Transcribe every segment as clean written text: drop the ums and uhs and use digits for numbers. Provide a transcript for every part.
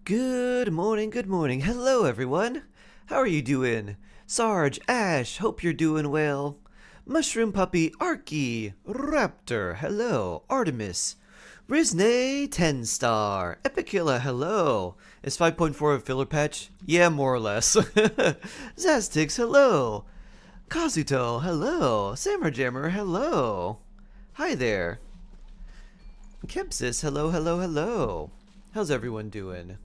Good morning, good morning. Hello, everyone. How are you doing? Sarge, Ash, hope you're doing well. Mushroom Puppy, Arky, Raptor, hello. Artemis, Rizne, 10 star. Epicilla, hello. Is 5.4 a filler patch? Yeah, more or less. Zastix, hello. Kazuto, hello. Sammer Jammer, hello. Hi there. Kempsis, hello, hello, hello. How's everyone doing?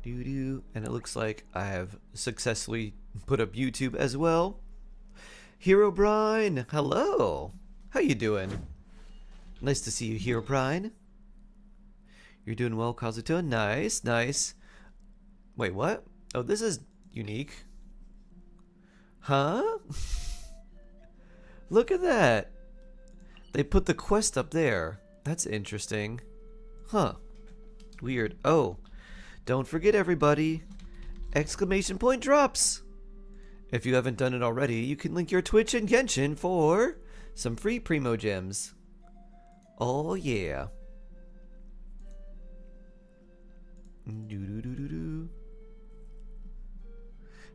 And it looks like I have successfully put up YouTube as well. Hero Brine, hello. How you doing? Nice to see you, Hero Brine. You're doing well, Kazuto. Nice, nice. Wait, what? Oh, this is unique. Huh? Look at that. They put the quest up there. That's interesting. Huh. Weird. Oh. Don't forget, everybody, exclamation point drops. If you haven't done it already, you can link your Twitch and Genshin for some free Primogems. Oh yeah.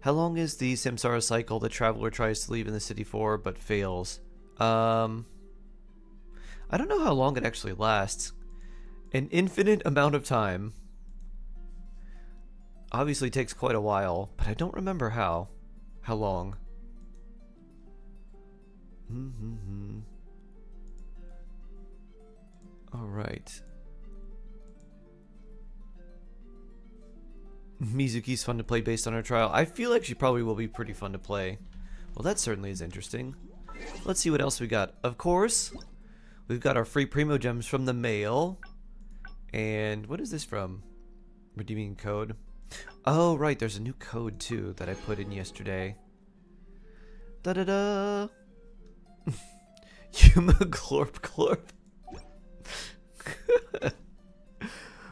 How long is the Samsara cycle the traveler tries to leave in the city for but fails? I don't know how long it actually lasts. An infinite amount of time. Obviously takes quite a while, but I don't remember how long. All right. Mizuki's fun to play based on her trial. I feel like she probably will be pretty fun to play. Well, that certainly is interesting. Let's see what else we got. Of course, we've got our free Primogems from the mail. And what is this from? Redeeming code. Oh, right, there's a new code, too, that I put in yesterday. Da-da-da! Yuma glorp glorp.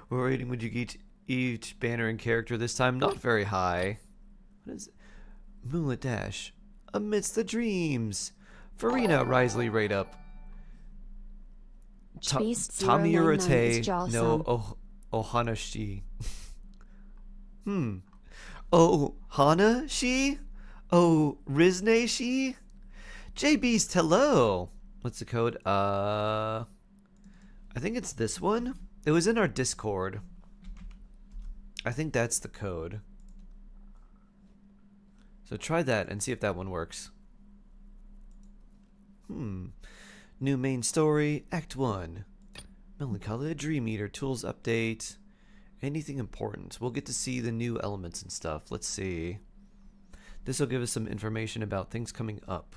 What rating would you give each banner and character this time? Not very high. What is it? Moonlit Dash. Amidst the Dreams. Farina Risley rate up. Tommy Urate no Ohanashi. Oh, Hana she? Oh, Rizne she? J Beast, hello. What's the code? I think it's this one. It was in our Discord. I think that's the code. So try that and see if that one works. New main story, Act 1. Melancholy Dream Eater tools update. Anything important? We'll get to see the new elements and stuff. Let's see. This will give us some information about things coming up.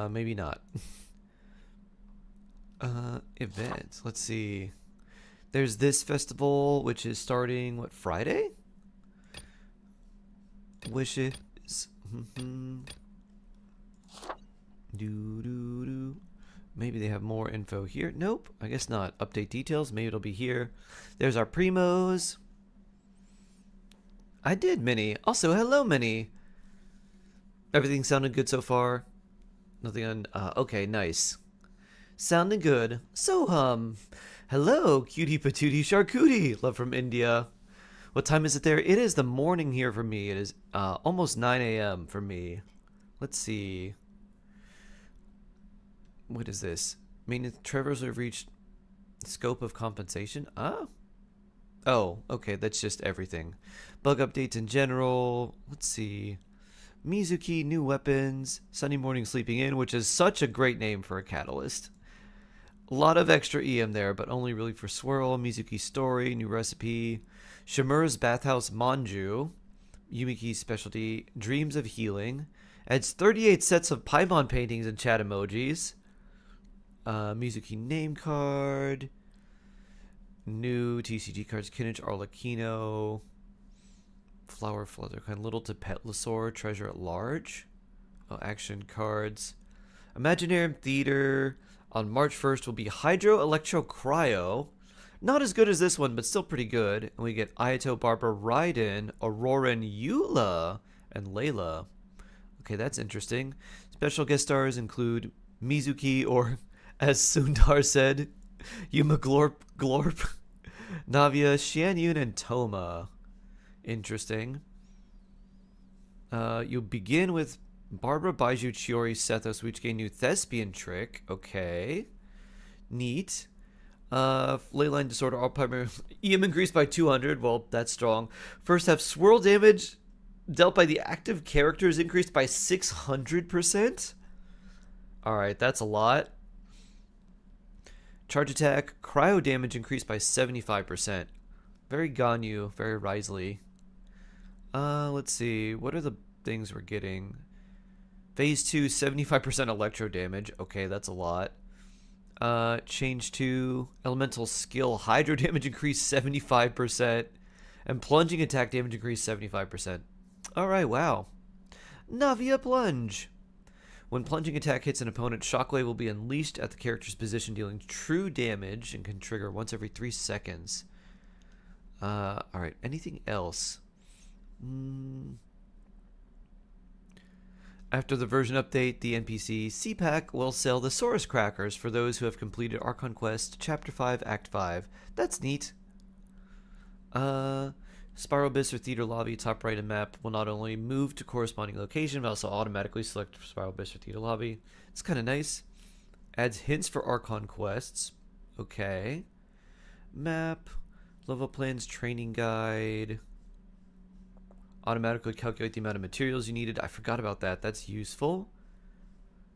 Maybe not. Event. Let's see. There's this festival, which is starting, what, Friday? Wishes. Do. Maybe they have more info here. Nope, I guess not. Update details. Maybe it'll be here. There's our primos. I did, Minnie. Also, hello, Minnie. Everything sounded good so far? Nothing on... okay, nice. Sounding good. So, hello, cutie patootie charcutie. Love from India. What time is it there? It is the morning here for me. It is almost 9 a.m. for me. Let's see. What is this? I mean, Trevor's have reached scope of compensation. Oh, okay, that's just everything. Bug updates in general. Let's see. Mizuki, new weapons. Sunny Morning Sleeping In, which is such a great name for a catalyst. A lot of extra EM there, but only really for Swirl. Mizuki story, new recipe. Shimura's Bathhouse Manju. Yumiki's specialty, Dreams of Healing. Adds 38 sets of Paimon paintings and chat emojis. Mizuki name card. New TCG cards. Kinich Arlecchino. Flower Flutterkind. Little to Pet Lasaur. Treasure at Large. Oh, action cards. Imaginarium Theater. On March 1st will be Hydro Electro Cryo. Not as good as this one, but still pretty good. And we get Ayato Barbara Raiden, Auroran Eula, and Layla. Okay, that's interesting. Special guest stars include Mizuki, or as Sundar said, Yuma Glorp Glorp, Navia, Xianyun, and Toma. Interesting. You begin with Barbara, Baiju, Chiori, Sethos, which gain new thespian trick. Okay. Neat. Leyline disorder, all primary. EM increased by 200. Well, that's strong. First half swirl damage dealt by the active characters increased by 600%. Alright, that's a lot. Charge attack, cryo damage increased by 75%. Very Ganyu, very Risley. Let's see. What are the things we're getting? Phase 2, 75% electro damage. Okay, that's a lot. Change to elemental skill. Hydro damage increased 75%. And plunging attack damage increased 75%. Alright, wow. Navia Plunge. When plunging attack hits an opponent, Shockwave will be unleashed at the character's position, dealing true damage and can trigger once every 3 seconds. Alright, anything else? After the version update, the NPC CPAC will sell the Saurus Crackers for those who have completed Archon Quest Chapter 5, Act 5. That's neat. Spiral Abyss or Theater Lobby, top right of map, will not only move to corresponding location, but also automatically select Spiral Abyss or Theater Lobby. It's kind of nice. Adds hints for Archon quests. Okay. Map. Level plans, training guide. Automatically calculate the amount of materials you needed. I forgot about that. That's useful.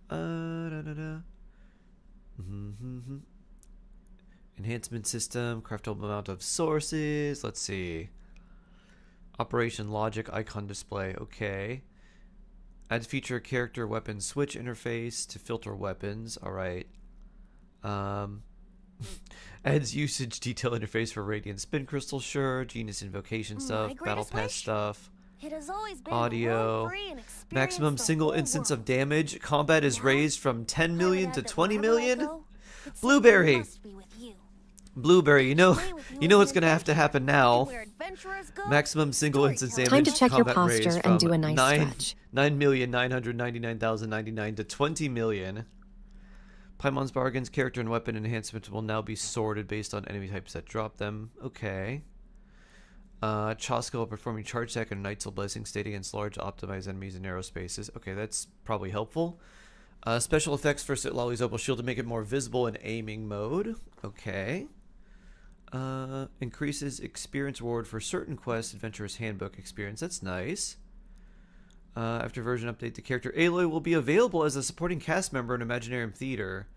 Enhancement system. Craftable amount of sources. Let's see. Operation logic icon display. Okay. Add feature character weapon switch interface to filter weapons. Alright. Adds usage detail interface for radiant spin crystal. Sure. Genius invocation stuff. Battle pass stuff. It has always been Audio. and Maximum single instance of damage. Combat is raised from 10 million to 20 million. Blueberry. Blueberry, you know what's gonna have to happen now. Maximum single instance damage. Time to check your combat posture raised and from do a nice stretch. 9,999,099 to 20 million. Paimon's bargains, character and weapon enhancements will now be sorted based on enemy types that drop them. Okay. Choska performing charge attack and Knight's Blessing state against large optimized enemies in narrow spaces. Okay, that's probably helpful. Special effects for Lolly's Opal Shield to make it more visible in aiming mode. Okay. Increases experience reward for certain quests, Adventurer's Handbook experience. That's nice. After version update, the character Aloy will be available as a supporting cast member in Imaginarium Theater.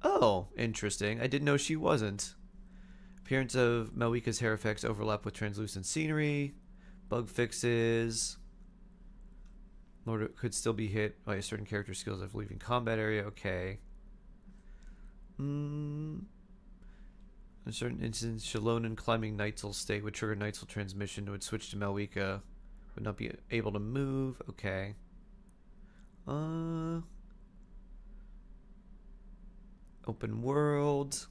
Oh, interesting. I didn't know she wasn't. Appearance of Malwika's hair effects overlap with translucent scenery. Bug fixes. Lord could still be hit by a certain character skills of leaving combat area. Okay. In a certain instance, Shalonen climbing Nightzel state would trigger Nightzel transmission and would switch to Malwika. Would not be able to move. Okay. Open world.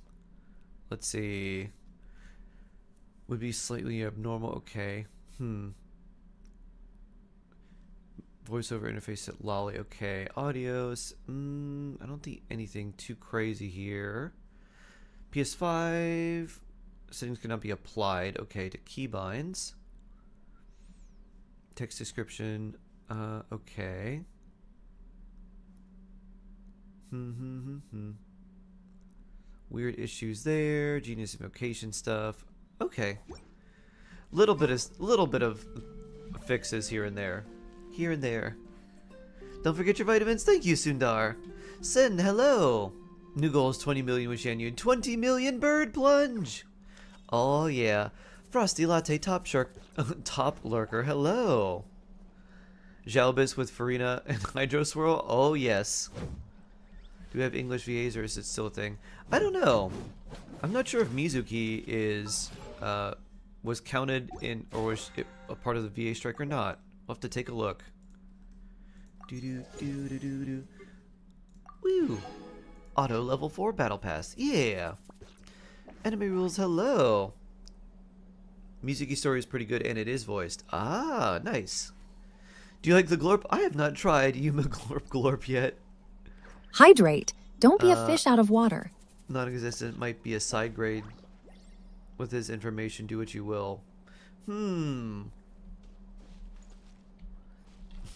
Let's see. Would be slightly abnormal. Okay. Voiceover interface at Lolly. Okay. Audios. I don't think anything too crazy here. PS5 settings cannot be applied. Okay, to keybinds. Text description. Okay. Weird issues there. Genius invocation stuff. Okay. Little bit of fixes here and there. Here and there. Don't forget your vitamins. Thank you, Sundar. Sin, hello. New goal is 20 million with Shanyu. 20 million bird plunge. Oh yeah. Frosty Latte Top Shark Top Lurker. Hello. Jalbis with Farina and Hydro Swirl. Oh yes. Do we have English VAs or is it still a thing? I don't know. I'm not sure if Mizuki is was counted in or was it a part of the VA strike or not. We'll have to take a look. Woo. Auto level 4 battle pass. Yeah. Enemy rules. Hello. Mizuki story is pretty good and it is voiced. Ah, nice. Do you like the glorp? I have not tried Yuma glorp yet. Hydrate. Don't be a fish out of water. Non-existent might be a side grade. With his information, do what you will.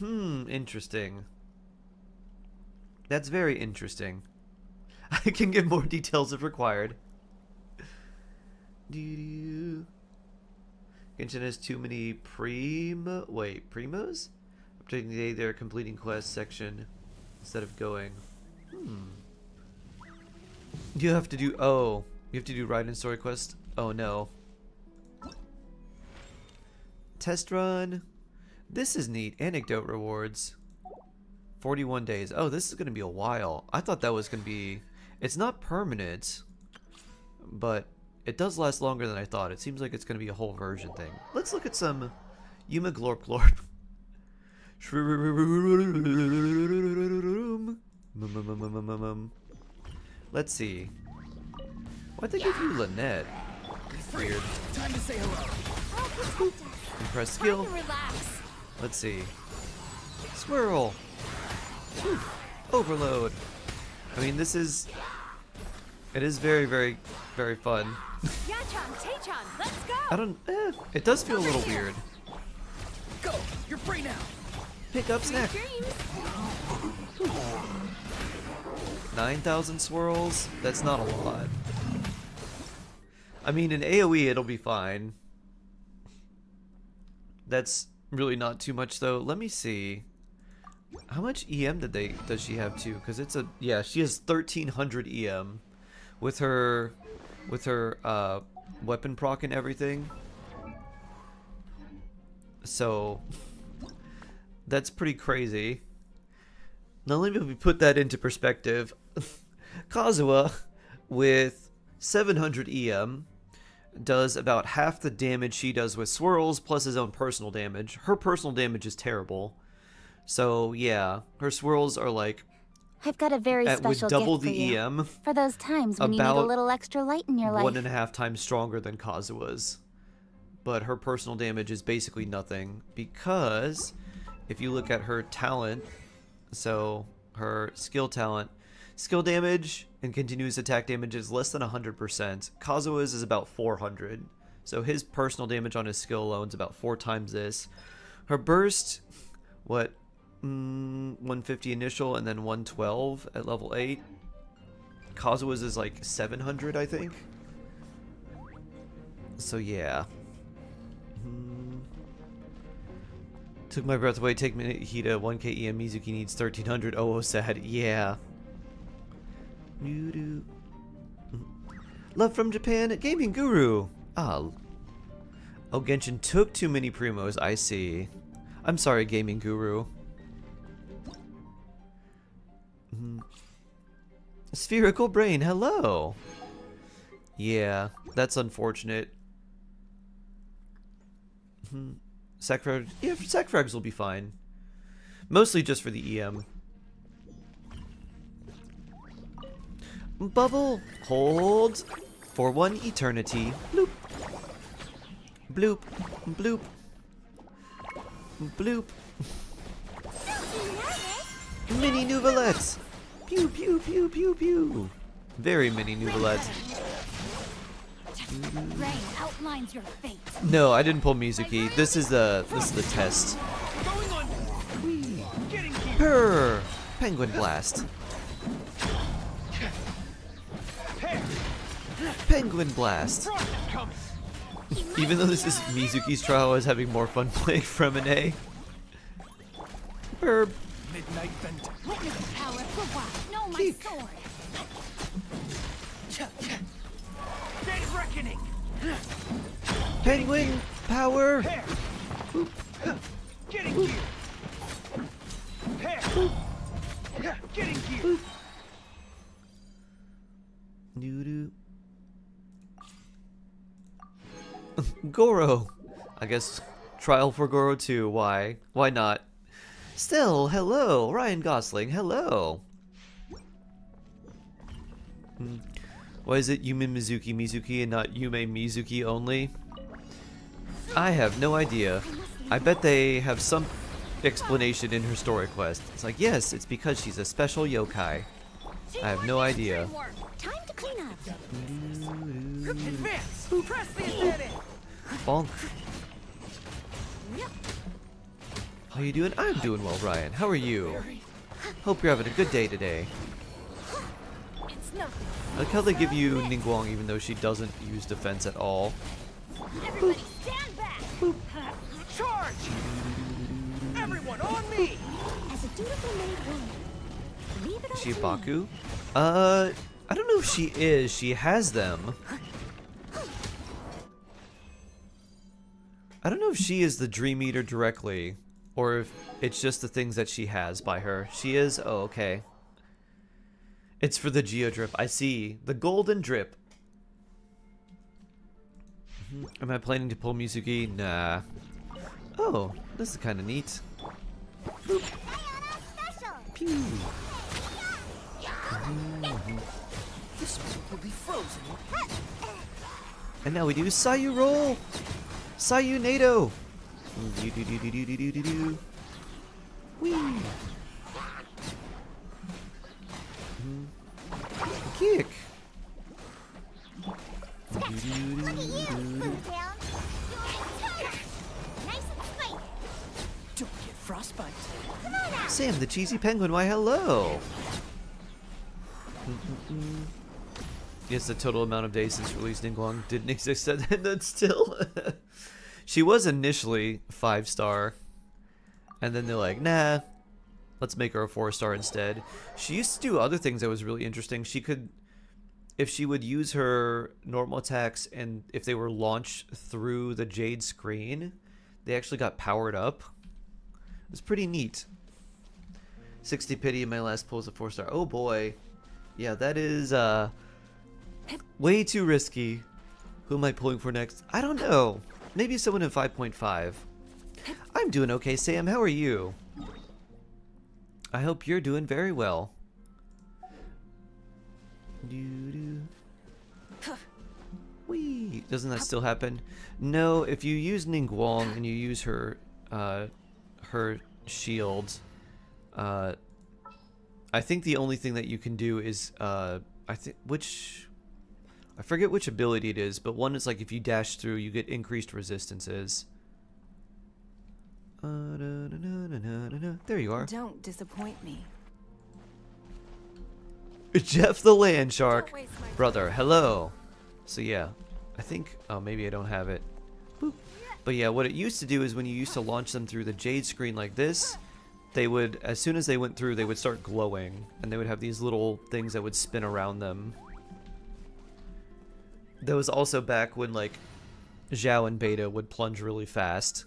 Interesting. That's very interesting. I can give more details if required. Genshin has too many primos? Updating today, they're completing quest section instead of going. You have to do, you have to do ride and story quest? Oh no. Test run. This is neat. Anecdote rewards. 41 days. Oh, this is going to be a while. I thought that was going to be... It's not permanent, but it does last longer than I thought. It seems like it's going to be a whole version thing. Let's look at some Yuma Glorp Glorp. Let's see. Why'd they give you Lynette? Weird. Time to say hello. Impress skill. Let's see. Swirl. Overload. I mean, this is... It is very, very, very fun. Let's go. I don't... it does feel a little weird. Go! You're free now! Pick up snack. 9,000 swirls? That's not a lot. I mean, in AoE, it'll be fine. That's really not too much, though. Let me see. How much EM does she have, too? Because it's a... Yeah, she has 1,300 EM. With her weapon proc and everything. So... That's pretty crazy. Now let me put that into perspective. Kazuha, with 700 EM, does about half the damage she does with swirls, plus his own personal damage. Her personal damage is terrible. So yeah, her swirls are like... I've got a very special with double gift for the you. EM. For those times when you need a little extra light in your life. 1.5 times stronger than Kazuha's. But her personal damage is basically nothing, because if you look at her talent, so her skill talent, skill damage and continuous attack damage is less than 100%. Kazuha's is about 400. So his personal damage on his skill alone is about 4 times this. Her burst, what, 150 initial and then 112 at level 8. Kazuha's is like 700, I think. So yeah. Took my breath away. Take me Hida 1k EM. Mizuki needs 1300. Oh, sad. Yeah. Love from Japan. Gaming Guru. Ah. Oh, Genshin took too many primos. I see. I'm sorry, Gaming Guru. Spherical Brain. Hello. Yeah, that's unfortunate. Sacrifice, yeah, Sacrifice will be fine. Mostly just for the EM. Bubble, hold for 1 eternity. Bloop, bloop, bloop, bloop. Mini Nouvelettes. Pew pew pew pew pew. Very mini Nouvelettes. Rain outlines your fate. No, I didn't pull Mizuki. This is the test. Purr! Penguin Blast. Penguin Blast. Even though this is Mizuki's trial, I was having more fun playing from an A. Burb. Midnight Vent. Witness power for what? No, my Keek. sword. Dead Reckoning. Penguin power. Getting you. Getting you. Doo-doo. Goro. I guess trial for Goro too. Why? Why not? Still, hello. Ryan Gosling, hello. Why is it Yume Mizuki and not Yume Mizuki only? I have no idea. I bet they have some explanation in her story quest. It's like, yes, it's because she's a special yokai. I have no idea. Time to Advance! Press the advantage! Bonk. How you doing? I'm doing well, Ryan. How are you? Hope you're having a good day today. It's nothing. I like how they give you Ningguang even though she doesn't use defense at all. Everybody stand back. Charge! Everyone on me! As a dutiful maid woman, leave it Is up she a to Baku? I don't know if she is. She has them. I don't know if she is the Dream Eater directly, or if it's just the things that she has by her. She is? Oh, okay. It's for the Geodrip. I see. The golden drip. Am I planning to pull Mizuki? Nah. Oh, this is kind of neat. Boop. Pew. This will be frozen. And now we do Sayu roll. Sayu Nado. Do. Whee. Kick. Look at you, Boomtown. Nice and spiky. Don't get frostbite. Come on out. Sam, the cheesy penguin. Why, hello. Yes, the total amount of days since release Ningguang didn't exist, and then still. She was initially 5-star, and then they're like, nah, let's make her a 4-star instead. She used to do other things that was really interesting. She could, if she would use her normal attacks, and if they were launched through the Jade screen, they actually got powered up. It was pretty neat. 60 pity in my last pull is a 4-star. Oh boy. Yeah, that is way too risky. Who am I pulling for next? I don't know. Maybe someone in 5.5. I'm doing okay, Sam. How are you? I hope you're doing very well. Whee! Doesn't that still happen? No, if you use Ningguang and you use her her shield, I think the only thing that you can do is I forget which ability it is, but one is like if you dash through, you get increased resistances. There you are. Don't disappoint me. Jeff the Land Shark. Brother, hello. So yeah, I think, oh, maybe I don't have it. Boop. But yeah, what it used to do is when you used to launch them through the Jade screen like this, they would, as soon as they went through, they would start glowing, and they would have these little things that would spin around them. That was also back when, like, Zhao and Beta would plunge really fast.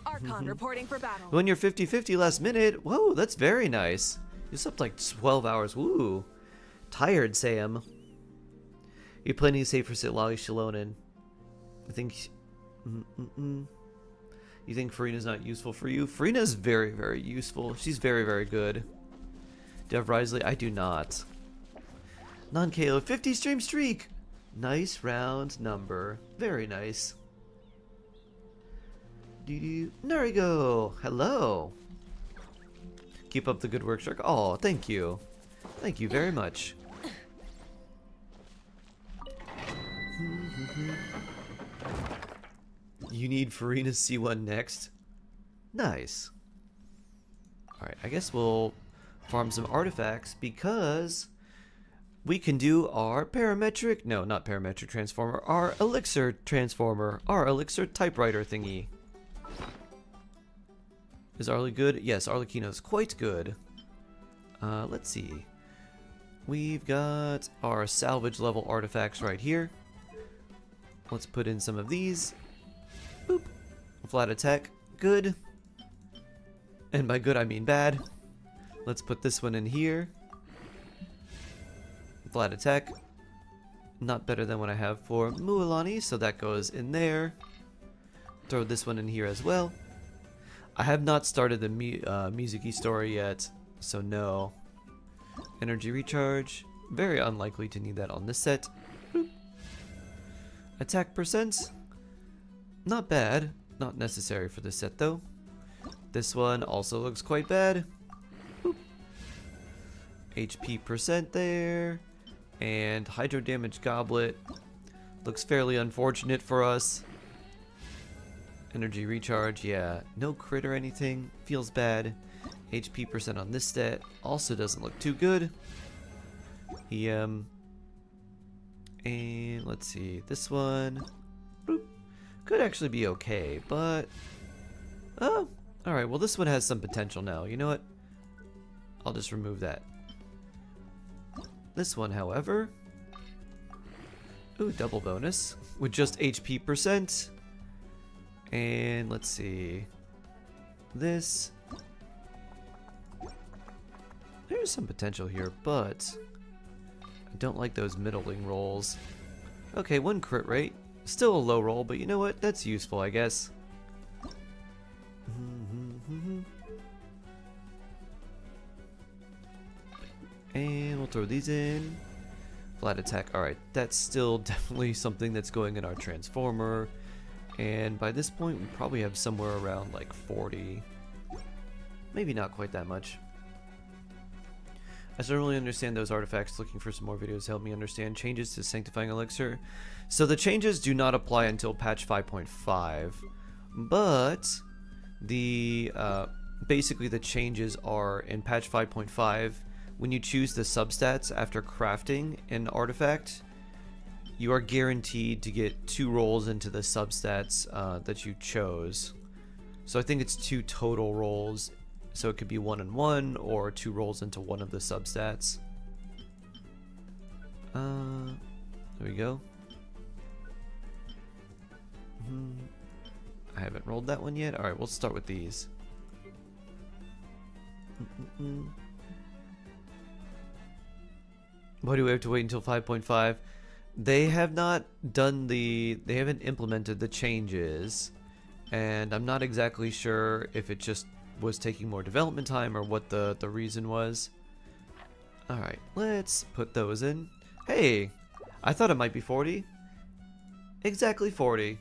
Archon reporting for battle. When you're 50-50 last minute, whoa, that's very nice. You slept like 12 hours, woo. Tired, Sam. You're planning to save for Sitlali Shalonen. I think... You think Farina's not useful for you? Farina's very, very useful. She's very, very good. Dev Risley, I do not. Non-KO, 50 stream streak! Nice round number. Very nice. Narigo! Hello! Keep up the good work, Shark. Oh, thank you. Thank you very much. You need Farina's C1 next? Nice. Alright, I guess we'll farm some artifacts because we can do our parametric, no, not parametric transformer, our elixir transformer, our elixir typewriter thingy. Is Arlie good? Yes, Arlecchino's quite good. Let's see. We've got our salvage level artifacts right here. Let's put in some of these. Boop. Flat attack. Good. And by good, I mean bad. Let's put this one in here. Flat attack. Not better than what I have for Mualani, so that goes in there. Throw this one in here as well. I have not started the Mizuki story yet, so no. Energy recharge. Very unlikely to need that on this set. Boop. Attack percent. Not bad. Not necessary for this set though. This one also looks quite bad. Boop. HP percent there. And hydro damage goblet. Looks fairly unfortunate for us. Energy recharge, yeah. No crit or anything. Feels bad. HP percent on this stat also doesn't look too good. And let's see. This one boop, could actually be okay, but oh, alright, well this one has some potential now. You know what? I'll just remove that. This one, however, ooh, double bonus with just HP percent. And let's see. This. There's some potential here, but I don't like those middling rolls. Okay, 1 crit rate. Still a low roll, but you know what? That's useful, I guess. And we'll throw these in. Flat attack. Alright, that's still definitely something that's going in our transformer. And by this point, we probably have somewhere around like 40. Maybe not quite that much. I don't really understand those artifacts. Looking for some more videos to help me understand changes to Sanctifying Elixir. So the changes do not apply until patch 5.5, but the basically the changes are in patch 5.5. When you choose the substats after crafting an artifact, you are guaranteed to get 2 rolls into the substats that you chose. So I think it's 2 total rolls. So it could be 1 and 1, or 2 rolls into one of the substats. There we go. I haven't rolled that one yet. Alright, we'll start with these. Why do we have to wait until 5.5? They have not done they haven't implemented the changes, and I'm not exactly sure if it just was taking more development time or what the reason was. Alright, let's put those in. Hey, I thought it might be 40. Exactly 40.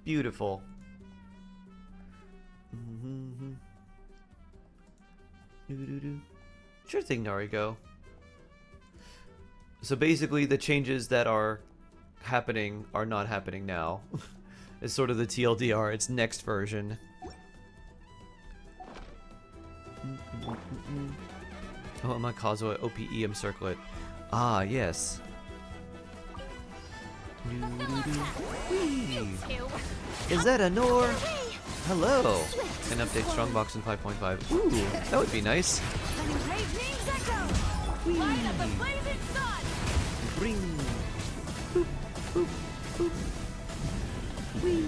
Beautiful. Sure thing, Narigo. So basically the changes that are happening are not happening now. It's sort of the TLDR, it's next version. Oh, I'm a Kazuo OPEM circlet. Ah, yes. Is that a Nor? Hello. An update Strongbox in 5.5. Ooh, that would be nice. Ring. Boop, boop, boop. Whee.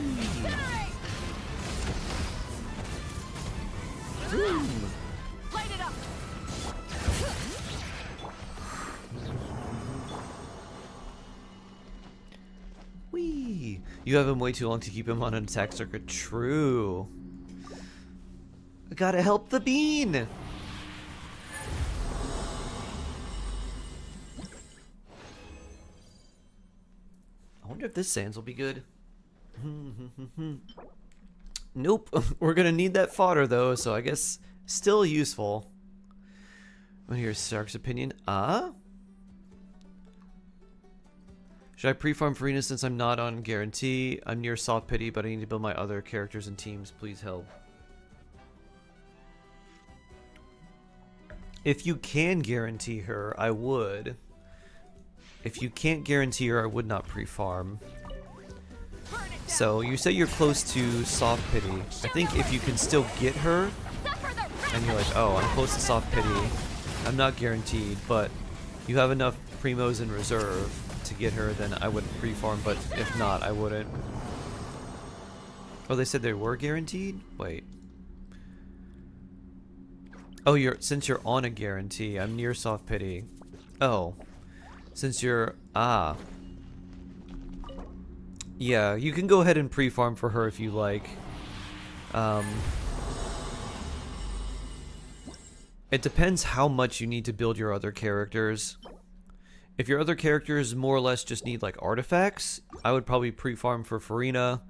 Vroom. Light it up. Whee! You have him way too long to keep him on an attack circuit. True. I gotta help the bean! I wonder if this Sans will be good. Nope. We're gonna need that fodder though, so I guess still useful. I hear Sark's opinion. Should I pre-farm Farina since I'm not on guarantee? I'm near soft pity, but I need to build my other characters and teams. Please help. If you can guarantee her, I would. If you can't guarantee her, I would not pre-farm. So you say you're close to soft pity. I think if you can still get her, and you're like, oh, I'm close to soft pity, I'm not guaranteed, but you have enough primos in reserve to get her, then I would pre-farm, but if not, I wouldn't. Oh, they said they were guaranteed? Wait. Oh, since you're on a guarantee, I'm near soft pity. Oh. Since you're... Yeah, you can go ahead and pre-farm for her if you like. It depends how much you need to build your other characters. If your other characters more or less just need like artifacts, I would probably pre-farm for Farina.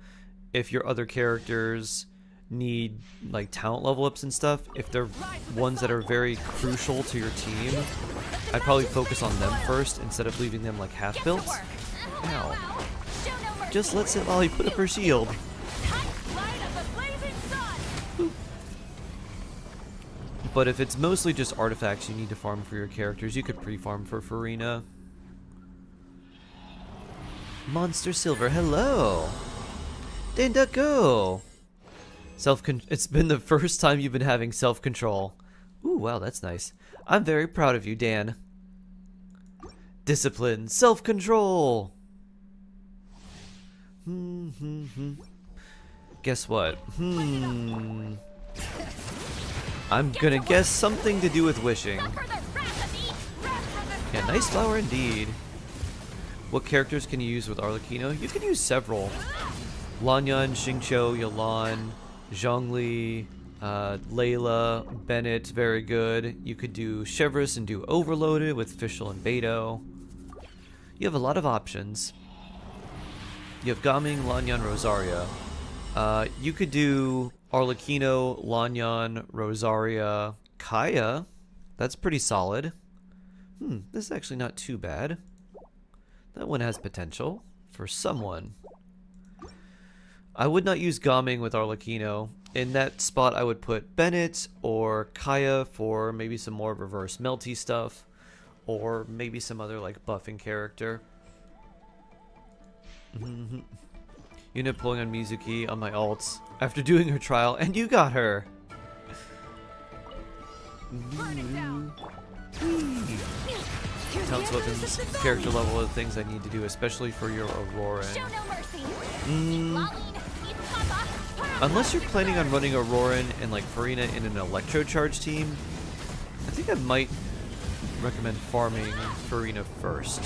If your other characters need like talent level ups and stuff, if they're ones that are very crucial to your team, I'd probably focus on them first instead of leaving them like half built. Ow. Just let Sitlolly put up her shield. But if it's mostly just artifacts you need to farm for your characters, you could pre-farm for Farina. Monster Silver, hello! Danda, go! It's been the first time you've been having self-control. Ooh, wow, that's nice. I'm very proud of you, Dan. Discipline, self-control! Guess what? I'm gonna guess something to do with wishing. Yeah, nice flower indeed. What characters can you use with Arlecchino? You can use several. Lanyan, Xingqiu, Yalan, Zhongli, Layla, Bennett, very good. You could do Chevreuse and do Overloaded with Fischl and Beto. You have a lot of options. You have Gaming, Lanyan, Rosaria. You could do Arlecchino, Lanyan, Rosaria, Kaya. That's pretty solid. This is actually not too bad. That one has potential for someone. I would not use Gaming with Arlecchino. In that spot, I would put Bennett or Kaya for maybe some more reverse melty stuff, or maybe some other like buffing character. You end up pulling on Mizuki on my ults after doing her trial, and you got her. Talents, weapons, character level of things I need to do, especially for your Auroran. Unless you're planning on running Auroran and like Farina in an Electro Charge team, I think I might recommend farming Farina first.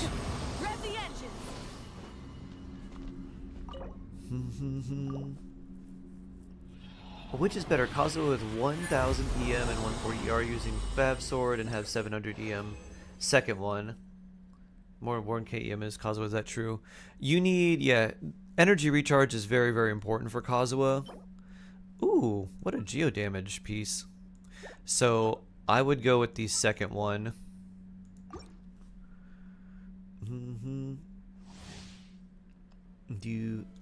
Which is better, Kazuha with 1000 EM and 140 ER using Fav Sword and have 700 EM? Second one. More 1k EM is Kazuha, is that true? You need, yeah, energy recharge is very, very important for Kazuha. Ooh, what a geo damage piece. So I would go with the second one.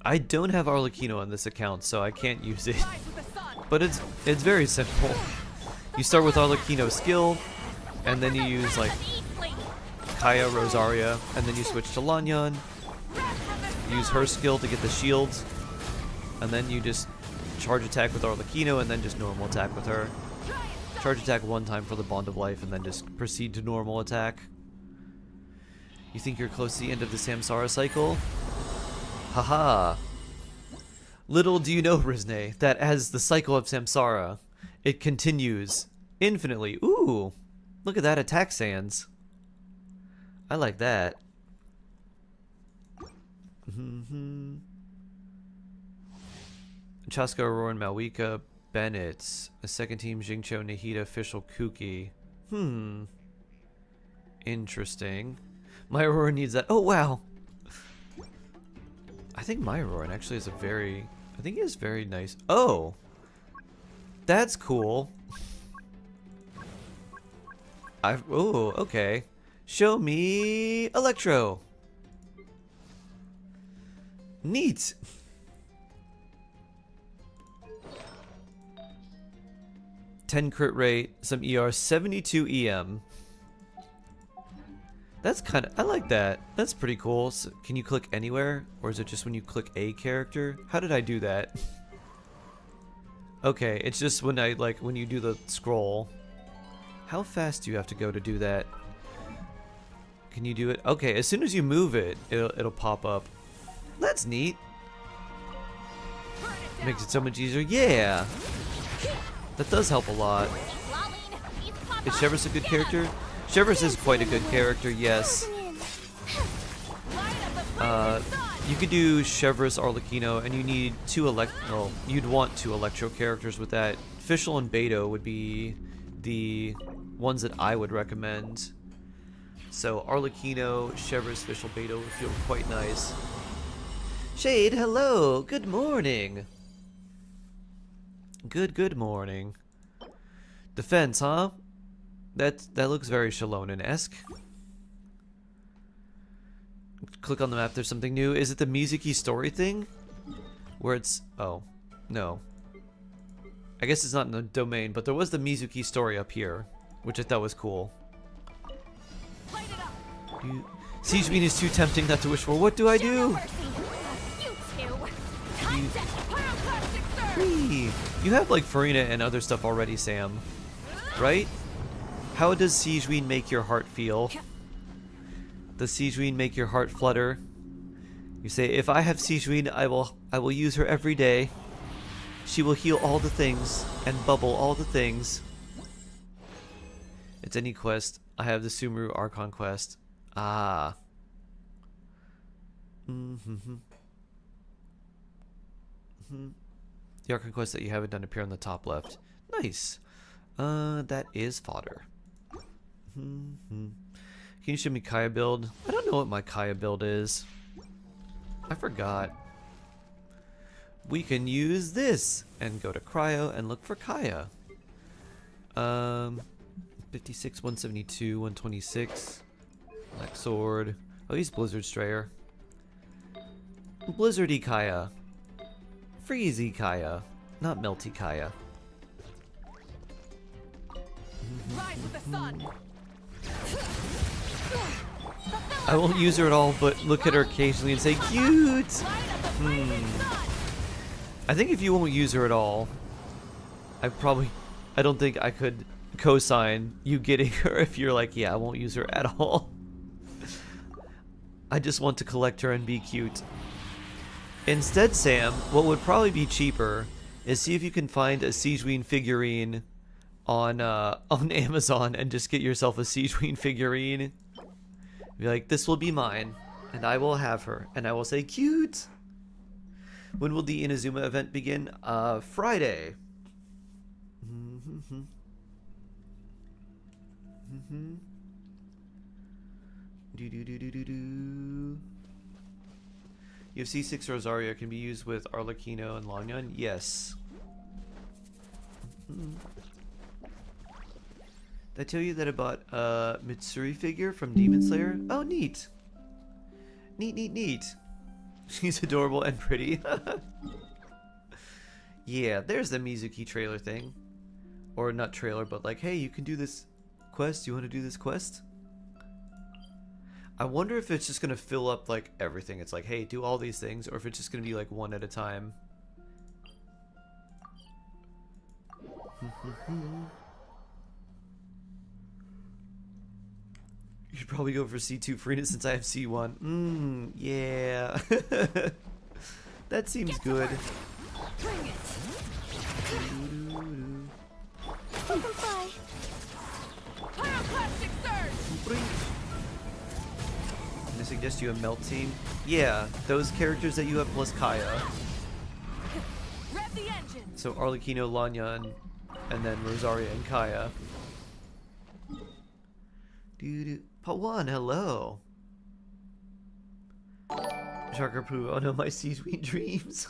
I don't have Arlecchino on this account, so I can't use it. But it's very simple. You start with Arlecchino skill, and then you use like Kaya, Rosaria, and then you switch to Lanyan. Use her skill to get the shields, and then you just charge attack with Arlecchino, and then just normal attack with her. Charge attack one time for the Bond of Life, and then just proceed to normal attack. You think you're close to the end of the Samsara cycle? Haha. Little do you know, Rizne, that as the cycle of Samsara, it continues infinitely. Ooh, look at that attack sands. I like that. Chaska, Auroran, Malwika, Bennett, a second team, Xingqiu, Nahida, Fischl, Kuki. Interesting. My Auroran needs that. Oh, wow. I think my Auroran actually is I think he is very nice. Oh, that's cool. Oh, okay. Show me Electro. Neat. (10 crit rate, some ER, 72 EM. That's I like that. That's pretty cool. So can you click anywhere? Or is it just when you click a character? How did I do that? Okay, it's just when when you do the scroll. How fast do you have to go to do that? Can you do it? Okay, as soon as you move it, it'll pop up. That's neat. Makes it so much easier. Yeah! That does help a lot. Is Chevreuse a good character? Chevreuse is quite a good character, yes. You could do Chevreuse, Arlecchino, and you need you'd want 2 Electro characters with that. Fischl and Beto would be the ones that I would recommend. So Arlecchino, Chevreuse, Fischl, Beto would feel quite nice. Shade, hello, good morning. Good morning. Defense, huh? That looks very Shalonen-esque. Click on the map, there's something new. Is it the Mizuki story thing? Where it's... Oh, no. I guess it's not in the domain, but there was the Mizuki story up here, which I thought was cool. Siege Bean is too tempting not to wish for. What do I do? Whee! You have like Farina and other stuff already, Sam. Right? How does Siege Bean make your heart feel? Does Siege Bean make your heart flutter? You say, if I have Siege Bean, I will use her every day. She will heal all the things and bubble all the things. It's any quest. I have the Sumeru Archon quest. Ah. The Archon quest that you haven't done appear on the top left. Nice. That is fodder. Can you show me Kaya build? I don't know what my Kaya build is. I forgot. We can use this and go to Cryo and look for Kaya. 56, 172, 126. Black Sword. Oh, he's Blizzard Strayer. Blizzardy Kaya. Freezy Kaya. Not Melty Kaya. Rise with the sun. I won't use her at all, but look at her occasionally and say, cute! I think if you won't use her at all, I don't think I could co-sign you getting her if you're like, yeah, I won't use her at all. I just want to collect her and be cute. Instead, Sam, what would probably be cheaper is see if you can find a Siegeween figurine on Amazon and just get yourself a Siegeween figurine. Be like, this will be mine, and I will have her, and I will say, cute! When will the Inazuma event begin? Friday. UFC 6 Rosario can be used with Arlecchino and Lanyan? Yes. Did I tell you that I bought a Mitsuri figure from Demon Slayer? Oh, neat. Neat. She's adorable and pretty. Yeah, there's the Mizuki trailer thing. Or not trailer, but like, hey, you can do this quest. You want to do this quest? I wonder if it's just going to fill up like everything. It's like, hey, do all these things. Or if it's just going to be like one at a time. You should probably go for C2 Farina since I have C1. Yeah. That seems good. Bring it. Pyroclastic surge. Can I suggest you a melt team? Yeah, those characters that you have plus Kaya. Rev the engine. So Arlecchino, Lanyan, and then Rosaria and Kaya. Pawan, hello. Sharkarpoo, oh no, my C-Sweet dreams.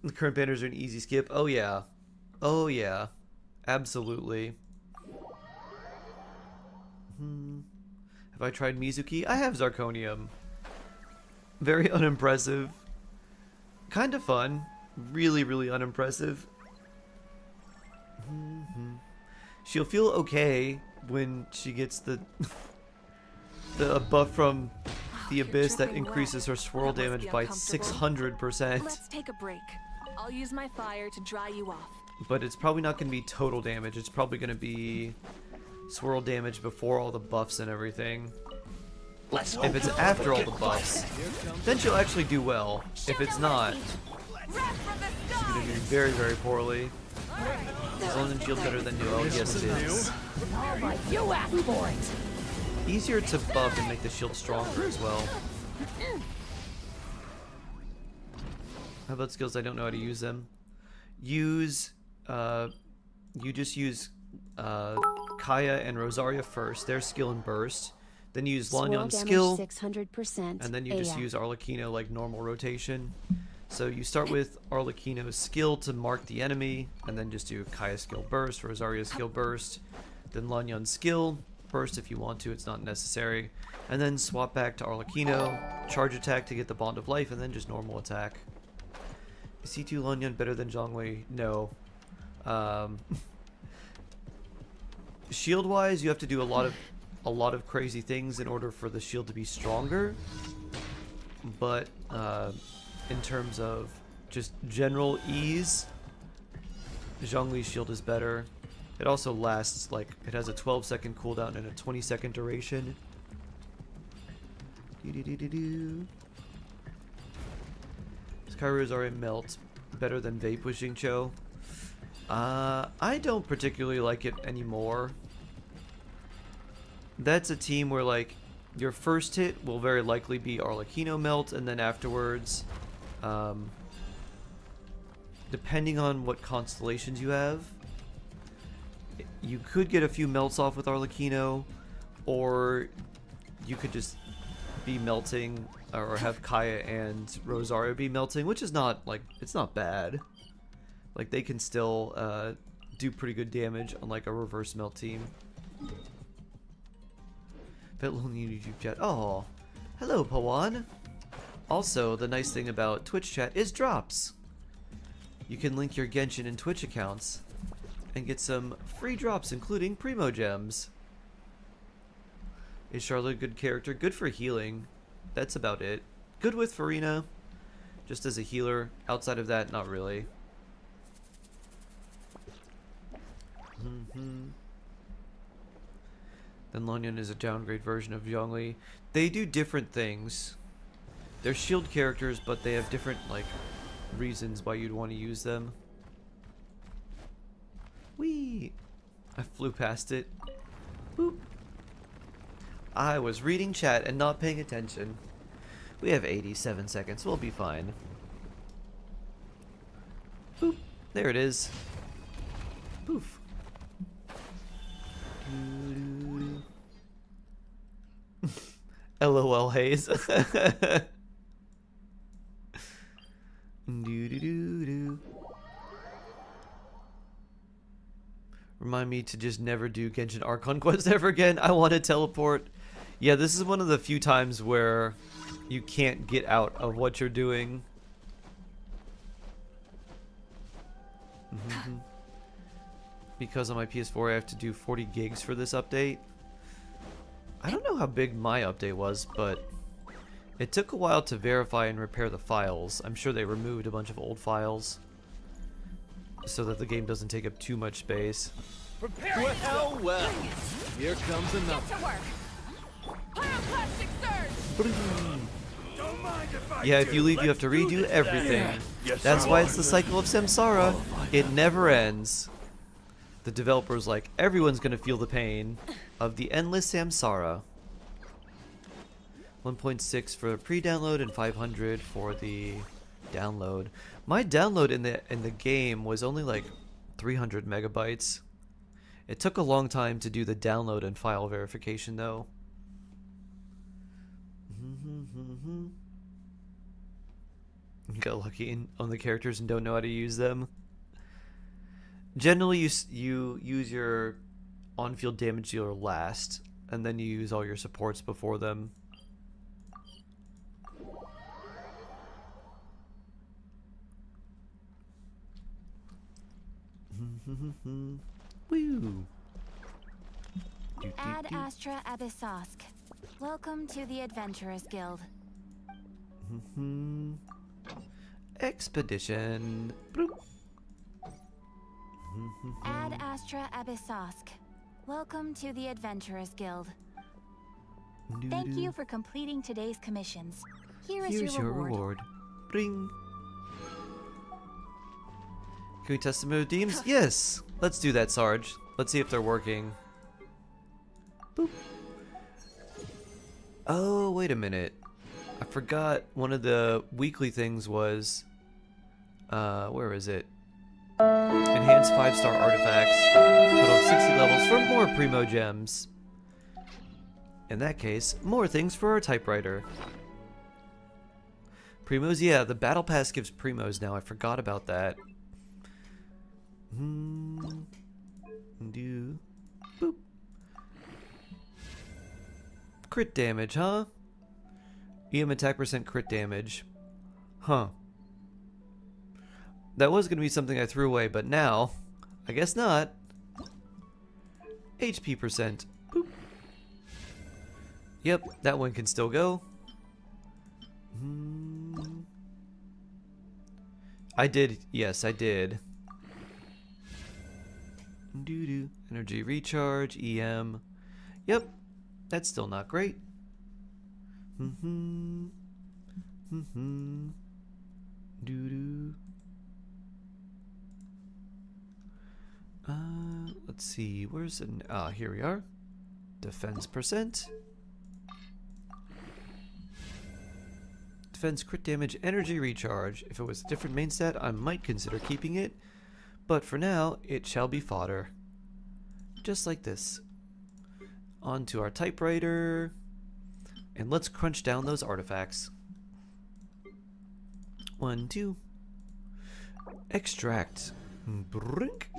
The current banners are an easy skip. Oh yeah. Oh yeah. Absolutely. Have I tried Mizuki? I have Zirconium. Very unimpressive. Kind of fun. Really unimpressive. She'll feel okay when she gets the buff from the Abyss that increases her swirl damage by 600%. Let's take a break. I'll use my fire to dry you off. But it's probably not going to be total damage. It's probably going to be swirl damage before all the buffs and everything. If it's after all the buffs, then she'll actually do well. If it's not, she's going to do very poorly. Zone and shield better than new. Oh, yes it is. You asked for it. Easier to buff and make the shield stronger as well. How about skills? I don't know how to use them. You just use Kaya and Rosaria first, their skill and burst. Then you use Lanyan's skill, 600%, and then you just use Arlecchino like normal rotation. So you start with Arlecchino's skill to mark the enemy, and then just do Kaya's skill burst, Rosaria's skill burst, then Lanyan's skill burst if you want to, it's not necessary, and then swap back to Arlecchino, charge attack to get the Bond of Life, and then just normal attack. Is C2 Lanyan better than Zhongli? No. Shield wise, you have to do a lot of crazy things in order for the shield to be stronger, but in terms of just general ease, Zhongli's shield is better. It also lasts, like, it has a 12-second cooldown and a 20-second duration. Skyru's already melt better than Vape Wishing Cho. I don't particularly like it anymore. That's a team where, like, your first hit will very likely be Arlecchino melt, and then afterwards, depending on what constellations you have, you could get a few melts off with Arlecchino, or you could just be melting, or have Kaya and Rosario be melting, which is not, like, it's not bad. Like, they can still do pretty good damage on, like, a reverse melt team. Pet Lonely YouTube chat. Oh, hello, Pawan. Also, the nice thing about Twitch chat is drops. You can link your Genshin and Twitch accounts and get some free drops, including Primogems. Is Charlotte a good character? Good for healing. That's about it. Good with Farina, just as a healer. Outside of that, not really. Then Lanyan is a downgrade version of Zhongli. They do different things. They're shield characters, but they have different, like, reasons why you'd want to use them. Whee! I flew past it. Boop. I was reading chat and not paying attention. We have 87 seconds. We'll be fine. Boop. There it is. Poof. LOL Haze. Remind me to just never do Genshin Archon Quest ever again. I want to teleport. Yeah, this is one of the few times where you can't get out of what you're doing. Because on my PS4 I have to do 40 gigs for this update. I don't know how big my update was, but it took a while to verify and repair the files. I'm sure they removed a bunch of old files so that the game doesn't take up too much space. Well, well, here comes another. Get to work. Pyroclastic surge. Yeah, if you leave, you have to redo everything. That's why it's the cycle of samsara. It never ends. The developer's like, everyone's gonna feel the pain of the endless samsara. 1.6 for pre-download and 500 for the download. My download in the game was only like 300 megabytes. It took a long time to do the download and file verification though. Got lucky on the characters and don't know how to use them. Generally, you use your on-field damage dealer last, and then you use all your supports before them. Woo! Ad Astra Abyssosk. Welcome to the Adventurers Guild. Expedition. Bloop. Ad Astra Abyssosk. Welcome to the Adventurers Guild. Thank you for completing today's commissions. Here's your reward. Bring. Can we test the redeems? Yes! Let's do that, Sarge. Let's see if they're working. Boop. Oh, wait a minute. I forgot one of the weekly things was... where is it? Enhanced 5-star artifacts. Total of 60 levels for more Primogems. In that case, more things for our typewriter. Primos? Yeah, the battle pass gives primos now. I forgot about that. Do. Boop. Crit damage, huh? EM attack percent crit damage. Huh. That was going to be something I threw away, but now, I guess not. HP percent. Boop. Yep, that one can still go. I did, yes, I did. Doo-doo. Energy recharge, EM. Yep, that's still not great. Doo-doo. Let's see, where's it? Here we are. Defense percent. Defense crit damage, energy recharge. If it was a different main stat, I might consider keeping it. But for now, it shall be fodder. Just like this. Onto our typewriter. And let's crunch down those artifacts. 1, 2. Extract. Brink.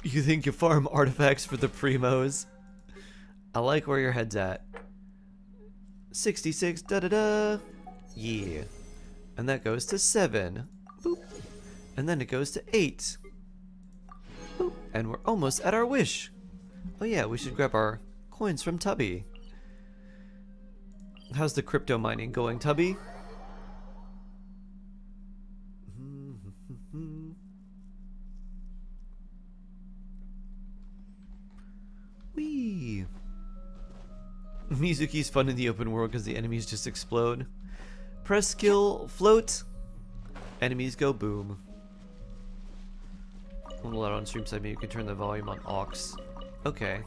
You think you farm artifacts for the primos? I like where your head's at. 66, da-da-da. Yeah. And that goes to 7. Boop. And then it goes to 8. Boop. And we're almost at our wish. Oh yeah, we should grab our coins from Tubby. How's the crypto mining going, Tubby? Whee! Mizuki's fun in the open world because the enemies just explode. Press skill, float. Enemies go boom. A little loud on stream side, maybe you can turn the volume on aux. Okay.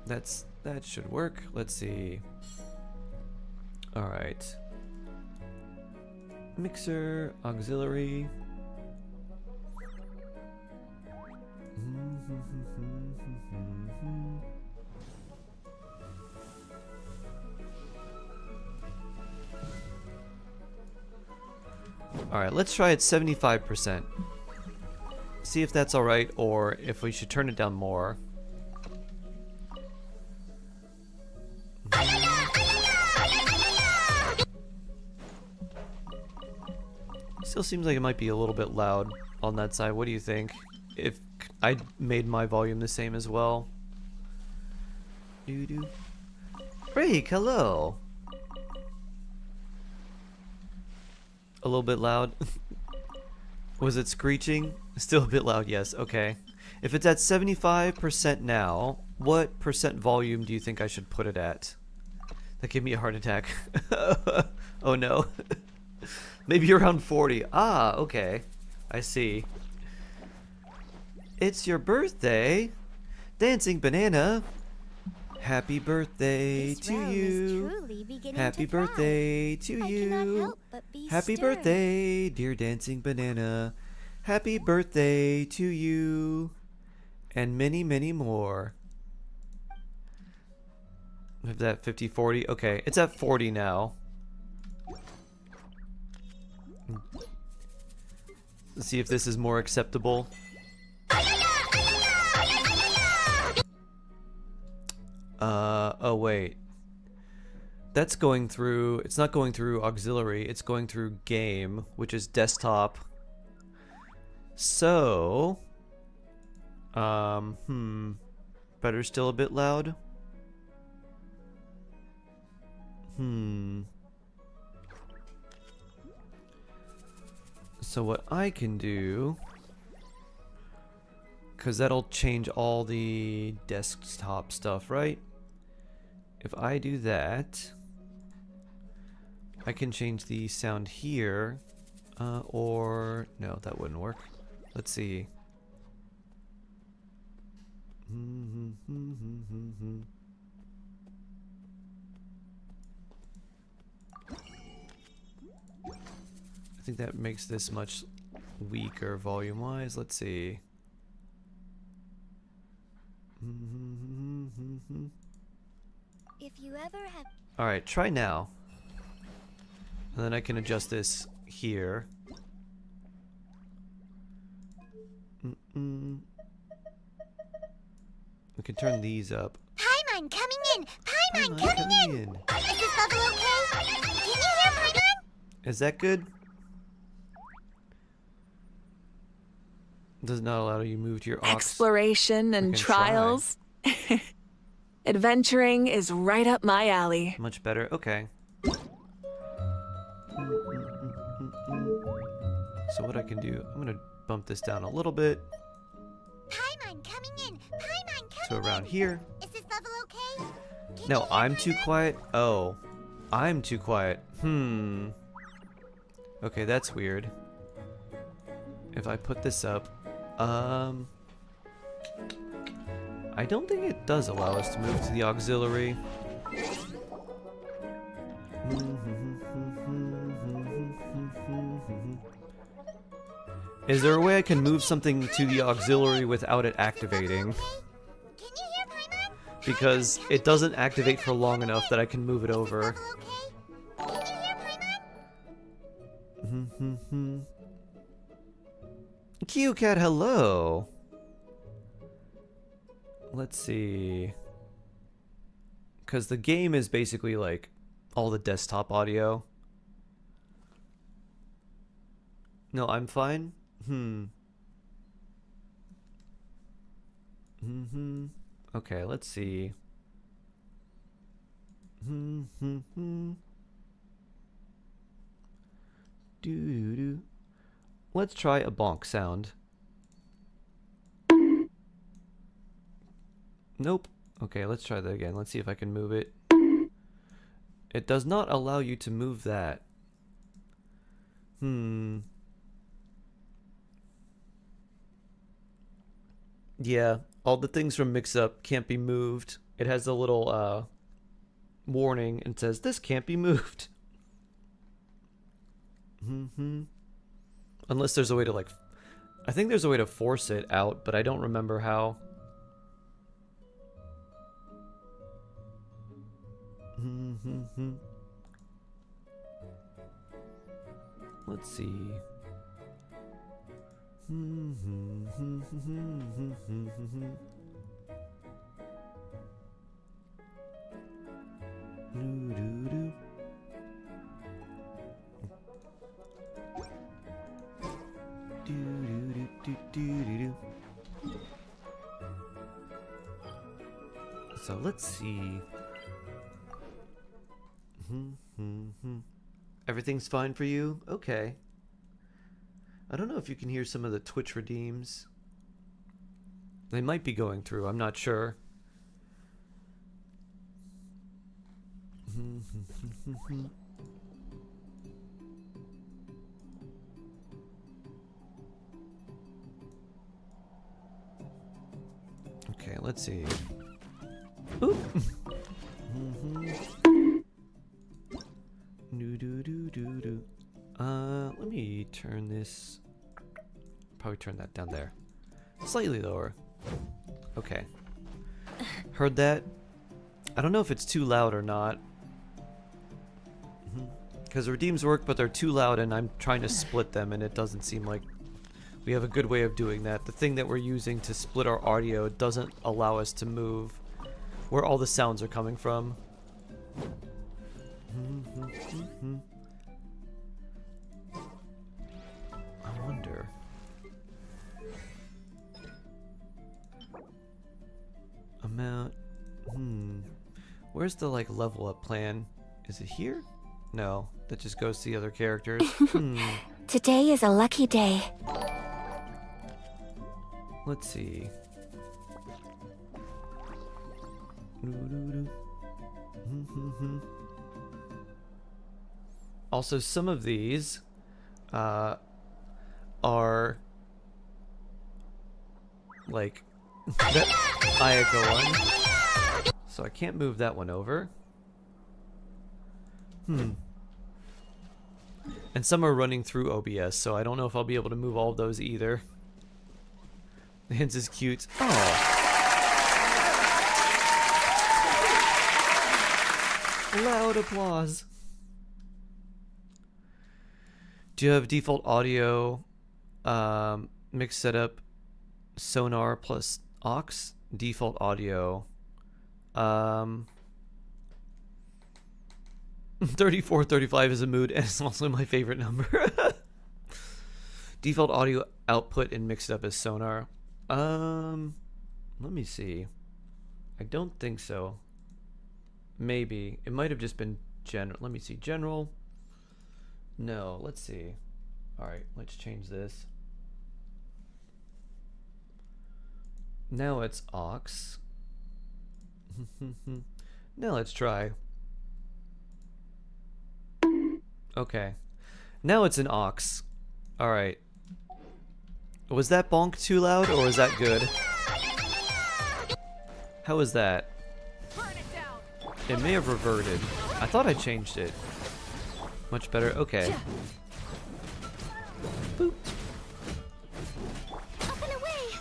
That should work. Let's see. Alright. Mixer, auxiliary. Alright, let's try it 75%. See if that's alright or if we should turn it down more. Still seems like it might be a little bit loud on that side. What do you think? If I made my volume the same as well. Doo-doo. Break, hello. A little bit loud. Was it screeching? Still a bit loud, yes. Okay. If it's at 75% now, what percent volume do you think I should put it at? That gave me a heart attack. Oh no. Maybe around 40. Ah, okay. I see. It's your birthday. Dancing Banana. Happy birthday This to realm is you. truly beginning Happy to thrive. birthday to I you. cannot help but be Happy stirred. birthday, dear Dancing Banana. Happy birthday to you. And many, many more. Is that 50, 40? Okay, it's at 40 now. Let's see if this is more acceptable. Oh wait. That's going through, it's not going through auxiliary, it's going through game, which is desktop. So, better still a bit loud. So what I can do, because that'll change all the desktop stuff, right? If I do that, I can change the sound here, or no, that wouldn't work. Let's see. I think that makes this much weaker volume-wise. Let's see. If you ever have Alright, try now. And then I can adjust this here. We can turn these up. Paimon coming in! Paimon Paimon coming in! in! Is this level okay? Can you hear Paimon? Is that good? Does not allow you to move to your aux. Exploration and can trials. Adventuring is right up my alley. Much better. Okay. So what I can do, I'm gonna bump this down a little bit Paimon coming in! Paimon to coming around in! here. Is this level okay? Can No, you hear I'm too Paimon? quiet. Oh, I'm too quiet. Okay, that's weird. If I put this up, I don't think it does allow us to move to the auxiliary. Is there a way I can move something to the auxiliary without it activating? Can you hear Paimon? Because it doesn't activate for long enough that I can move it over. Level okay? Can you hear Paimon? Q-Cat, hello! Let's see. Because the game is basically like all the desktop audio. No, I'm fine. Okay, let's see. Doo-doo-doo. Let's try a bonk sound. Nope. Okay, let's try that again. Let's see if I can move it. It does not allow you to move that. Yeah, all the things from Mix Up can't be moved. It has a little warning and says this can't be moved. Unless there's a way to like, I think there's a way to force it out, but I don't remember how. Let's see. So let's see. Everything's fine for you? Okay. I don't know if you can hear some of the Twitch redeems. They might be going through, I'm not sure. Okay, let's see. Ooh. Let me turn this. Probably turn that down there. Slightly lower. Okay. Heard that? I don't know if it's too loud or not. Because redeems work, but they're too loud, and I'm trying to split them, and it doesn't seem like we have a good way of doing that. The thing that we're using to split our audio doesn't allow us to move where all the sounds are coming from. I wonder. Amount. Where's the like level up plan? Is it here? No, that just goes to the other characters. Today is a lucky day. Let's see. Also, some of these are like that Ayaka one, so I can't move that one over. And And some are running through OBS, so I don't know if I'll be able to move all of those either. Hans is cute. Oh. Loud applause. Do you have default audio, mix setup, sonar plus aux? Default audio. 3435 is a mood, and it's also my favorite number. Default audio output and mix it up as sonar. Let me see. I don't think so. Maybe. It might have just been general. Let me see. General. No, let's see. Alright, let's change this. Now it's aux. Now let's try. Okay. Now it's an aux. Alright. Was that bonk too loud, or was that good? How was that? It may have reverted. I thought I changed it. Much better. Okay. Boop. Up and away.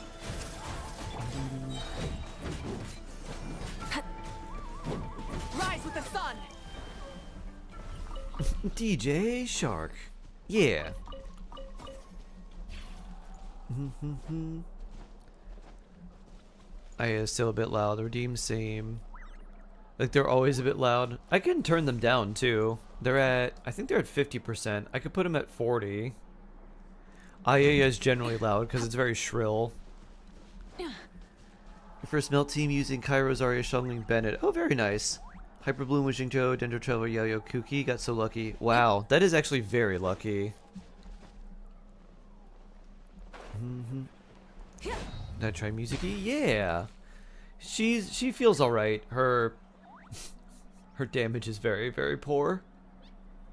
Rise with the sun. DJ Shark. Yeah. I is still a bit loud. Redeem same. Like they're always a bit loud. I can turn them down too. They're at, I think they're at 50%. I could put them at 40. IA is generally loud because it's very shrill. Your first melt team using Kai Rosario Shungling Bennett. Oh, very nice. Hyperbloom Wishing Joe, Dendro Traveler Yo-Yo Kuki. Got so lucky. Wow, that is actually very lucky. Did I try Mizuki? Yeah. She feels alright. Her damage is very, very poor.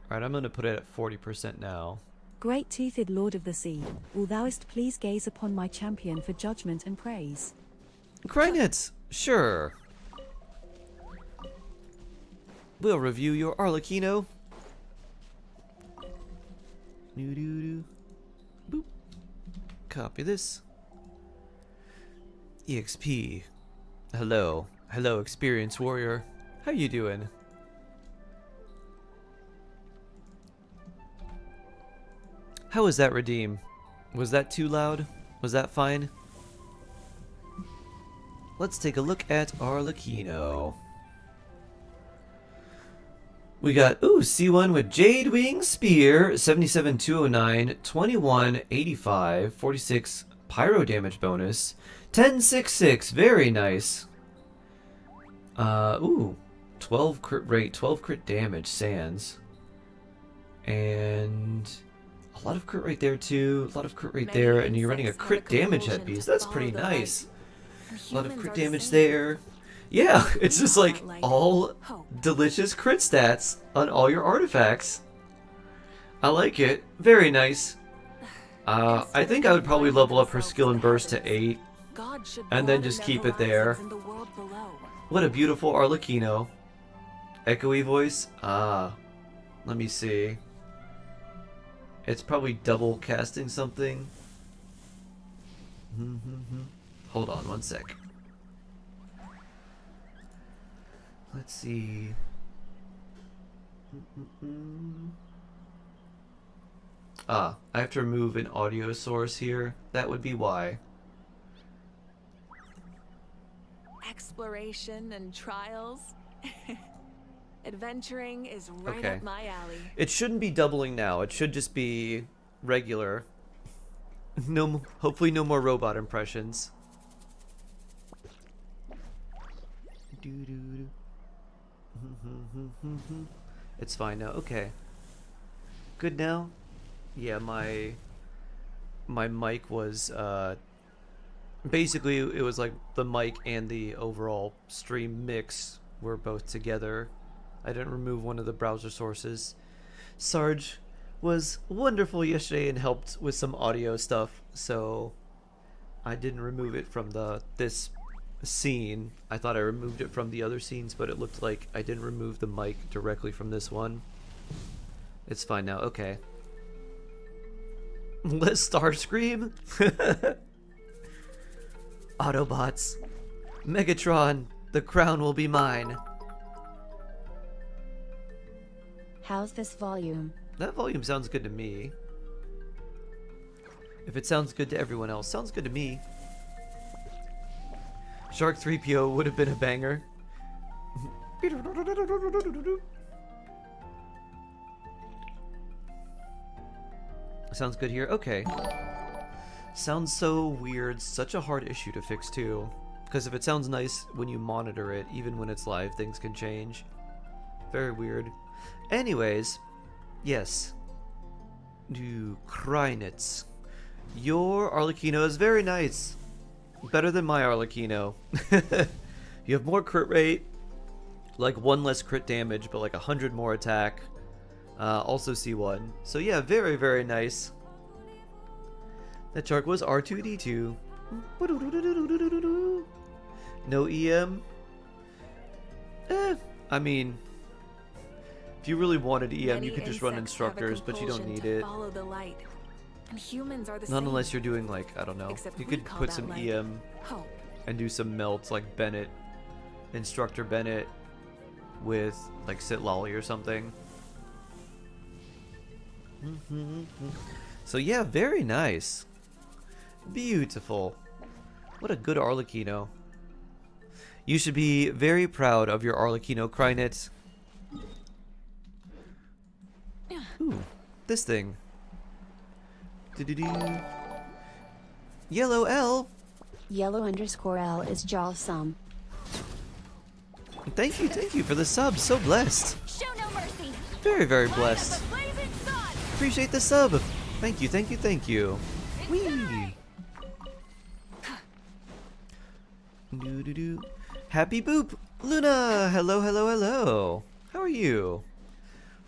Alright, I'm gonna put it at 40% now. Great-toothed Lord of the Sea, will thouest please gaze upon my champion for judgment and praise? Krynitz, sure. We'll review your Arlecchino. Doo-doo-doo. Boop. Copy this. EXP. Hello. Hello, experienced warrior. How you doing? How was that redeem? Was that too loud? Was that fine? Let's take a look at Arlecchino. We got, C1 with Jade Wing Spear, 77,209, 21,85, 46 pyro damage bonus, 10,66, very nice. 12 crit rate, 12 crit damage, Sans. And a lot of crit rate there too, a lot of crit rate there, and you're running a crit damage headpiece. That's pretty nice. A lot of crit damage there. Yeah, it's just like all delicious crit stats on all your artifacts. I like it. Very nice. I think I would probably level up her skill and burst to 8. And then just keep it there. What a beautiful Arlecchino. Echoey voice? Let me see. It's probably double casting something. Hold on one sec. Let's see. I have to remove an audio source here. That would be why. Exploration and trials. Adventuring is right Okay. up my alley. It shouldn't be doubling now. It should just be regular. No, hopefully no more robot impressions. It's fine now. Okay. Good now? Yeah, my mic was basically it was like the mic and the overall stream mix were both together. I didn't remove one of the browser sources. Sarge was wonderful yesterday and helped with some audio stuff, so I didn't remove it from this scene. I thought I removed it from the other scenes, but it looked like I didn't remove the mic directly from this one. It's fine now. Okay. Less Starscream? Autobots. Megatron, the crown will be mine. How's this volume? That volume sounds good to me. If it sounds good to everyone else, sounds good to me. Shark 3PO would have been a banger. Sounds good here. Okay. Sounds so weird. Such a hard issue to fix too. Because if it sounds nice when you monitor it, even when it's live, things can change. Very weird. Anyways, yes. Do Krynitz. Your Arlecchino is very nice. Better than my Arlecchino. You have more crit rate, like 1 less crit damage, but like 100 more attack. Also C1. So yeah, very, very nice. That shark was R2D2. No EM? I mean, if you really wanted EM, Many you could just run insects have a instructors, but you don't compulsion need to it. Follow the light. And humans are the Not same. unless you're doing like, I don't know. Except You we could call put that some light EM hope. and do some melts like Bennett, Instructor Bennett with like Sit Lolly or something. So yeah, very nice. Beautiful. What a good Arlecchino. You should be very proud of your Arlecchino, Krynit. Ooh, this thing. Do-do-do. Yellow L. Yellow_L is jawsome. Thank you for the sub. So blessed. Show no mercy. Very, very blessed. Appreciate the sub. Thank you. Whee. Do-do-do. Happy boop. Luna. Hello. How are you?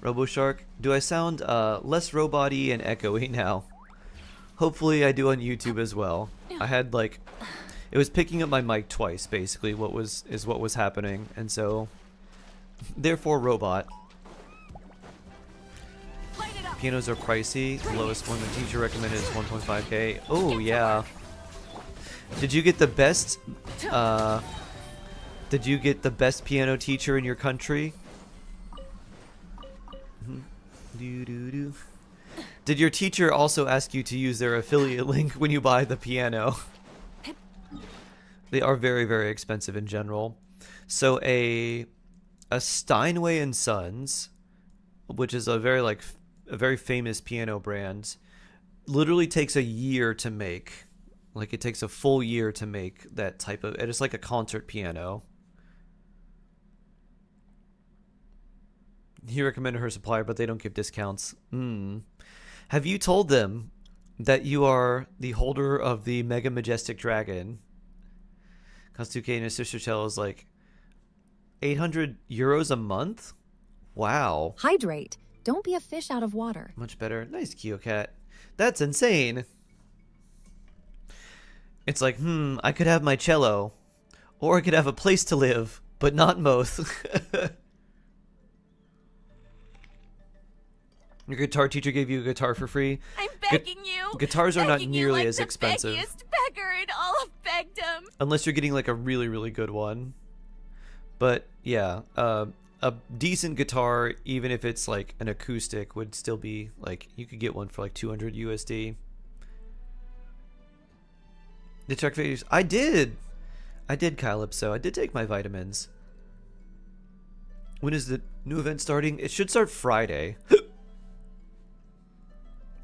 RoboShark, do I sound less robot-y and echoey now? Hopefully I do on YouTube as well. I had like, it was picking up my mic twice basically. What was happening, and so therefore robot. Pianos are pricey. The lowest one the teacher recommended is 1.5k. Oh yeah. Did you get the best? Did you get the best piano teacher in your country? Did your teacher also ask you to use their affiliate link when you buy the piano? They are very, very expensive in general. So a Steinway and Sons, which is a very famous piano brand, literally takes a year to make. Like it takes a full year to make that type of. It's like a concert piano. He recommended her supplier, but they don't give discounts. Have you told them that you are the holder of the Mega Majestic Dragon? Costs 2k and his sister shell is like 800 euros a month? Wow. Hydrate. Don't be a fish out of water. Much better. Nice, Kyocat. That's insane. It's like, I could have my cello. Or I could have a place to live, but not both. Your guitar teacher gave you a guitar for free? I'm begging you. Guitars are not begging you nearly like as the expensive. Beggiest beggar in all of Begdom. Unless you're getting like a really, really good one. But yeah, a decent guitar, even if it's like an acoustic, would still be like, you could get one for like 200 USD. Did check videos? I did, Calypso. I did take my vitamins. When is the new event starting? It should start Friday.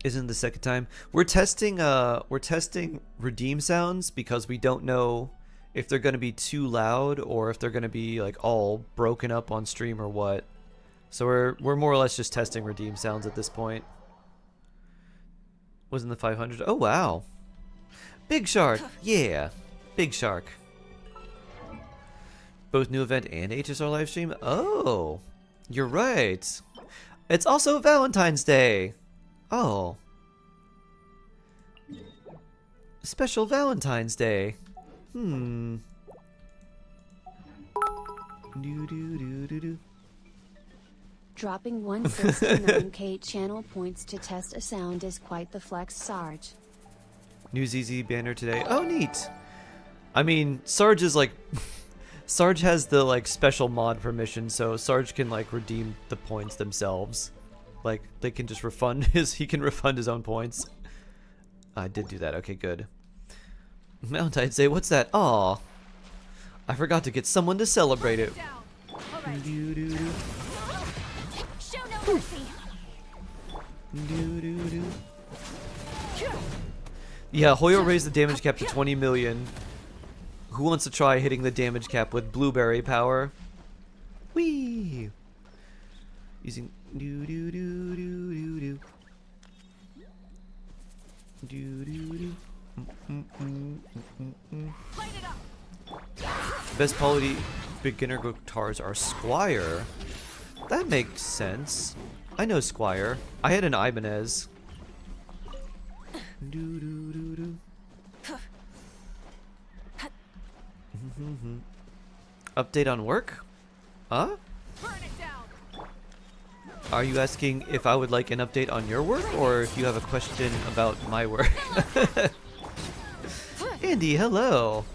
Isn't the second time we're testing redeem sounds because we don't know if they're going to be too loud or if they're going to be like all broken up on stream or what. So we're more or less just testing redeem sounds at this point. Wasn't the 500? Oh wow. Big Shark. Yeah. Big Shark. Both new event and HSR live stream. Oh. You're right. It's also Valentine's Day. Oh. Special Valentine's Day. Do do do do do. Dropping 169k channel points to test a sound is quite the flex, Sarge. New ZZ banner today. Oh, neat. I mean, Sarge is like... Sarge has the like special mod permission, so Sarge can like redeem the points themselves. Like, they can just refund he can refund his own points. I did do that. Okay, good. Valentine's Day, what's that? Aw. I forgot to get someone to celebrate it. Show no mercy. Yeah, Hoyo raised the damage cap to 20 million. Who wants to try hitting the damage cap with blueberry power? Whee! Using do do do do do do. Do do do. Best quality beginner guitars are Squire. That makes sense. I know Squire. I had an Ibanez. Do do do do. Update on work? Huh? Are you asking if I would like an update on your work, or if you have a question about my work? Andy, hello.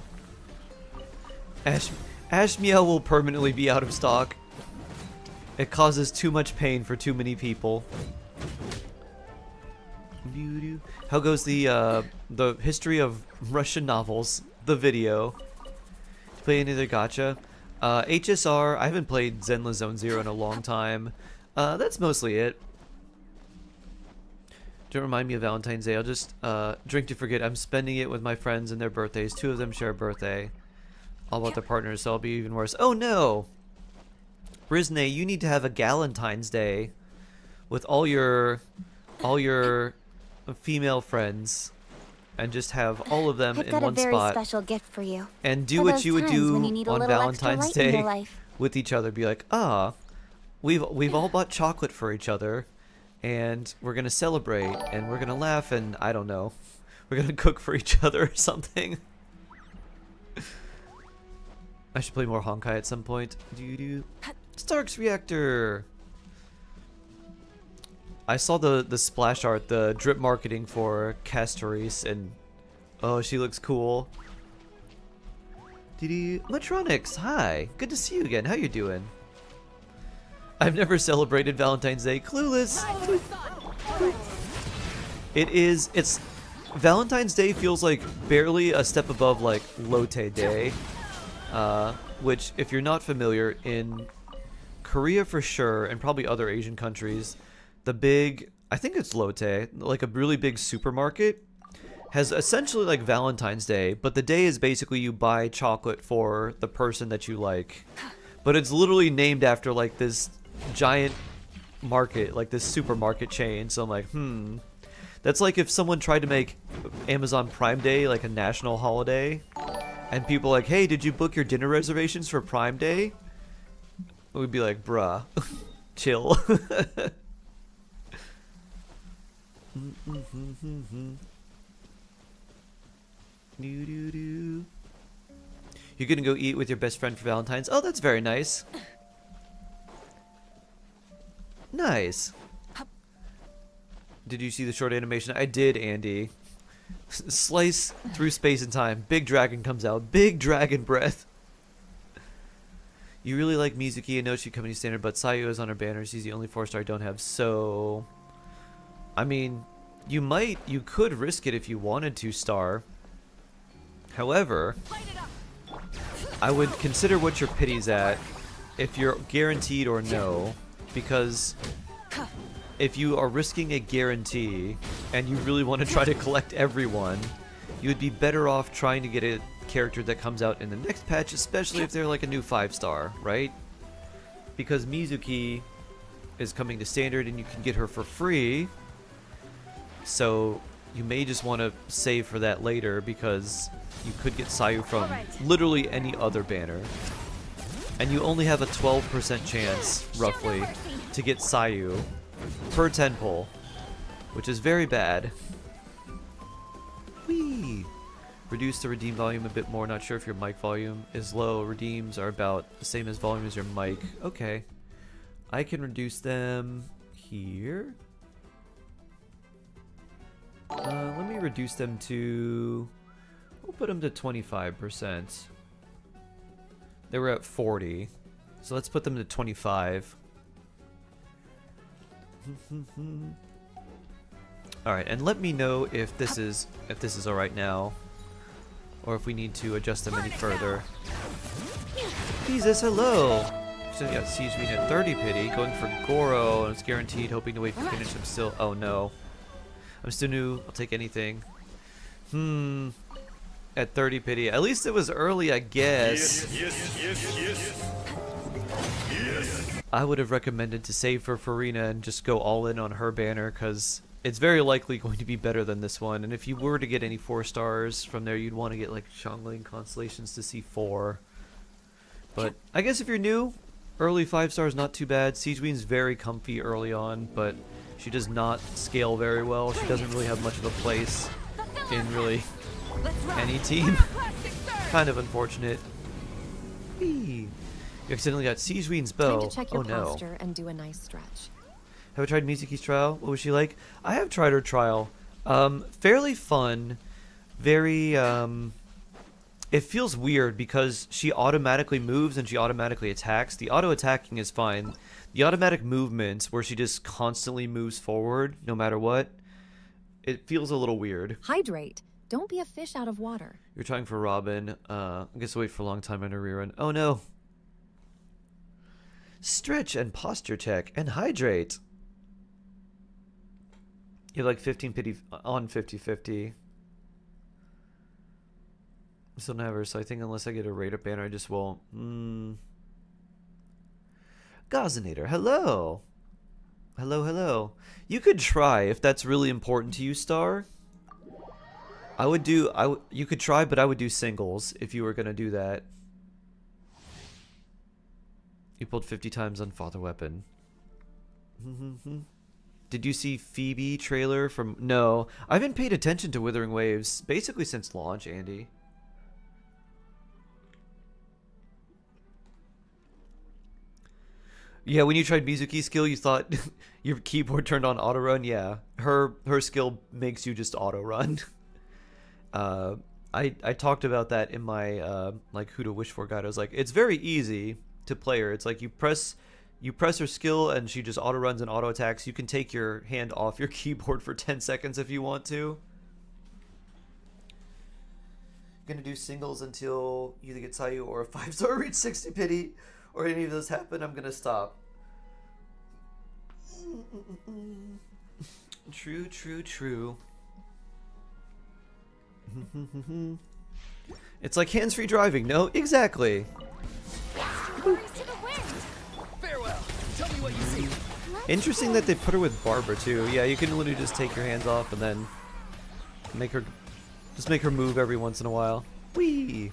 Ashmiel will permanently be out of stock. It causes too much pain for too many people. How goes the history of Russian novels? The video. Play any other gacha? HSR. I haven't played Zenless Zone Zero in a long time. That's mostly it. Don't remind me of Valentine's Day. I'll just drink to forget. I'm spending it with my friends and their birthdays. 2 of them share a birthday. All about their partners, so I'll be even worse. Oh no! Brisney, you need to have a Galentine's Day with all your female friends, and just have all of them I've in got one a very spot. special gift for you. And do For what those you would times when you do need a on little extra Valentine's light in your Day life. with each other. Be like, we've all bought chocolate for each other, and we're gonna celebrate, and we're gonna laugh, and I don't know, we're gonna cook for each other or something. I should play more Honkai at some point. Stark's Reactor. I saw the splash art, the drip marketing for Castoris, and oh, she looks cool. Matronics, hi. Good to see you again. How you doing? I've never celebrated Valentine's Day. Clueless. It's Valentine's Day feels like barely a step above like Lotte Day. Which, if you're not familiar, in Korea for sure, and probably other Asian countries, the big, I think it's Lotte, like a really big supermarket, has essentially like Valentine's Day, but the day is basically you buy chocolate for the person that you like. But it's literally named after like this giant market, like this supermarket chain, so I'm like, That's like if someone tried to make Amazon Prime Day like a national holiday, and people like, hey, did you book your dinner reservations for Prime Day? We'd be like, bruh, chill. You're gonna go eat with your best friend for Valentine's? Oh, that's very nice. Nice. Did you see the short animation? I did, Andy. Slice through space and time. Big dragon comes out. Big dragon breath. You really like Mizuki. I know she coming standard, but Sayu is on her banner. She's the only 4-star I don't have. So, I mean, you could risk it if you wanted to, Star. However, I would consider what your pity's at, if you're guaranteed or no, because if you are risking a guarantee and you really want to try to collect everyone, you would be better off trying to get a character that comes out in the next patch, especially if they're like a new 5-star, right? Because Mizuki is coming to standard and you can get her for free, so you may just want to save for that later, because you could get Sayu from literally any other banner, and you only have a 12% chance, roughly, to get Sayu per 10 pull, which is very bad. Whee! Reduce the redeem volume a bit more. Not sure if your mic volume is low. Redeems are about the same as volume as your mic. Okay. I can reduce them here. Let me reduce them to... We'll put them to 25%. They were at 40. So let's put them to 25. Alright, and let me know if this is alright now. Or if we need to adjust them any further. Jesus, hello! So yeah, Siege Queen at 30 pity, going for Goro, and it's guaranteed, hoping to wait for finish. I'm still... Oh no. I'm still new, I'll take anything. At 30 pity. At least it was early, I guess. I would have recommended to save for Farina and just go all in on her banner, because it's very likely going to be better than this one. And if you were to get any 4 stars from there, you'd want to get like Xiangling Constellations to see 4. But I guess if you're new, early 5 stars not too bad. Siege Queen's very comfy early on, but she does not scale very well. She doesn't really have much of a place in really any team. Kind of unfortunate. Whee! You accidentally got Siege Queen's bow. Time to check your Oh no. posture and do a nice stretch. Have I tried Mizuki's trial? What was she like? I have tried her trial. Fairly fun. Very, it feels weird because she automatically moves and she automatically attacks. The auto-attacking is fine. The automatic movements, where she just constantly moves forward, no matter what, it feels a little weird. Hydrate. Don't be a fish out of water. You're trying for Robin. I guess wait for a long time on a rerun. Oh no. Stretch and posture check and hydrate. You have like 15 pity on 50-50. So never, so I think unless I get a rate up banner, I just won't. Gazinator, hello. Hello, hello. You could try if that's really important to you, Star. You could try, but I would do singles if you were gonna do that. You pulled 50 times on Father Weapon. Did you see Phoebe trailer from... No, I haven't paid attention to Withering Waves basically since launch, Andy. Yeah, when you tried Mizuki's skill, you thought your keyboard turned on auto run. Yeah, her skill makes you just auto run. I talked about that in my like who to wish for guide. I was like, it's very easy to play her. It's like you press her skill and she just auto runs and auto attacks. You can take your hand off your keyboard for 10 seconds if you want to. Gonna do singles until either get Sayu or a 5-star reach 60 pity, or any of those happen. I'm gonna stop. True, true, true. It's like hands-free driving. No, exactly. Farewell. Tell me what you see. Interesting that they put her with Barbara too. Yeah, you can literally just take your hands off and then make her move every once in a while. Whee!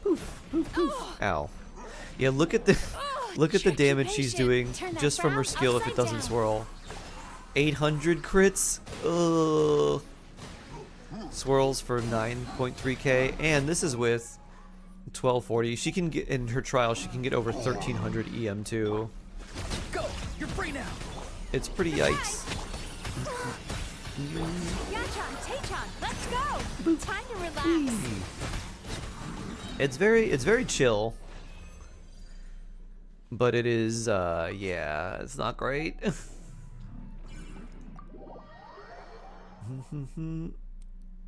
Poof, poof, poof. Ow. Yeah, look at the damage she's doing just from her skill if it doesn't swirl. 800 crits. Ugh. Swirls for 9.3k, and this is with 1240. She can get in her trial. She can get over 1300 EM too. Go. You're free now. It's pretty yikes. Yachan, Taechan, let's go! Time to relax. It's very chill. But it is yeah, it's not great.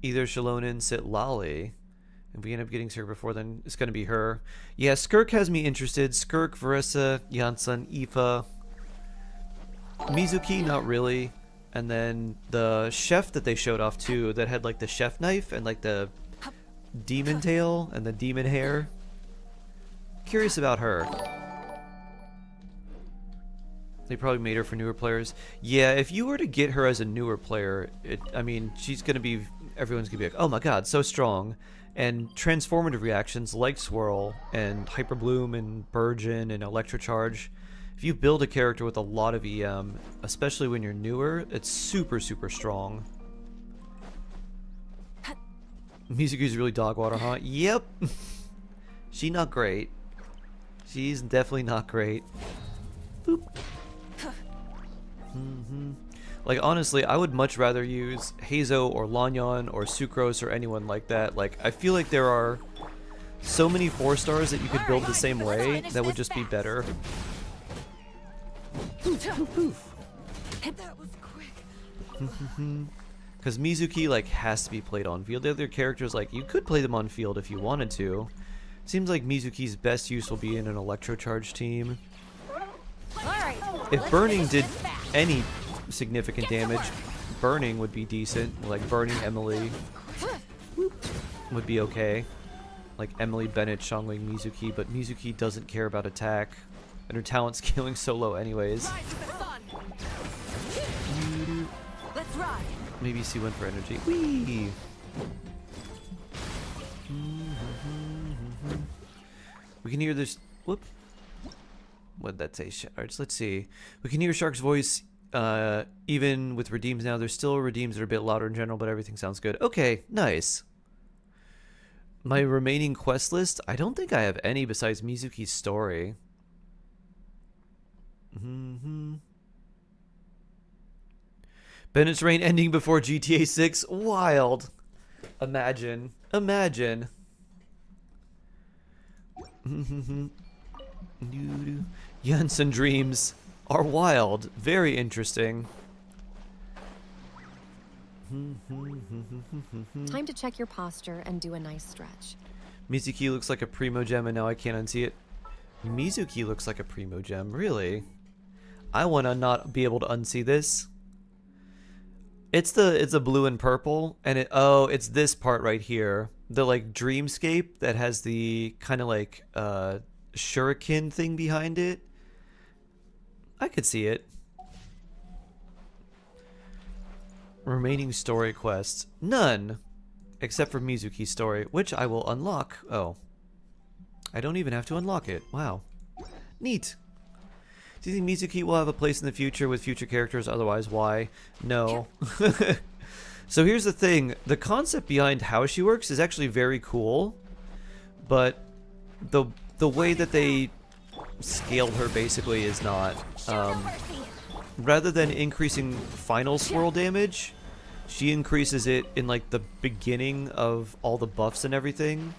Either Shalonin, Sit Lolly. If we end up getting Skirk before, then it's gonna be her. Yeah, Skirk has me interested. Skirk, Verissa, Yansan, Aoife. Mizuki, not really. And then the chef that they showed off too, that had like the chef knife and like the demon tail and the demon hair. Curious about her. They probably made her for newer players. Yeah, if you were to get her as a newer player, I mean, she's gonna be, everyone's gonna be like, oh my god, so strong. And transformative reactions like Swirl and Hyper Bloom and Burgeon and Electrocharge, if you build a character with a lot of EM, especially when you're newer, it's super, super strong. Mizuki's really dog water, huh? Yep. She not great. She's definitely not great. Boop. Like, honestly, I would much rather use Hazo or Lanyon or Sucrose or anyone like that. Like, I feel like there are so many 4-stars that you could build the same way that would just be better. That was quick. Because Mizuki, like, has to be played on field. The other characters, like, you could play them on field if you wanted to. Seems like Mizuki's best use will be in an electrocharge team. If burning did any significant damage, burning would be decent. Like, burning Emily would be okay. Like Emily, Bennett, Xiangling, Mizuki, but Mizuki doesn't care about attack. And her talent scaling so low anyways. Let's ride. Maybe C1 for energy. Whee! We can hear this. Whoop. What'd that say? Sharks. Let's see. We can hear Shark's voice even with redeems now. There's still redeems that are a bit louder in general, but everything sounds good. Okay, nice. My remaining quest list, I don't think I have any besides Mizuki's story. Bennett's reign ending before GTA 6. Wild. Imagine. Imagine. Jensen dreams are wild. Very interesting. Time to check your posture and do a nice stretch. Mizuki looks like a Primogem and now I can't unsee it. Mizuki looks like a Primogem. Really? I want to not be able to unsee this. It's a blue and purple, and it's this part right here, the like dreamscape that has the kind of like shuriken thing behind it. I could see it. Remaining story quests, none, except for Mizuki's story, which I will unlock. Oh, I don't even have to unlock it. Wow, neat. Do you think Mizuki will have a place in the future with future characters? Otherwise, why? No. So here's the thing. The concept behind how she works is actually very cool. But the way that they scaled her basically is not. Rather than increasing final swirl damage, she increases it in like the beginning of all the buffs and everything.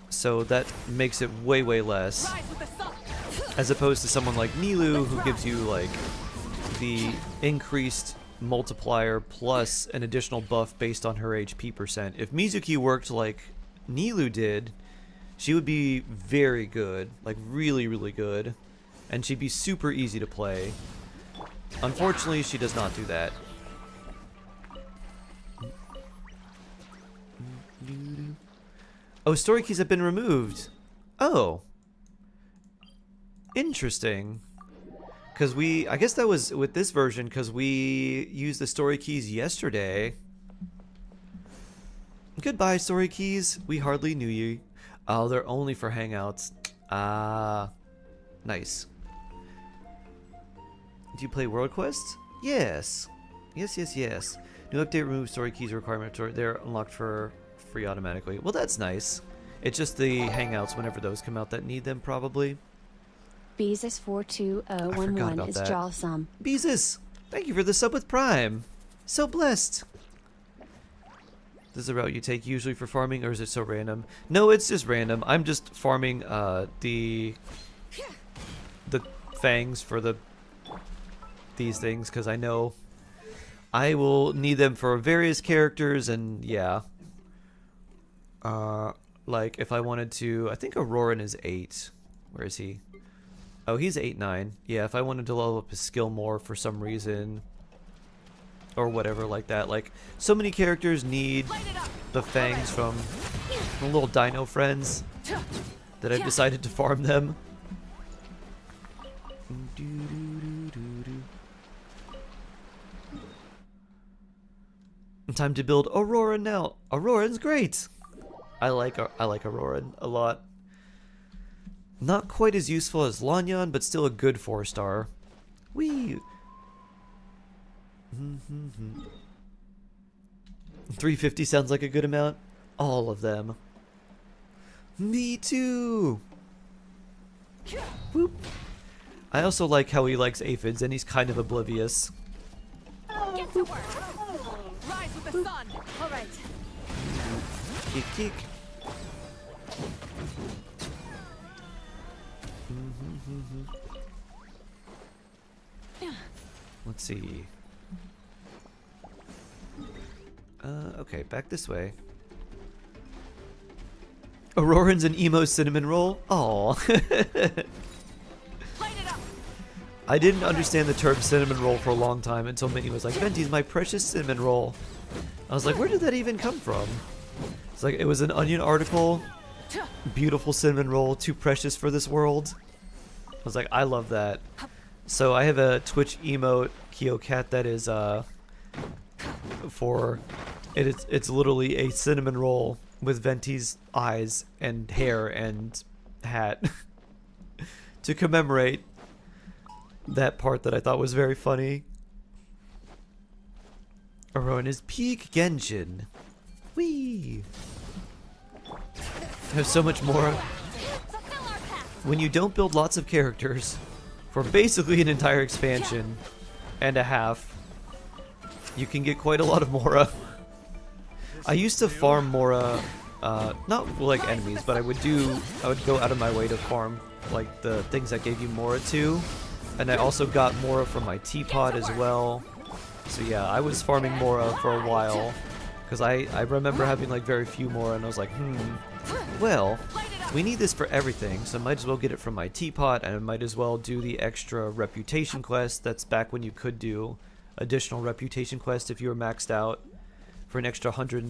So that makes it way, way less. As opposed to someone like Nilou, who gives you like the increased multiplier plus an additional buff based on her HP percent. If Mizuki worked like Nilou did, she would be very good, like really, really good, and she'd be super easy to play. Unfortunately, she does not do that. Oh, story keys have been removed. Oh. Interesting. Because I guess that was with this version, because we used the story keys yesterday. Goodbye, story keys. We hardly knew you. Oh, they're only for hangouts. Ah. Nice. Do you play World Quest? Yes. Yes. New update removes story keys requirement. They're unlocked for free automatically. Well, that's nice. It's just the hangouts whenever those come out that need them, probably. Beezus 42011 is that. jawsome. Beezus, thank you for the sub with Prime. So blessed. This is a route you take usually for farming, or is it so random? No, it's just random. I'm just farming the fangs for these things because I know I will need them for various characters, and yeah. Like if I wanted to, I think Auroran is 8. Where is he? Oh, he's 8-9. Yeah, if I wanted to level up his skill more for some reason, or whatever like that. Like, so many characters need the fangs from the little dino friends that I've decided to farm them. Time to build Aurora now. Auroran's great. I like Auroran a lot. Not quite as useful as Lanyon, but still a good 4-star. Whee! 350 sounds like a good amount. All of them. Me too! Boop. I also like how he likes aphids and he's kind of oblivious. Get to work. Rise with the sun. All right. Geek, geek. Let's see. Okay, back this way. Auroran's an emo cinnamon roll? Aw. I didn't understand the term cinnamon roll for a long time until Minnie was like, Venti's my precious cinnamon roll. I was like, where did that even come from? It's like, it was an Onion article. Beautiful cinnamon roll, too precious for this world. I was like, I love that. So I have a Twitch emote, KyoCat, that is, it's literally a cinnamon roll with Venti's eyes and hair and hat to commemorate that part that I thought was very funny. Auroran is peak Genshin. Whee! There's so much more. When you don't build lots of characters for basically an entire expansion and a half, you can get quite a lot of Mora. I used to farm Mora, not like enemies, but I would go out of my way to farm like the things that gave you Mora too. And I also got Mora from my teapot as well. So yeah, I was farming Mora for a while. Because I remember having like very few Mora and I was like, well, we need this for everything. So I might as well get it from my teapot and I might as well do the extra reputation quest. That's back when you could do additional reputation quest if you were maxed out for an extra 100, I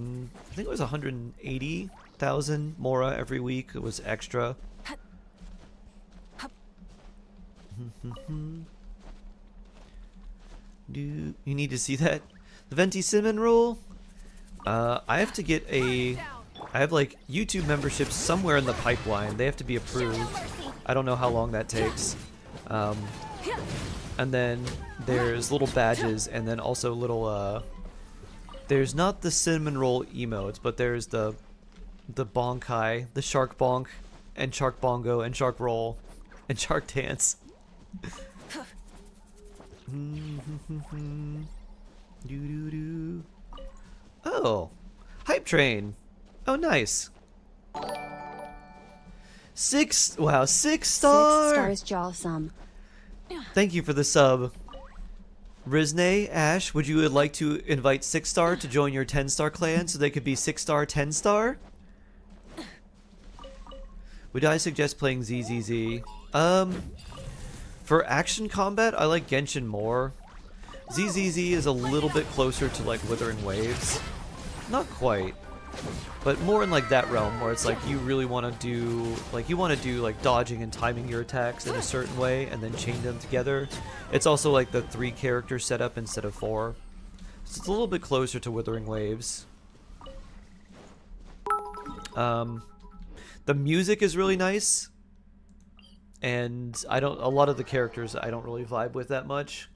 think it was 180,000 Mora every week. It was extra. You need to see that? The Venti Cinnamon roll? I have to get I have like YouTube memberships somewhere in the pipeline. They have to be approved. I don't know how long that takes. And then there's little badges and then also little, there's not the cinnamon roll emotes, but there's the bonkai, the shark bonk, and shark bongo, and shark roll, and shark dance. Oh, hype train. Oh, nice. Wow, 6 star. 6 stars, jawsome. Thank you for the sub. Rizne, Ash, would you like to invite 6 star to join your 10 star clan so they could be 6 star, 10 star? Would I suggest playing ZZZ? For action combat, I like Genshin more. ZZZ is a little bit closer to like Withering Waves. Not quite. But more in like that realm where it's like you really want to do like dodging and timing your attacks in a certain way and then chain them together. It's also like the 3 character setup instead of 4. So it's a little bit closer to Withering Waves. The music is really nice. And a lot of the characters I don't really vibe with that much.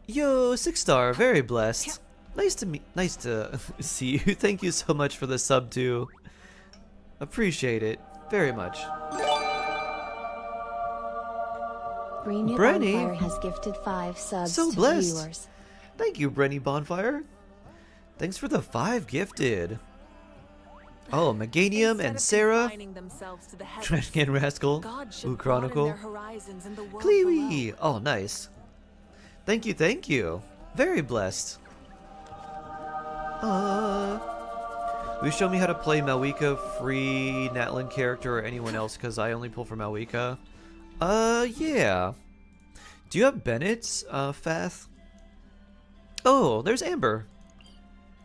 Yo, 6 star, very blessed. Nice to see you. Thank you so much for the sub too. Appreciate it very much. Brenny Bonfire has gifted 5 subs so to blessed. viewers. Thank you, Brenny Bonfire. Thanks for the 5 gifted. Oh, Meganium and Sarah. Trashcan Rascal. Ooh, Chronicle. Cleewee. Oh, nice. Thank you, thank you. Very blessed. Will you show me how to play Malwika, free Natlin character, or anyone else? Because I only pull for Malwika. Yeah. Do you have Bennett's, Fath? Oh, there's Amber.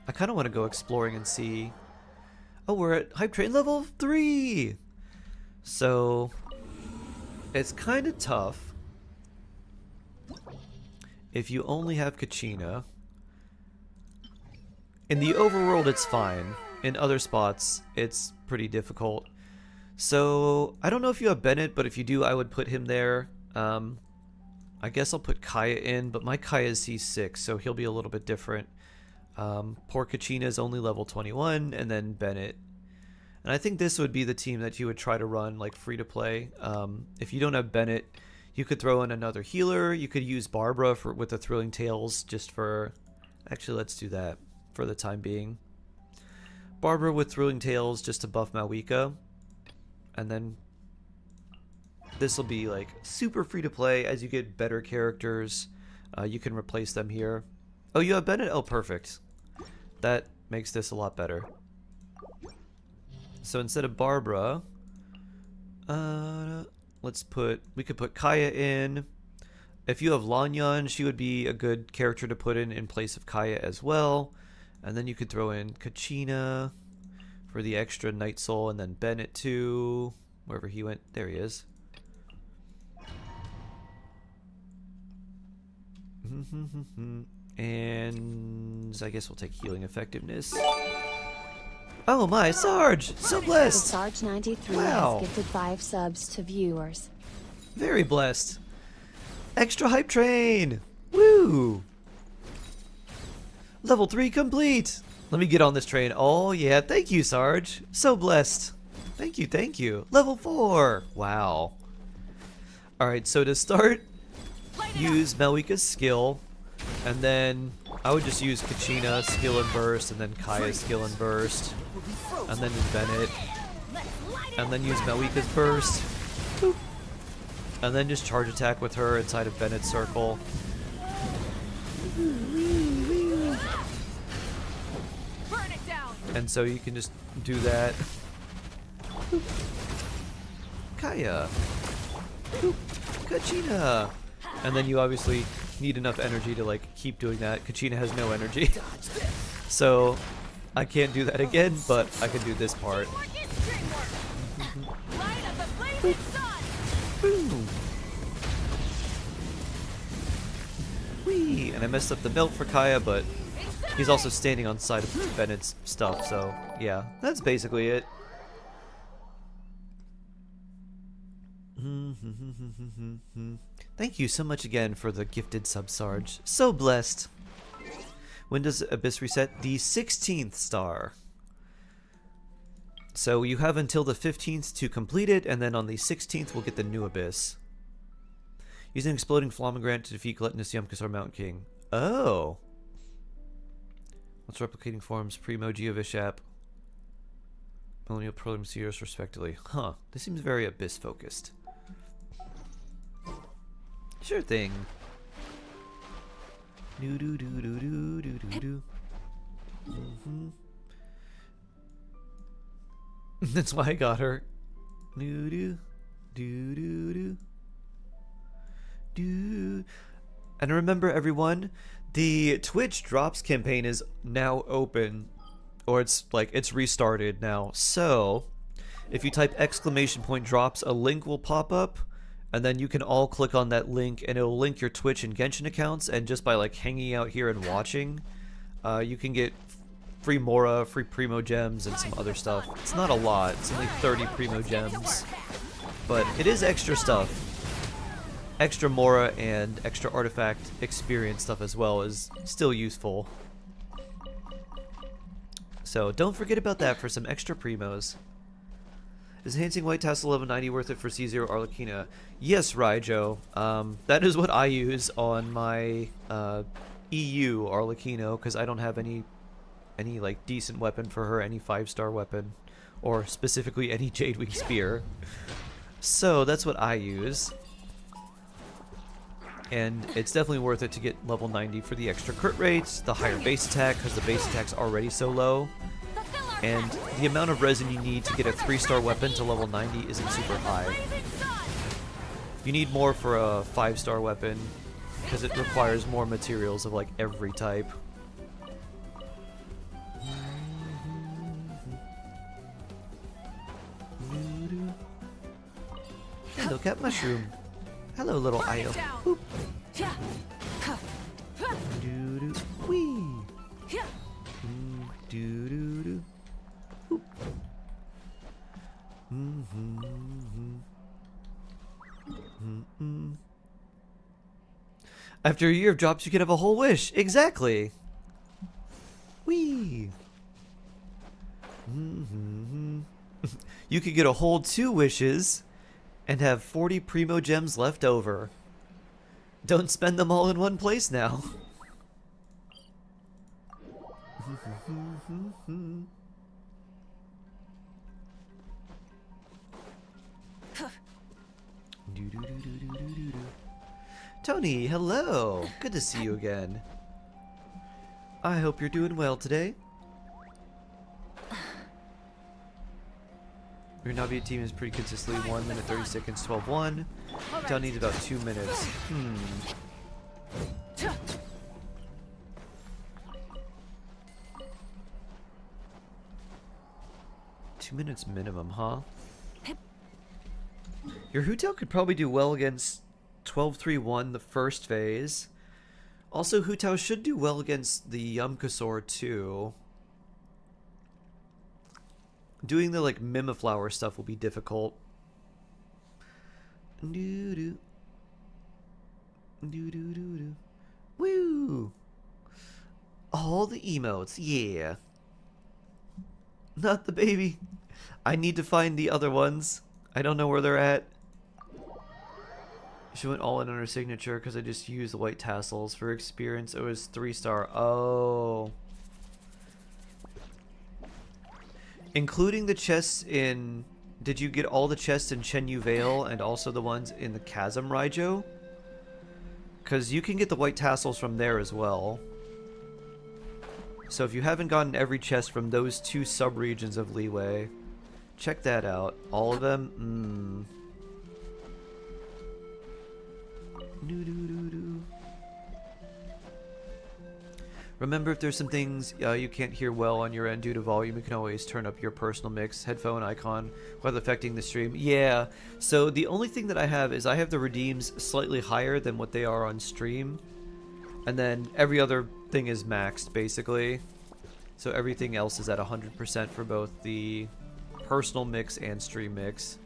I kind of want to go exploring and see. Oh, we're at Hype Train level 3! So, it's kind of tough if you only have Kachina. In the overworld, it's fine. In other spots, it's pretty difficult. So, I don't know if you have Bennett, but if you do, I would put him there. I guess I'll put Kaya in, but my Kaya is C6, so he'll be a little bit different. Poor Kachina is only level 21, and then Bennett. And I think this would be the team that you would try to run like free to play. If you don't have Bennett, you could throw in another healer. You could use Barbara with the Thrilling Tales just for... Actually, let's do that for the time being. Barbara with Thrilling Tales just to buff Malwika. And then this will be like super free to play. As you get better characters, you can replace them here. Oh, you have Bennett? Oh, perfect. That makes this a lot better. So instead of Barbara, we could put Kaya in. If you have Lanyan, she would be a good character to put in place of Kaya as well. And then you could throw in Kachina for the extra Night Soul, and then Bennett too. Wherever he went, there he is. And I guess we'll take healing effectiveness. Oh my, Sarge! So blessed! Sarge93 Wow. has gifted 5 subs to viewers. Very blessed. Extra hype train! Woo! Level 3 complete! Let me get on this train. Oh yeah, thank you, Sarge. So blessed. Thank you, thank you. Level 4! Wow. Alright, so to start, use Malwika's skill, and then I would just use Kachina, skill and burst, and then Kaya's skill and burst, and then Bennett, and then use Malwika's burst, boop, and then just charge attack with her inside of Bennett's circle. Burn it down. And so you can just do that. Boop. Kaya. Boop. Kachina. And then you obviously need enough energy to like keep doing that. Kachina has no energy. So I can't do that again, but I can do this part. Boom. Whee! And I messed up the melt for Kaya, but he's also standing on side of Bennett's stuff, so yeah, that's basically it. Thank you so much again for the gifted sub, Sarge. So blessed. When does Abyss reset? The 16th star. So you have until the 15th to complete it, and then on the 16th we'll get the new Abyss. Use an exploding flamingant to defeat gluttonous Yumkasar Mountain King. Oh. What's replicating forms? Primo, Geovishap, Millennial Pearl Seers, respectively. Huh. This seems very Abyss focused. Sure thing. Do do do do do do do do. That's why I got her. Do do do do do do. And remember, everyone, the Twitch Drops campaign is now open, or it's restarted now. So, if you type !drops, a link will pop up. And then you can all click on that link, and it'll link your Twitch and Genshin accounts. And just by like hanging out here and watching, you can get free Mora, free Primogems, and some other stuff. It's not a lot. It's only 30 Primogems, but it is extra stuff. Extra Mora and extra artifact experience stuff as well is still useful. So don't forget about that for some extra Primos. Is enhancing White Tassel level 90 worth it for C0 Arlecchina? Yes, Raijo. That is what I use on my EU Arlecchino, because I don't have any like decent weapon for her, any 5-star weapon, or specifically any Jadewing Spear. So that's what I use. And it's definitely worth it to get level 90 for the extra crit rates, the higher base attack, because the base attack's already so low. And the amount of resin you need to get a 3-star weapon to level 90 isn't super high. You need more for a 5-star weapon, because it requires more materials of like every type. Hello, Cat Mushroom. Hello, little Io. Boop. Doo-doo. Whee. Doo-doo-doo. Boop. After a year of drops, you can have a whole wish. Exactly. You could get a whole 2 wishes and have 40 Primogems left over. Don't spend them all in one place now. Tony, hello. Good to see you again. I hope you're doing well today. Your Navi team is pretty consistently 1 minute 30 seconds, 12-1. Down needs about 2 minutes. 2 minutes minimum, huh? Your Hu-Tao could probably do well against 12-3-1 the first phase. Also, Hu-Tao should do well against the Yumkasaur too. Doing the like Mimiflower stuff will be difficult. Doo-doo. Doo-doo-doo-doo. Woo! All the emotes, yeah. Not the baby. I need to find the other ones. I don't know where they're at. She went all in on her signature because I just used the white tassels. For experience, it was 3-star. Oh. Including the chests in... Did you get all the chests in Chenyu Vale and also the ones in the Chasm Raijo? Because you can get the white tassels from there as well. So if you haven't gotten every chest from those 2 sub-regions of Leeway, check that out. All of them? Remember, if there's some things you can't hear well on your end due to volume, you can always turn up your personal mix headphone icon without affecting the stream. Yeah, so the only thing that I have is I have the redeems slightly higher than what they are on stream. And then every other thing is maxed, basically. So everything else is at 100% for both the personal mix and stream mix.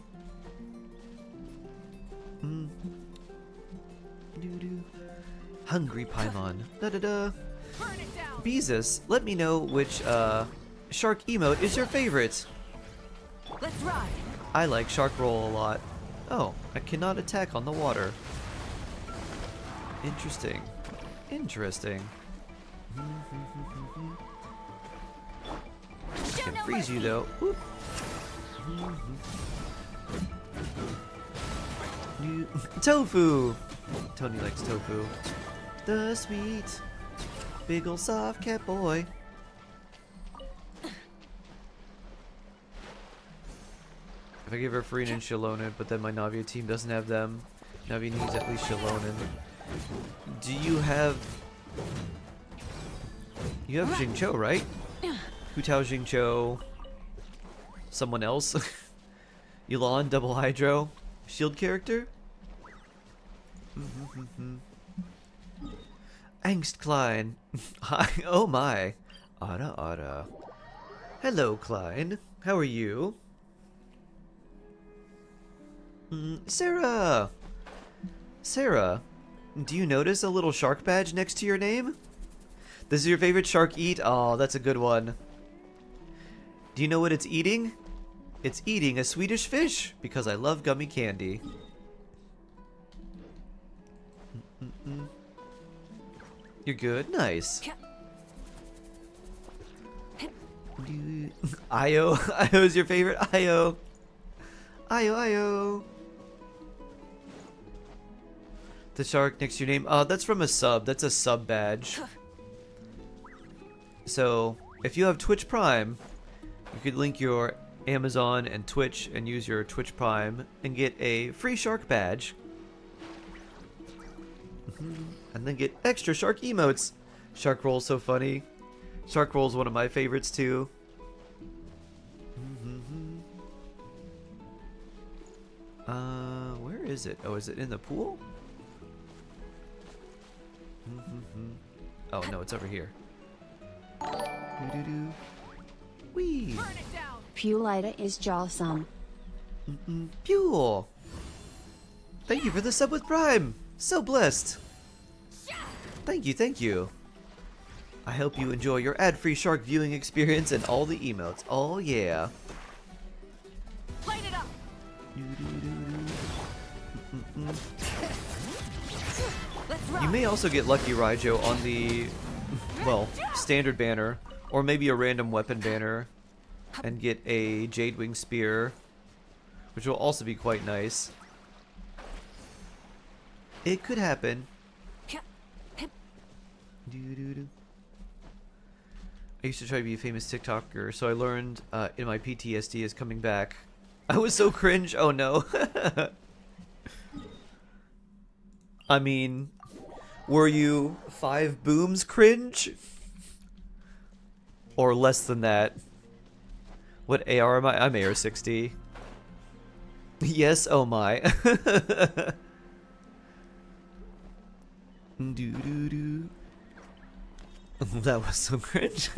Hungry Paimon. Da-da-da. Beezus, let me know which shark emote is your favorite. Let's ride. I like Shark Roll a lot. Oh, I cannot attack on the water. Interesting. Interesting. I can freeze you though. Whoop. Tofu! Tony likes tofu. The sweet big ol' soft cat boy. If I give her free and Shalonen, but then my Navia team doesn't have them, Navi needs at least Shalonen. Do you have... You have Jingcho, right? Hu-Tao, Jingcho... Someone else? Elon, Double Hydro? Shield character? Angst Klein. Hi. Oh my. Ada Ada. Hello, Klein. How are you? Sarah! Sarah, do you notice a little shark badge next to your name? This is your favorite shark eat? Oh, that's a good one. Do you know what it's eating? It's eating a Swedish fish, because I love gummy candy. You're good? Nice. Io. Io's your favorite? Io. Io, Io. The shark next to your name. That's from a sub. That's a sub badge. So, if you have Twitch Prime, you could link your Amazon and Twitch and use your Twitch Prime and get a free shark badge. And then get extra shark emotes. Shark Roll's so funny. Shark Roll's one of my favorites too. Where is it? Oh, is it in the pool? Oh no, it's over here. Wee. Pulita is jawsome. Pule. Thank you for the sub with Prime. So blessed. Thank you, thank you. I hope you enjoy your ad-free shark viewing experience and all the emotes. Oh yeah. You may also get lucky, Raijo, on the, well, standard banner, or maybe a random weapon banner, and get a Jadewing Spear, which will also be quite nice. It could happen. I used to try to be a famous TikToker, so I learned in my PTSD is coming back. I was so cringe. Oh no. I mean, were you 5 booms cringe? Or less than that? What AR am I? I'm AR 60. Yes, oh my. Doo-doo-doo. That was so cringe.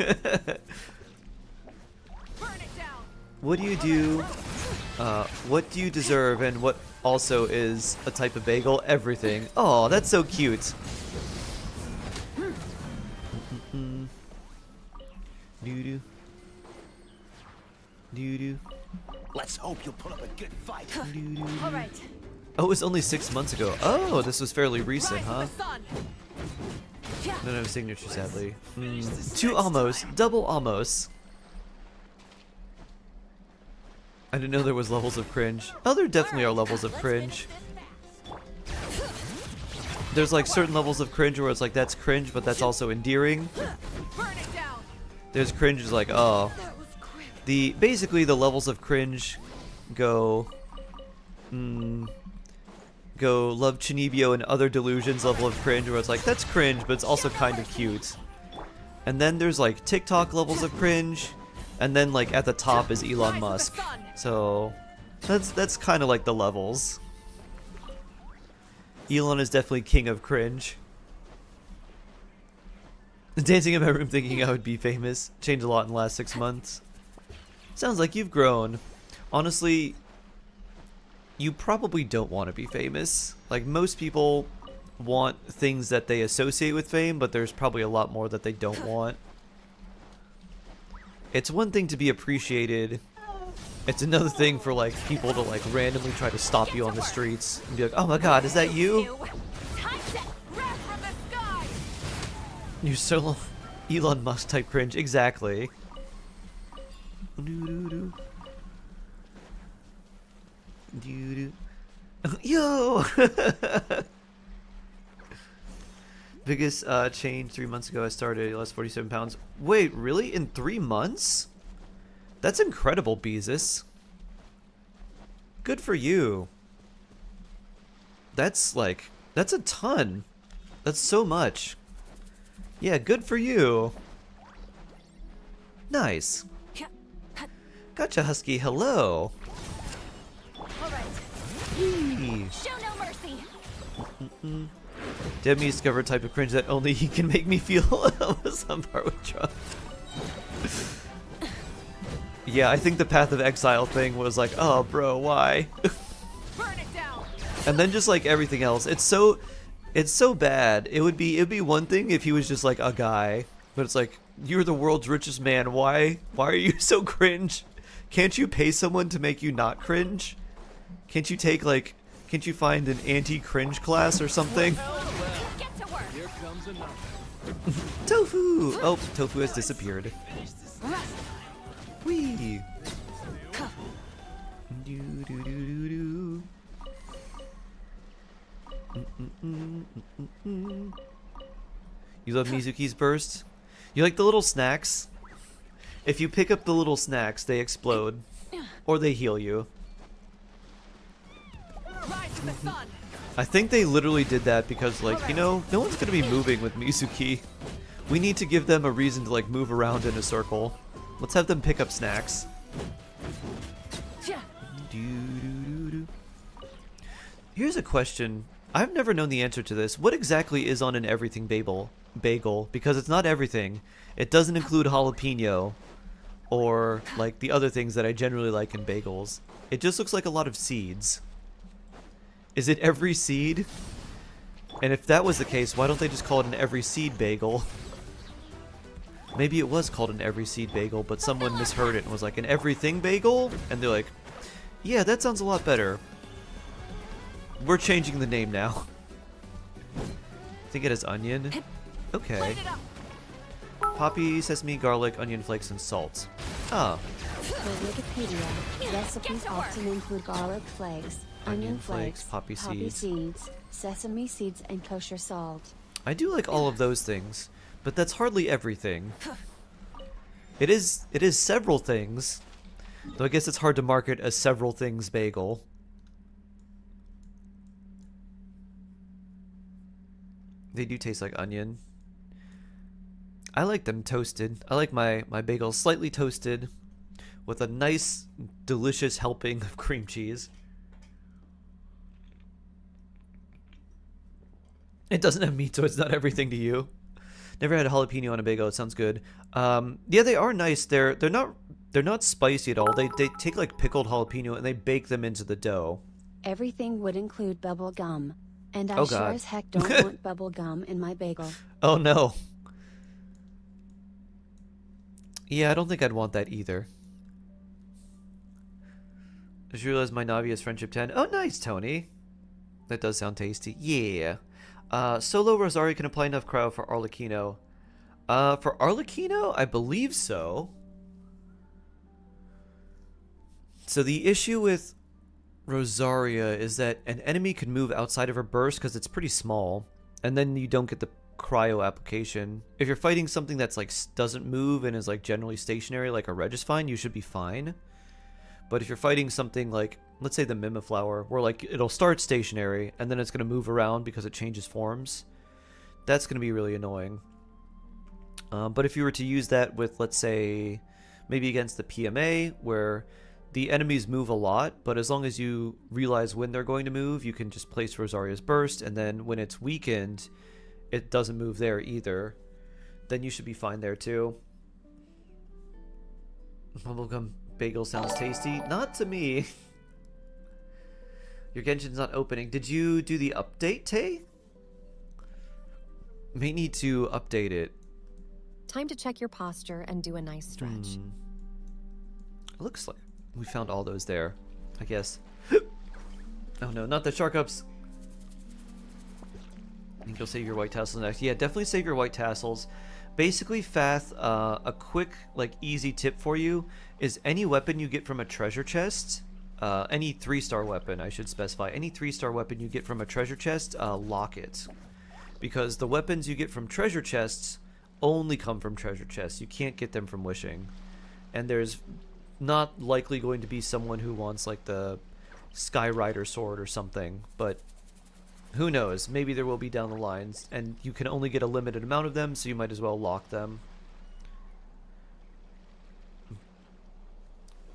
What do you do? What do you deserve, and what also is a type of bagel? Everything. Oh, that's so cute. Doo-doo. Doo-doo. Let's hope you'll put up a good fight. All right. Oh, it was only 6 months ago. Oh, this was fairly recent, huh? Rise with the sun. Don't have a signature, sadly. 2 almost. Double almost. I didn't know there was levels of cringe. Oh, there definitely are levels of cringe. There's like certain levels of cringe where it's like, that's cringe, but that's also endearing. Burn it down. There's cringe is like, oh. Basically the levels of cringe go Love Chinibio and Other Delusions level of cringe, where it's like, that's cringe, but it's also kind of cute. And then there's like TikTok levels of cringe, and then like at the top is Elon Musk. So that's kind of like the levels. Elon is definitely king of cringe. Dancing in my room thinking I would be famous. Changed a lot in the last 6 months. Sounds like you've grown. Honestly, you probably don't want to be famous. Like, most people want things that they associate with fame, but there's probably a lot more that they don't want. It's one thing to be appreciated. It's another thing for like people to like randomly try to stop you on the streets and be like, "Oh my god, is that you? You're so Elon Musk type cringe." Exactly. Yo! Biggest change 3 months ago. I started. I lost 47 pounds. Wait, really? In 3 months? That's incredible, Beezus. Good for you. That's like, that's a ton. That's so much. Yeah, good for you. Nice. Gotcha, Husky. Hello. Yee. Show no mercy. Demi discovered a type of cringe that only he can make me feel. Some part with Trump. Yeah, I think the Path of Exile thing was like, oh, bro, why? Burn it down. And then just like everything else, it's so bad. It'd be one thing if he was just like a guy, but it's like, you're the world's richest man. Why are you so cringe? Can't you pay someone to make you not cringe? Can't you find an anti-cringe class or something? Get to work. Here comes another. Tofu! Oh, Tofu has disappeared. Whee! You love Mizuki's burst? You like the little snacks? If you pick up the little snacks, they explode. Or they heal you. Rise with the sun. I think they literally did that because, like, you know, no one's gonna be moving with Mizuki. We need to give them a reason to, like, move around in a circle. Let's have them pick up snacks. Here's a question. I've never known the answer to this. What exactly is on an everything bagel? Because it's not everything. It doesn't include jalapeno or, like, the other things that I generally like in bagels. It just looks like a lot of seeds. Is it every seed? And if that was the case, why don't they just call it an every seed bagel? Maybe it was called an every seed bagel, but someone misheard it and was like, an everything bagel? And they're like, Yeah, that sounds a lot better. We're changing the name now. I think it is onion. Okay. Light it up. Poppy, sesame, garlic, onion flakes, and salt. Ah, For Wikipedia, recipes to work. often include garlic flakes, onion flakes, poppy seeds. sesame seeds, and kosher salt. I do like all of those things, but that's hardly everything. It is several things, though I guess it's hard to market a several things bagel. They do taste like onion. I like them toasted. I like my bagels slightly toasted with a nice, delicious helping of cream cheese. It doesn't have meat, so it's not everything to you. Never had a jalapeno on a bagel. It sounds good. Yeah, they are nice. They're not spicy at all. They take like pickled jalapeno and they bake them into the dough. Everything would include bubble gum. And I Oh, sure God. as heck don't want bubble gum in my bagel. Oh no. Yeah, I don't think I'd want that either. I just realized my Navi is friendship 10. Oh, nice, Tony. That does sound tasty. Yeah. Solo Rosario can apply enough cryo for Arlecchino. For Arlecchino, I believe so. So the issue with Rosaria is that an enemy can move outside of her burst because it's pretty small, and then you don't get the cryo application. If you're fighting something that's like doesn't move and is like generally stationary, like a Regis-Fine, you should be fine. But if you're fighting something like, let's say the Mimiflower, where like it'll start stationary and then it's going to move around because it changes forms, that's going to be really annoying. But if you were to use that with, let's say, maybe against the PMA, where the enemies move a lot, but as long as you realize when they're going to move, you can just place Rosaria's Burst, and then when it's weakened, it doesn't move there either. Then you should be fine there too. Bubblegum bagel sounds tasty. Not to me. Your Genshin's not opening. Did you do the update, Tay? May need to update it. Time to check your posture and do a nice stretch. It looks like we found all those there, I guess. Oh no, not the shark ups. I think you'll save your white tassels next. Yeah, definitely save your white tassels. Basically, Fath, a quick, like, easy tip for you is any weapon you get from a treasure chest, any 3-star weapon, I should specify, any 3-star weapon you get from a treasure chest, lock it. Because the weapons you get from treasure chests only come from treasure chests. You can't get them from wishing. And there's not likely going to be someone who wants, like, the Skyrider sword or something, but who knows? Maybe there will be down the lines, and you can only get a limited amount of them, so you might as well lock them.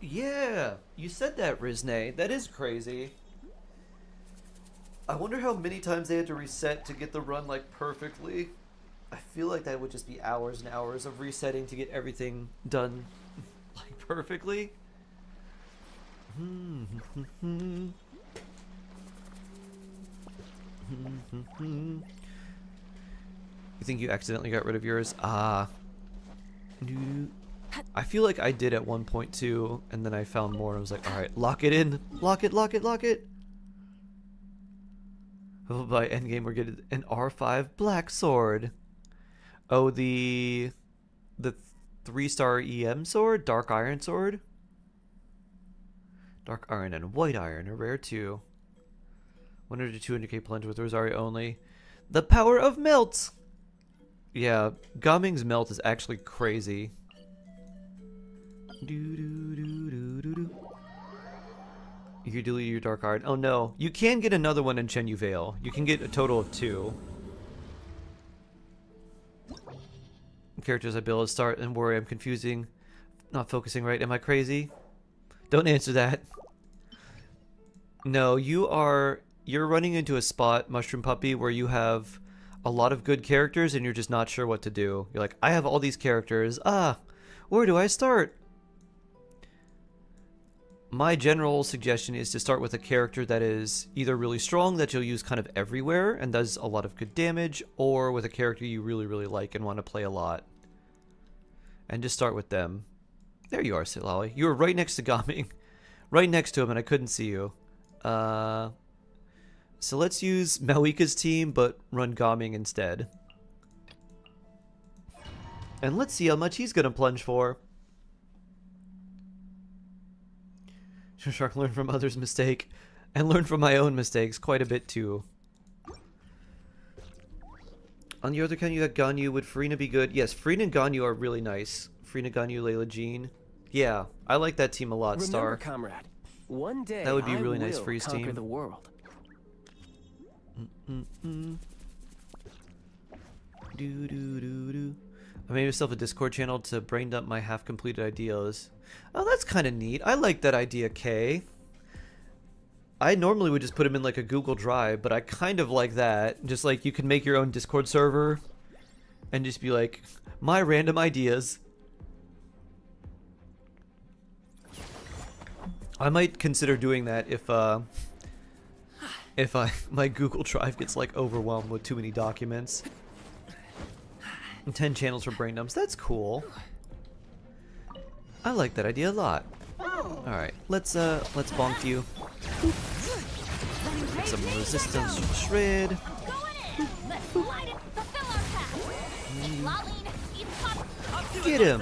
Yeah, you said that, Rizne. That is crazy. I wonder how many times they had to reset to get the run, like, perfectly. I feel like that would just be hours and hours of resetting to get everything done, like, perfectly. You think you accidentally got rid of yours? Ah. I feel like I did at one point too, and then I found more and I was like, alright, lock it in. Lock it, lock it, lock it. Oh, by endgame we're getting an R5 black sword. Oh, the 3-star EM sword? Dark Iron sword? Dark Iron and White Iron are rare too. 100 to 200k plunge with Rosario only. The power of melt! Yeah, Gaming's melt is actually crazy. You can delete your Dark Iron. Oh no, you can get another one in Chenyu Vale. You can get a total of 2. Characters I build start and worry I'm confusing. Not focusing right. Am I crazy? Don't answer that. No, you're running into a spot, Mushroom Puppy, where you have a lot of good characters and you're just not sure what to do. You're like, I have all these characters. Where do I start? My general suggestion is to start with a character that is either really strong, that you'll use kind of everywhere and does a lot of good damage, or with a character you really, really like and want to play a lot. And just start with them. There you are, Silawi. You were right next to Gaming. right next to him and I couldn't see you. So let's use Malika's team, but run Gaming instead. And let's see how much he's gonna plunge for. Shark learn from others' mistake. And learn from my own mistakes quite a bit too. On the other hand, you got Ganyu. Would Farina be good? Yes, Farina and Ganyu are really nice. Farina, Ganyu, Layla, Jean. Yeah, I like that team a lot, Remember, Star. comrade, one day That would be I really nice will for his conquer team. the world. I made myself a Discord channel to brain dump my half-completed ideas. Oh, that's kind of neat. I like that idea, Kay. I normally would just put them in like a Google Drive, but I kind of like that. Just like you can make your own Discord server and just be like, my random ideas. I might consider doing that if my Google Drive gets like overwhelmed with too many documents. And 10 channels for brain dumps. That's cool. I like that idea a lot. All right, let's bonk you. Get some resistance from shred. Going in. Let's light it. Fulfill our task. Lolling. Eat pop. Get him.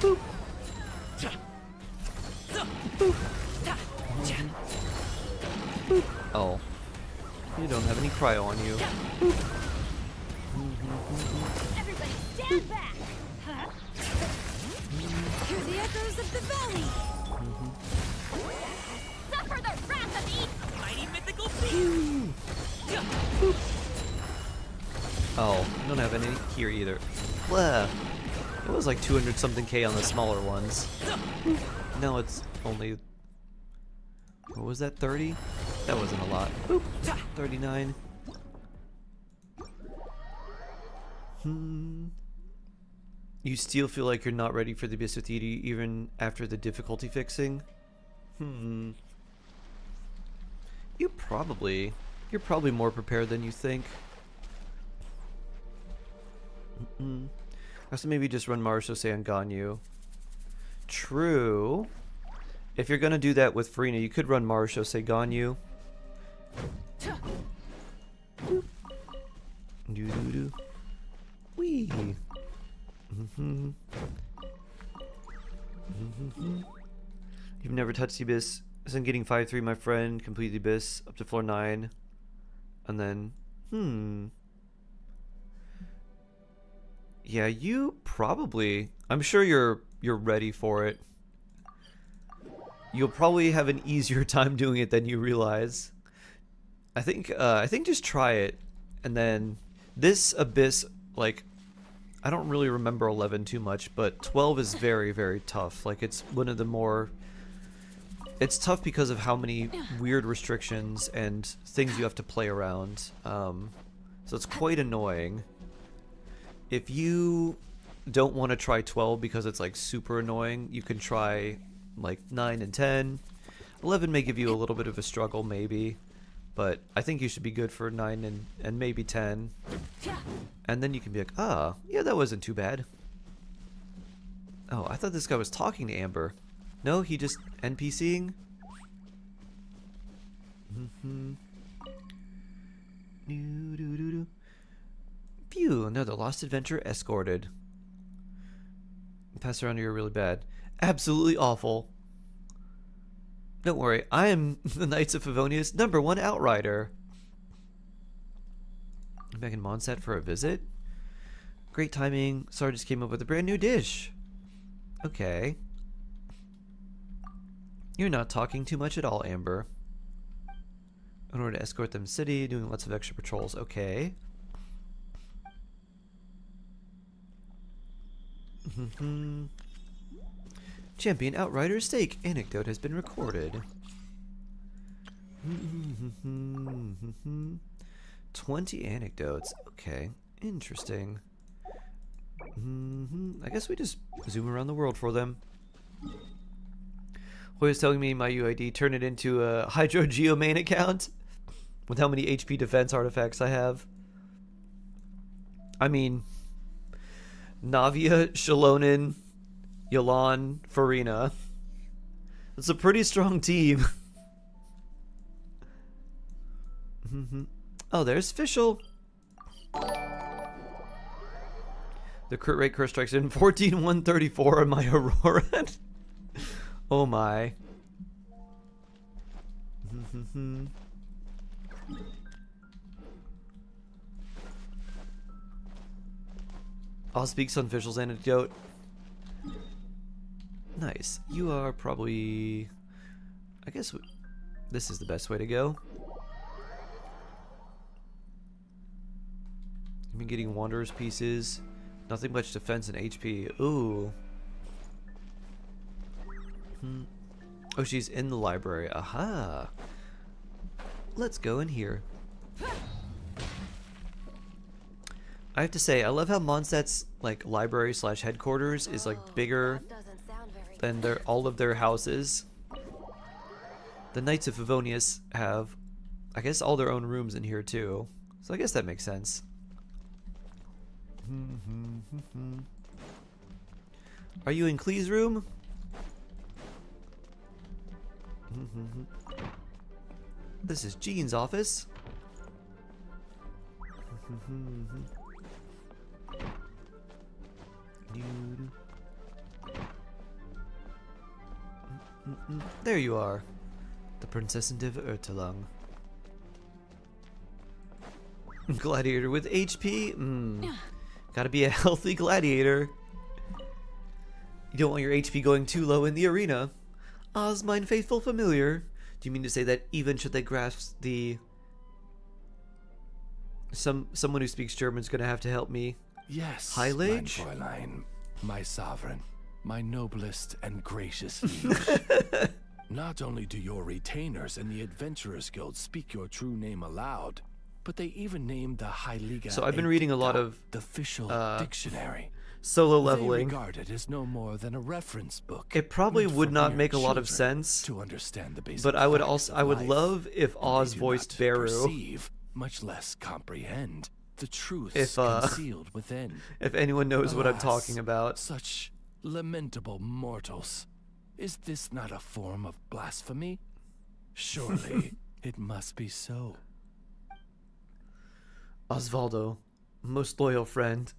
Boop. Boop. Boop. Oh, you don't have any cryo on you. Boop. Everybody stand back. Hear the echoes of the valley. Suffer the wrath of Eden. Mighty mythical beast. Oh, I don't have any here either. Blah. It was like 200 something K on the smaller ones. Now it's only, what was that, 30? That wasn't a lot. Boop. 39. You still feel like you're not ready for the Abyss with Edie even after the difficulty fixing? You're probably more prepared than you think. Also, maybe just run Marshose on Ganyu. True. If you're gonna do that with Farina, you could run Marshose Ganyu. Doo-doo-doo. Wee. You've never touched the Abyss. Isn't getting 5-3, my friend. Complete the Abyss up to floor 9. And then, yeah, you probably, I'm sure you're ready for it. You'll probably have an easier time doing it than you realize. I think just try it. And then this Abyss, like, I don't really remember 11 too much, but 12 is very, very tough. Like, it's one of the more, it's tough because of how many weird restrictions and things you have to play around. So it's quite annoying. If you don't want to try 12 because it's like super annoying, you can try like 9 and 10. 11 may give you a little bit of a struggle maybe, but I think you should be good for 9 and maybe 10. And then you can be like, ah, yeah, that wasn't too bad. Oh, I thought this guy was talking to Amber. No, he just NPCing? Phew, another lost adventure escorted. Pass around here really bad. Absolutely awful. Don't worry, I am the Knights of Favonia's #1 outrider. I'm back in Mondstadt for a visit. Great timing. Sar just came up with a brand new dish. Okay. You're not talking too much at all, Amber. In order to escort them to the city, doing lots of extra patrols. Okay. Champion Outrider Stake anecdote has been recorded. 20 anecdotes. Okay, interesting. I guess we just zoom around the world for them. Hoy was telling me my UID turn it into a Hydro Geo main account with how many HP defense artifacts I have. I mean, Navia, Shalonin, Yalan, Farina. It's a pretty strong team. Oh, there's Fischl. The crit rate curse strikes in 14,134 on my Aurora. Oh my. I'll speak on Fischl's anecdote. Nice. You are probably... I guess this is the best way to go. I've been getting Wanderer's pieces. Nothing much defense and HP. Ooh. Oh, she's in the library. Aha. Let's go in here. I have to say, I love how Mondstadt's like library slash headquarters is like bigger than all of their houses. The Knights of Favonius have, I guess, all their own rooms in here too. So I guess that makes sense. Are you in Klee's room? This is Jean's office. There you are. The Princess and Div Ertelung. Gladiator with HP? Gotta be a healthy gladiator. You don't want your HP going too low in the arena. Oz, mine faithful familiar. Do you mean to say that even should they grasp the... Someone who speaks German is gonna have to help me? Yes, Heilige? mein Fräulein, my sovereign, my noblest and gracious liege. Not only do your retainers in the Adventurers Guild speak your true name aloud, but they even named the Heilige. So I've been reading a lot of the official dictionary. Solo leveling. They regard it as no more than a reference book. It probably meant would for not mere make a lot of children sense. to understand the basic But I would facts of would life, love if and Oz they do voiced not Beru. perceive, much less comprehend, the truths If concealed within. if anyone knows what I'm Alas, talking about. Such lamentable mortals. Is this not a form of blasphemy? Surely it must be so. Osvaldo, most loyal friend,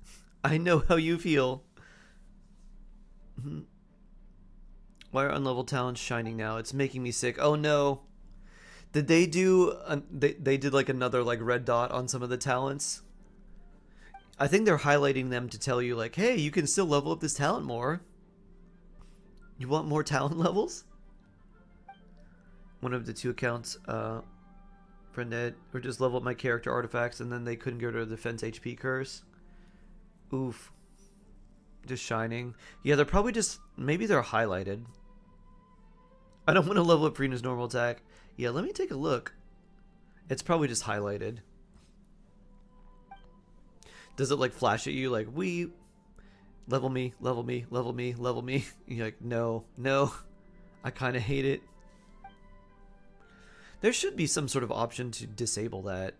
I know how you feel. Why are unleveled talents shining now? It's making me sick. Oh no. Did they do they did like another like red dot on some of the talents? I think they're highlighting them to tell you like, hey, you can still level up this talent more. You want more talent levels? One of the two accounts, friend Ed, or just level up my character artifacts and then they couldn't get rid of the defense HP curse. Oof. Just shining. Yeah, they're probably just, maybe they're highlighted. I don't want to level up Rina's normal attack. Yeah, let me take a look. It's probably just highlighted. Does it like flash at you like, we level me, level me, level me, level me? You're like, no, no. I kind of hate it. There should be some sort of option to disable that.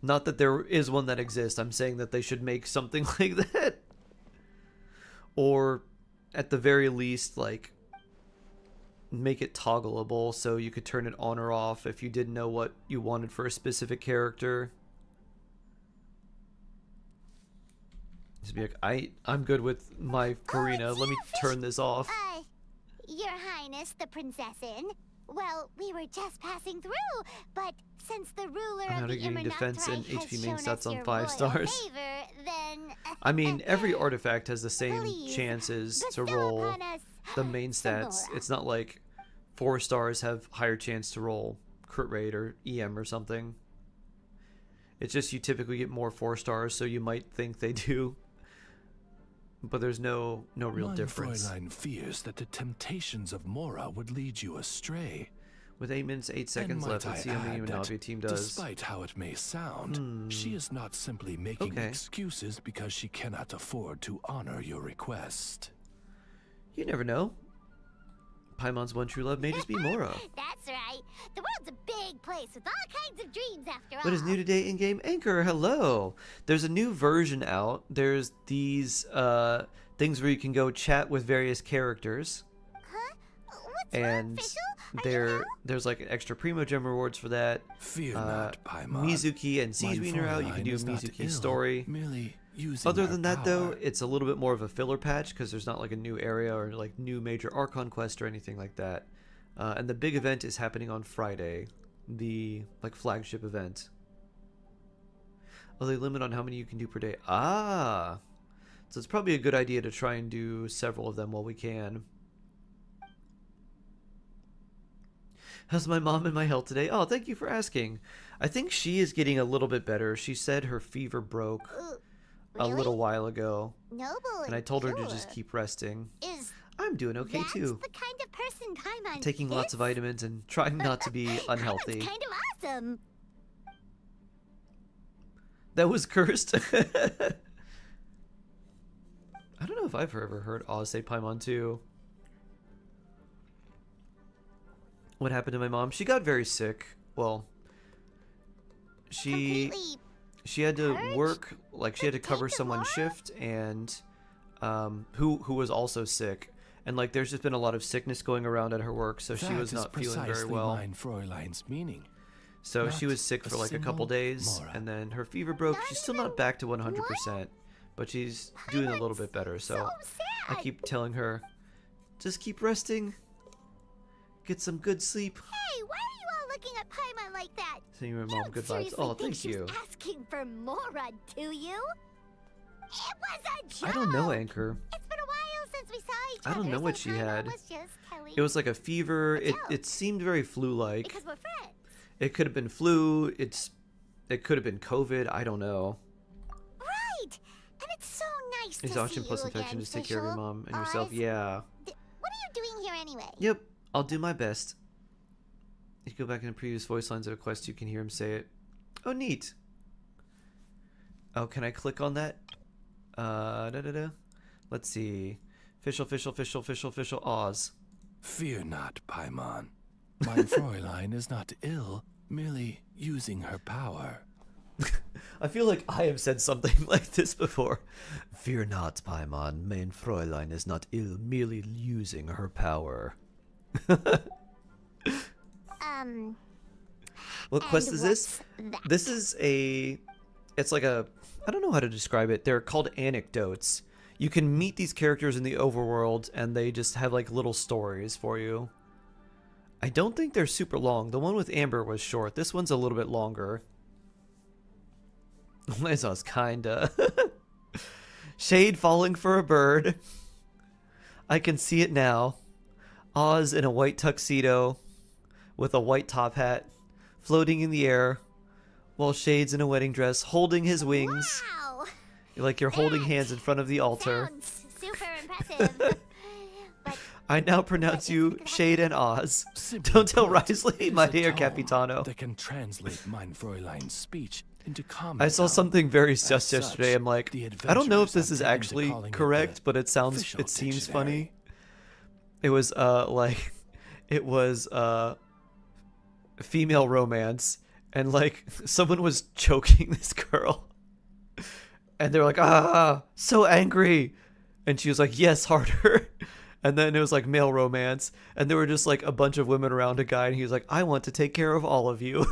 Not that there is one that exists. I'm saying that they should make something like that. Or at the very least, like, make it toggleable so you could turn it on or off if you didn't know what you wanted for a specific character. Just be like, I'm good with my Karina. Let me turn this off. Your Highness, the Princessin. Well, we were just passing through, but since the ruler I'm of the getting defense and Imaginarium HP has main shown stats us on your 5 royal stars. favor, then I mean, every artifact has the same please, chances to bestow roll upon us the main some stats. more. It's not like 4 stars have higher chance to roll crit rate or EM or something. It's just you typically get more 4 stars, so you might think they do. But there's no real Mein difference. Fräulein fears that the temptations of Mora would lead you astray. With 8 minutes, 8 And seconds might left, let's I see how many add that, Navi team does. despite how it may sound, she is not simply making Okay. excuses because she cannot afford to honor your request. You never know. Paimon's one true love may just be Mora. That's right. The world's a big place with all kinds of dreams after all. What is new today in game? Anchor, hello. There's a new version out. There's these things where you can go chat with various characters. and there's like extra Primogem rewards for that. Fear not, Paimon. Mizuki and Siege are out. You can do Mizuki's story. Other than that, though, it's a little bit more of a filler patch because there's not like a new area or like new major Archon quest or anything like that. And the big event is happening on Friday, the like flagship event. Oh, they limit on how many you can do per day. Ah, so it's probably a good idea to try and do several of them while we can. How's my mom and my health today? Oh, thank you for asking. I think she is getting a little bit better. She said her fever broke a little while ago. Noble and I told her to pure. just keep resting. Is I'm doing okay that's too. the kind of person Paimon Taking is? lots of vitamins and trying not to be unhealthy. That's kind of awesome. That was cursed. I don't know if I've ever heard Oz say Paimon too. What happened to my mom? She got very sick. Well, she had to work, like she had to cover someone's shift, and who was also sick. And like there's just been a lot of sickness going around at her work, so she was not feeling very well. Mein Fräulein's meaning. So she was sick for like a couple days, and then her fever broke. She's still not back to 100%, but she's doing a little bit better. So I keep telling her, just keep resting, get some good sleep. Hey, why are you all looking at Paimon like that? Sending your You mom don't good vibes. seriously Oh, think thank she's you. asking for more, do you? It was a joke. I don't know, Anchor. It's been a while since we saw each other. I don't know what so she Paimon had. was just telling It was like a fever. a joke. It seemed very flu-like. Because we're friends. It could have been flu. It could have been COVID. I don't know. Right. And it's so nice Exhaustion to see plus you infection. again, Just take care of your Fischl. mom and yourself. Oz, Yeah. what are you doing here anyway? Yep. I'll do my best. If you go back in the previous voice lines of a quest, you can hear him say it. Oh, neat. Oh, can I click on that? Let's see. Official Oz. Fear not, Paimon. Mein Fräulein is not ill, merely using her power. I feel like I have said something like this before. Fear not, Paimon. Mein Fräulein is not ill, merely using her power. What quest is this? This is it's like a, I don't know how to describe it. They're called anecdotes. You can meet these characters in the overworld and they just have like little stories for you. I don't think they're super long. The one with Amber was short. This one's a little bit longer. Liza's kinda. Shade falling for a bird. I can see it now. Oz in a white tuxedo with a white top hat, floating in the air, while Shade's in a wedding dress, holding his wings. Wow. Like you're holding hands in front of the altar. Sounds super impressive. But I now pronounce you gonna Shade and Oz. Simply Don't tell put, Risley, it is my a dear tome Capitano. that can translate Mein Fräulein's speech into common I saw sound. something very sus As yesterday. such, I'm like, the I don't know if adventurers this have is taken to actually calling it correct, the but it official seems dictionary. funny. It was like, it was female romance, and like someone was choking this girl, and they're like, so angry, and she was like, yes, harder. And then it was like male romance, and there were just like a bunch of women around a guy, and he was like, I want to take care of all of you.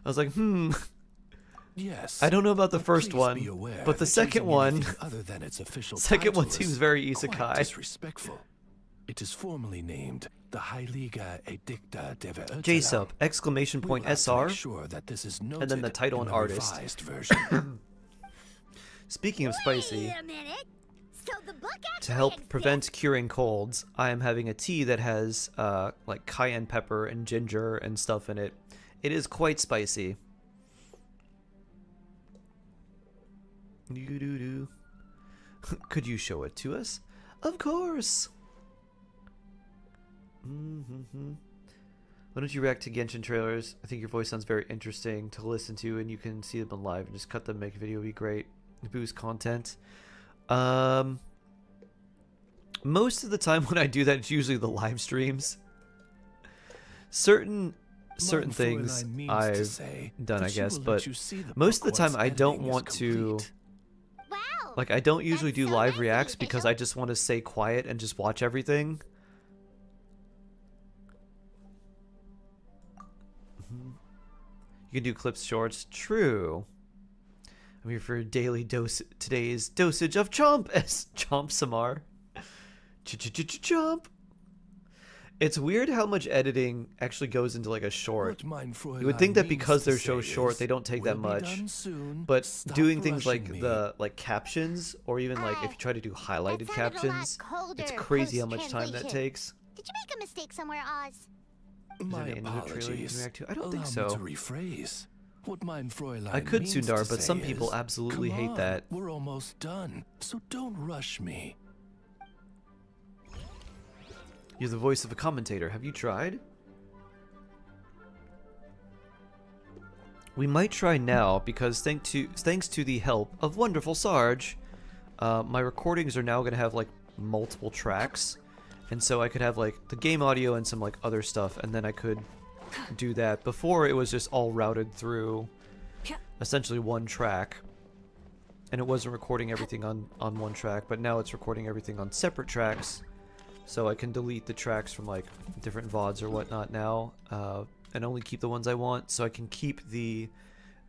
I was like, Yes. I don't know about the but first please one, be aware but the that second using one, anything other than its official second one title seems is very quite isekai. disrespectful. It is formally named the Heilige Edicta de Verurteilung. JSUP, exclamation We point will have to SR, make sure that this is and then the noted title in and the artist. revised version. Speaking of spicy, wait a minute. So the book to actually help exists? prevent curing colds, I am having a tea that has like cayenne pepper and ginger and stuff in it. It is quite spicy. Doo-doo-doo. Could you show it to us? Of course. Why don't you react to Genshin trailers? I think your voice sounds very interesting to listen to, and you can see them live and just cut them, make a video, would be great. Boost content. Most of the time when I do that, it's usually the live streams. Certain Mein things Fräulein means to I've say done, I that she guess, will but let you see the most of book the time once I don't editing is want to complete. Wow. Like, I don't usually That's do so live nice, reacts official. because I just want to stay quiet and just watch everything. You can do clips shorts. True. I'm here for a daily dose. Today's dosage of chomp as chomp Samar. Chomp. It's weird how much editing actually goes into like a short. You would think that because they're so short, they don't take that much. But doing things like the captions, or even like if you try to do highlighted That sounded a lot captions, it's colder crazy how much time that post-translation. takes. Did you make a mistake somewhere, Oz? My there an anecdote trailer you can apologies. react to? I don't think Allow so. me to rephrase. What mein Fräulein I could, means Sundar, to but say some people is, absolutely "Come hate on, that." We're almost done, so don't rush me. You're the voice of a commentator. Have you tried? We might try now because thanks to the help of wonderful Sarge, my recordings are now going to have like multiple tracks, and so I could have like the game audio and some like other stuff, and then I could do that. Before it was just all routed through essentially one track, and it wasn't recording everything on one track, but now it's recording everything on separate tracks, so I can delete the tracks from like different VODs or whatnot now, and only keep the ones I want. So I can keep the,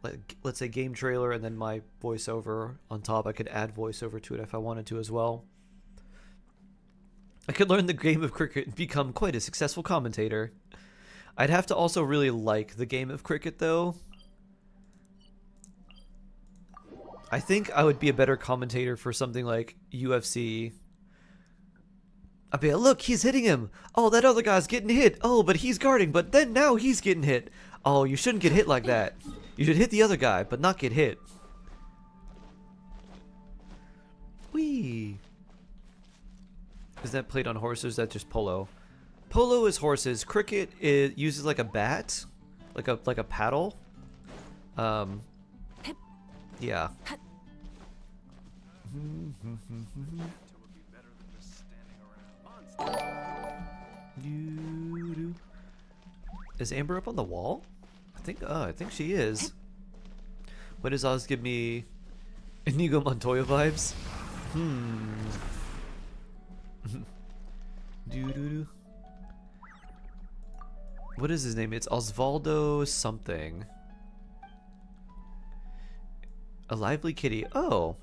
like, let's say game trailer and then my voiceover on top. I could add voiceover to it if I wanted to as well. I could learn the game of cricket and become quite a successful commentator. I'd have to also really like the game of cricket though. I think I would be a better commentator for something like UFC. I'd be like, look, he's hitting him. Oh, that other guy's getting hit. Oh, but he's guarding, but then now he's getting hit. Oh, you shouldn't get hit like that. You should hit the other guy, but not get hit. Whee! Is that played on horses? Or is that just polo? Polo is horses. Cricket uses like a bat, like a paddle. Yeah. Is Amber up on the wall? I think she is. What does Oz give me? Inigo Montoya vibes? What is his name? It's Osvaldo something. A lively kitty. Oh.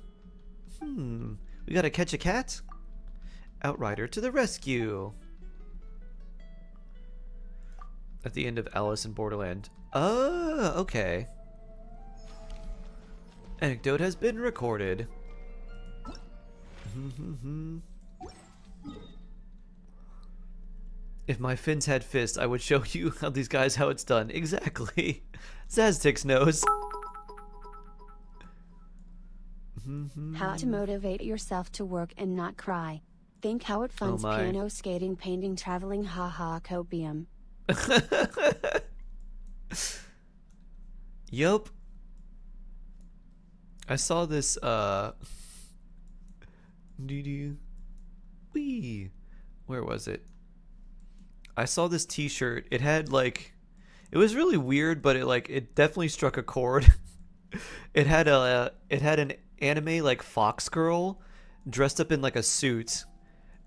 We gotta catch a cat? Outrider to the rescue. At the end of Alice in Borderland. Oh, okay. Anecdote has been recorded. If my fins had fists, I would show you how these guys how it's done. Exactly. Zaztix knows. How to motivate yourself to work and not cry. Think how it funds my. piano, skating, painting, traveling, haha, copium. Yup. I saw this Wee. Where was it? I saw this t-shirt. It had like, it was really weird, but it definitely struck a chord. It had an anime like fox girl dressed up in like a suit,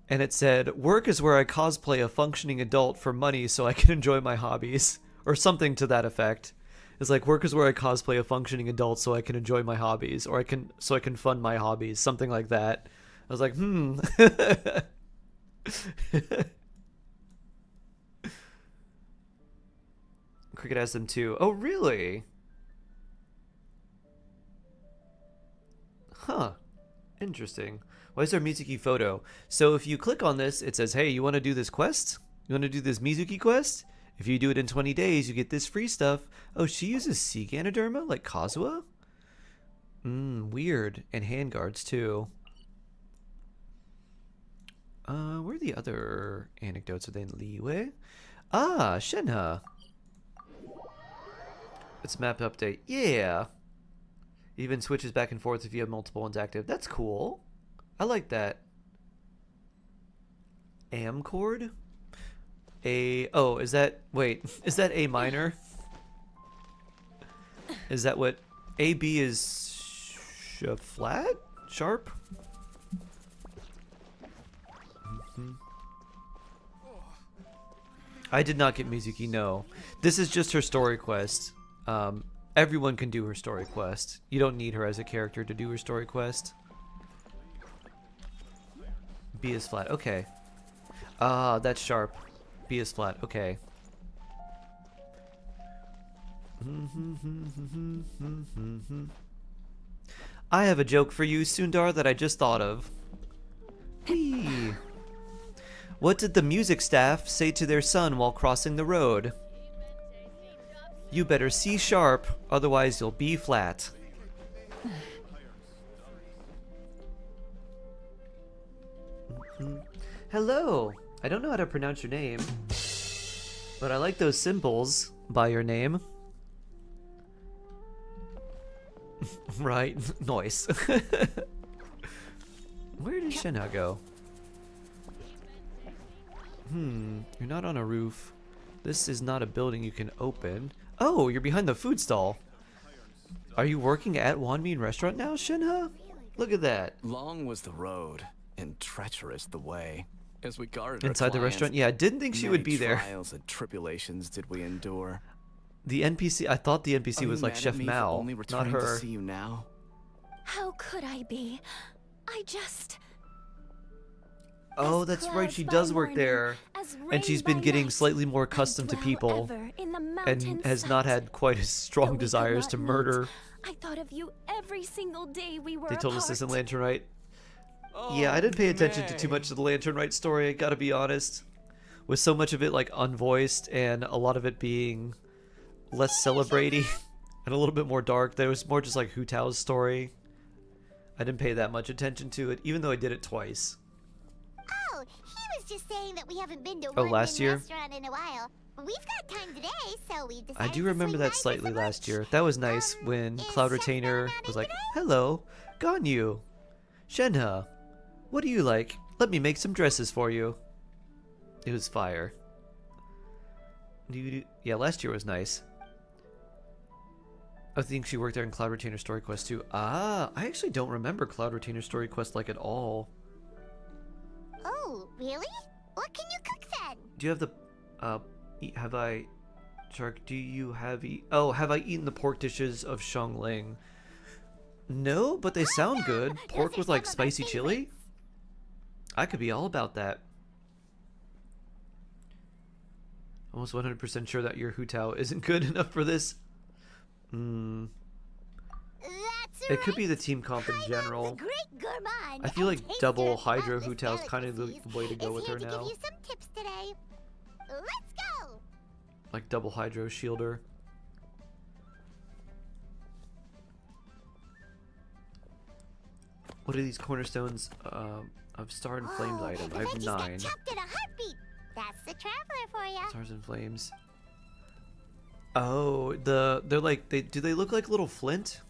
and it said, "Work is where I cosplay a functioning adult for money so I can enjoy my hobbies," or something to that effect. It's like, work is where I cosplay a functioning adult so I can enjoy my hobbies, or I can fund my hobbies, something like that. I was like, Cricket has them too. Oh, really? Huh. Interesting. Why is there a Mizuki photo? So if you click on this, it says, hey, you want to do this quest? You want to do this Mizuki quest? If you do it in 20 days, you get this free stuff. Oh, she uses sea Ganoderma like Kazuha? Weird. And handguards too. Where are the other anecdotes? Are they in Liyue? Ah, Shenhe. It's map update. Yeah. Even switches back and forth if you have multiple ones active. That's cool. I like that. Am chord? Oh, is that, wait, is that A minor? Is that what, AB is flat? Sharp? I did not get Mizuki, no. This is just her story quest. Everyone can do her story quest. You don't need her as a character to do her story quest. B is flat, okay. Ah, that's sharp. B is flat, okay. I have a joke for you, Sundar, that I just thought of. Whee! What did the music staff say to their son while crossing the road? You better C sharp, otherwise you'll B flat. Hello! I don't know how to pronounce your name, but I like those symbols by your name. Right, nice. Where did Shenha go? You're not on a roof. This is not a building you can open. Oh, you're behind the food stall. Are you working at Wanmin Restaurant now, Shenha? Look at that. Long was the road, and treacherous the way. As we guarded Inside the restaurant? Yeah, I didn't think she would be there. Trials and tribulations did we endure. The NPC, I thought the NPC was like Chef Mao, not her. To see you now? How could I be? I just... Oh, that's right, she does work there. And she's been getting slightly more accustomed to people and has not had quite as strong desires to murder. I thought of you every single day we were They told us this in Lantern Right. Oh, Yeah, I didn't pay attention to too much of the Lantern Right story, I gotta be honest. With so much of it like unvoiced and a lot of it being less celebrating and a little bit more dark, there was more just like Hu Tao's story. I didn't pay that much attention to it, even though I did it twice. Oh, he was just saying that we haven't been to Oh, one last year? restaurant in a while. We've got time today, so we decided I do to remember swing that by slightly for last lunch. year. That was nice when is Cloud Chef Retainer Mao was not like, in today? "Hello, Ganyu. Shenhe, what do you like? Let me make some dresses for you." It was fire. Yeah, last year was nice. I think she worked there in Cloud Retainer Story Quest too. Ah, I actually don't remember Cloud Retainer Story Quest like at all. Oh, really? What can you cook then? Do you have the, have I, Shark, do you have oh, have I eaten the pork dishes of Xiangling? No, but they sound good. Pork Those are with like some of my spicy chili? I could be all about that. Almost 100% sure that your Hu Tao isn't good enough for this. That's It could right. be the team comp in Hainan, general. the great gourmand I feel and like taster double of Hydro countless Hu Tao's kind of the delicacies way to go is with here her to now. give you some tips today. Let's go. Like double Hydro Shielder. What are these cornerstones of Star and Flames Oh, item? the I have veggies 9. Get chopped in a heartbeat. That's the traveler for you. Stars and Flames. Oh, they're like do they look like little flint?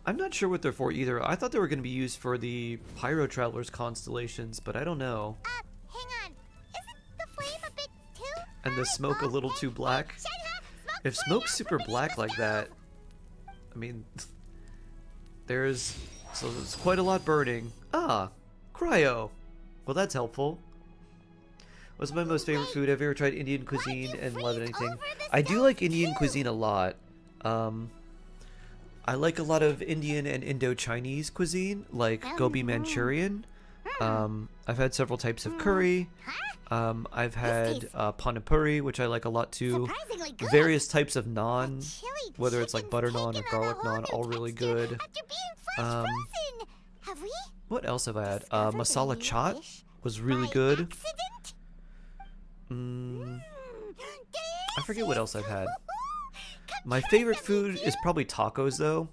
I'm not sure what they're for either. I thought they were going to be used for the Pyro Travelers constellations, but I don't know. Hang on. Isn't the flame a bit too? And the smoke a little too black? If smoke's super black like that, I mean, there's quite a lot burning. Ah, cryo. Well, that's helpful. What's my most favorite food? Have you ever tried Indian cuisine and loved anything? I do like Indian cuisine a lot. I like a lot of Indian and Indo-Chinese cuisine, like gobi Manchurian. I've had several types of curry. I've had panipuri, which I like a lot too. Surprisingly good. Various types of naan, Chili whether it's like chicken's butter naan or taken on a garlic whole naan, new all really texture good. After being frozen. Have we? What else have I had? discovered a Masala new chaat dish was really by good. accident? I forget what else I've had. Delicious. My favorite food is probably tacos, though.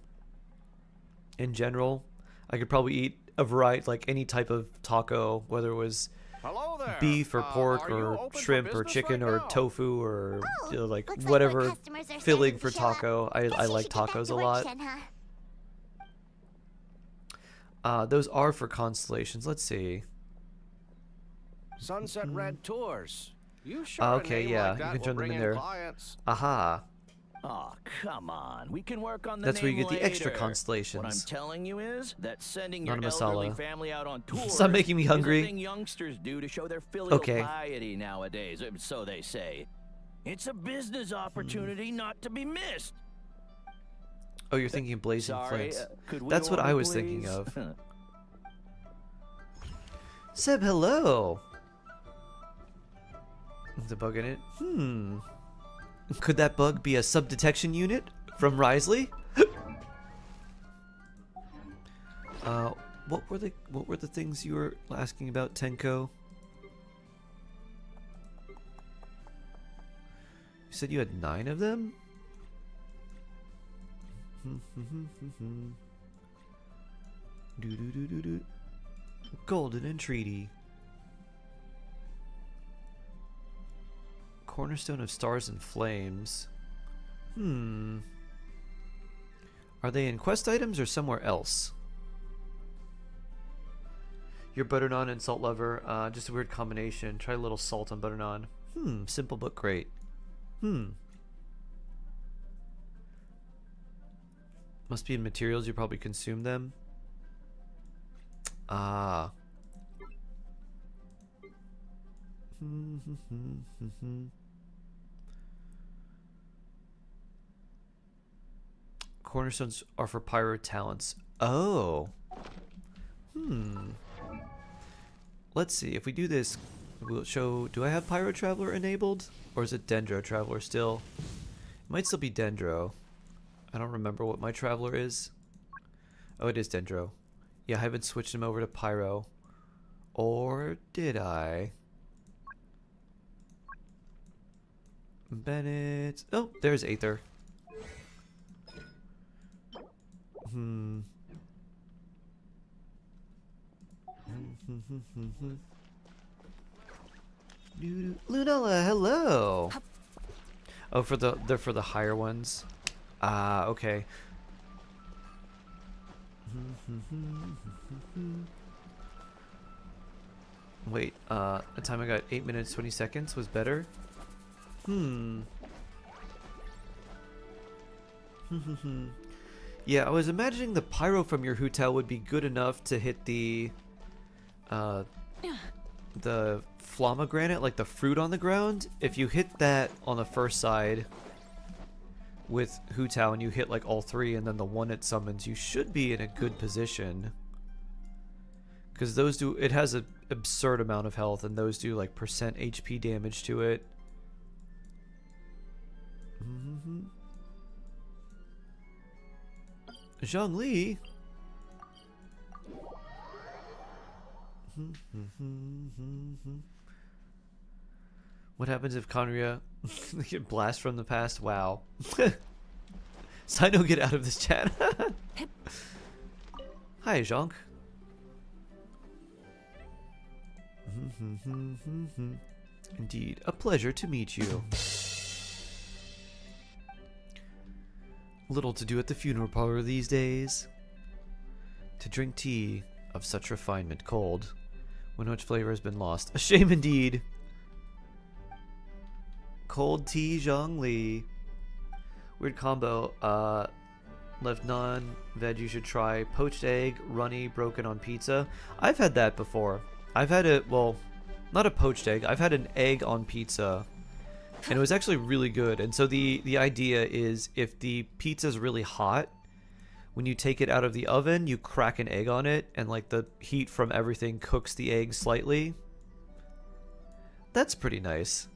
In general, I could probably eat a variety, like any type of taco, whether it was Hello there. beef or pork are you or open for shrimp or business chicken right or now? tofu or Oh, you know, like looks like whatever my customers are filling starting for to show up. taco. I Guess you like should get back tacos to a work, lot. Shenhe. Those are for constellations. Let's see. Sunset Red Tours. You sure Okay, yeah, you can turn them in there. Clients. Aha. Oh, come on. We can work on the That's where you name get the extra later. constellations. What I'm telling you is that sending Not your a elderly masala. family out on tours Stop making me hungry. is a thing youngsters do to show their filial Okay. piety nowadays, so they say. It's a business opportunity not to be missed. Oh, you're thinking of Blazing Sorry, Flints. could we That's what order, I was please? thinking of. Seb, hello. There's a bug in it. Could that bug be a sub-detection unit from Risley? What were the things you were asking about, Tenko? You said you had 9 of them? Golden Entreaty. Cornerstone of Stars and Flames. Are they in quest items or somewhere else? Your butter naan and salt lover, just a weird combination. Try a little salt on butter naan. Simple but great. Must be in materials, you probably consume them. Ah. Cornerstones are for pyro talents. Oh. Let's see. If we do this, we'll show. Do I have Pyro Traveler enabled? Or is it Dendro Traveler still? It might still be Dendro. I don't remember what my Traveler is. Oh, it is Dendro. Yeah, I haven't switched him over to Pyro. Or did I? Bennett. Oh, there's Aether. Lunella, hello. Oh, they're for the higher ones. Ah, okay. Wait, the time I got 8 minutes 20 seconds was better. Yeah, I was imagining the pyro from your hotel would be good enough to hit the flamagranate, like the fruit on the ground. If you hit that on the first side with Hu Tao and you hit like all 3 and then the one it summons, you should be in a good position. Because those do, it has an absurd amount of health and those do like percent HP damage to it. Zhongli. What happens if Conria get blast from the past? Wow. Sino, get out of this chat. Hi, Zhonk. Indeed, a pleasure to meet you. Little to do at the funeral parlor these days. To drink tea of such refinement cold, when much flavor has been lost. A shame indeed. Cold tea, Zhongli. Weird combo. Left non-veg, you should try poached egg, runny, broken on pizza. I've had that before. I've had it, well, not a poached egg. I've had an egg on pizza. And it was actually really good. And so the idea is if the pizza's really hot, when you take it out of the oven, you crack an egg on it, and like the heat from everything cooks the egg slightly. That's pretty nice.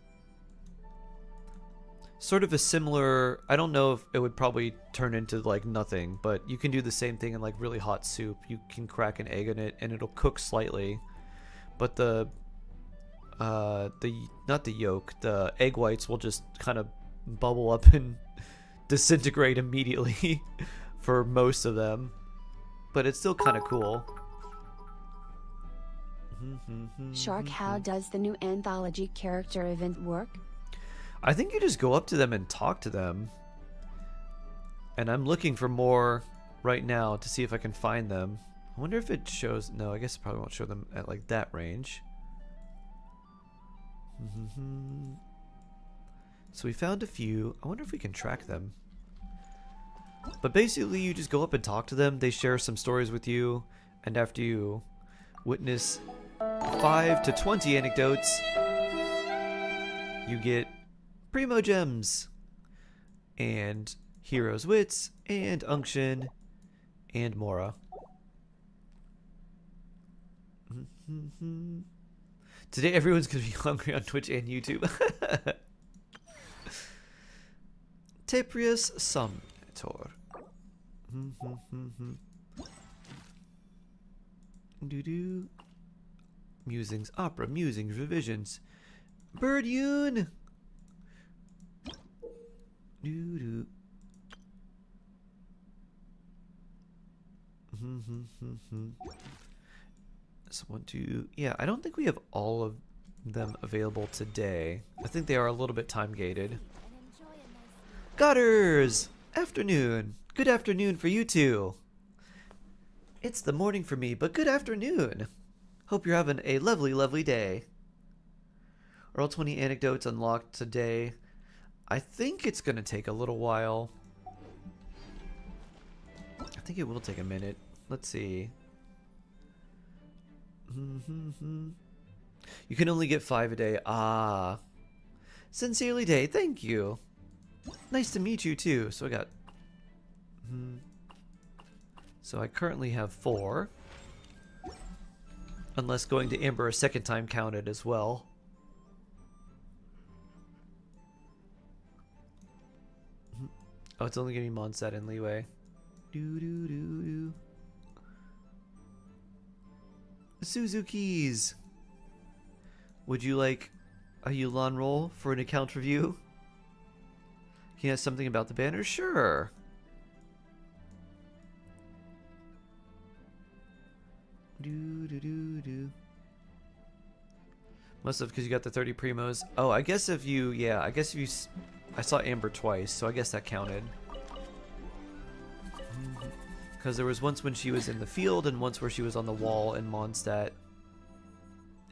Sort of a similar, I don't know if it would probably turn into like nothing, but you can do the same thing in like really hot soup. You can crack an egg in it and it'll cook slightly. But not the yolk, the egg whites will just kind of bubble up and disintegrate immediately for most of them, but it's still kind of cool. Shark, how does the new anthology character event work? I think you just go up to them and talk to them, and I'm looking for more right now to see if I can find them. I wonder if it shows. No, I guess it probably won't show them at like that range. So we found a few. I wonder if we can track them. But basically, you just go up and talk to them. They share some stories with you. And after you witness 5 to 20 anecdotes, you get Primogems and Hero's Wits and Unction and Mora. Today everyone's gonna be hungry on Twitch and YouTube. Teprius Sumtor. Doo-doo. Musings, opera, musings, revisions. Bird Yoon. Doo-doo. So 1, 2. Yeah, I don't think we have all of them available today. I think they are a little bit time gated. Godders! Afternoon. Good afternoon for you two. It's the morning for me, but good afternoon. Hope you're having a lovely, lovely day. Are all 20 anecdotes unlocked today? I think it's going to take a little while. I think it will take a minute. Let's see. You can only get 5 a day. Ah. Sincerely Day, thank you. Nice to meet you too. So I got... So I currently have 4. Unless going to Amber a second time counted as well. Oh, it's only giving me Mondstadt and Leeway. Doo-doo-doo-doo. Suzuki's. Would you like a Yulan roll for an account review? Can you have something about the banner? Sure. Do. Must have, because you got the 30 primos. Oh, I guess if you, yeah, I guess if you, I saw Amber twice, so I guess that counted. Because there was once when she was in the field and once where she was on the wall in Mondstadt.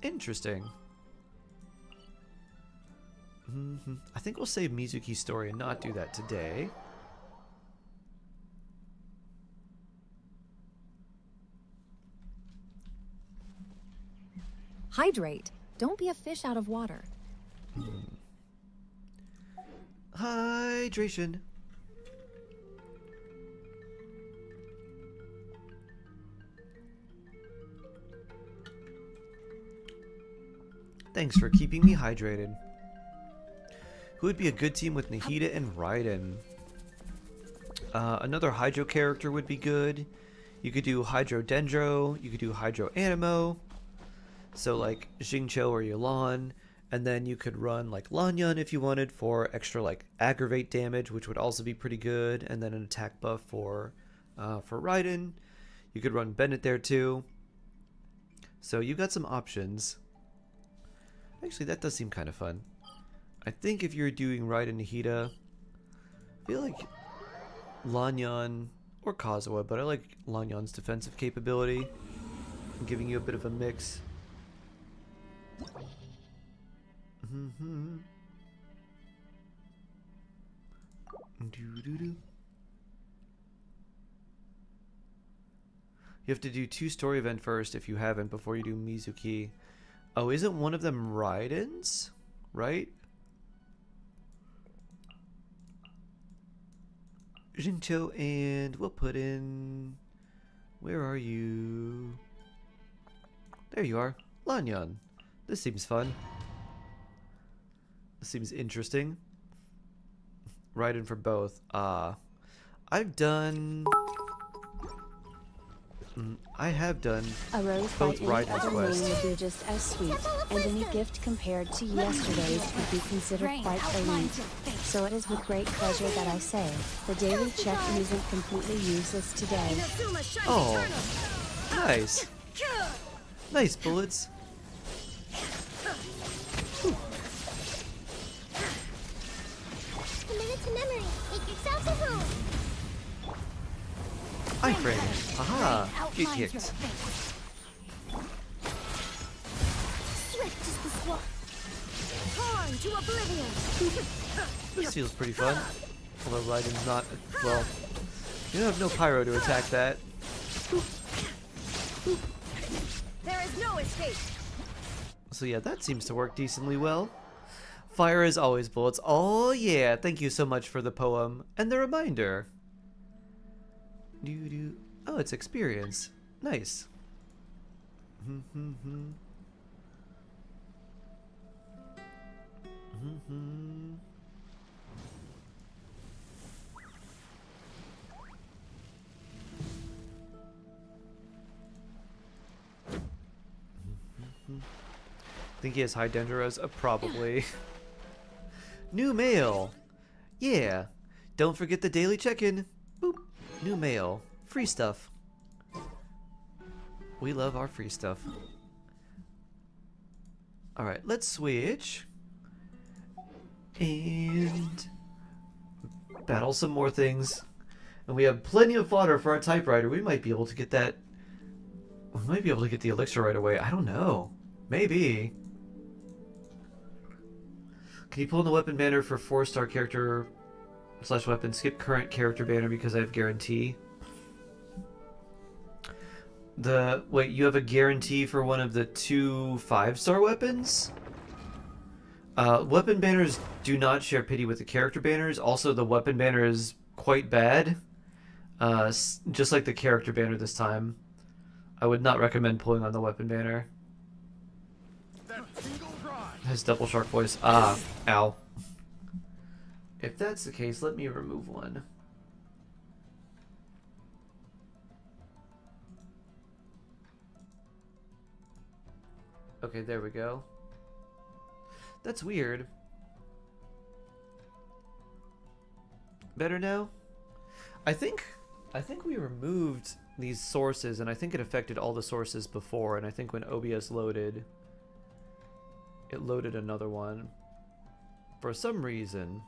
Interesting. I think we'll save Mizuki's story and not do that today. Hydrate. Don't be a fish out of water. Hydration. Thanks for keeping me hydrated. Who would be a good team with Nahida and Raiden? Another Hydro character would be good. You could do Hydro Dendro. You could do Hydro Animo. So like Xingqiu or Yulan. And then you could run like Lanyan if you wanted for extra like aggravate damage, which would also be pretty good. And then an attack buff for Raiden. You could run Bennett there too. So you got some options. Actually, that does seem kind of fun. I think if you're doing Raiden Nahida, I feel like Lanyan or Kazuha, but I like Lanyan's defensive capability. I'm giving you a bit of a mix. You have to do 2 story event first if you haven't before you do Mizuki. Oh, isn't one of them Raiden's? Right? Xingqiu, and we'll put in... Where are you? There you are. Lanyan. This seems fun. This seems interesting. Raiden for both. I've done... I have done A rose by both any Raiden's other quests. name would be just as sweet, and any gift compared to yesterday's could be considered quite elite. So it is with great pleasure that I say, the daily check isn't completely useless today. Oh, nice. Nice bullets. Commit it to memory. Make yourselves at home. Iframe. Haha. Get kicked. Swift as the swat. Time to to oblivion. This feels pretty fun. Although Raiden's not, well, you don't have no pyro to attack that. There is no escape. So yeah, that seems to work decently well. Fire is always bullets. Oh yeah, thank you so much for the poem and the reminder. Oh, it's experience. Nice. Think he has high Dendros? Probably. New mail. Yeah. Don't forget the daily check-in. Boop. New mail. Free stuff. We love our free stuff. Alright, let's switch. And battle some more things. And we have plenty of fodder for our typewriter. We might be able to get that. We might be able to get the elixir right away. I don't know. Maybe. Can you pull in the weapon banner for 4-star character / weapon? Skip current character banner because I have guarantee. Wait, you have a guarantee for one of the 2 5-star weapons? Weapon banners do not share pity with the character banners. Also, the weapon banner is quite bad. Just like the character banner this time. I would not recommend pulling on the weapon banner. Has double shark voice. Ah, ow. If that's the case, let me remove one. Okay, there we go. That's weird. Better now? I think we removed these sources, and I think it affected all the sources before, and I think when OBS loaded, it loaded another one. For some reason.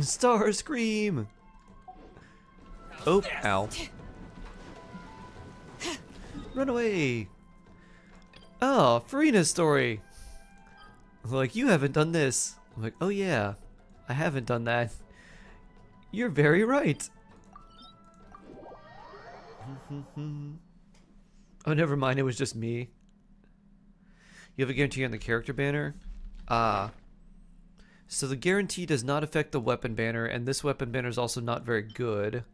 Star Scream! Oh, ow. Run away! Oh, Farina's story! Like, you haven't done this. I'm like, oh yeah, I haven't done that. You're very right. Oh, never mind, it was just me. You have a guarantee on the character banner? Ah. So the guarantee does not affect the weapon banner, and this weapon banner is also not very good.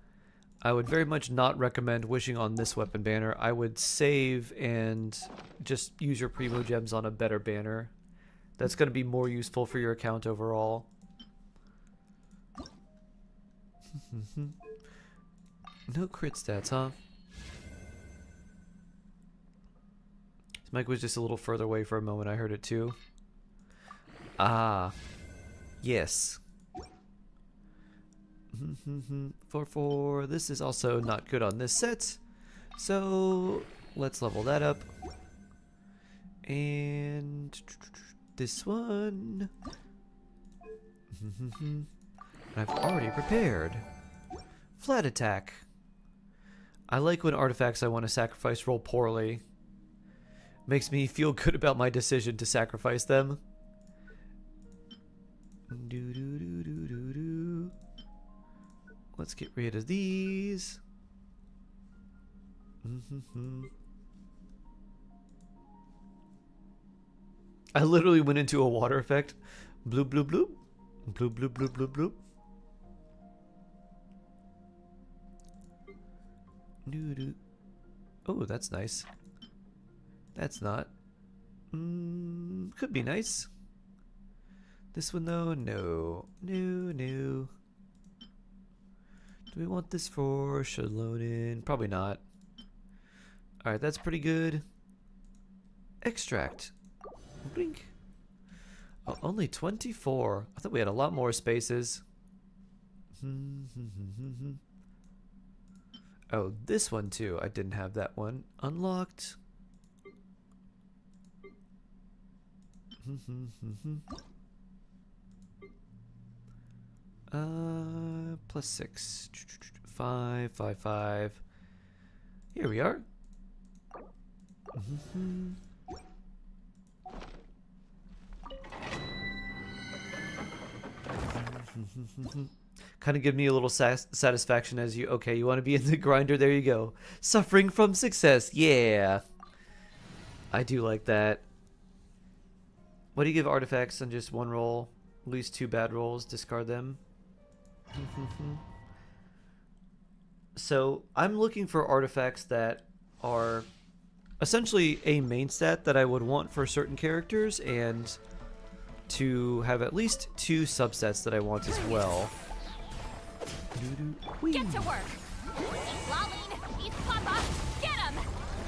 I would very much not recommend wishing on this weapon banner. I would save and just use your Primogems on a better banner. That's going to be more useful for your account overall. No crit stats, huh? This mic was just a little further away for a moment. I heard it too. Ah. Yes. 4/4. This is also not good on this set. So let's level that up. And this one. I've already prepared. Flat attack. I like when artifacts I want to sacrifice roll poorly. Makes me feel good about my decision to sacrifice them. Let's get rid of these. I literally went into a water effect. Bloop, bloop, bloop. Bloop, bloop, bloop, bloop, bloop. Oh, that's nice. That's not. Could be nice. This one though, no. No, no. Do we want this for Shalonin? Probably not. Alright, that's pretty good. Extract. Blink. Oh, only 24. I thought we had a lot more spaces. Oh, this one too. I didn't have that one. Unlocked. +6. 5, 5, 5. Here we are. Kind of give me a little satisfaction as you, okay, you want to be in the grinder, there you go. Suffering from success, yeah. I do like that. What do you give artifacts on just one roll? At least 2 bad rolls, discard them. So I'm looking for artifacts that are essentially a main stat that I would want for certain characters, and to have at least 2 subsets that I want as well. Get to work. Lolene, eat Papa. Get him.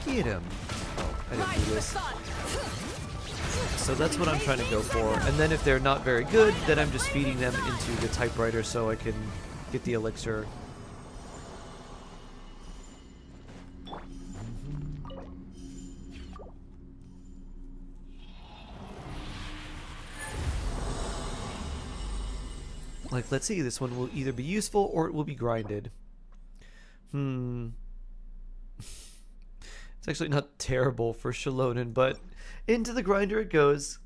Get him. Oh, I didn't do this. So that's what I'm trying to go for. And then if they're not very good, then I'm just feeding them into the typewriter so I can get the elixir. Like, let's see, this one will either be useful or it will be grinded. It's actually not terrible for Shalonen, but into the grinder it goes.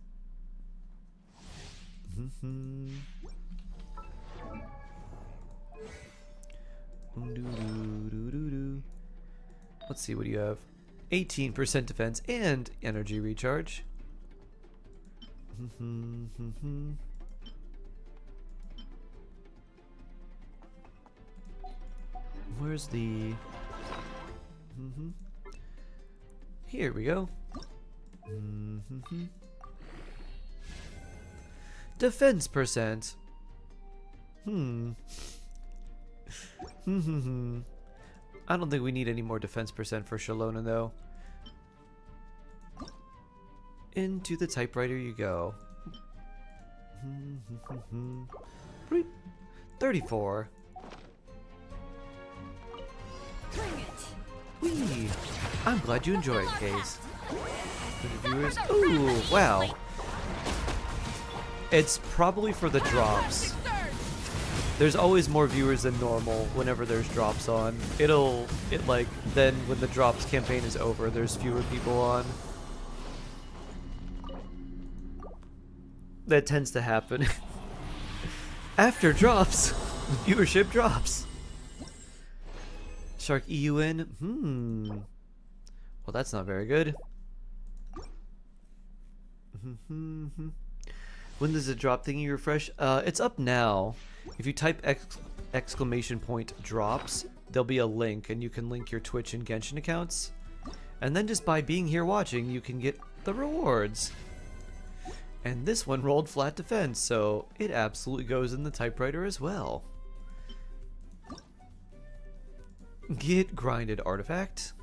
Let's see, what do you have? 18% defense and energy recharge. Where's the... Here we go. Defense percent. I don't think we need any more defense percent for Shalonen though. Into the typewriter you go. 34. Whee! I'm glad you enjoy it, Case. For the viewers. Ooh, wow. It's probably for the drops. There's always more viewers than normal whenever there's drops on. Then when the drops campaign is over, there's fewer people on. That tends to happen. After drops, viewership drops. Shark EUN. Well, that's not very good. When does the drop thingy refresh? It's up now. If you type exclamation point drops, there'll be a link, and you can link your Twitch and Genshin accounts. And then just by being here watching, you can get the rewards. And this one rolled flat defense, so it absolutely goes in the typewriter as well. Get grinded artifact.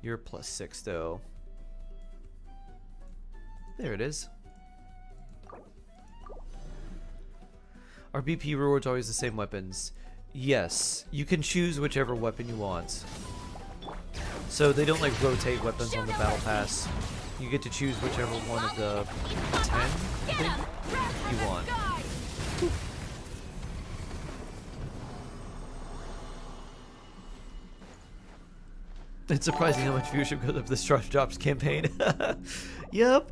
You're +6 though. There it is. Are BP rewards always the same weapons? Yes, you can choose whichever weapon you want. So they don't like rotate weapons on the battle pass. You get to choose whichever one of the 10, I think, you want. It's surprising how much viewership goes up this drops campaign. Yep.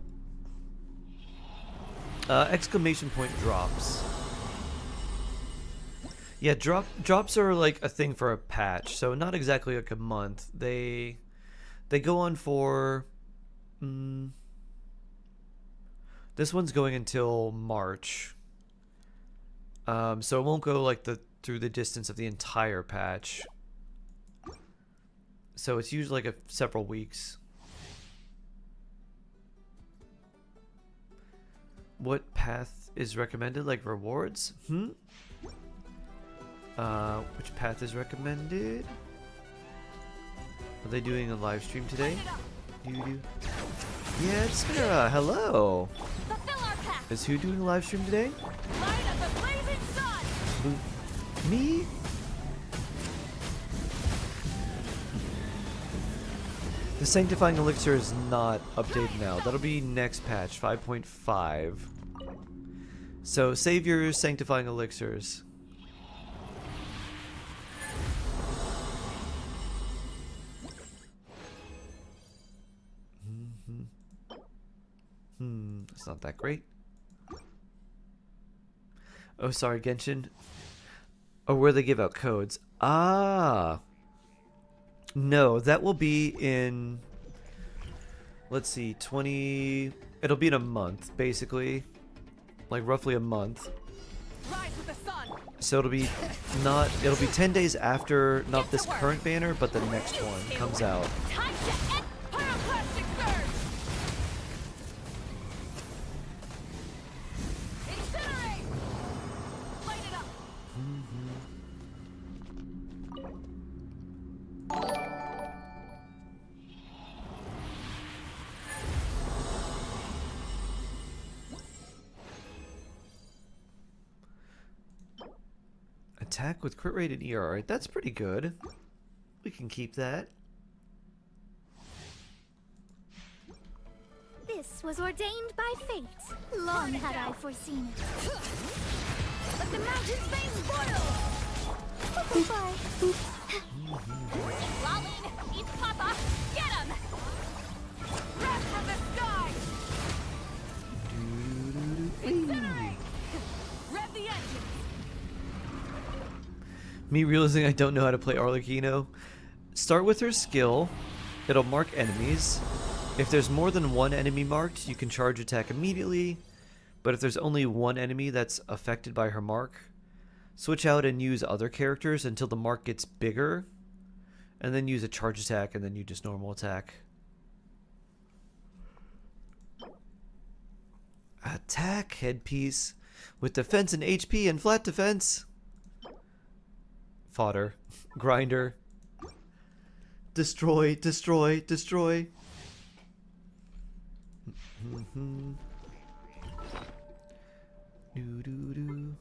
Exclamation point drops. Yeah, drops are like a thing for a patch, so not exactly like a month. They go on for this one's going until March. So it won't go like through the distance of the entire patch. So it's usually like several weeks. What path is recommended? Like rewards? Which path is recommended? Are they doing a live stream today? Yeah, it's Mira. Hello. Is who doing a live stream today? Me? The Sanctifying Elixir is not updated now. That'll be next patch, 5.5. So save your Sanctifying Elixirs. It's not that great. Oh, sorry, Genshin. Oh, where they give out codes. Ah. No, that will be in... Let's see, 20... It'll be in a month, basically. Like, roughly a month. Rise with the sun. So it'll be not... It'll be 10 days after, not this current banner, but the next one comes out. Time to end pyroclastic surge. Incinerate. Light it up. Attack with crit rate and ER. That's pretty good. We can keep that. This was ordained by fate. Long had I foreseen it. Let the mountain's veins boil. Goodbye. Lalin, eat Papa. Get him. Wrath from the sky. Incinerate. Rev the engine. Me realizing I don't know how to play Arlecchino. Start with her skill. It'll mark enemies. If there's more than one enemy marked, you can charge attack immediately. But if there's only one enemy that's affected by her mark, switch out and use other characters until the mark gets bigger. And then use a charge attack, and then you just normal attack. Attack headpiece with defense and HP and flat defense. Fodder. Grinder. Destroy, destroy, destroy. Do do do.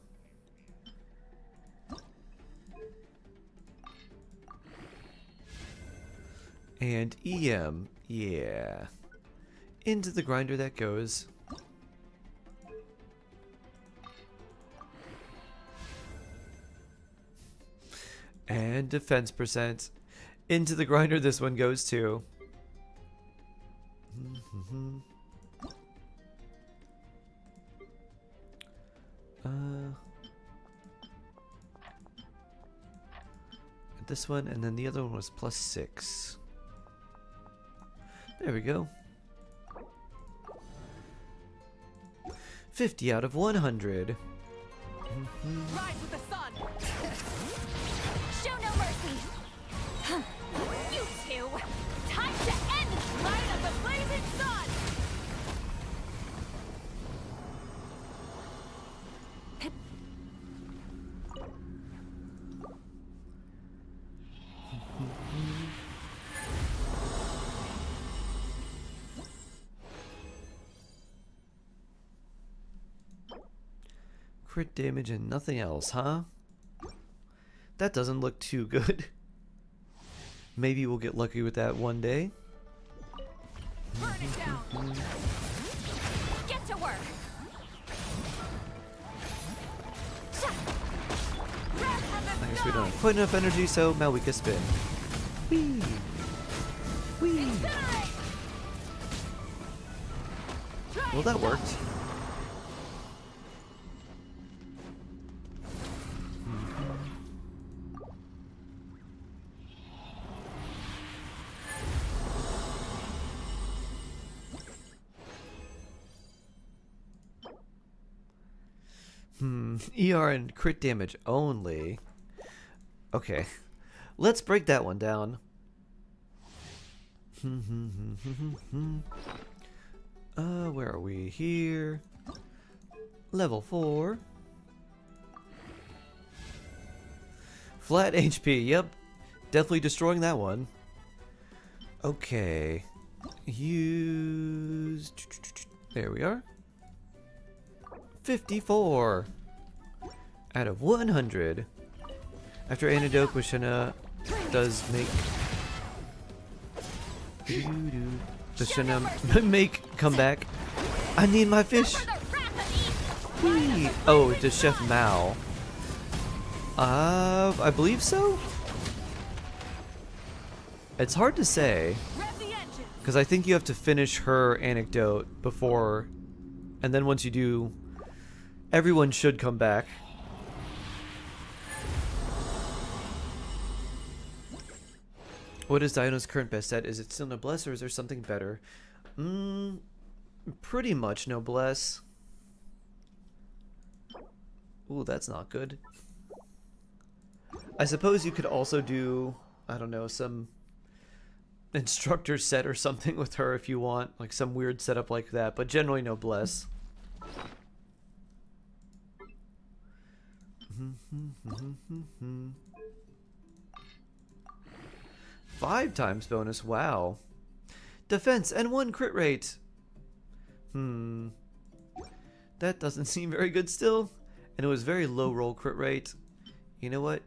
And EM, yeah. Into the grinder that goes. And defense percent. Into the grinder this one goes too. This one, and then the other one was +6. There we go. 50 out of 100. Rise with the sun. Show no mercy. You two. Time to end. Light up the blazing sun. Crit damage and nothing else, huh? That doesn't look too good. Maybe we'll get lucky with that one day. Burn it down. Get to work. I guess we don't have quite enough energy, so Malwika spin. Whee! Whee! Well, that worked. ER and crit damage only. Okay. Let's break that one down. Where are we? Here. Level 4. Flat HP. Yep. Definitely destroying that one. Okay. Use... There we are. 54 out of 100. After anecdote, Wishana does make... Does Shana make comeback? I need my fish! Whee! Oh, does Chef Mao? I believe so? It's hard to say. Because I think you have to finish her anecdote before And then once you do, everyone should come back. What is Dino's current best set? Is it still Noblesse or is there something better? Pretty much Noblesse. Ooh, that's not good. I suppose you could also do, I don't know, some instructor set or something with her if you want, like some weird setup like that, but generally Noblesse. 5 times bonus, wow. Defense and 1 crit rate. That doesn't seem very good still. And it was very low roll crit rate. You know what?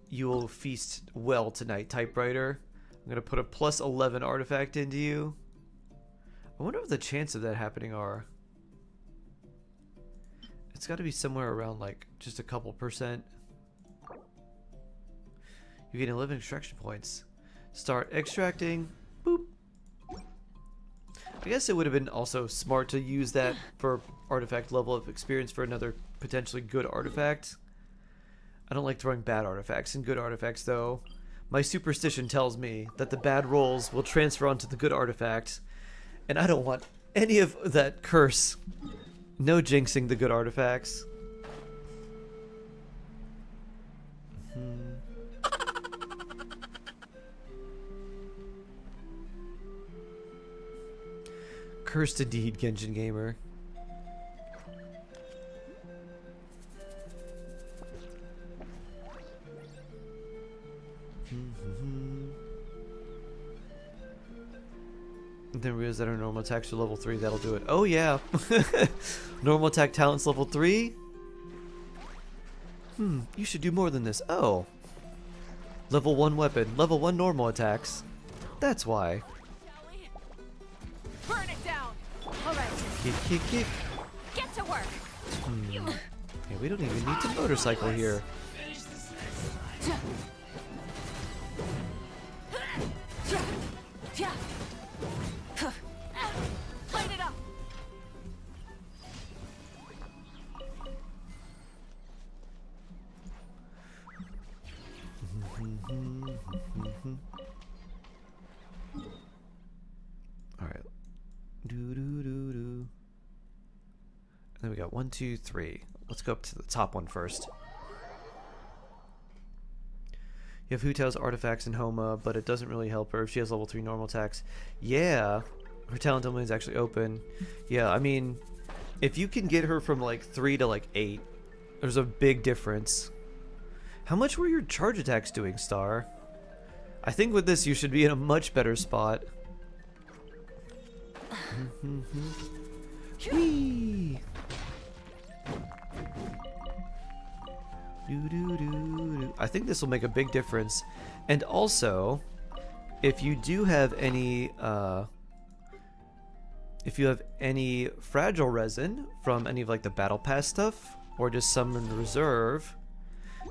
You will feast well tonight, typewriter. I'm gonna put a plus 11 artifact into you. I wonder what the chance of that happening are. It's got to be somewhere around like just a couple %. You gain 11 extraction points. Start extracting. Boop. I guess it would have been also smart to use that for artifact level of experience for another potentially good artifact. I don't like throwing bad artifacts in good artifacts though. My superstition tells me that the bad rolls will transfer onto the good artifact, and I don't want any of that curse. No jinxing the good artifacts. Cursed indeed, Genshin Gamer. Then realize that our normal attacks are level 3. That'll do it. Oh yeah. Normal attack talents level 3. You should do more than this. Oh. Level 1 weapon. Level 1 normal attacks. That's why. Burn it down. All right. Kick. Get to work. Yeah, we don't even need to motorcycle here. Light it up. All right. And then we got 1, 2, 3. Let's go up to the top one first. You have Hu Tao's artifacts in Homa, but it doesn't really help her if she has level 3 normal attacks. Yeah, her talent domain is actually open. Yeah, I mean, if you can get her from like 3 to like 8, there's a big difference. How much were your charge attacks doing, Star? I think with this you should be in a much better spot. Whee! I think this will make a big difference. And also, if you do have any fragile resin from any of like the battle pass stuff, or just some in reserve,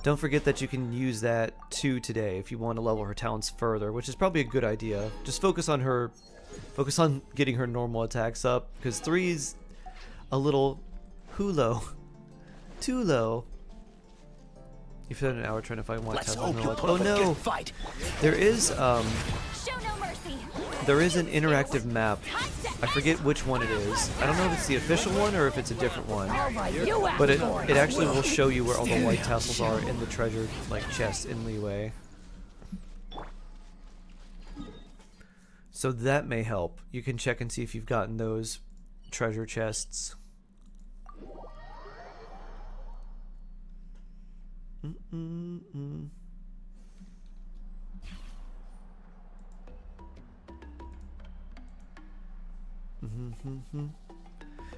don't forget that you can use that too today if you want to level her talents further, which is probably a good idea. Just focus on getting her normal attacks up, because 3's a little low. Too low. You've spent an hour trying to find one. Oh no! Fight. There is Show no mercy. there is an interactive map. I forget which one it is. I don't know if it's the official one or if it's a different one. But it actually will show you where all the white tassels are in the treasure like chest in Leeway. So that may help. You can check and see if you've gotten those treasure chests.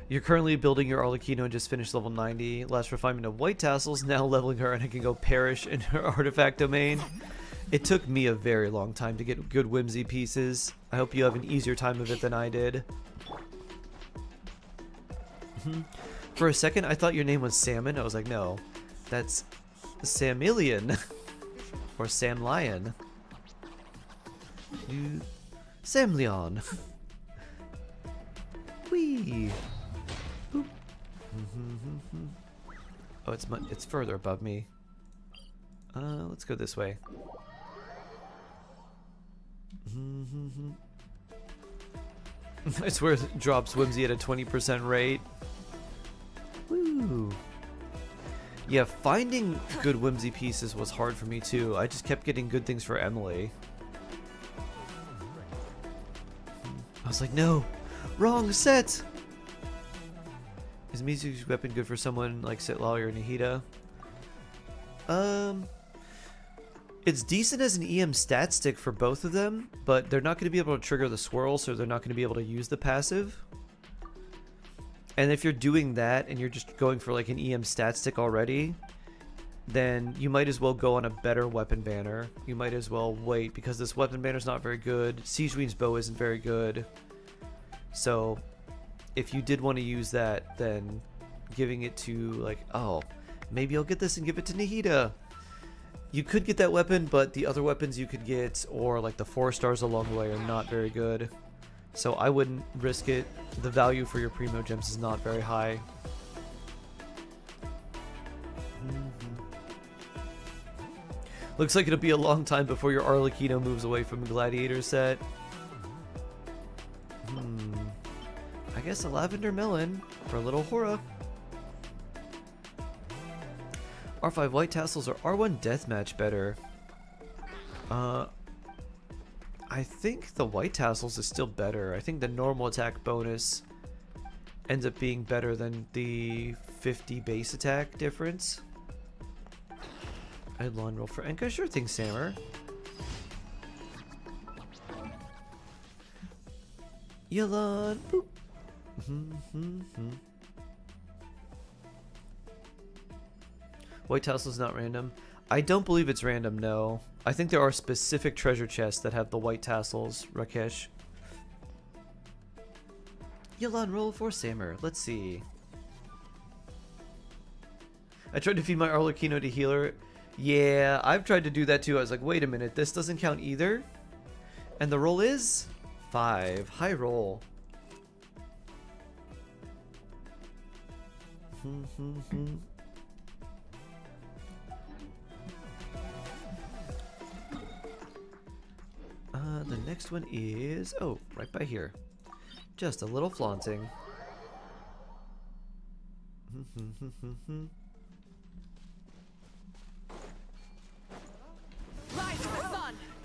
You're currently building your Arlecchino and just finished level 90. Last refinement of white tassels, now leveling her and I can go perish in her artifact domain. It took me a very long time to get good whimsy pieces. I hope you have an easier time of it than I did. For a second, I thought your name was Salmon. I was like, no, that's Samilion. Or Sam Lion. Sam Leon. Whee! Boop. Oh, it's further above me. Let's go this way. I swear it drops Whimsy at a 20% rate. Woo! Yeah, finding good Whimsy pieces was hard for me too. I just kept getting good things for Emily. I was like, no! Wrong set! Is Mizuki's weapon good for someone like Sitlali or Nahida? It's decent as an EM stat stick for both of them, but they're not going to be able to trigger the swirl, so they're not going to be able to use the passive. And if you're doing that and you're just going for like an EM stat stick already, then you might as well go on a better weapon banner. You might as well wait, because this weapon banner is not very good. Siege Queen's bow isn't very good. So if you did want to use that, then giving it to like, oh, maybe I'll get this and give it to Nahida. You could get that weapon, but the other weapons you could get, or like the 4 stars along the way, are not very good. So I wouldn't risk it. The value for your Primogems is not very high. Looks like it'll be a long time before your Arlecchino moves away from the Gladiator set. I guess a Lavender Melon for a little Hora. R5 White Tassels or R1 Deathmatch better? I think the White Tassels is still better. I think the normal attack bonus ends up being better than the 50 base attack difference. Headline roll for Enka. Sure thing, Sammer. Yelan. Boop. White Tassel's not random. I don't believe it's random, no. I think there are specific treasure chests that have the white tassels, Rakesh. Yelan roll for Sammer. Let's see. I tried to feed my Arlecchino to healer. Yeah, I've tried to do that too. I was like, wait a minute, this doesn't count either? And the roll is 5. High roll. The next one is, oh, right by here. Just a little flaunting.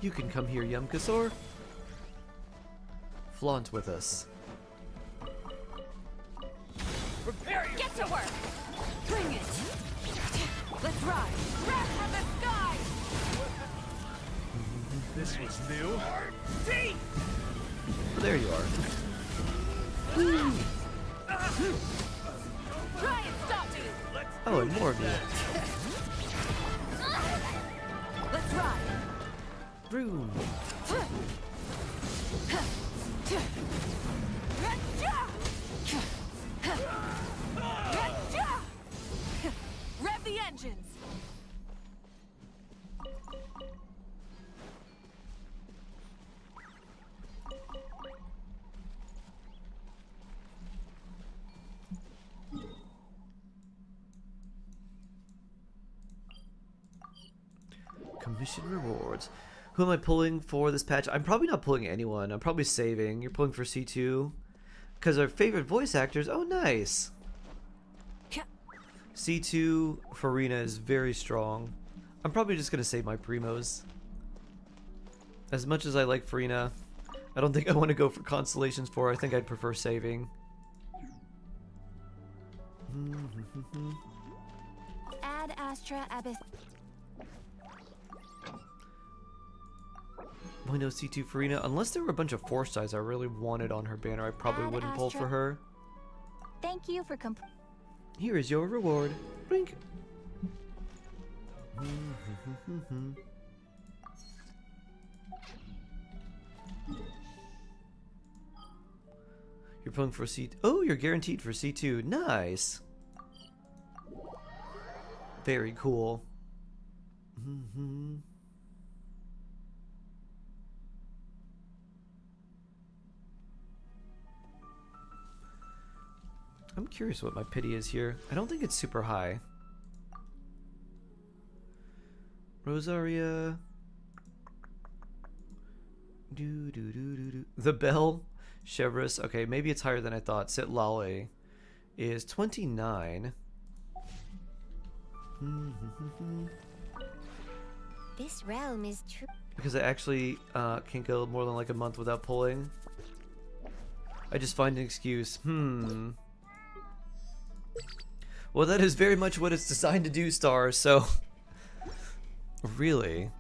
You can come here, Yumkasor. Flaunt with us. Prepare you. Get to work. Bring it. Let's ride. Breath from the sky. This was new. There you are. Try and stop me. Oh, and more of you. Let's ride. Vroom. Rev the engines. Commission rewards. Who am I pulling for this patch? I'm probably not pulling anyone. I'm probably saving. You're pulling for C2. Because our favorite voice actors. Oh, nice. C2 for Rena is very strong. I'm probably just going to save my Primos. As much as I like Farina, I don't think I want to go for constellations for her. I think I'd prefer saving. Ad Astra Abyss. Why no C2 Farina? Unless there were a bunch of 4 stars I really wanted on her banner, I probably Ad wouldn't pull Astra. for her. Thank you for Here is your reward. Blink. You're pulling for C. Oh, you're guaranteed for C2. Nice. Very cool. I'm I'm curious what my pity is here. I don't think it's super high. Rosaria. The Bell. Chevrolet. Okay, maybe it's higher than I thought. Sitlale is 29. This realm is true. Because I actually can't go more than like a month without pulling. I just find an excuse. Well, that is very much what it's designed to do, Star, so... Really?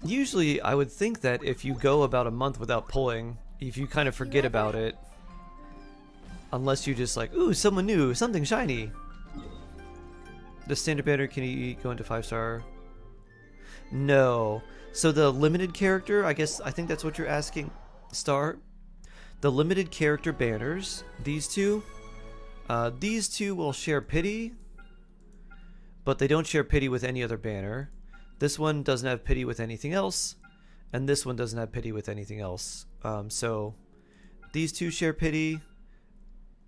Usually, I would think that if you go about a month without pulling, if you kind of forget about it, unless you just like, ooh, someone new, something shiny. The standard banner, can you go into 5-star? No. So the limited character, I think that's what you're asking, Star. The limited character banners, these two will share pity, but they don't share pity with any other banner. This one doesn't have pity with anything else, and this one doesn't have pity with anything else. So these two share pity,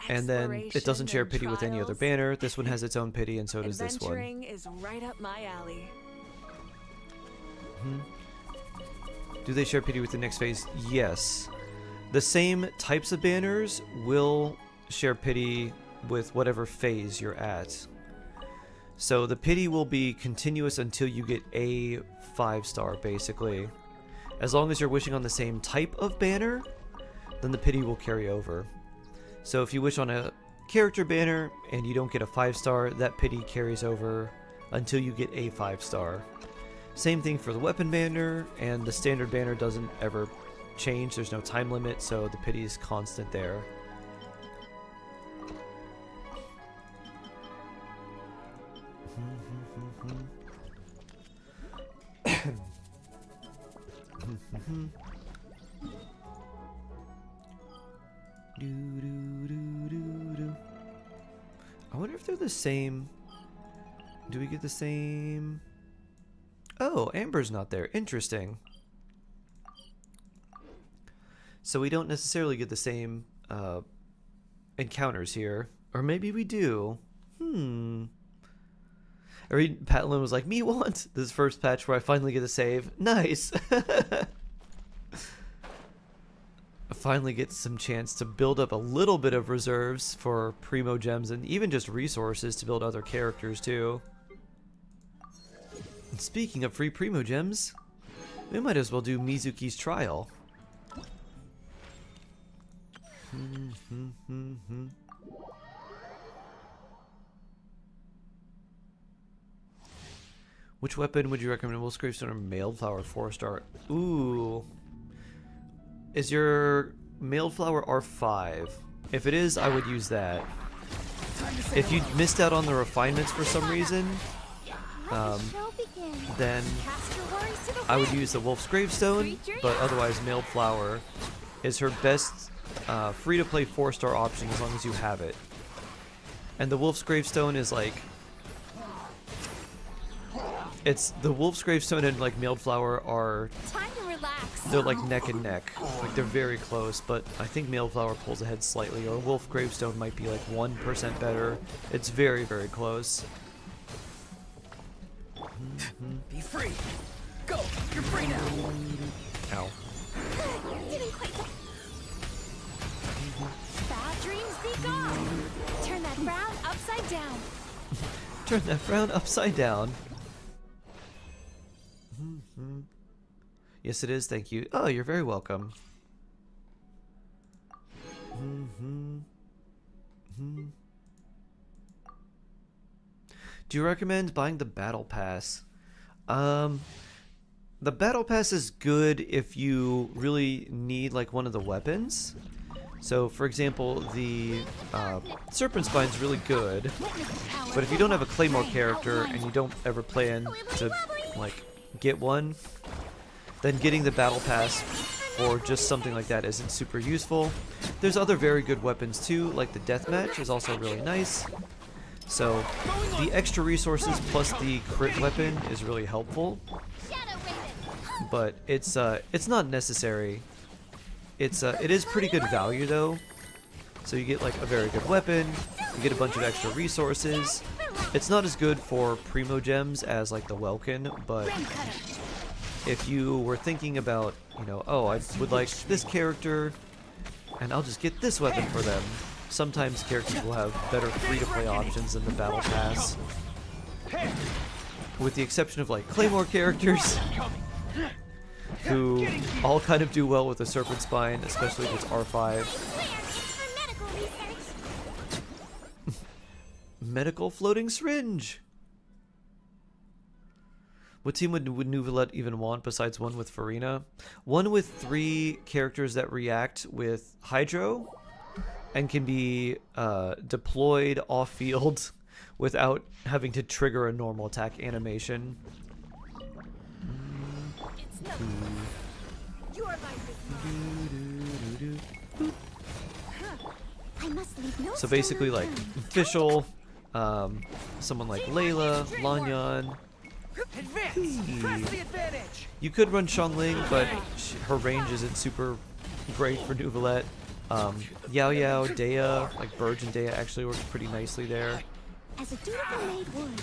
and then it doesn't share pity with any other banner. This one has its own pity, and so does this one. Adventuring is right up my alley. Do they share pity with the next phase? Yes. The same types of banners will share pity with whatever phase you're at. So the pity will be continuous until you get a 5-star, basically. As long as you're wishing on the same type of banner, then the pity will carry over. So if you wish on a character banner and you don't get a 5-star, that pity carries over until you get a 5-star. Same thing for the weapon banner, and the standard banner doesn't ever change. There's no time limit, so the pity is constant there. I wonder if they're the same. Do we get the same? Oh, Amber's not there. Interesting. So we don't necessarily get the same encounters here. Or maybe we do. I read Patlin was like, me want this first patch where I finally get a save. Nice. I finally get some chance to build up a little bit of reserves for Primogems and even just resources to build other characters too. And speaking of free Primogems, we might as well do Mizuki's trial. Which weapon would you recommend? Wolf's Gravestone or Mailed Flower 4-star? Ooh. Is your Mailed Flower R5? If it is, I would use that. If you missed out on the refinements for some reason, then I would use the Wolf's Gravestone, but otherwise Mailed Flower is her best free-to-play 4-star option as long as you have it. And the Wolf's Gravestone is like... It's the Wolf's Gravestone and like Mailed Flower are... Time to relax. They're like neck and neck. Like they're very close, but I think Mailed Flower pulls ahead slightly, or Wolf Gravestone might be like 1% better. It's very, very close. Be free. Go. You're free now. Ow. Didn't quite. Bad dreams be gone. Turn that frown upside down. Turn that frown upside down. Yes, it is. Thank you. Oh, you're very welcome. Do you recommend buying the Battle Pass? The Battle Pass is good if you really need like one of the weapons. So, for example, the Serpent Spine's really good, but if you don't have a Claymore character and you don't ever plan to like get one, then getting the Battle Pass or just something like that isn't super useful. There's other very good weapons too, like the Deathmatch is also really nice. So the extra resources plus the crit weapon is really helpful, but it's not necessary. It is pretty good value though. So you get like a very good weapon, you get a bunch of extra resources. It's not as good for Primogems as like the Welkin, but if you were thinking about, you know, oh, I would like this character, and I'll just get this weapon for them. Sometimes characters will have better free-to-play options than the Battle Pass. With the exception of like Claymore characters, who all kind of do well with the Serpent Spine, especially if it's R5. Medical floating syringe! What team would Neuvillette even want besides one with Farina? One with 3 characters that react with Hydro and can be deployed off-field without having to trigger a normal attack animation. So basically like Fischl, someone like Layla, Lanyan. You could run Xiangling, but her range isn't super great for Neuvillette. Yao Yao, Dea, like Virgin Dea actually works pretty nicely there. As a dutiful maid would.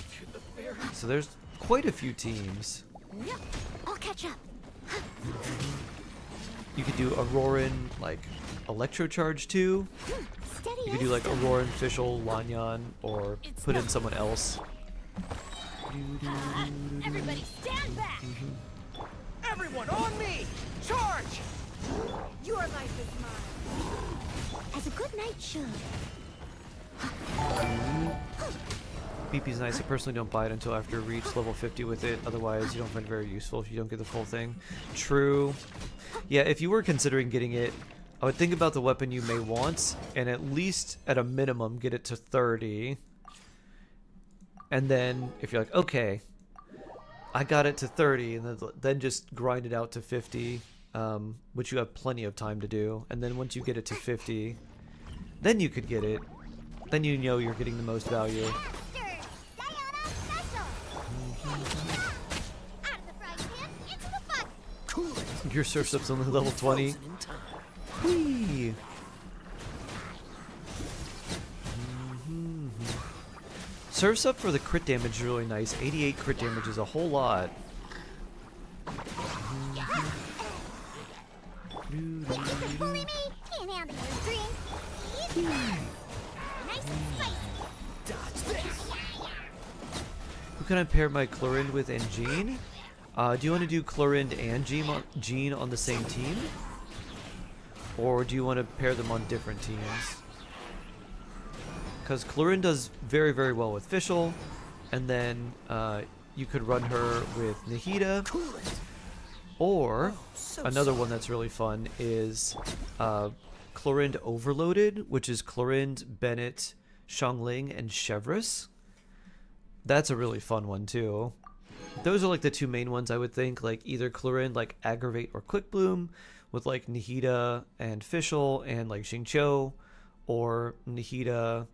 So there's quite a few teams. I'll catch up. You could do Auroran, like Electrocharge too. You could do like Auroran, Fischl, Lanyan, or put in someone else. Everybody stand back! Everyone on me! Charge! Your life is mine. As a good knight should. BP's nice. I personally don't buy it until after you reach level 50 with it. Otherwise, you don't find it very useful if you don't get the full thing. True. Yeah, if you were considering getting it, I would think about the weapon you may want, and at least at a minimum get it to 30. And then if you're like, okay, I got it to 30, and then just grind it out to 50, which you have plenty of time to do. And then once you get it to 50, then you could get it. Then you know you're getting the most value. Your Surf's Up's only level 20. Whee! Surf's Up for the crit damage is really nice. 88 crit damage is a whole lot. Who can I pair my Clorind with and Jean? Do you want to do Clorind and Jean on the same team? Or do you want to pair them on different teams? Because Clorind does very, very well with Fischl, and then you could run her with Nahida. Or another one that's really fun is Clorind Overloaded, which is Clorind, Bennett, Xiangling, and Chevreuse. That's a really fun one too. Those are like the two main ones I would think, like either Clorind like Aggravate or Quick Bloom with like Nahida and Fischl and like Xingqiu, or Nahida,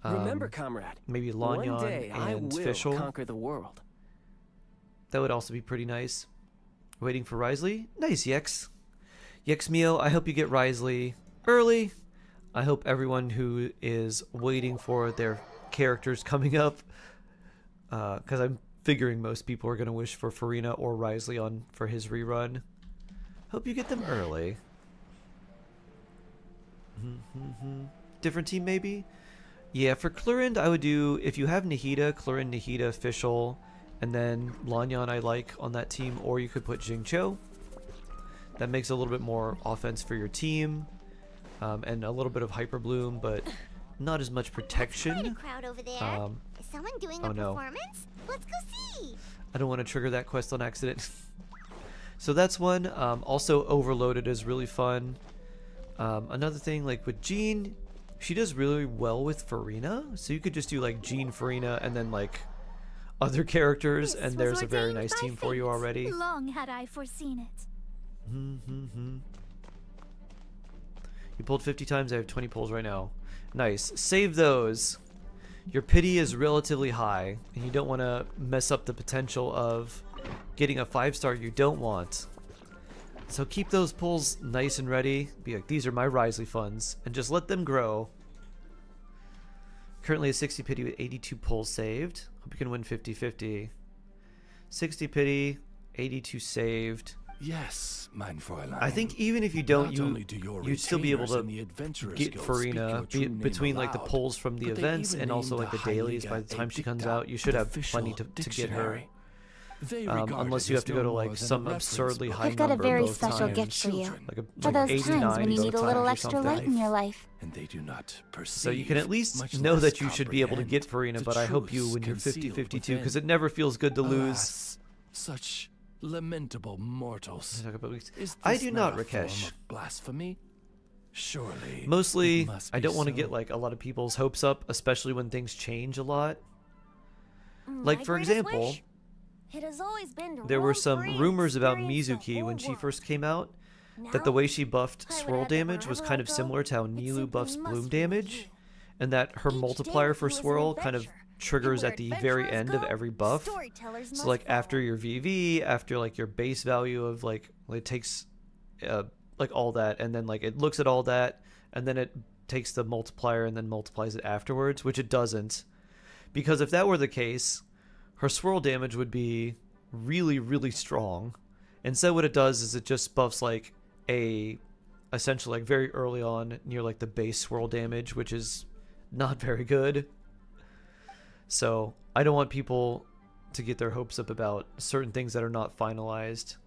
remember, comrade, maybe Lanyan one day and I will Fischl. conquer the world. That would also be pretty nice. Waiting for Risley? Nice, Yex. Yex Mio, I hope you get Risley early. I hope everyone who is waiting for their characters coming up, because I'm figuring most people are going to wish for Farina or Risley on for his rerun. Hope you get them early. Different team maybe? Yeah, for Clorind I would do, if you have Nahida, Clorind, Nahida, Fischl, and then Lanyan I like on that team, or you could put Xingqiu. That makes a little bit more offense for your team, and a little bit of Hyper Bloom, but not as much protection. Quite a crowd over there. Is someone doing a performance? Let's go see. I don't want to trigger that quest on accident. So that's one. Also, Overloaded is really fun. Another thing, like with Jean, she does really well with Farina, so you could just do like Jean, Farina, and then like other characters, and there's a very nice team for you already. Long had I foreseen it. You pulled 50 times. I have 20 pulls right now. Nice. Save those. Your pity is relatively high, and you don't want to mess up the potential of getting a 5-star you don't want. So keep those pulls nice and ready. Be like, these are my Risley funds, and just let them grow. Currently a 60 pity with 82 pulls saved. Hope you can win 50-50. 60 pity, 82 saved. Yes, mein Fräulein. I think even if you don't, Not only do your you'd still be able to retainers in the Adventurers get Guild Farina speak your true between name like the aloud, polls from the but they events even and also named like the the dailies. By Heiliger the time she comes Edicta out, you should have official plenty to get her. dictionary. They regard Unless it you have as to no go to more like than a some reference absurdly book. high I've got a number very both special times. gift for you. Like, For like those 89 times when you both need a times little or extra light something. in your life. And they do not perceive, So you can at least much know less that you should be able to get comprehend Farina, the but I hope you truths when you're concealed 50-52 because within. it never feels good to lose. Alas, such lamentable mortals. Talk about weeks. Is I this do not not, a form Rakesh. of blasphemy? Surely. Mostly, it must I be don't want to so. get like a lot of people's hopes up, especially when things change a lot. My Like for greatest example, wish? It has always been to there were roam some free and rumors about experience the Mizuki when whole she world. first came out, Now, that the way she buffed I would swirl add that damage was wherever kind I of go, similar to how it Nilu simply buffs must bloom be damage, you. and that her Each day multiplier with for you is an swirl kind of adventure, and triggers where at the very adventurers end of go, every buff. storytellers So must like after follow. your VV, after like your base value of like it takes like all that, and then like it looks at all that, and then it takes the multiplier and then multiplies it afterwards, which it doesn't. Because if that were the case, her swirl damage would be really, really strong. Instead what it does is it just buffs like essentially like very early on near like the base swirl damage, which is not very good. So I don't want people to get their hopes up about certain things that are not finalized.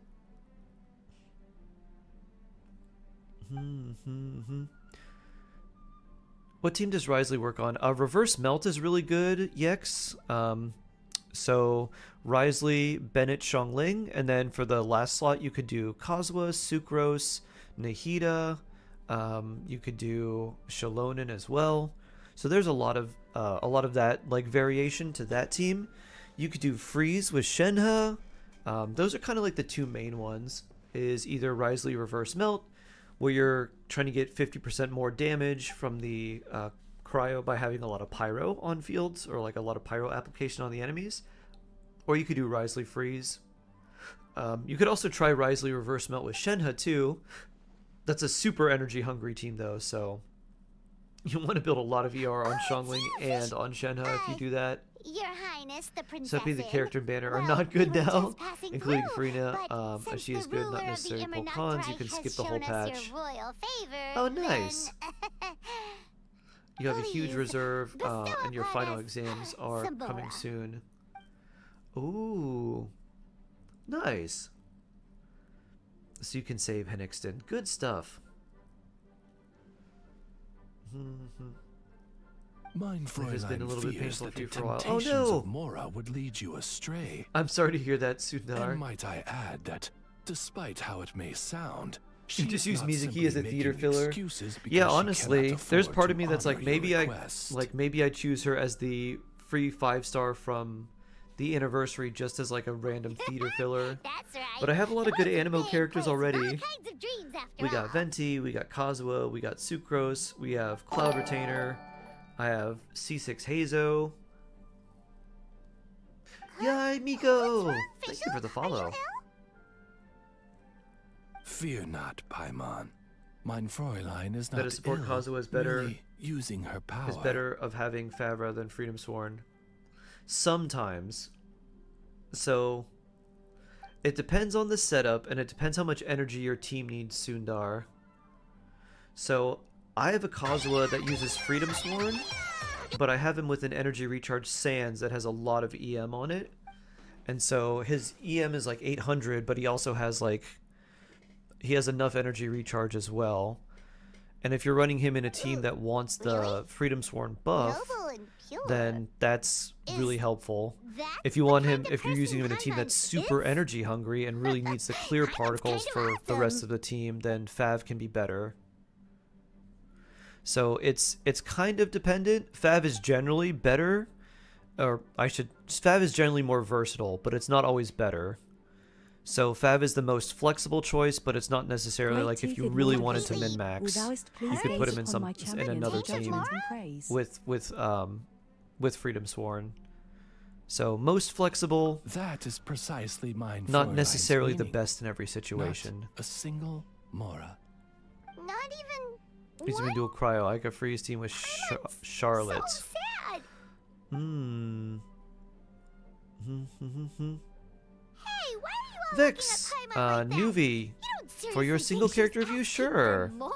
What team does Risley work on? Reverse Melt is really good, Yex. So Risley, Bennett, Xiangling, and then for the last slot you could do Kazuha, Sucrose, Nahida. You could do Shalonen as well. So there's a lot of that like variation to that team. You could do Freeze with Shenhe. Those are kind of like the two main ones. Is either Risley Reverse Melt, where you're trying to get 50% more damage from the cryo by having a lot of pyro on fields, or like a lot of pyro application on the enemies, or you could do Risley Freeze. You could also try Risley Reverse Melt with Shenhe too. That's a super energy hungry team though, so you want to build a lot of ER on Xiangling and on Shenhe if you do that. Your Highness, the princess. Seppi, the character and banner are Well, not good we were now, just passing including through, Farina. but As she since is the good, ruler not of the necessarily pull Imaginarium cons. You can has skip the whole shown us patch. your royal favor, Oh, nice. then- You have a huge Please, reserve, bestow and your upon final us, exams are coming Samora. soon. Ooh, nice. So you can save Henningston. Good stuff. Mein Life has been a Fräulein little bit fears painful that for you the for a while. Oh temptations no! of Mora would lead you astray. I'm sorry to hear that, Sundar. And might I add that, despite how it may sound, You just use she's not Mizuki simply as a theater making filler. excuses because Yeah, she honestly, cannot there's afford part of to me that's like honor your maybe request. maybe I choose her as the free 5-star from the anniversary just as like a random theater filler. That's right. But I have a lot of good Once a animo big characters place with already. all kinds of dreams after We got all. Venti, we got Kazuha, we got Sucrose, we have Cloud Retainer, I have C6 Hazo. Yay, Miko! Thank you for the follow. Fear not, Paimon. Mein Fräulein is not Better support ill, Kazuha is better. merely using her power. Is better of having Fav rather than Freedom Sworn. Sometimes. So, it depends on the setup, and it depends how much energy your team needs, Sundar. So, I have a Kazuha that uses Freedom Sworn, but I have him with an energy recharge Sands that has a lot of EM on it. And so, his EM is like 800, but he also has like... He has enough energy recharge as well. And if you're running him in a team that wants the Freedom Sworn buff, Noble and pure. then that's really helpful. That's If you the want kind him, of if you're using him in a person team that's Paimon super is. energy hungry and really needs to clear Paimon's particles kind of for the rest awesome. of the team, then Fav can be better. So it's kind of dependent. Fav is generally better, Fav is generally more versatile, but it's not always better. So Fav is the most flexible choice, but it's not necessarily like if you really wanted to min-max, you could put him in another team with Freedom Sworn. So most flexible, That is precisely mein not Fräulein's necessarily the meaning. best in every situation. Not a single Mora. Not even He's even dual cryo. I could freeze team with Charlotte. so sad. Hmm. Hey, why are you all Vex, looking at Paimon like that? Nuvi, You don't for your seriously single think she's character review, asking sure. for more,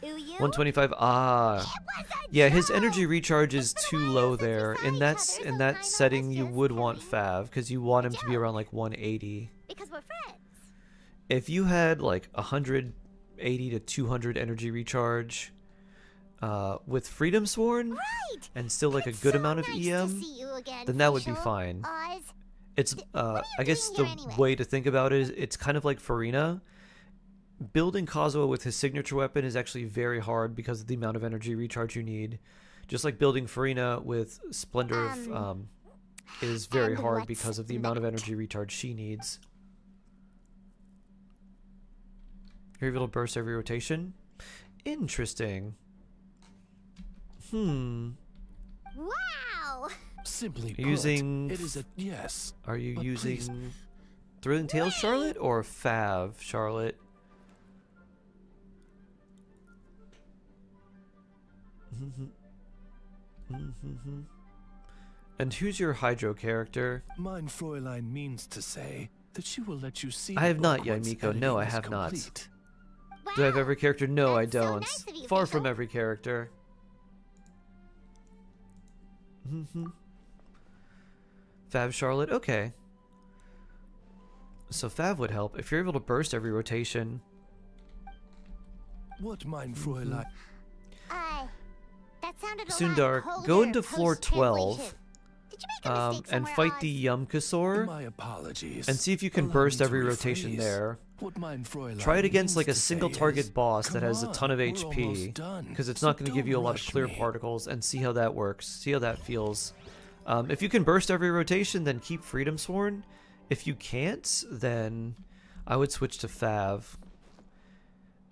do you? 125. Ah, It was a yeah. His joke. energy recharge is It's too been a low while since we there. saw In each that other, so in that Paimon setting, was you just would want telling Fav because you want him to be joke. around like 180. Because we're friends. If you had like 180 to 200 energy recharge, with Freedom Sworn Right. and still like a It's good so amount of nice to EM, see you again, then that would be Facial. fine. Oz, It's what are you I guess the doing here anyway? way to think about it is it's kind of like Farina. Building Kazuha with his signature weapon is actually very hard because of the amount of energy recharge you need. Just like building Farina with Splendor is very and hard what's because of the amount of that? energy recharge she needs. You're able to burst every rotation? Interesting. Wow. Simply Using- put, it is a yes. Are you But please- using Thrilling Tales Charlotte or Fav Charlotte? And who's your Hydro character? Mein Fräulein means to say that she will let you see. I have the not book yet, once Miko. No, editing I is have not. complete. Do I have Wow. every character? No, I That's so don't. nice of you, Far Facial. from every character. Fav Charlotte, okay. So Fav would help. If you're able to burst every rotation, What mein Fräulein? That sounded a Sundar, lot go colder into floor 12, post-translation. Did you make a mistake and somewhere, fight Oz? the Yumkasaur, My apologies. and see if you can Allow me burst to every rotation rephrase. there. What mein Fräulein Try it against means like a to single say target is, boss that "Come has a ton of on, we're HP, almost done, because it's so not going to give don't you a lot of rush clear me." particles, and see how that works. See how that feels. If you can burst every rotation, then keep Freedom Sworn. If you can't, then I would switch to Fav.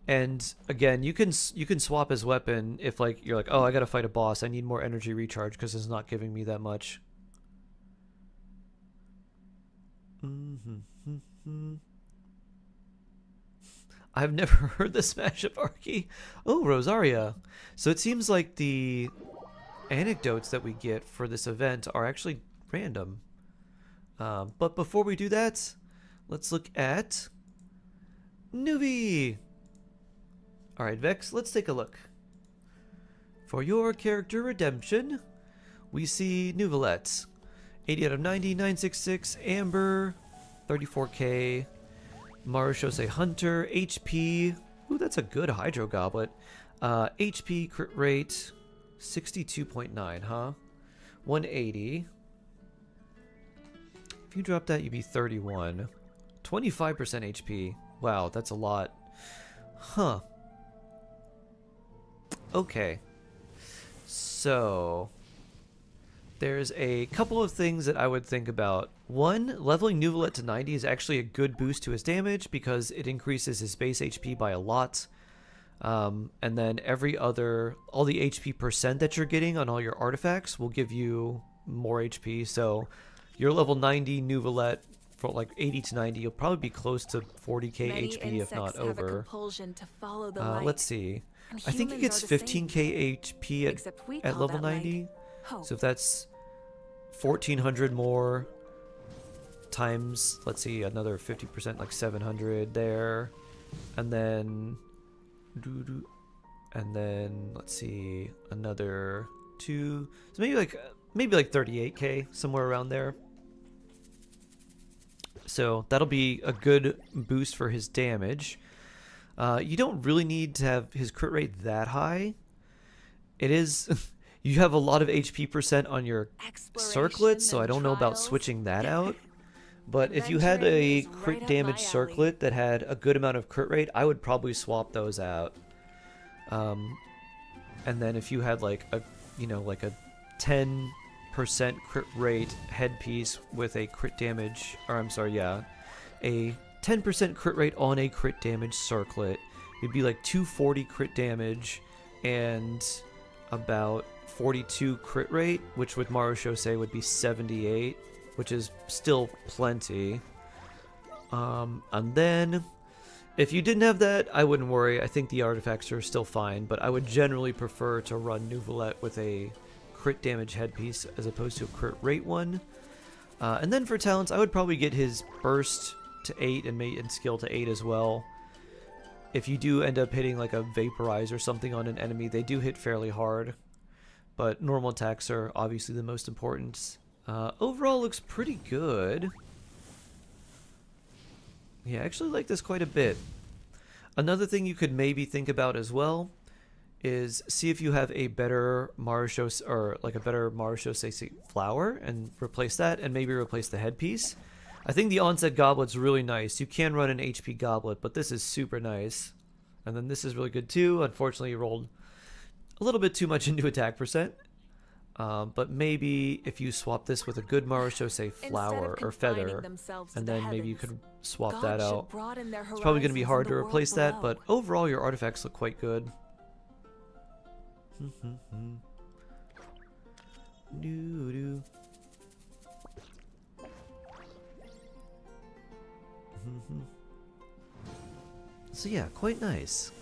And again, you can swap his weapon if like you're like, oh, I gotta fight a boss, I need more energy recharge because it's not giving me that much. I've never heard the Smash Up Arky. Oh, Rosaria. So it seems like the anecdotes that we get for this event are actually random. But before we do that, let's look at Nuvi. Alright, Vex, let's take a look. For your character redemption, we see Nuvilette. 80 out of 90, 966, Amber, 34k, Marushose Hunter, HP. Ooh, that's a good Hydro Goblet. HP crit rate, 62.9, huh? 180. If you drop that, you'd be 31. 25% HP. Wow, that's a lot. Huh. Okay. So there's a couple of things that I would think about. One, leveling Nuvilette to 90 is actually a good boost to his damage because it increases his base HP by a lot. And then all the HP percent that you're getting on all your artifacts will give you more HP. So your level 90 Nuvilette for like 80 to 90, you'll probably be close to 40k HP if not over. Let's see. I think he gets 15k HP at level 90. So if that's 1400 more times, let's see, another 50%, like 700 there. And then let's see, another 2. So maybe like 38k, somewhere around there. So that'll be a good boost for his damage. You don't really need to have his crit rate that high. It is... You have a lot of HP percent on your circlet, so I don't know about switching that out. But if you had a crit damage circlet that had a good amount of crit rate, I would probably swap those out. And then if you had like a 10% crit rate headpiece with a crit damage, or I'm sorry, yeah, a 10% crit rate on a crit damage circlet, it'd be like 240 crit damage and about 42 crit rate, which with Marushose would be 78, which is still plenty. And then if you didn't have that, I wouldn't worry. I think the artifacts are still fine, but I would generally prefer to run Nuvilette with a crit damage headpiece as opposed to a crit rate one. And then for talents, I would probably get his burst to 8 and skill to 8 as well. If you do end up hitting like a vaporize or something on an enemy, they do hit fairly hard. But normal attacks are obviously the most important. Overall looks pretty good. Yeah, I actually like this quite a bit. Another thing you could maybe think about as well is see if you have a better Marishose or like a better Marishose flower and replace that, and maybe replace the headpiece. I think the onset goblet's really nice. You can run an HP goblet, but this is super nice. And then this is really good too. Unfortunately, you rolled a little bit too much into attack percent. But maybe if you swap this with a good Marishose flower or feather, and then maybe you could swap that out. It's probably going to be hard to replace that, but overall your artifacts look quite good. Doo-doo. So yeah, quite nice.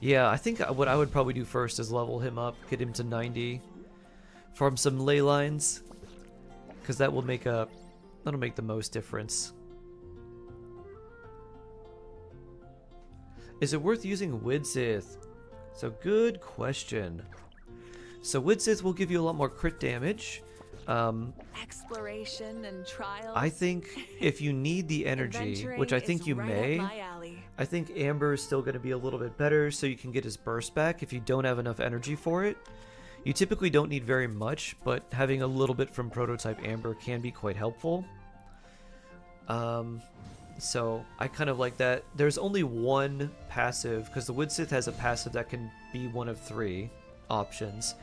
Yeah, I think what I would probably do first is level him up, get him to 90, farm some ley lines, because that'll make the most difference. Is it worth using Widsith? So good question. So Widsith will give you a lot more crit damage. Exploration and trials. I think if you need the energy, which I think you may, I think Amber is still going to be a little bit better, so you can get his burst back if you don't have enough energy for it. You typically don't need very much, but having a little bit from Prototype Amber can be quite helpful. So I kind of like that. There's only one passive, because the Widsith has a passive that can be one of 3 options.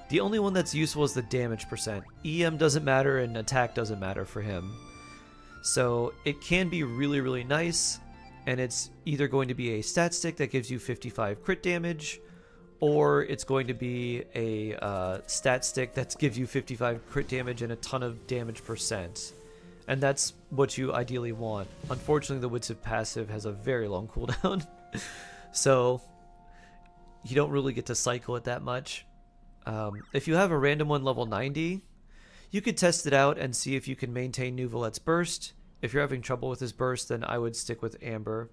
The only one that's useful is the damage percent. EM doesn't matter and attack doesn't matter for him. So it can be really, really nice, and it's either going to be a stat stick that gives you 55 crit damage, or it's going to be a stat stick that gives you 55 crit damage and a ton of damage percent. And that's what you ideally want. Unfortunately, the Widsith passive has a very long cooldown, so you don't really get to cycle it that much. If you have a random one level 90, you could test it out and see if you can maintain Nouvelette's burst. If you're having trouble with his burst, then I would stick with Amber.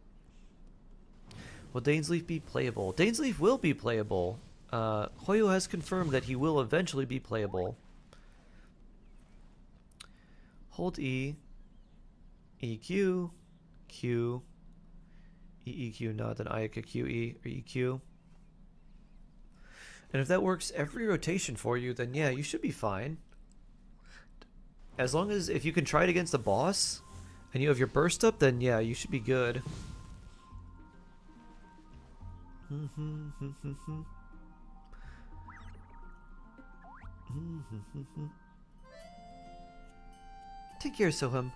Will Dainsleif be playable? Dainsleif will be playable. Hoyo has confirmed that he will eventually be playable. Hold E, EQ, Q, EEQ, not then Ayaka QE or EQ. And if that works every rotation for you, then yeah, you should be fine. As long as, if you can try it against the boss, and you have your burst up, then yeah, you should be good. Take care, Soham.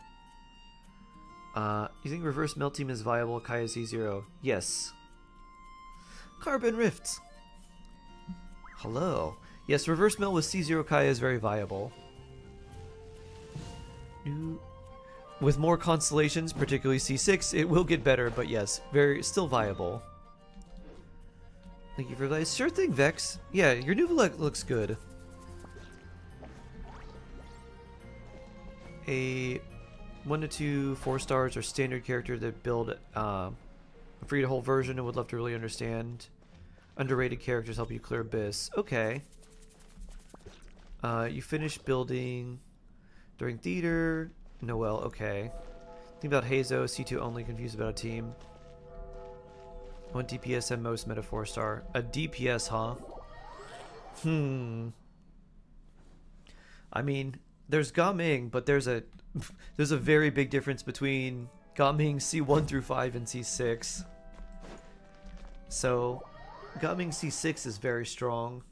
You think reverse melt team is viable? Kaya Z0. Yes. Carbon Rifts. Hello. Yes, reverse melt with C0 Kaya is very viable. With more constellations, particularly C6, it will get better, but yes, still viable. Thank you for that. Sure thing, Vex. Yeah, your Nouvelette looks good. A 1 to 2 4 stars or standard character that build a free to hold version and would love to really understand. Underrated characters help you clear Abyss. Okay. You finished building during theater. Noel, okay. Think about Hazo, C2 only, confused about a team. 1 DPS and most meta 4 star. A DPS, huh? I mean, there's Gaming, but there's a very big difference between Gaming C1 through 5 and C6. So Gaming C6 is very strong.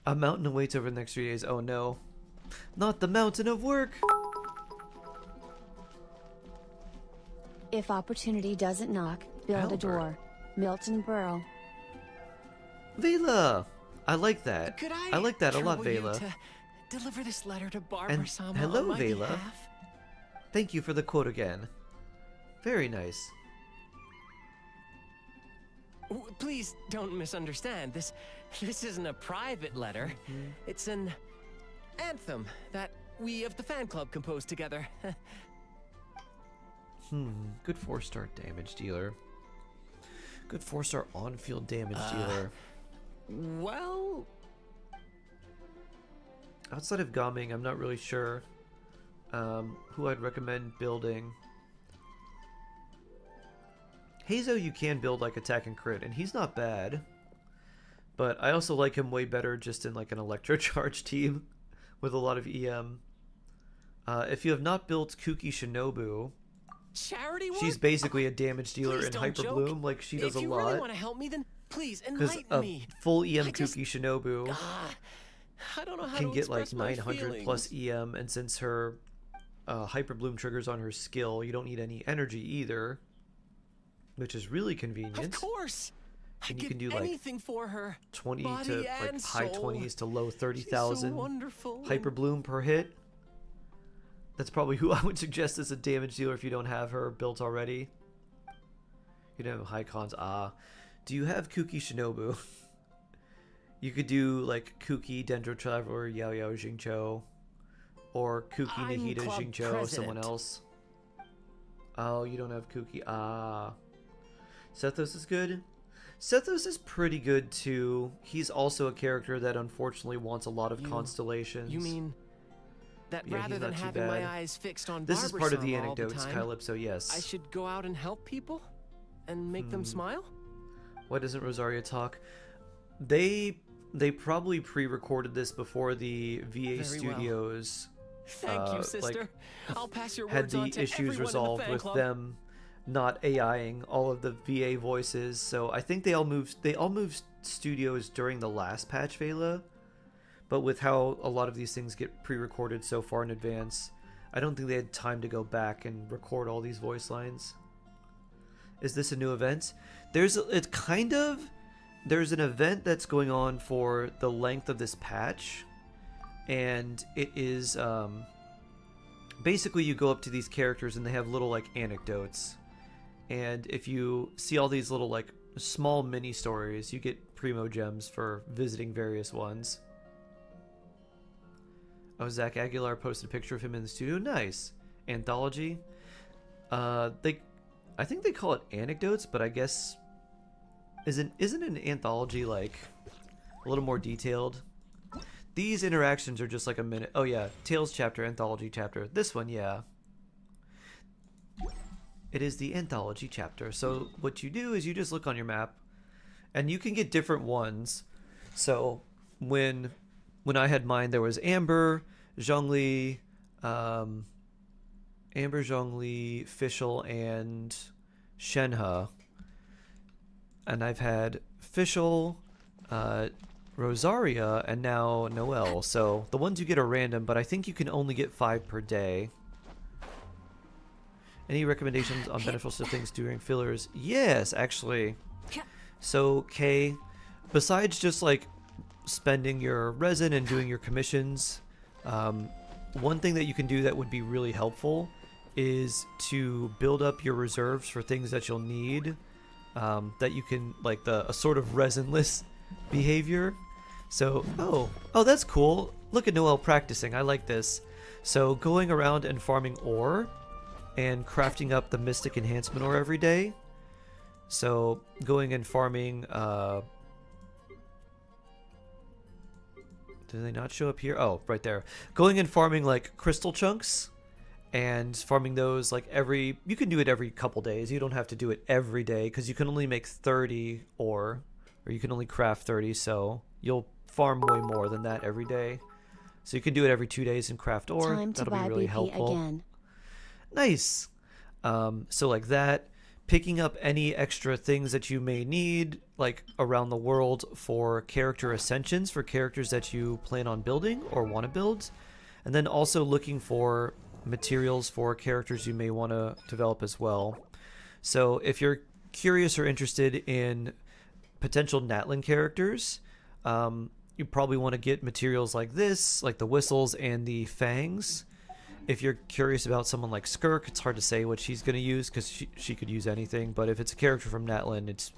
A mountain awaits over the next 3 days. Oh no. Not the mountain of work! If opportunity doesn't knock, build a door. Milton Burl. Vela! I like that. Could I like that a lot, trouble you Vela. to deliver this letter to Barbara And Sama hello, on my Vela. behalf? Thank you for the quote again. Very nice. Please don't misunderstand. This isn't a private letter. It's an anthem that we of the fan club composed together. Good 4-star damage dealer. Good 4-star on-field damage dealer. Well, Outside of Gaming, I'm not really sure who I'd recommend building. Hazo you can build like attack and crit, and he's not bad. But I also like him way better just in like an electrocharge team with a lot of EM. If you have not built Kuki Shinobu, charity work? she's basically a damage dealer Please in don't Hyper joke. Bloom. Like she does a If you lot. really want to help me, then please Because enlighten a me. full EM I just- Kuki Shinobu I don't know how can to get like express my 900 plus feelings. EM, and since her Hyper Bloom triggers on her skill, you don't need any energy either, which is really convenient. Of course. And I'd you can give do like anything for her. 20 Body to like and high soul. 20s to low She's so 30,000 wonderful. Hyper Bloom per hit. That's probably who I would suggest as a damage dealer if you don't have her built already. You don't have high cons. Do you have Kuki Shinobu? You could do like Kuki Dendro Traveler Yao Yao Jingcho, or Kuki I'm Nahida club Jingcho, someone president. else. Oh, you don't have Kuki. Sethos is good. Sethos is pretty good too. He's also a character that unfortunately wants a lot of constellations. You mean that Yeah, rather he's than not too having bad. my eyes fixed on This is part of the Barbersum all anecdotes, time, Calypso, yes. I should go out and help people and make them smile? Why doesn't Rosaria talk? They probably pre-recorded this before the VA Very well. studios Thank you, sister. like, I'll pass your had words the on to issues everyone in the resolved fan with club. them not AIing all of the VA voices. So I think they all moved studios during the last patch, Vela. But with how a lot of these things get pre-recorded so far in advance, I don't think they had time to go back and record all these voice lines. Is this a new event? There's an event that's going on for the length of this patch, and it is basically you go up to these characters and they have little like anecdotes, and if you see all these little like small mini stories, you get Primogems for visiting various ones. Oh, Zach Aguilar posted a picture of him in the studio. Nice. Anthology. I think they call it anecdotes, but I guess isn't an anthology like a little more detailed? These interactions are just like a minute. Oh yeah, Tales chapter, anthology chapter. This one, yeah. It is the anthology chapter. So what you do is you just look on your map, and you can get different ones. So when I had mine, there was Amber, Zhongli, Fischl, and Shenhe. And I've had Fischl, Rosaria, and now Noelle. So the ones you get are random, but I think you can only get 5 per day. Any recommendations on beneficial things during fillers? Yes, actually. So, Kay, besides just like spending your resin and doing your commissions, one thing that you can do that would be really helpful is to build up your reserves for things that you'll need, that you can, like a sort of resinless behavior. So, oh, that's cool. Look at Noelle practicing. I like this. So going around and farming ore and crafting up the Mystic Enhancement ore every day. So going and farming, do they not show up here? Oh, right there. Going and farming like crystal chunks and farming those like you can do it every couple days. You don't have to do it every day because you can only make 30 ore, or you can only craft 30. So you'll farm way more than that every day. So you can do it every 2 days and craft ore. Time to That'll buy be really BP helpful. again. Nice. So like that, picking up any extra things that you may need like around the world for character ascensions for characters that you plan on building or want to build, and then also looking for materials for characters you may want to develop as well. So if you're curious or interested in potential Natlin characters, you probably want to get materials like this, like the whistles and the fangs. If you're curious about someone like Skirk, it's hard to say what she's going to use because she could use anything. But if it's a character from Natlin, it's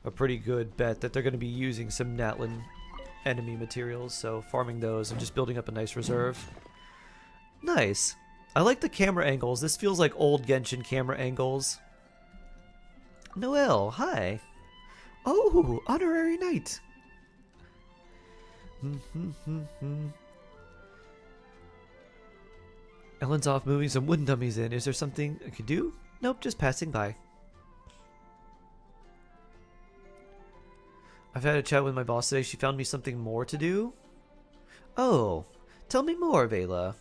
a pretty good bet that they're going to be using some Natlin enemy materials, so farming those and just building up a nice reserve. Nice. I like the camera angles. This feels like old Genshin camera angles. Noelle, hi. Oh, honorary knight. Ellen's off moving some wooden dummies in. Is there something I could do? Nope, just passing by. I've had a chat with my boss today. She found me something more to do. Oh, tell me more, Vela.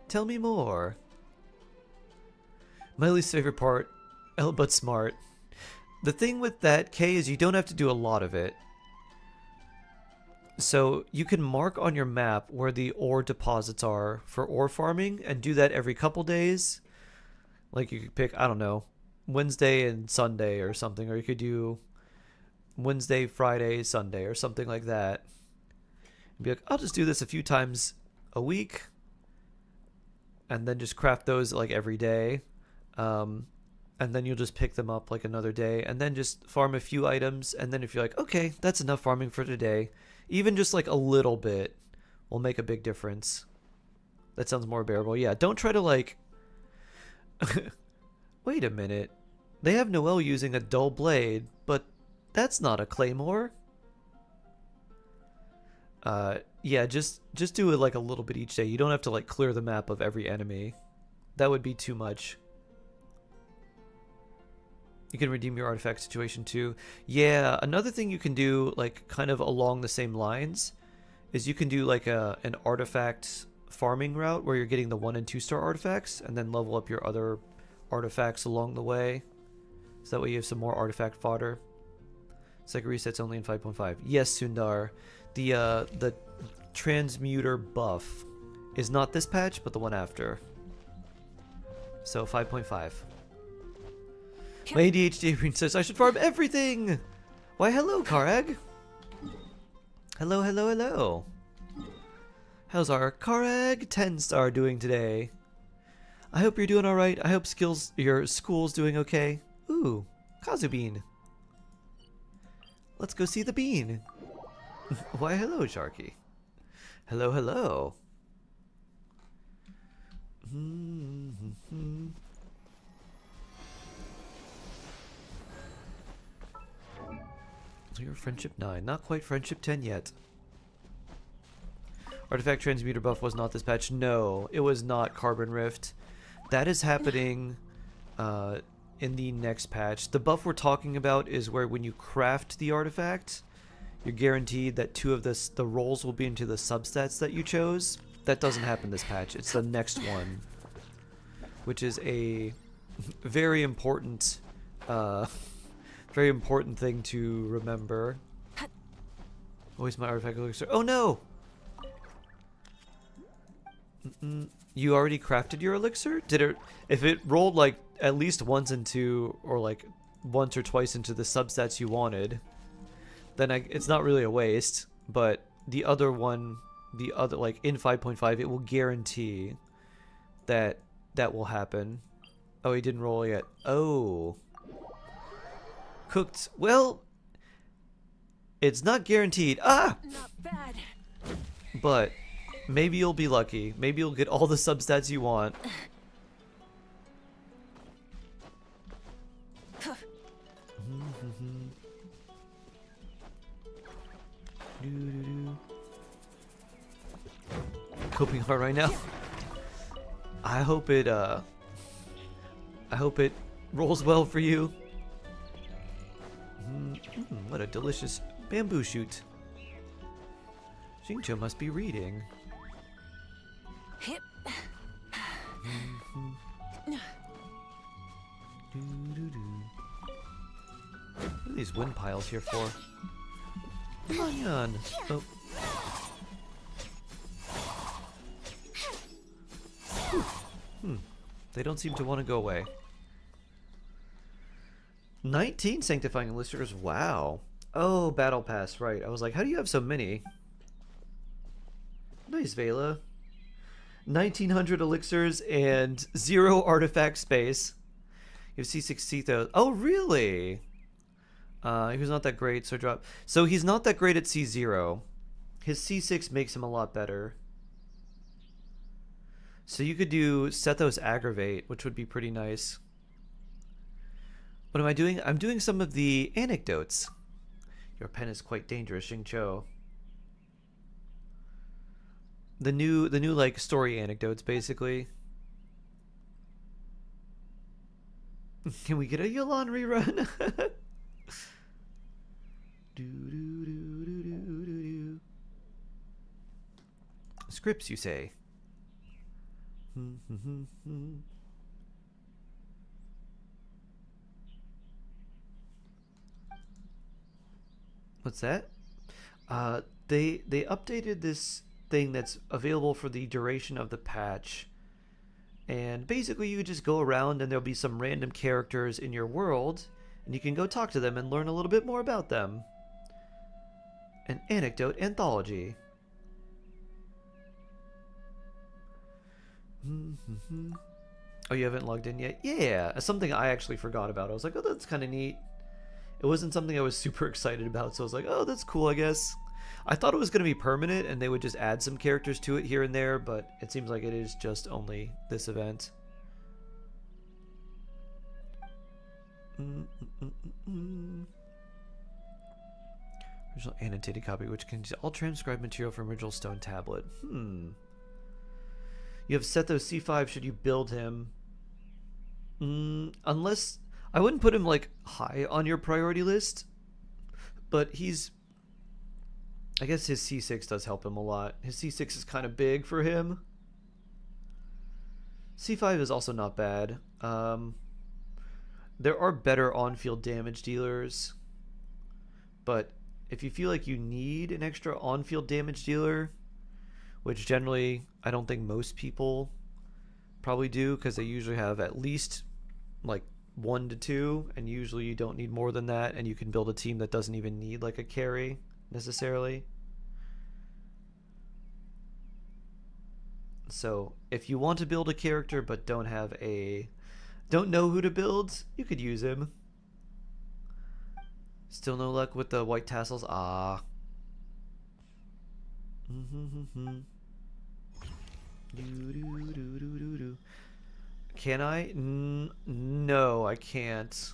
Tell me more. My least favorite part, but smart. The thing with that, Kay, is you don't have to do a lot of it. So you can mark on your map where the ore deposits are for ore farming and do that every couple days. Like you could pick, I don't know, Wednesday and Sunday or something, or you could do Wednesday, Friday, Sunday, or something like that. And be like, I'll just do this a few times a week, and then just craft those like every day. And then you'll just pick them up like another day, and then just farm a few items. And then if you're like, okay, that's enough farming for today, even just like a little bit will make a big difference. That sounds more bearable. Yeah, don't try to like... Wait a minute. They have Noelle using a dull blade, but that's not a claymore. Yeah, just do it like a little bit each day. You don't have to like clear the map of every enemy. That would be too much. You can redeem your artifact situation too. Yeah, another thing you can do, like kind of along the same lines, is you can do like an artifact farming route where you're getting the 1- and 2-star artifacts and then level up your other artifacts along the way. So that way you have some more artifact fodder. Second reset's only in 5.5. Yes, Sundar. The transmuter buff is not this patch, but the one after. So 5.5. My ADHD brain says I should farm everything! Why, hello, Karag! Hello, hello, hello. How's our Karag 10-star doing today? I hope you're doing alright. I hope your school's doing okay. Ooh, Kazubean. Let's go see the bean. Why, hello, Sharky. Hello, hello. You're Friendship 9. Not quite Friendship 10 yet. Artifact Transmuter buff was not this patch. No, it was not Carbon Rift. That is happening in the next patch. The buff we're talking about is where when you craft the artifact, you're guaranteed that 2 of the rolls will be into the substats that you chose. That doesn't happen this patch. It's the next one, which is a very important thing to remember. Always my artifact elixir. Oh no! You already crafted your elixir? Did it? If it rolled like at least once into, or like once or twice into the substats you wanted, then it's not really a waste. But the other one, like in 5.5, it will guarantee that that will happen. Oh, he didn't roll yet. Oh. Cooked. Well, it's not guaranteed. Ah! Not bad. But maybe you'll be lucky. Maybe you'll get all the substats you want. Coping hard right now. I hope it rolls well for you. What a delicious bamboo shoot. Xingqiu must be reading. Hip. What are these wind piles here for? Manyan. Oh. They don't seem to want to go away. 19 sanctifying elixirs. Wow. Oh, battle pass. Right. I was like, how do you have so many? Nice, Vela. 1900 elixirs and 0 artifact space. You have C6 Cthos. Oh, really? He was not that great, so drop. So he's not that great at C0. His C6 makes him a lot better. So you could do Sethos Aggravate, which would be pretty nice. What am I doing? I'm doing some of the anecdotes. Your pen is quite dangerous, Xingqiu. The new like story anecdotes, basically. Can we get a Yolan rerun? Scripts, you say? What's that? They updated this thing that's available for the duration of the patch. And basically you just go around and there'll be some random characters in your world and you can go talk to them and learn a little bit more about them. An anecdote anthology. Oh, you haven't logged in yet? Yeah, something I actually forgot about. I was like, oh, that's kind of neat. It wasn't something I was super excited about, so I was like, oh, that's cool, I guess. I thought it was going to be permanent and they would just add some characters to it here and there, but it seems like it is just only this event. Original annotated copy, which contains all transcribed material from original stone tablet. You have Sethos C5 should you build him. Unless... I wouldn't put him, like, high on your priority list, but he's... I guess his C6 does help him a lot. His C6 is kind of big for him. C5 is also not bad. There are better on-field damage dealers, but if you feel like you need an extra on-field damage dealer, which generally I don't think most people probably do because they usually have at least like 1 to 2, and usually you don't need more than that, and you can build a team that doesn't even need like a carry necessarily. So if you want to build a character but don't know who to build, you could use him. Still no luck with the white tassels. Ah. Can I? No, I can't.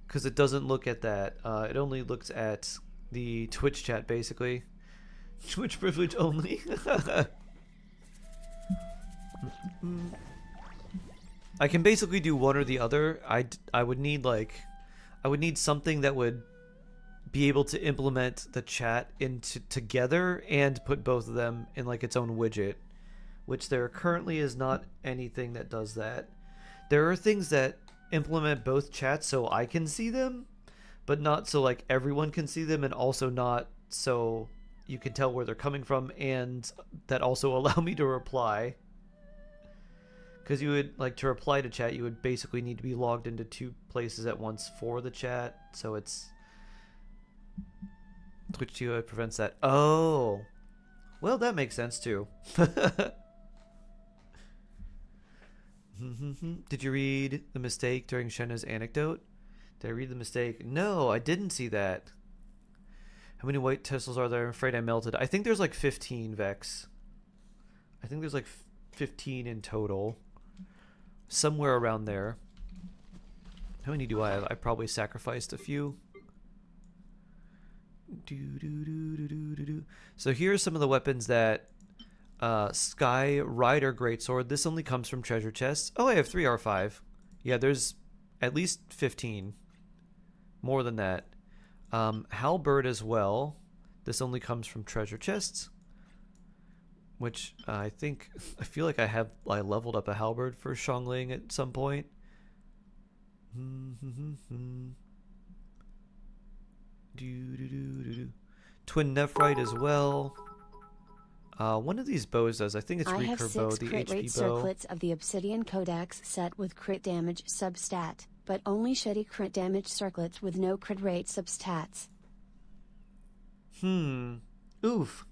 Because it doesn't look at that. It only looks at the Twitch chat, basically. Twitch privilege only. I can basically do one or the other. I would need something that would be able to implement the chat into together and put both of them in like its own widget, which there currently is not anything that does that. There are things that implement both chats so I can see them, but not so like everyone can see them, and also not so you can tell where they're coming from, and that also allow me to reply. Because you would, like, to reply to chat, you would basically need to be logged into 2 places at once for the chat, so it's... Twitch TOI prevents that. Oh! Well, that makes sense, too. Did you read the mistake during Shenna's anecdote? Did I read the mistake? No, I didn't see that. How many white tassels are there? I'm afraid I melted. I think there's like 15, Vex. I think there's like 15 in total. Somewhere around there. How many do I have? I probably sacrificed a few. So here's some of the weapons that Sky Rider Greatsword. This only comes from treasure chests. Oh, I have 3 R5. Yeah, there's at least 15. More than that. Halberd as well. This only comes from treasure chests, which I feel like I leveled up a halberd for Xiangling at some point. Twin Nephrite as well. One of these bows does. I think it's I have Recur 6 bow, the crit rate HP bow. circlets of the Obsidian Codex set with crit damage substat, but only shitty crit damage circlets with no crit rate substats. Oof.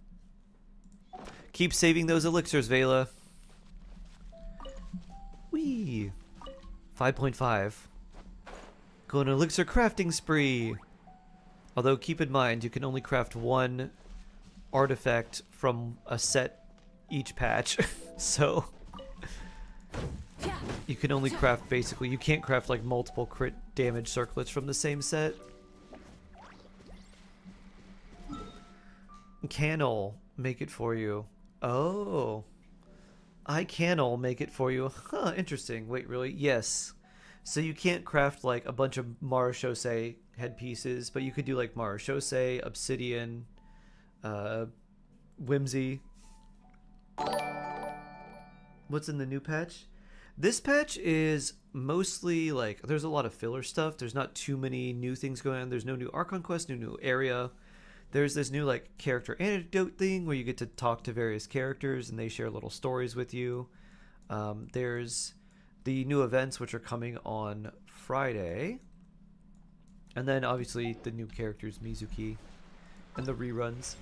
Keep saving those elixirs, Vela. Whee! 5.5. Go on an elixir crafting spree. Although keep in mind, you can only craft one artifact from a set each patch. So you can only craft basically, you can't craft like multiple crit damage circlets from the same set. Can'll make it for you. Oh. I can'll make it for you. Huh, interesting. Wait, really? Yes. So you can't craft like a bunch of Marashosei headpieces, but you could do like Marashosei, Obsidian, Whimsy. What's in the new patch? This patch is mostly like, there's a lot of filler stuff. There's not too many new things going on. There's no new Archon quest, no new area. There's this new like character anecdote thing where you get to talk to various characters and they share little stories with you. There's the new events which are coming on Friday. And then obviously the new characters, Mizuki, and the reruns.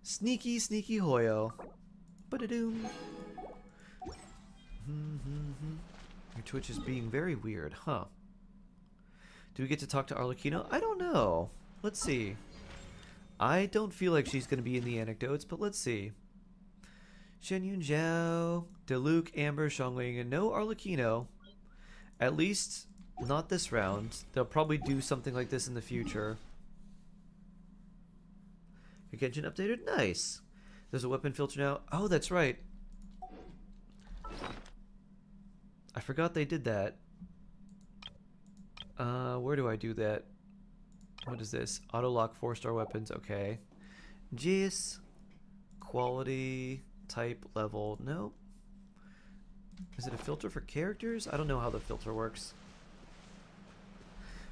Sneaky, sneaky Hoyo. Ba-da-doom. Your Twitch is being very weird, huh? Do we get to talk to Arlecchino? I don't know. Let's see. I don't feel like she's going to be in the anecdotes, but let's see. Shen Yun Zhao, DeLuke, Amber, Xiangling, and no Arlecchino. At least not this round. They'll probably do something like this in the future. Your Genshin updated? Nice. There's a weapon filter now. Oh, that's right. I forgot they did that. Where do I do that? What is this? Auto lock 4-star weapons. Okay. Jis. Quality. Type. Level. Nope. Is it a filter for characters? I don't know how the filter works.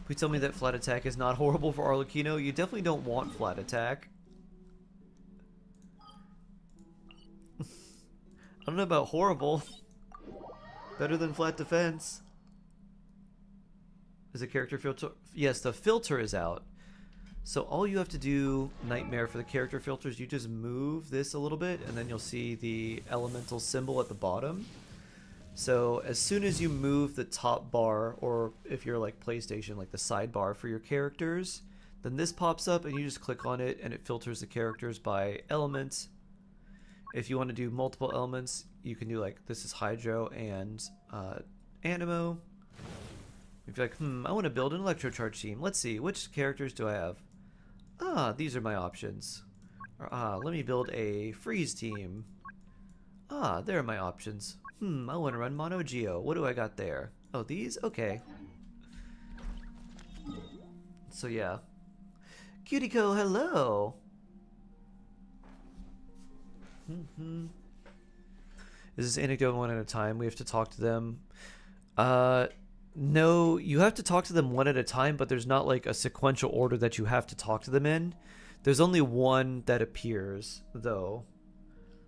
Please tell me that flat attack is not horrible for Arlecchino. You definitely don't want flat attack. I don't know about horrible. Better than flat defense. Is a character filter? Yes, the filter is out. So all you have to do, Nightmare, for the character filters, you just move this a little bit and then you'll see the elemental symbol at the bottom. So as soon as you move the top bar, or if you're like PlayStation, like the sidebar for your characters, then this pops up and you just click on it and it filters the characters by element. If you want to do multiple elements, you can do like, this is Hydro and Animo. If you're like, I want to build an Electrocharge team. Let's see, which characters do I have? Ah, these are my options. Or, let me build a Freeze team. Ah, there are my options. I want to run Mono Geo. What do I got there? Oh, these? Okay. So yeah. Cutico, hello! Is this anecdote one at a time? We have to talk to them. No, you have to talk to them one at a time, but there's not like a sequential order that you have to talk to them in. There's only one that appears, though.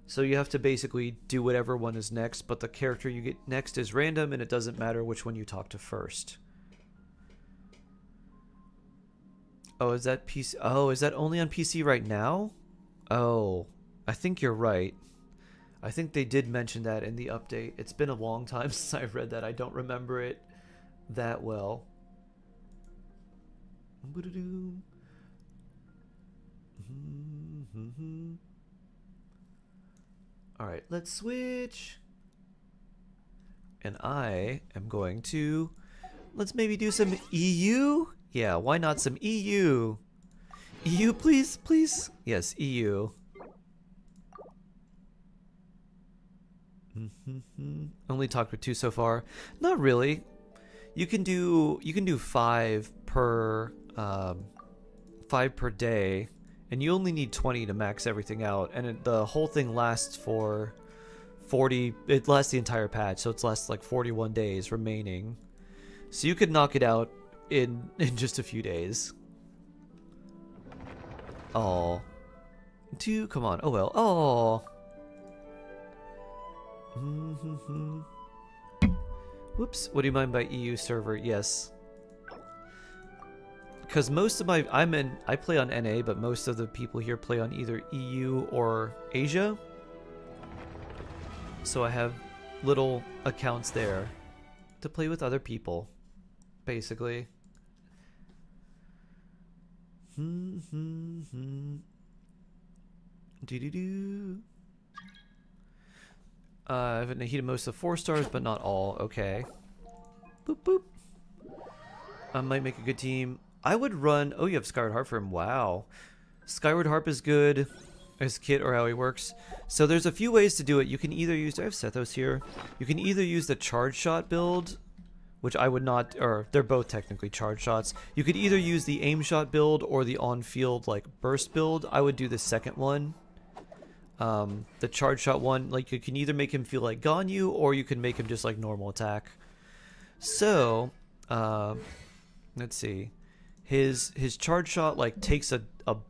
So you have to basically do whatever one is next, but the character you get next is random, and it doesn't matter which one you talk to first. Oh, is that PC? Oh, is that only on PC right now? Oh, I think you're right. I think they did mention that in the update. It's been a long time since I've read that. I don't remember it that well. Alright, let's switch. And I am going to... Let's maybe do some EU? Yeah, why not some EU? EU, please, please. Yes, EU. Only talked with 2 so far. Not really. You can do 5 per 5 per day, and you only need 20 to max everything out. And the whole thing lasts for 40. It lasts the entire patch, so it lasts like 41 days remaining. So you could knock it out in just a few days. Oh, 2. Come on. Oh well. Oh. Whoops. What do you mean by EU server? Yes. Because most of my... I play on NA, but most of the people here play on either EU or Asia. So I have little accounts there to play with other people. basically. Do-do-do. I've heated most of 4 stars, but not all. Okay. Boop, boop. I might make a good team. I would run... Oh, you have Skyward Harp for him. Wow. Skyward Harp is good as kit or how he works. So there's a few ways to do it. You can either use... Do I have Sethos here? You can either use the charge shot build, which I would not... Or they're both technically charge shots. You could either use the aim shot build or the on-field like burst build. I would do the second one. The charge shot one, like you can either make him feel like Ganyu or you can make him just like normal attack. So, let's see. His charge shot like takes a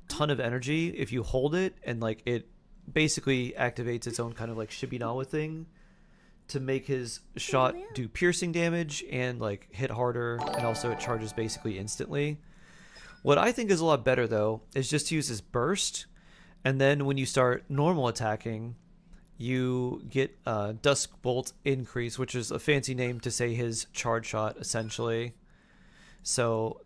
ton of energy if you hold it, and like it basically activates its own kind of like Shibinawa thing to make his shot do piercing damage and like hit harder, and also it charges basically instantly. What I think is a lot better though is just to use his burst. And then when you start normal attacking, you get Dusk Bolt Increase, which is a fancy name to say his charge shot, essentially. So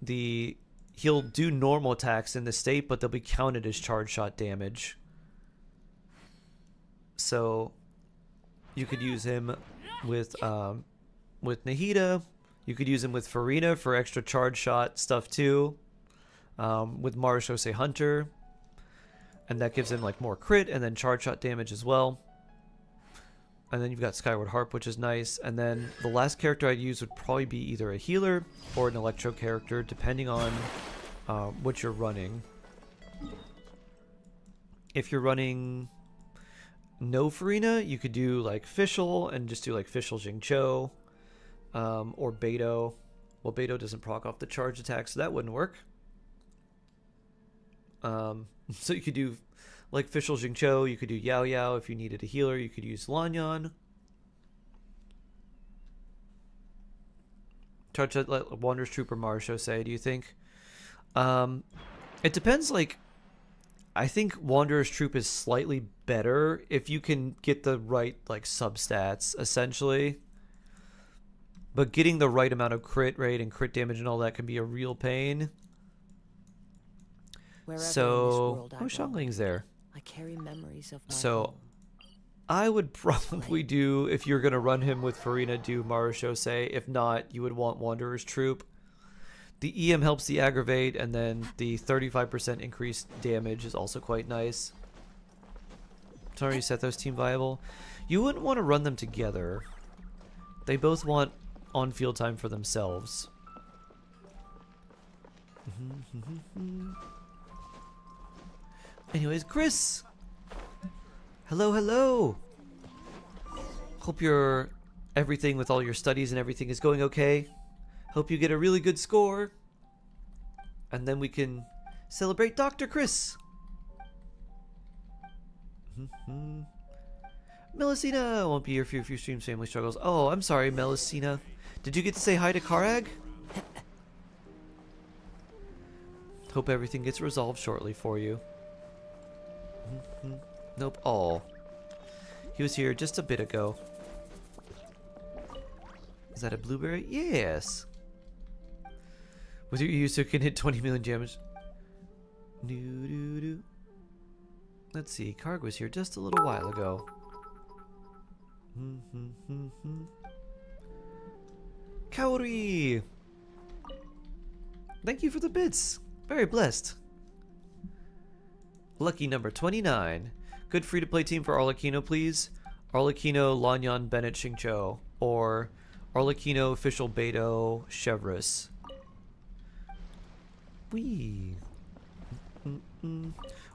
he'll do normal attacks in the state, but they'll be counted as charge shot damage. So you could use him with Nahida. You could use him with Farina for extra charge shot stuff too. With Marishose Hunter. And that gives him like more crit and then charge shot damage as well. And then you've got Skyward Harp, which is nice. And then the last character I'd use would probably be either a healer or an electro character, depending on what you're running. If you're running no Farina, you could do like Fischl and just do like Fischl Jingcho or Beto. Well, Beto doesn't proc off the charge attack, so that wouldn't work. So you could do like Fischl Jingcho, you could do Yao Yao if you needed a healer, you could use Lanyan. Charge that like Wanderer's Troop or Marishose, do you think? It depends, like I think Wanderer's Troop is slightly better if you can get the right like substats, essentially. But getting the right amount of crit rate and crit damage and all that can be a real pain. So, oh, Xiangling's there. I carry memories of my so, home. I would probably do, if you're going to run him with Farina, do Marishose. If not, you would want Wanderer's Troop. The EM helps the aggravate, and then the 35% increased damage is also quite nice. Sorry, Sethos team viable. You wouldn't want to run them together. They both want on-field time for themselves. Anyways, Chris! Hello, hello! Hope everything with all your studies and everything is going okay. Hope you get a really good score. And then we can celebrate Dr. Chris! Melusina won't be here for a few streams, family struggles. Oh, I'm sorry, Melusina. Did you get to say hi to Karag? Hope everything gets resolved shortly for you. Nope. Oh. He was here just a bit ago. Is that a blueberry? Yes. With your use, it can hit 20 million damage. Let's see. Karg was here just a little while ago. Kaori! Thank you for the bits. Very blessed. Lucky number 29. Good free-to-play team for Arlecchino, please. Arlecchino, Lanyan, Bennett, Xingqiu. Or Arlecchino, Fischl, Beto, Chevrolet. Wee.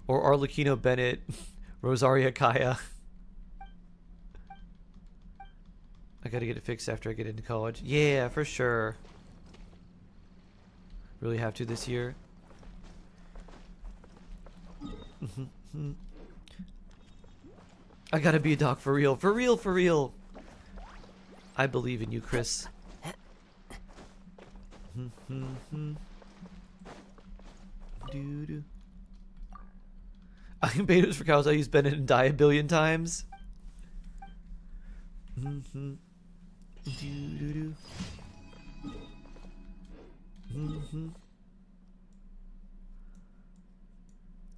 Or Arlecchino, Bennett, Rosaria, Kaya. I gotta get it fixed after I get into college. Yeah, for sure. Really have to this year. I gotta be a doc for real. For real, for real. I believe in you, Chris. I can betas for cows. I use Bennett and die a billion times.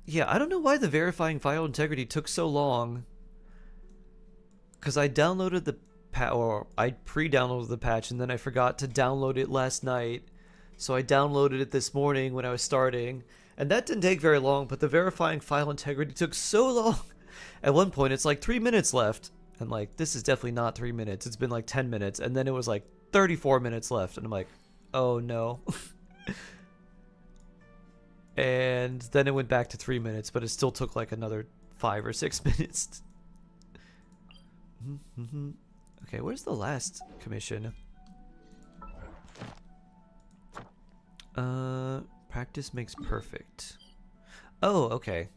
Yeah, I don't know why the verifying file integrity took so long. Because I downloaded the or I pre-downloaded the patch and then I forgot to download it last night. So I downloaded it this morning when I was starting. And that didn't take very long, but the verifying file integrity took so long. At one point, it's like 3 minutes left. And like, this is definitely not 3 minutes. It's been like 10 minutes. And then it was like 34 minutes left. And I'm like, oh no. And then it went back to 3 minutes, but it still took like another 5 or 6 minutes. Okay, where's the last commission? Practice makes perfect. Oh, okay.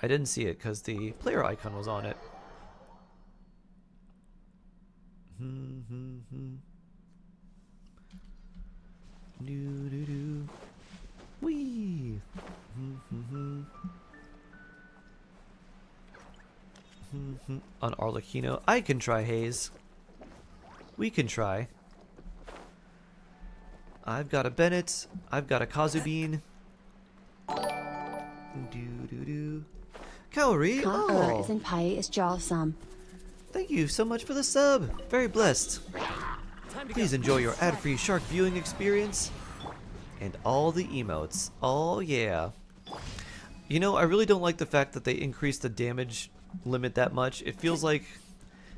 I didn't see it because the player icon was on it. Whee! On Arlecchino. I can try, Hayes. We can try. I've got a Bennett. I've got a Kazubean. Kaori! Conqueror Oh! isn't pie is jawsome. Thank you so much for the sub. Very blessed. Please enjoy your ad-free shark viewing experience. And all the emotes. Oh yeah. You know, I really don't like the fact that they increased the damage limit that much. It feels like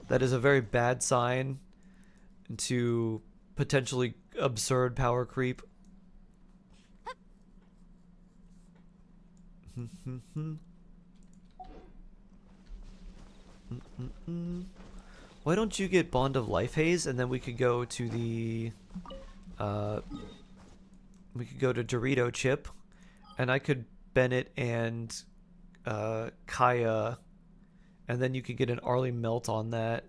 that is a very bad sign to potentially absurd power creep. Why don't you get Bond of Life, Haze, and then we could go to the we could go to Dorito Chip, and I could Bennett and Kaya, and then you could get an Arlie Melt on that.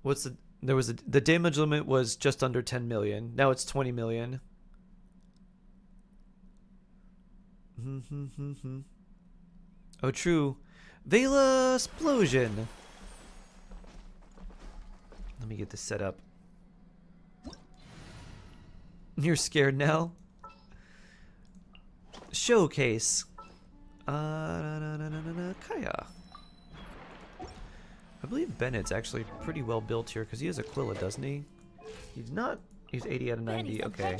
What's the the damage limit was just under 10 million. Now it's 20 million. Oh, true. Vela Explosion. Let me get this set up. You're scared now? Showcase. Kaya. I believe Bennett's actually pretty well built here because he has Aquila, doesn't he? He's not. He's 80 out of 90. Okay.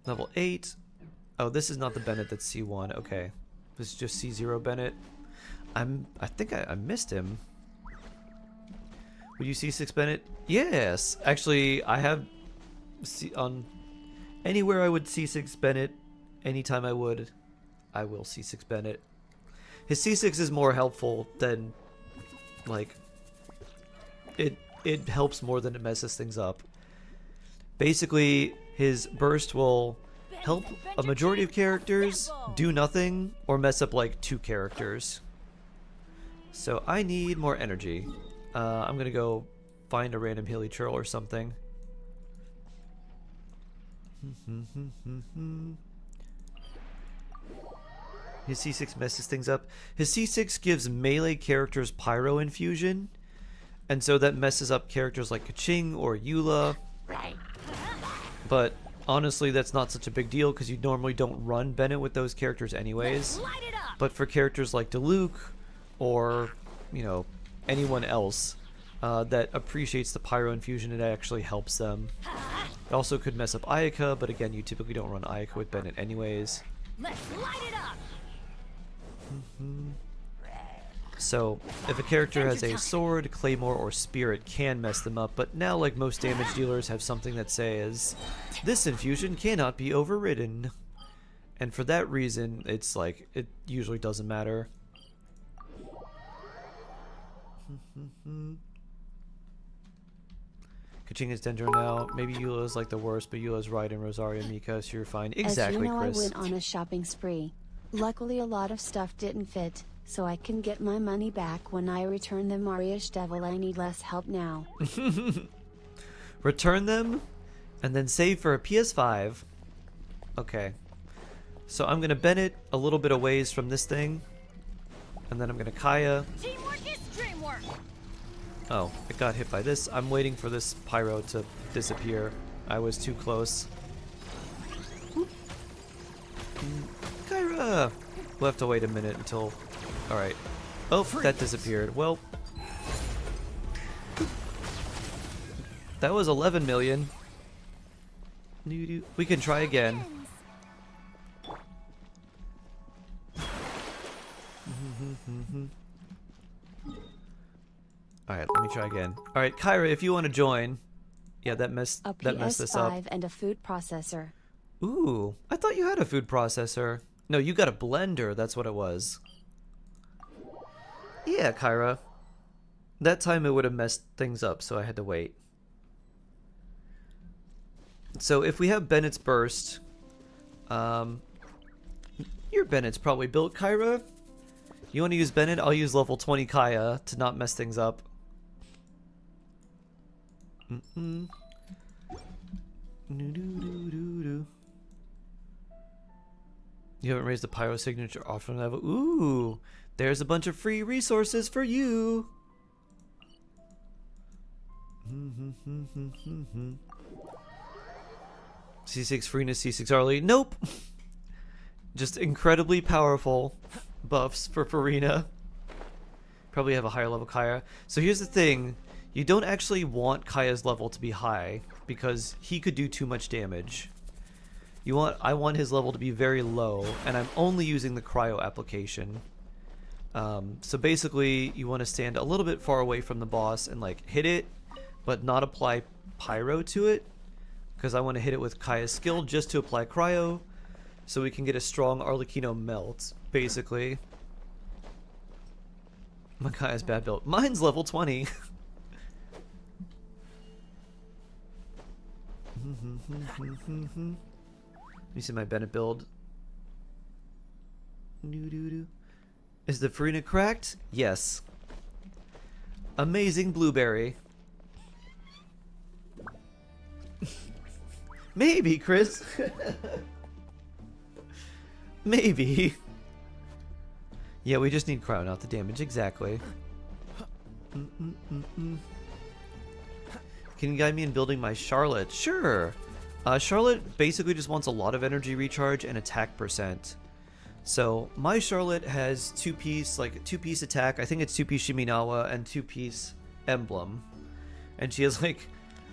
Level 8. Oh, this is not the Bennett that's C1. Okay. This is just C0 Bennett. I think I missed him. Would you C6 Bennett? Yes. Actually, I have on anywhere I would C6 Bennett. Anytime I will C6 Bennett. His C6 is more helpful than like it helps more than it messes things up. Basically, his burst will help a majority of characters, do nothing, or mess up like 2 characters. So I need more energy. I'm gonna go find a random hilly churl or something. His C6 messes things up. His C6 gives melee characters Pyro Infusion, and so that messes up characters like Kaching or Eula. But honestly, that's not such a big deal because you normally don't run Bennett with those characters anyways. But for characters like Diluc or, you know, anyone else that appreciates the Pyro Infusion, it actually helps them. It also could mess up Ayaka, but again, you typically don't run Ayaka with Bennett anyways. Let's light it up. So, if a character has a sword, claymore, or spear, it can mess them up, but now, like most damage dealers, have something that says, this infusion cannot be overridden. And for that reason, it's like, it usually doesn't matter. Kaching is Dendro now. Maybe Eula's like the worst, but Eula's right in Rosario Mika, so you're fine. Exactly, As you know, Chris. I went on a shopping spree. Luckily a lot of stuff didn't fit, so I can get my money back when I return them. Mariusz Devil, I need less help now. Return them, and then save for a PS5. Okay. So I'm gonna Bennett a little bit of ways from this thing, and then I'm gonna Kaya. Teamwork is dreamwork. Oh, it got hit by this. I'm waiting for this pyro to disappear. I was too close. Kyra! We'll have to wait a minute until... Alright. Oh, that disappeared. Well... That was 11 million. We can try again. Alright, let me try again. Alright, Kyra, if you want to join. Yeah, that messed this up. A PS5 and a food processor. Ooh, I thought you had a food processor. No, you got a blender, that's what it was. Yeah, Kyra. That time it would have messed things up, so I had to wait. So if we have Bennett's Burst, your Bennett's probably built, Kyra. You want to use Bennett? I'll use level 20 Kaya to not mess things up. You haven't raised the pyro signature offering level. Ooh, there's a bunch of free resources for you. C6 freeness, C6 early. Nope. Just incredibly powerful buffs for Farina. Probably have a higher level Kaya. So here's the thing. You don't actually want Kaya's level to be high because he could do too much damage. I want his level to be very low, and I'm only using the cryo application. So basically, you want to stand a little bit far away from the boss and like hit it, but not apply pyro to it, because I want to hit it with Kaya's skill just to apply cryo, so we can get a strong Arlecchino melt, basically. My Kaya's bad build. Mine's level 20. Let me see my Bennett build. Is the Farina cracked? Yes. Amazing blueberry. Maybe, Chris. Maybe. Yeah, we just need cryo, not the damage. Exactly. Can you guide me in building my Charlotte? Sure. Charlotte basically just wants a lot of energy recharge and attack percent. So my Charlotte has two-piece attack. I think it's two-piece Shiminawa and two-piece Emblem. And she has like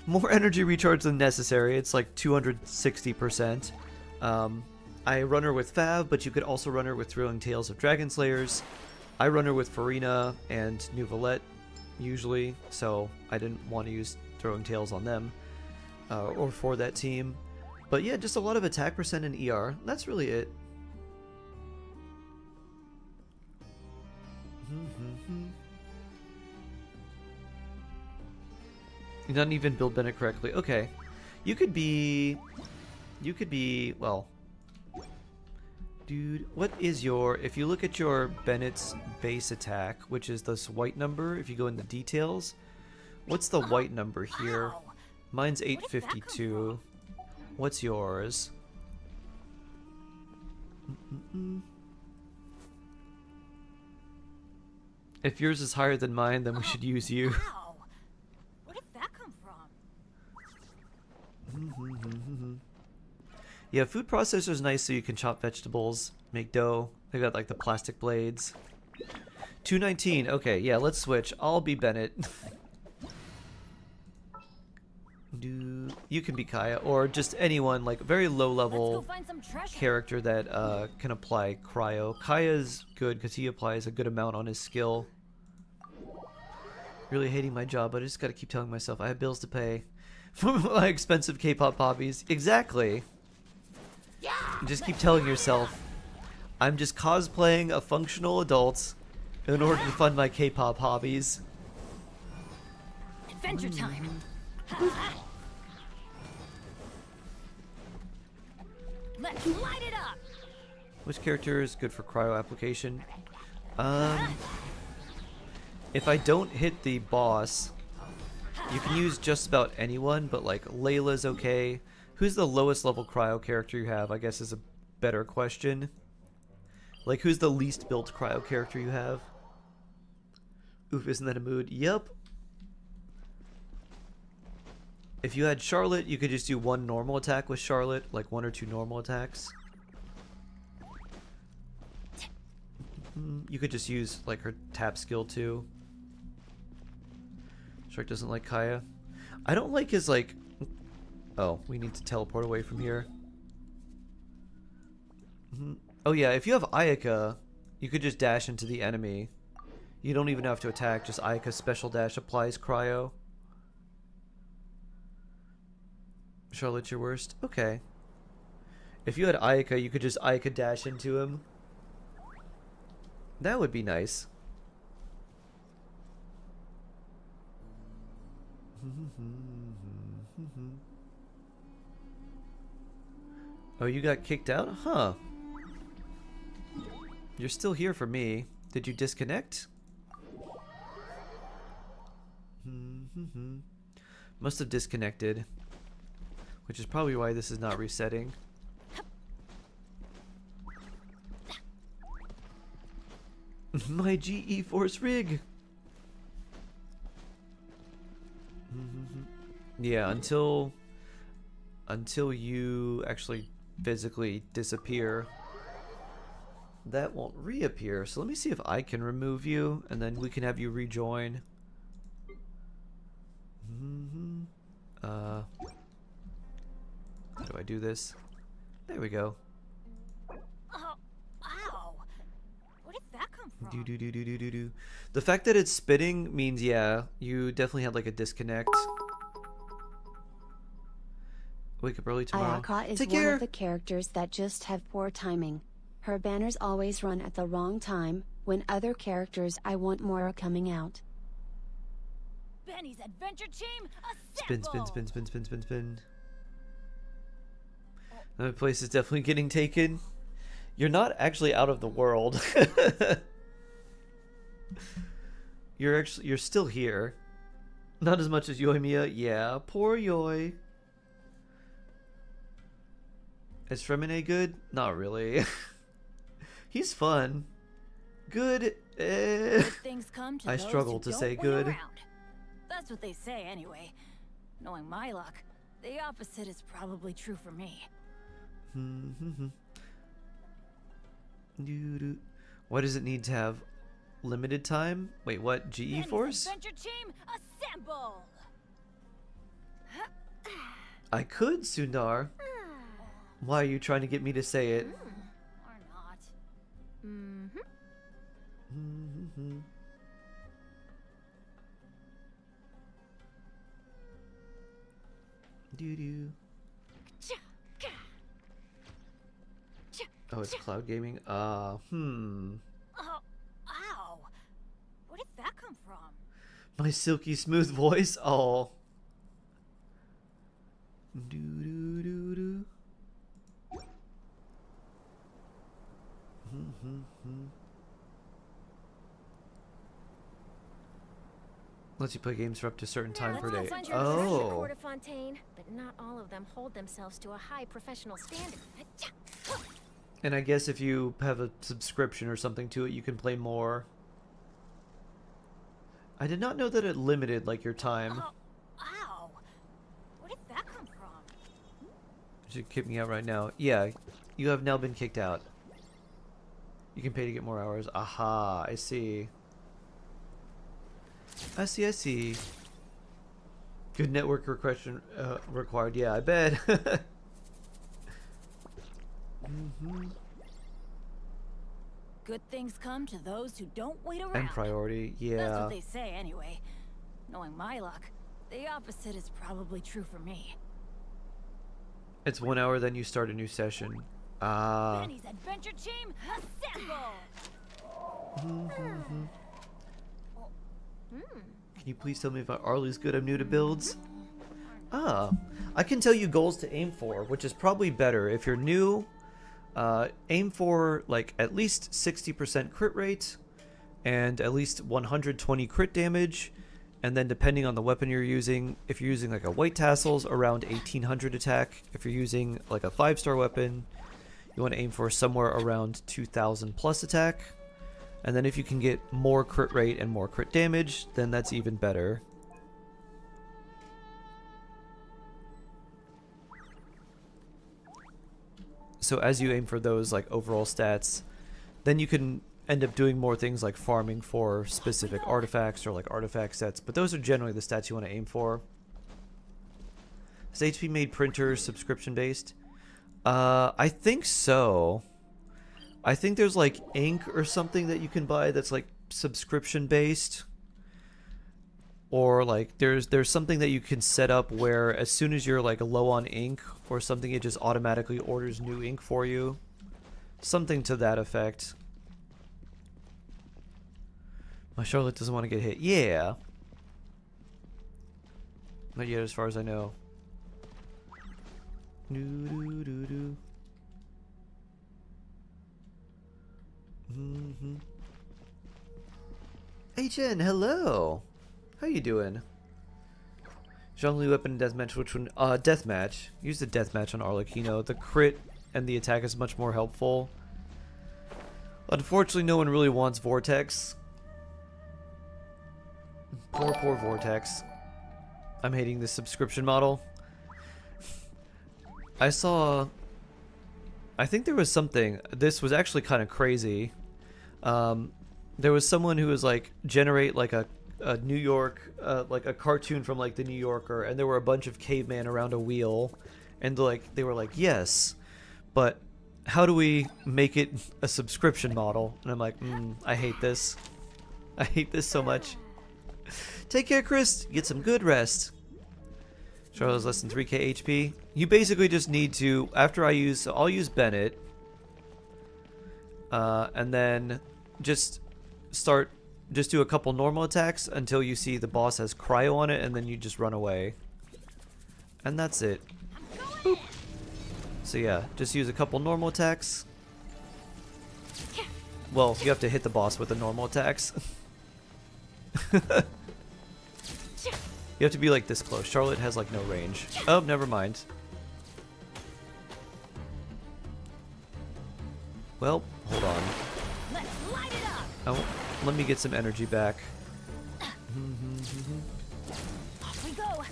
more energy recharge than necessary. It's like 260%. I run her with Fav, but you could also run her with Thrilling Tales of Dragon Slayers. I run her with Farina and Nouvelette usually, so I didn't want to use Throwing Tales on them. Or for that team. But yeah, just a lot of attack percent and ER. That's really it. You don't even build Bennett correctly. Okay. You could be, well, dude, what is your, if you look at your Bennett's base attack, which is this white number, if you go into details, what's the white number here? Mine's 852. What's yours? If yours is higher than mine, then we should use you. Wow. Where did that come from? Yeah, food processor's nice so you can chop vegetables, make dough. They got like the plastic blades. 219. Okay, yeah, let's switch. I'll be Bennett. You can be Kaya, or just anyone, like very low level character that can apply cryo. Kaya's good because he applies a good amount on his skill. Really hating my job, but I just gotta keep telling myself I have bills to pay for my expensive K-pop hobbies. Exactly. Just keep telling yourself I'm just cosplaying a functional adult in order to fund my K-pop hobbies. Adventure time. Let's light it up. Which character is good for cryo application? If I don't hit the boss, you can use just about anyone, but like Layla's okay. Who's the lowest level cryo character you have, I guess, is a better question. Like, who's the least built cryo character you have? Oof, isn't that a mood? Yep. If you had Charlotte, you could just do one normal attack with Charlotte, like 1 or 2 normal attacks. You could just use like her tap skill too. Shark doesn't like Kaya. I don't like his like... Oh, we need to teleport away from here. Oh yeah, if you have Ayaka, you could just dash into the enemy. You don't even have to attack, just Ayaka's special dash applies cryo. Charlotte's your worst? Okay. If you had Ayaka, you could just Ayaka dash into him. That would be nice. Oh, you got kicked out? Huh. You're still here for me. Did you disconnect? Must have disconnected. Which is probably why this is not resetting. My GE Force rig! Yeah, until you actually physically disappear, that won't reappear. So let me see if I can remove you, and then we can have you rejoin. How do I do this? There we go. Oh, ow! Where did that come from? Do. The fact that it's spitting means, yeah, you definitely had like a disconnect. Wake up early tomorrow. Ayaka is Take one care. of the characters that just have poor timing. Her banners always run at the wrong time, when other characters I want more are coming out. Benny's adventure team, Spin, assemble! spin. Another place is definitely getting taken. You're not actually out of the world. You're still here. Not as much as Yoimiya. Yeah, poor Yoi. Is Fremine good? Not really. He's fun. Good. Good things come to I those struggle who to don't say wait good. around. That's what they say anyway. Knowing my luck, the opposite is probably true for me. Why does it need to have limited time? Wait, what? GE Benny's Force? adventure team, assemble! I could, Sundar. Why are you trying to get me to say it? Or not. Oh, it's cloud gaming. Oh, ow! Where did that come from? My silky smooth voice. Oh. Lets you play games for up to a certain time per day. Oh. Fontaine, but not all of them hold themselves to a high professional standard. And I guess if you have a subscription or something to it, you can play more. I did not know that it limited like your time. Oh, ow! Where did that come from? You should kick me out right now. Yeah, you have now been kicked out. You can pay to get more hours. Aha, I see. I see. Good network required. Yeah, I bet. Good things come to those who don't wait around. And priority, yeah. That's what they say anyway. Knowing my luck, the opposite is probably true for me. It's 1 hour, then you start a new session. Ah. Benny's adventure team, assemble! Can you please tell me if Arlie's good? I'm new to builds. Ah, I can tell you goals to aim for, which is probably better. If you're new, aim for like at least 60% crit rate and at least 120 crit damage. And then depending on the weapon you're using, if you're using like a white tassels, around 1800 attack. If you're using like a 5-star weapon, you want to aim for somewhere around 2000 plus attack. And then if you can get more crit rate and more crit damage, then that's even better. So as you aim for those like overall stats, then you can end up doing more things like farming for specific artifacts or like artifact sets, but those are generally the stats you want to aim for. Is HP made printer subscription based? I think so. I think there's like ink or something that you can buy that's like subscription based. Or like there's something that you can set up where as soon as you're like low on ink or something, it just automatically orders new ink for you. Something to that effect. My Charlotte doesn't want to get hit. Yeah. Not yet, as far as I know. Doo-doo-doo-doo. HN, hello. How you doing? Zhongli weapon deathmatch, which one? Deathmatch. Use the deathmatch on Arlecchino. The crit and the attack is much more helpful. Unfortunately, no one really wants Vortex. Poor Vortex. I'm hating this subscription model. I think there was something. This was actually kind of crazy. There was someone who was like generate like a New York, like a cartoon from like the New Yorker, and there were a bunch of cavemen around a wheel, and like they were like, yes, but how do we make it a subscription model? And I'm like, I hate this. I hate this so much. Take care, Chris. Get some good rest. Charlotte's less than 3k HP. You basically just need to, after I'll use Bennett, and then just do a couple normal attacks until you see the boss has cryo on it, and then you just run away. And that's it. Boop. So yeah, just use a couple normal attacks. Well, you have to hit the boss with the normal attacks. You have to be like this close. Charlotte has like no range. Oh, never mind. Well, hold on. Oh, let me get some energy back. Off we go.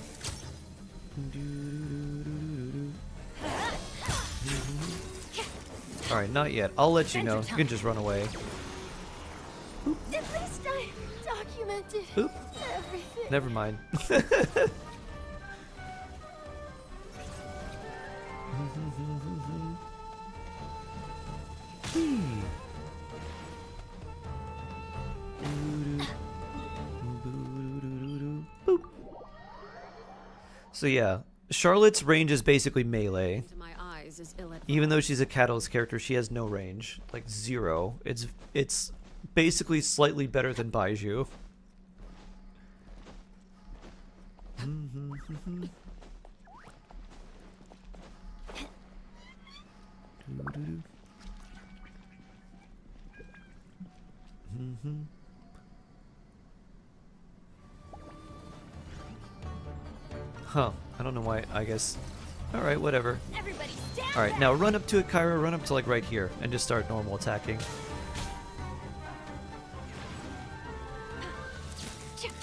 Alright, not yet. I'll let you know. You can just run away. At least I documented everything. Never mind. So yeah, Charlotte's range is basically melee. Even though she's a Catalyst character, she has no range, like 0. It's basically slightly better than Baiju. Huh, I don't know why, I guess. Alright, whatever. Alright, now run up to it, Kyra, run up to like right here, and just start normal attacking.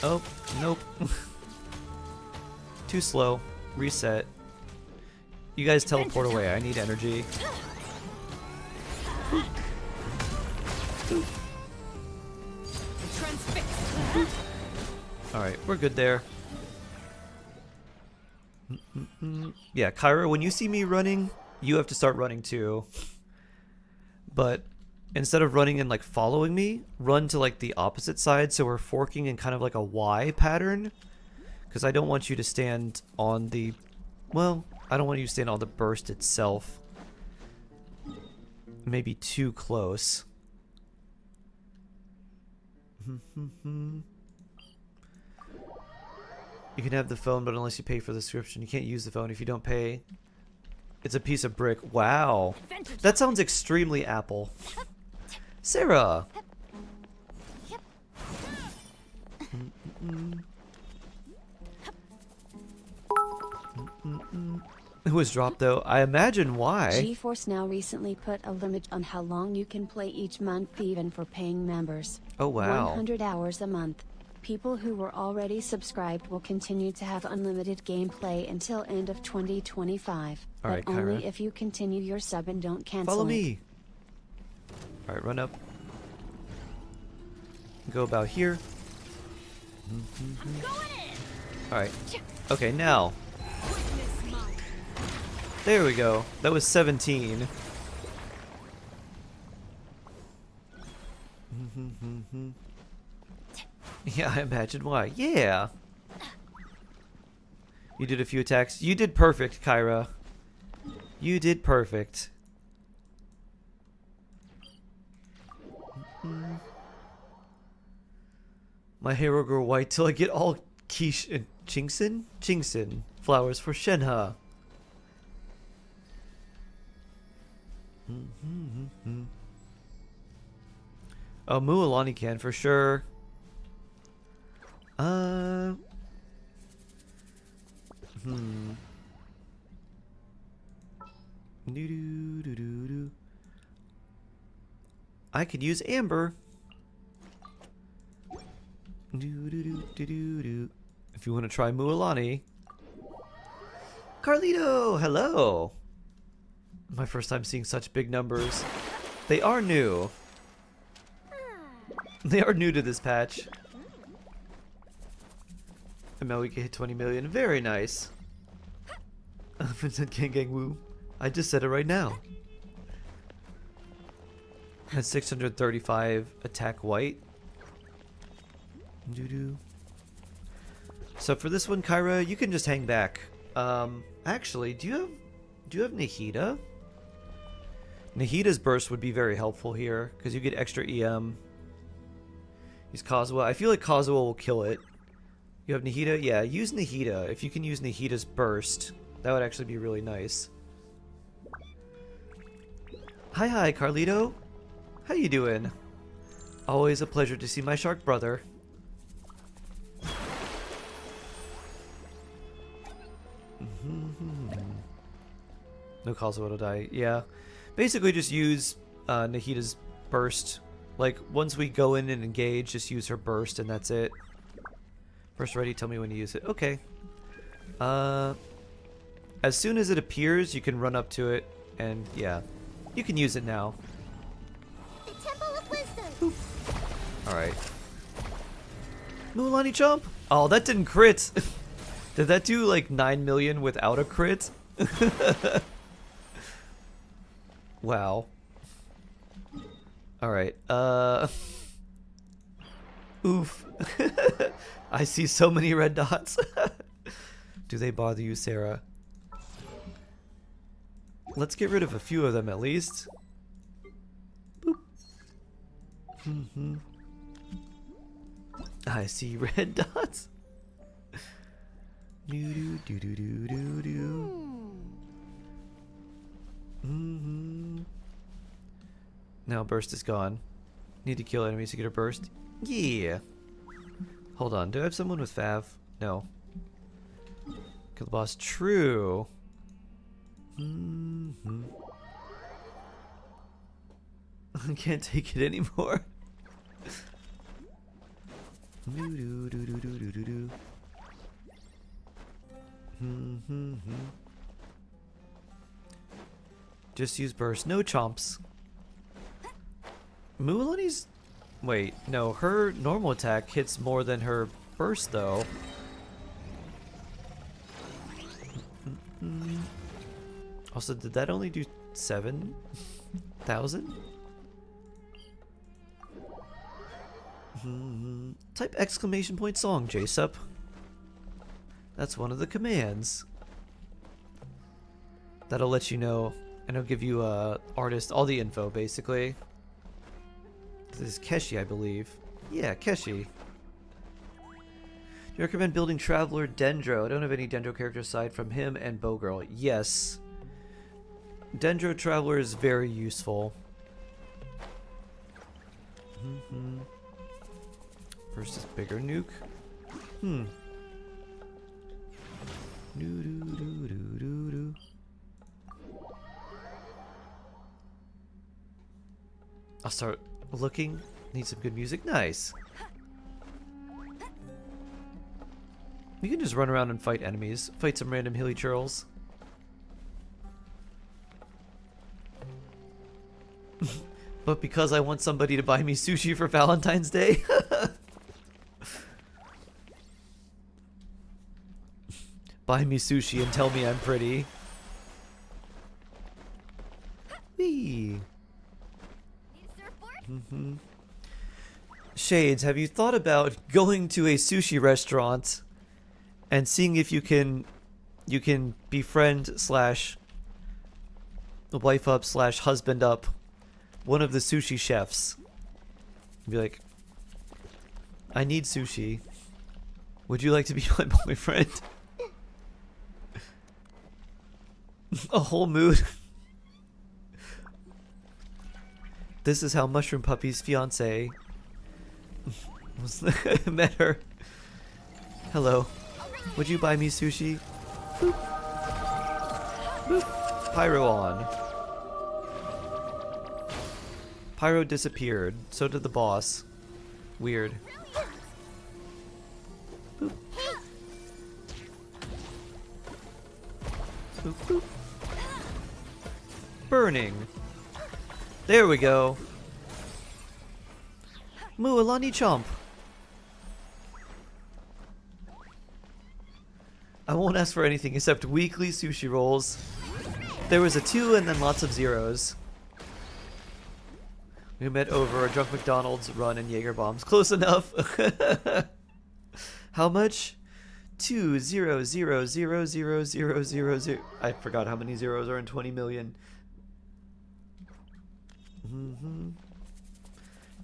Oh, nope. Too slow. Reset. You guys teleport away, I need energy. Alright, we're good there. Yeah, Kyra, when you see me running, you have to start running too. But instead of running and like following me, run to like the opposite side so we're forking in kind of like a Y pattern. Because I don't want you to stand on the... Well, I don't want you to stand on the burst itself. Maybe too close. You can have the phone, but unless you pay for the subscription, you can't use the phone if you don't pay. It's a piece of brick. Wow. That sounds extremely Apple. Sarah! It was dropped though. I imagine why. GeForce Now recently put a limit on how long you can play each month even for paying members. Oh wow. 100 hours a month. people who were already subscribed will continue to have unlimited gameplay until end of 2025. Alright, but only Kyra. if you continue your sub and don't cancel Follow it. me. Alright, run up. Go about here. Alright. Okay, now. There we go. That was 17. Yeah, I imagine why. Yeah. You did a few attacks. You did perfect, Kyra. You did perfect. My hair will grow white till I get all quiche and Chingson flowers for Shenhe. Oh, Mualani can for sure. I could use Amber. If you want to try Mualani. Carlito, hello. My first time seeing such big numbers. They are new. They are new to this patch. And now we can hit 20 million. Very nice. Vincent Gang Gang Woo. I just said it right now. At 635 attack white. So for this one, Kyra, you can just hang back. Actually, do you have Nahida? Nahida's burst would be very helpful here because you get extra EM. Use Kazuha. I feel like Kazuha will kill it. You have Nahida? Yeah, use Nahida. If you can use Nahida's burst, that would actually be really nice. Hi, Carlito. How you doing? Always a pleasure to see my shark brother. No Kazuha will die. Yeah. Basically just use Nahida's burst. Like, once we go in and engage, just use her burst and that's it. Burst ready, tell me when to use it. Okay. As soon as it appears, you can run up to it and, yeah. You can use it now. The Temple of Wisdom. Alright. Mualani jump! Oh, that didn't crit! Did that do like 9 million without a crit? Wow. Alright, oof. I see so many red dots. Do they bother you, Sarah? Let's get rid of a few of them at least. Boop. I see red dots. Now burst is gone. Need to kill enemies to get a burst. Yeah. Hold on. Do I have someone with Fav? No. Kill the boss. True. I can't take it anymore. Just use burst. No chomps. Mualani's... Wait, no. Her normal attack hits more than her burst, though. Also, did that only do 7,000? Type exclamation point song, Jsup. That's one of the commands. That'll let you know, and it'll give you artist, all the info, basically. This is Keshi, I believe. Yeah, Keshi. Do you recommend building Traveler Dendro? I don't have any Dendro characters aside from him and Bowgirl. Yes. Dendro Traveler is very useful. Versus bigger nuke. I'll start looking. Need some good music. Nice. You can just run around and fight enemies. Fight some random hilly churls. But because I want somebody to buy me sushi for Valentine's Day. Buy me sushi and tell me I'm pretty. Whee! Shades, have you thought about going to a sushi restaurant and seeing if you can befriend slash wife up slash husband up one of the sushi chefs? Be like, I need sushi. Would you like to be my boyfriend? A whole mood. This is how Mushroom Puppy's fiance met her. Hello. Would you buy me sushi? Boop. Boop. Pyro on. Pyro disappeared. So did the boss. Weird. Boop. Boop, boop. Burning. There we go. Mualani Chomp. I won't ask for anything except weekly sushi rolls. There was a 2 and then lots of zeros. We met over a drunk McDonald's, run, and Jaeger bombs. Close enough. How much? 2 0 0 0 0 0 0 0. I forgot how many zeros are in 20 million.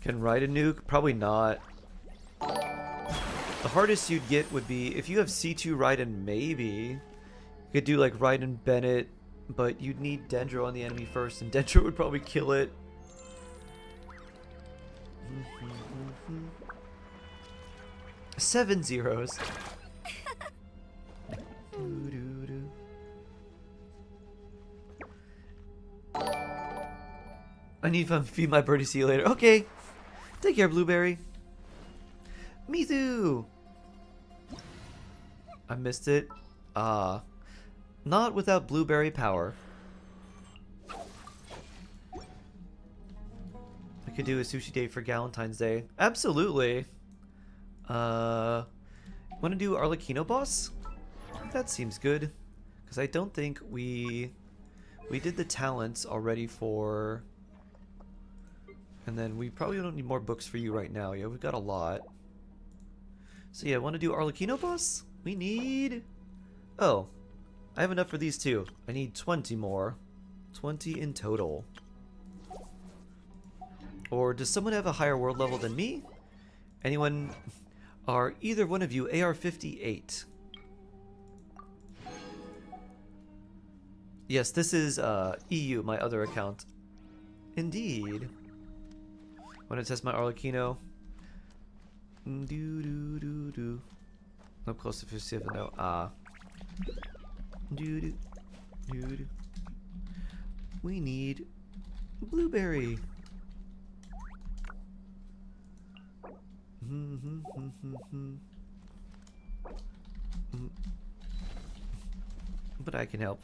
Can ride a nuke? Probably not. The hardest you'd get would be if you have C2 Raiden, maybe. You could do like Raiden Bennett, but you'd need Dendro on the enemy first, and Dendro would probably kill it. 7 zeros. I need to feed my birdie. See you later. Okay. Take care, Blueberry. Me too. I missed it. Not without Blueberry power. I could do a sushi date for Valentine's Day. Absolutely. Want to do Arlecchino boss? That seems good. Because I don't think we did the talents already for... And then we probably don't need more books for you right now. Yeah, we've got a lot. So yeah, want to do Arlecchino boss? We need... Oh, I have enough for these two. I need 20 more. 20 in total. Or does someone have a higher world level than me? Anyone? Are either one of you AR-58? Yes, this is EU, my other account. Indeed. Want to test my Arlecchino? Up close to 57 though. We need Blueberry. But I can help.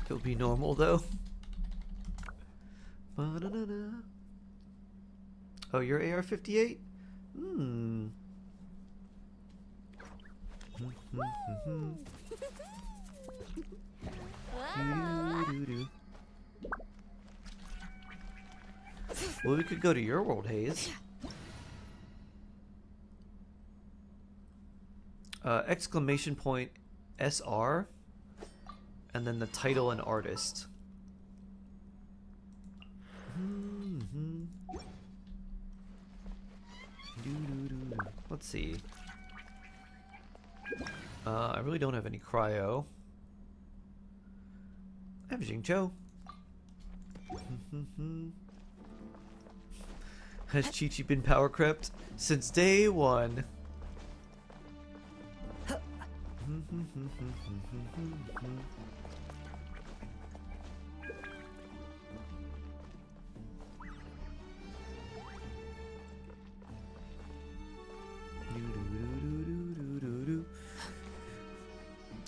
It'll be normal though. Oh, you're AR-58? Well, we could go to your world, Haze. Exclamation point SR, and then the title and artist. Let's see. I really don't have any cryo. I have Jingcho. Has Chi-Chi been power crept? Since day one.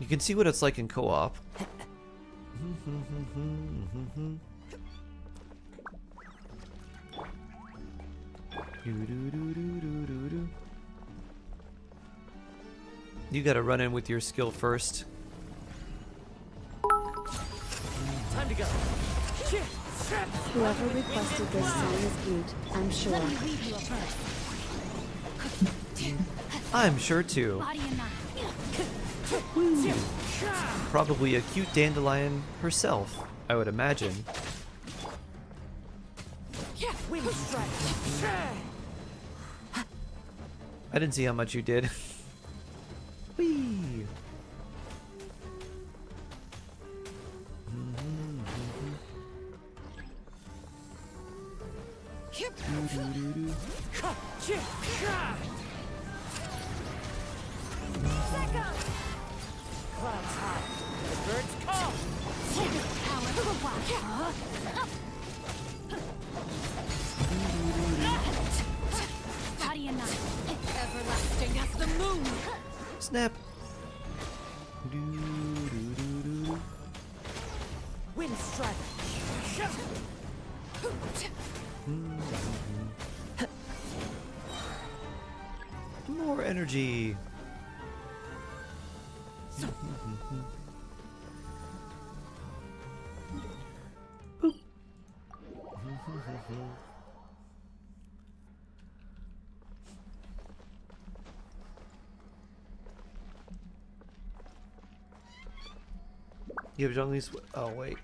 You can see what it's like in co-op. You gotta run in with your skill first. Time to go. Whoever requested this song is cute, I'm sure. Let me leave you a verse. I'm sure too. Body and mind. Probably a cute dandelion herself, I would imagine. Wind strike. I didn't see how much you did. Whee! Clouds high. The birds call. Body and mind. Everlasting as the moon. Snap. Wind strike. More energy. Boop. You have Zhongli's. Oh wait,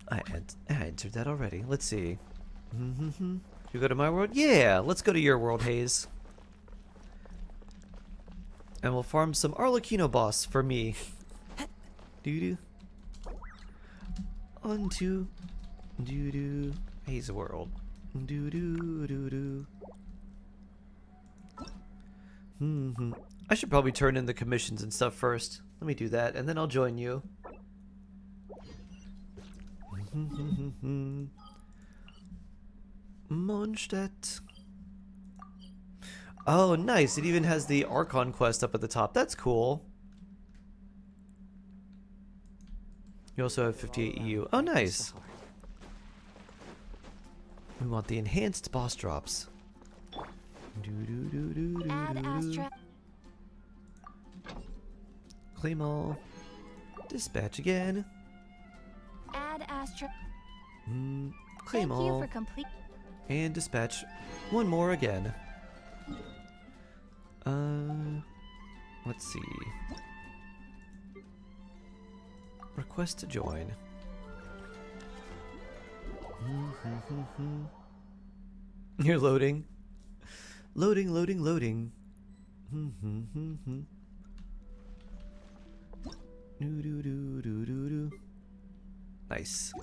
I answered that already. Let's see. You go to my world? Yeah, let's go to your world, Hayes. And we'll farm some Arlecchino boss for me. Doo-doo. On to doo-doo. Hayes world. Doo-doo doo-doo. I should probably turn in the commissions and stuff first. Let me do that, and then I'll join you. Mondstadt. Oh, nice. It even has the Archon quest up at the top. That's cool. You also have 58 EU. Oh, nice. We want the enhanced boss drops. Add Astra. Claim all. Dispatch again. Add Astra. Claim Thank all. you for complete. And dispatch one more again. Let's see. Request to join. You're loading. Loading, loading, loading. Nice.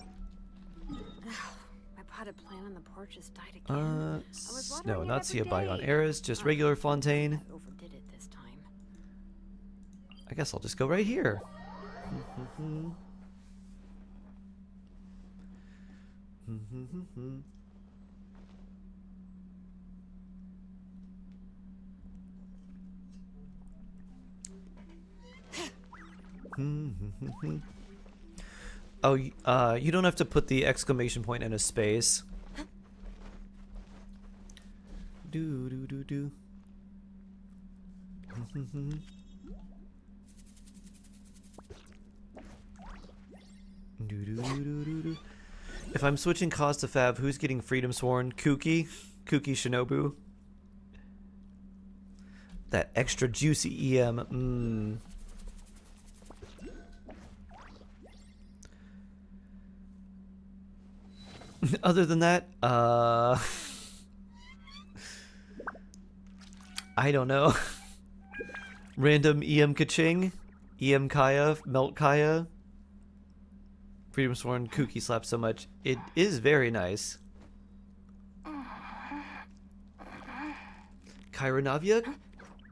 My potted plant on the porch has died again. No, not see a bygone eras, just regular Fontaine. I overdid it this time. I guess I'll just go right here. Oh, you don't have to put the exclamation point in a space. Do do do do. Do do do do do. If I'm switching cause to Fab, who's getting Freedom Sworn? Kuki? Kuki Shinobu? That extra juicy EM. Other than that, I don't know. Random EM Kaching, EM Kaya, Melt Kaya. Freedom Sworn, Kuki slap so much. It is very nice. Kyra Navia?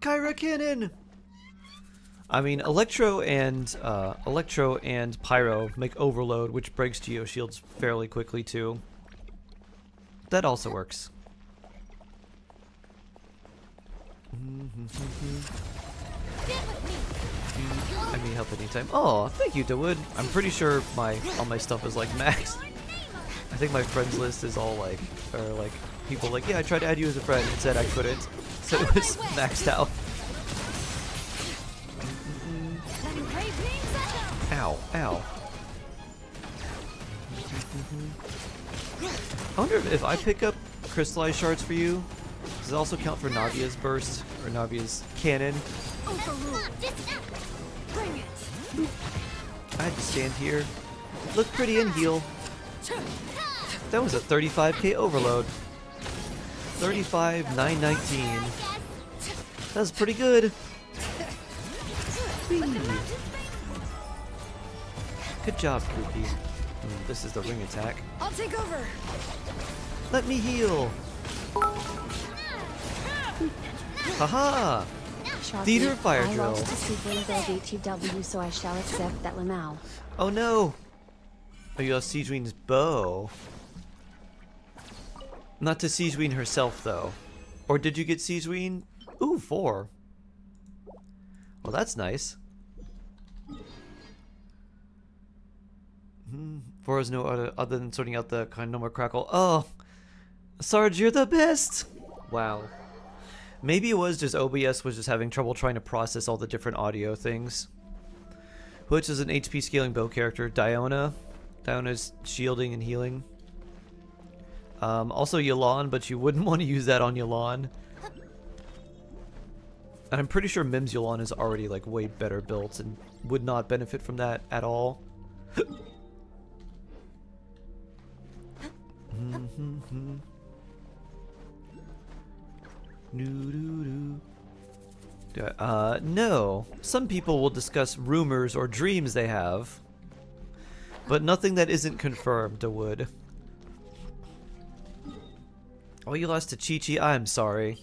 Kyra Cannon! I mean, Electro and Pyro make Overload, which breaks Geo Shields fairly quickly too. That also works. Stand with me. I need help anytime. Oh, thank you, Dawood. I'm pretty sure all my stuff is like maxed. I think my friends list is all like, or like people like, yeah, I tried to add you as a friend and said I couldn't, so it was maxed out. Ow, ow. I wonder if I pick up crystallized shards for you, does it also count for Navia's burst or Navia's cannon? I had to stand here, look pretty and heal. That was a 35k overload. 35,919. That was pretty good. Whee. Good job, Groupie. This is the ring attack. I'll take over. Let me heal. Haha! Theater fire I drill. lost to Seedling Build ETW, so I shall accept that Lamau. Oh no! Oh, you lost Siegewine's bow. Not to Siegewine herself, though. Or did you get Siegewine? Ooh, 4. Well, that's nice. 4 is no other than sorting out the kind, no more crackle. Oh! Sarge, you're the best! Wow. Maybe it was just OBS was just having trouble trying to process all the different audio things. Which is an HP scaling bow character. Diona. Diona's shielding and healing. Also Yelan, but you wouldn't want to use that on Yelan. And I'm pretty sure Mim's Yelan is already like way better built and would not benefit from that at all. No. Some people will discuss rumors or dreams they have, but nothing that isn't confirmed, Dawood. Oh, you lost to Chi-Chi? I'm sorry.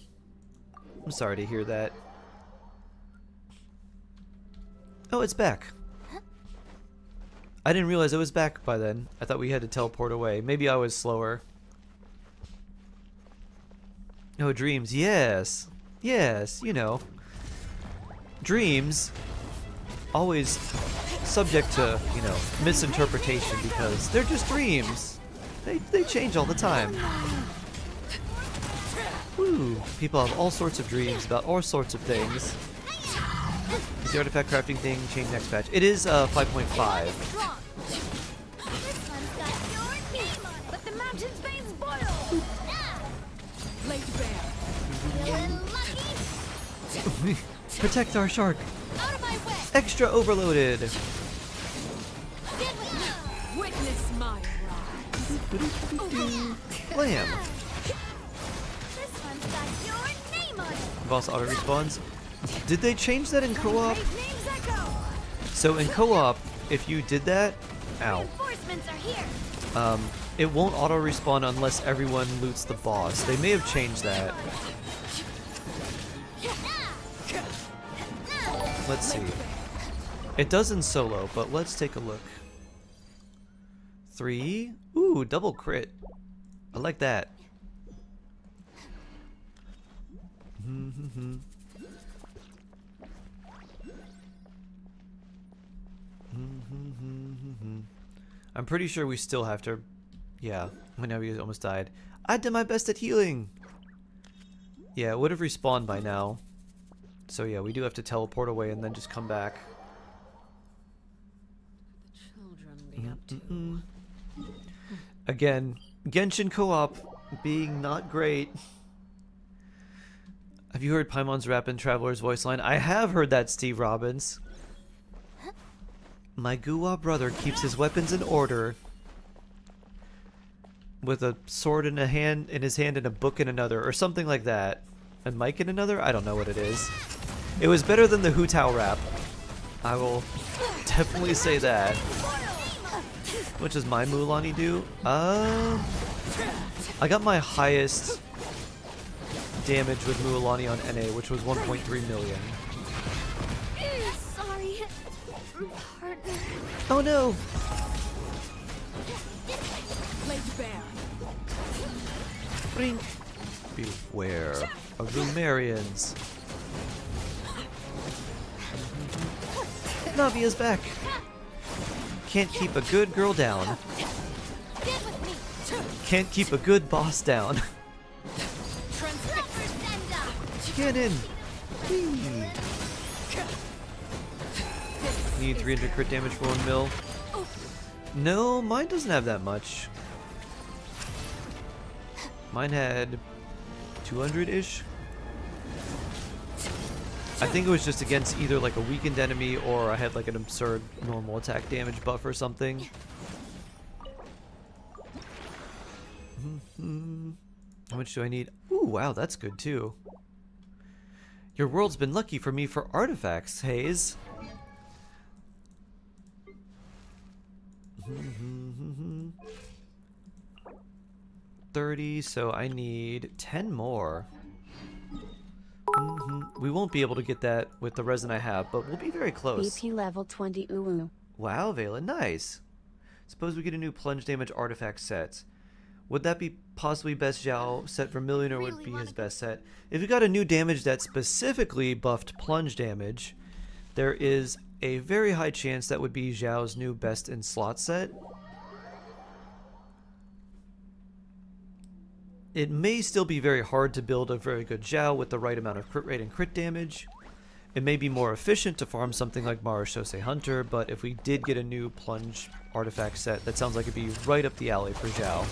I'm sorry to hear that. Oh, it's back. I didn't realize it was back by then. I thought we had to teleport away. Maybe I was slower. Oh, dreams. Yes. Yes, you know. Dreams. Always subject to, you know, misinterpretation because they're just dreams. They change all the time. Woo. People have all sorts of dreams about all sorts of things. Is the artifact crafting thing change next patch? It is 5.5. Let the mountain's veins boil. Laid bare. Protect our shark. Out of my way. Extra overloaded. Witness my rise. Blam. This one's got your name on it. Boss auto respawns. Did they change that in co-op? Names echo. So in co-op, if you did that, ow. Reinforcements are here. It won't auto respawn unless everyone loots the boss. They may have changed that. Let's see. It does in solo, but let's take a look. 3. Ooh, double crit. I like that. I'm pretty sure we still have to... Yeah, whenever you almost died. I did my best at healing! Yeah, it would have respawned by now. So yeah, we do have to teleport away and then just come back. Again, Genshin co-op being not great. Have you heard Paimon's rap in Traveler's voice line? I have heard that, Steve Robbins. My Guwa brother keeps his weapons in order. With a sword in his hand and a book in another, or something like that. And Mike in another? I don't know what it is. It was better than the Hu Tao rap. I will definitely say that. What does my Mulan do? I got my highest damage with Mulan on NA, which was 1.3 million. Sorry, partner. Oh no! Laid bare. Brink. Beware of Lumerians. Navia's back. Can't keep a good girl down. Can't keep a good boss down. Get in. Whee. Need 300 crit damage for 1 mil. No, mine doesn't have that much. Mine had 200-ish. I think it was just against either like a weakened enemy or I had like an absurd normal attack damage buff or something. How much do I need? Ooh, wow, that's good too. Your world's been lucky for me for artifacts, Hayes. 30, so I need 10 more. We won't be able to get that with the resin I have, but we'll be very close. BP level 20 uwu. Wow, Vela, nice. Suppose we get a new plunge damage artifact set. Would that be possibly best Zhao set for million, or would be his best set? If we got a new damage that specifically buffed plunge damage, there is a very high chance that would be Zhao's new best in slot set. It may still be very hard to build a very good Zhao with the right amount of crit rate and crit damage. It may be more efficient to farm something like Marashose Hunter, but if we did get a new plunge artifact set, that sounds like it'd be right up the alley for Zhao.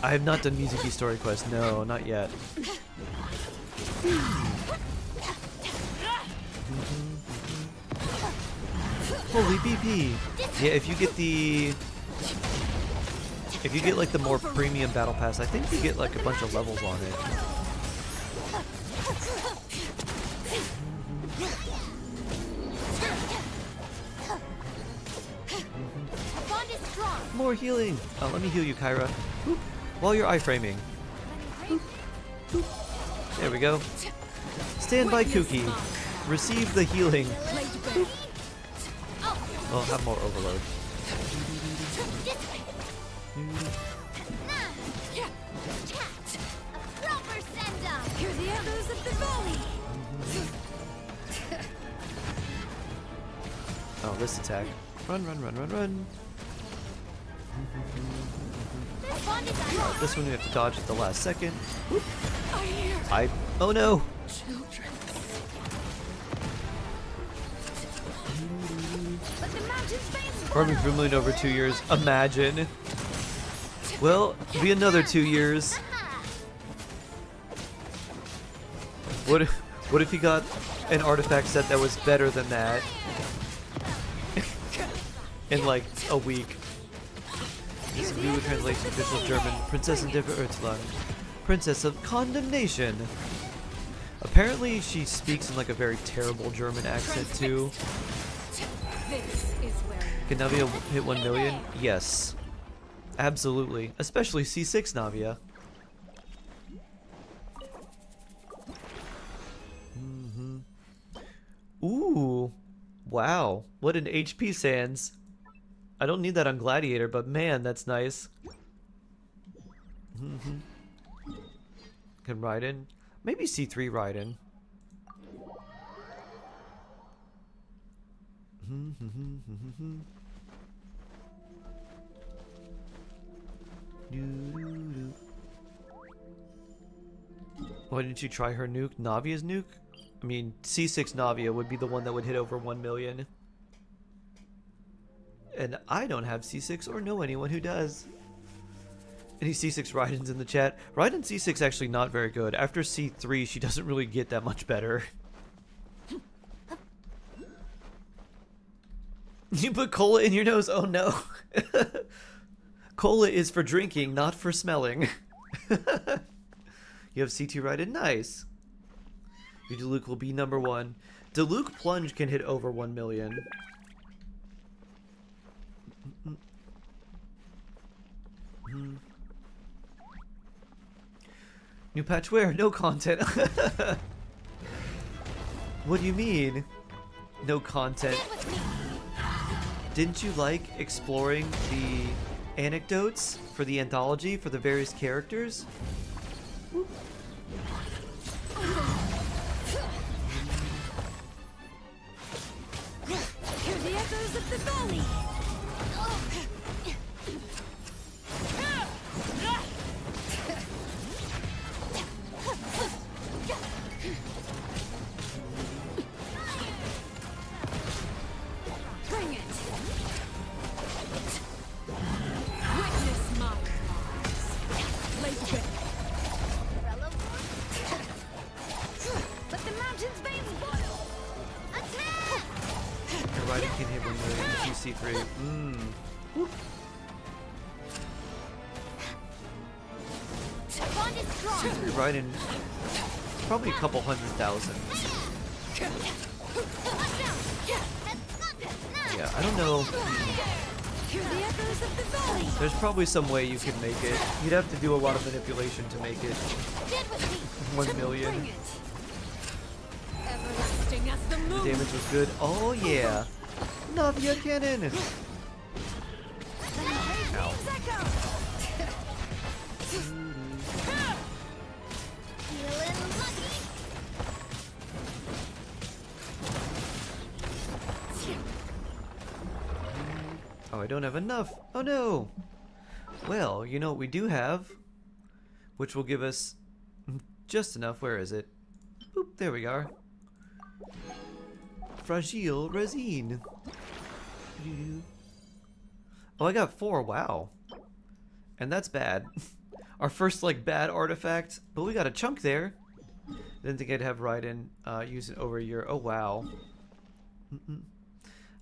I have not done Mizuki story quest. No, not yet. Holy BP! Yeah, if you get like the more premium battle pass, I think you get like a bunch of levels on it. More healing! Oh, let me heal you, Kyra. Boop. While you're iframing. Boop. Boop. There we go. Stand by, Kuki. Receive the healing. Boop. Well, have more overload. Hear the echoes of the valley. Oh, this attack. Run, run, run, run, run. Oh, this one we have to dodge at the last second. Oh no! Farming for a million over 2 years. Imagine. Well, be another 2 years. What if he got an artifact set that was better than that? In like a week. This is new translation, official German. Princess der Erzlang. Princess of Condemnation. Apparently she speaks in like a very terrible German accent too. Can Navia hit 1 million? Yes. Absolutely. Especially C6 Navia. Ooh. Wow. What an HP sans. I don't need that on Gladiator, but man, that's nice. Can ride in. Maybe C3 ride in. Why didn't you try her nuke? Navia's nuke? I mean, C6 Navia would be the one that would hit over 1 million. And I don't have C6 or know anyone who does. Any C6 Raidens in the chat? Raiden C6 actually not very good. After C3, she doesn't really get that much better. You put cola in your nose? Oh no. Cola is for drinking, not for smelling. You have C2 Raiden? Nice. Your Diluc will be number 1. Diluc Plunge can hit over 1 million. New patch where? No content. What do you mean? No content. Didn't you like exploring the anecdotes for the anthology for the various characters? the gully! Bring it! Witness my eyes. Lay back. Let the mountain's veins boil! Attack! Your riding can hit when you're in QC3. Whoop. Bond is strong. You're riding probably a couple 100,000. Yeah, I don't know. Hear the echoes of the valley! There's probably some way you could make it. You'd have to do a lot of manipulation to make it 1 million. Bring it! Everlasting as the The moon! damage was good. Oh yeah. Navia cannon. Ow. Feeling lucky. Oh, I don't have enough. Oh no. Well, you know what we do have, which will give us just enough. Where is it? Boop, there we are. Fragile resin. Oh, I got 4. Wow. And that's bad. Our first, like, bad artifact. But we got a chunk there. Didn't think I'd have Raiden use it over a year. Oh, wow.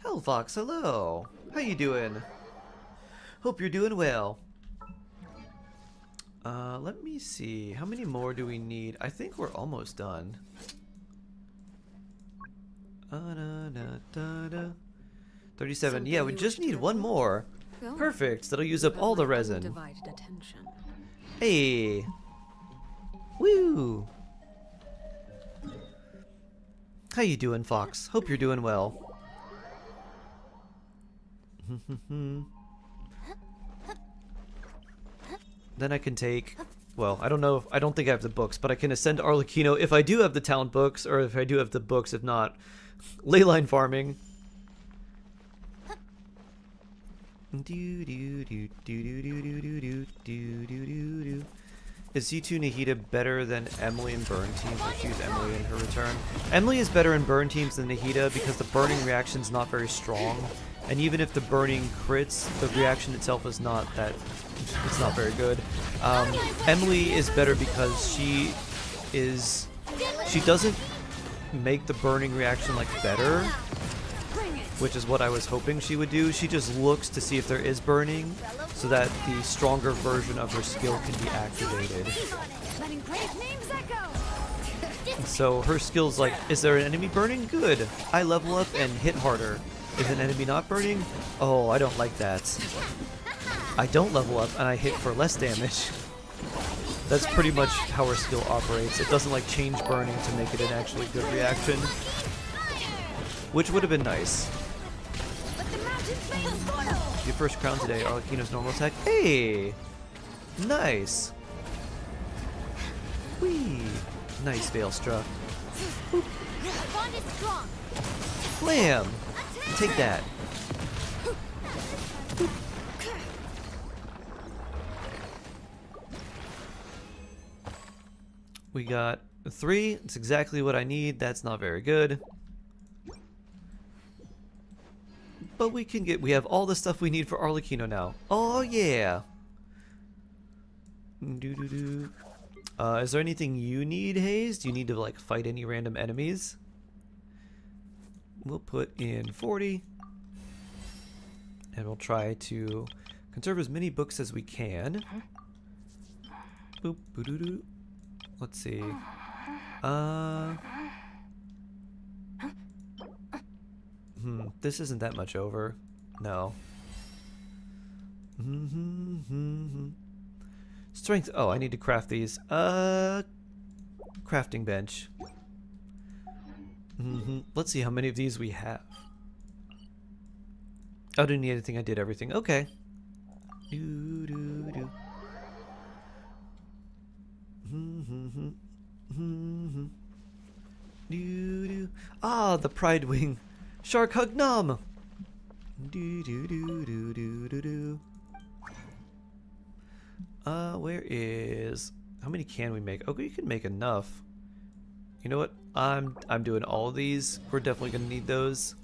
Hellfox, hello. How you doing? Hope you're doing well. Let me see. How many more do we need? I think we're almost done. 37. Yeah, we just need one more. Perfect. That'll use up all the resin. Divided attention. Hey. Woo. How you doing, Fox? Hope you're doing well. Then I can take, well, I don't know if, I don't think I have the books, but I can ascend Arlecchino if I do have the talent books, or if I do have the books, if not, leyline farming. Is C2 Nahida better than Emily in burn teams, or choose Emily in her return? Emily is better in burn teams than Nahida because the burning reaction is not very strong. And even if the burning crits, the reaction itself is not that, it's not very good. Emily is better because she doesn't make the burning reaction like better, which is what I was hoping she would do. She just looks to see if there is burning so that the stronger version of her skill can be activated. And so her skill's like, is there an enemy burning? Good. I level up and hit harder. Is an enemy not burning? Oh, I don't like that. I don't level up and I hit for less damage. That's pretty much how her skill operates. It doesn't like change burning to make it an actually good reaction, which would have been nice. Your first crown today, Arlecchino's normal attack. Hey! Nice! Whee! Nice, Veilstra. Blam! Take that. We got 3. It's exactly what I need. That's not very good. But we have all the stuff we need for Arlecchino now. Oh yeah. Is there anything you need, Hayes? Do you need to like fight any random enemies? We'll put in 40. And we'll try to conserve as many books as we can. Boop, boo-doo-doo. Let's see. This isn't that much over. No. Strength. Oh, I need to craft these. Crafting bench. Let's see how many of these we have. Oh, didn't need anything. I did everything. Okay. Ah, the Pride Wing. Shark Hug Nom. Do do do do do do do. Where is? How many can we make? Okay, you can make enough. You know what? I'm doing all of these. We're definitely gonna need those.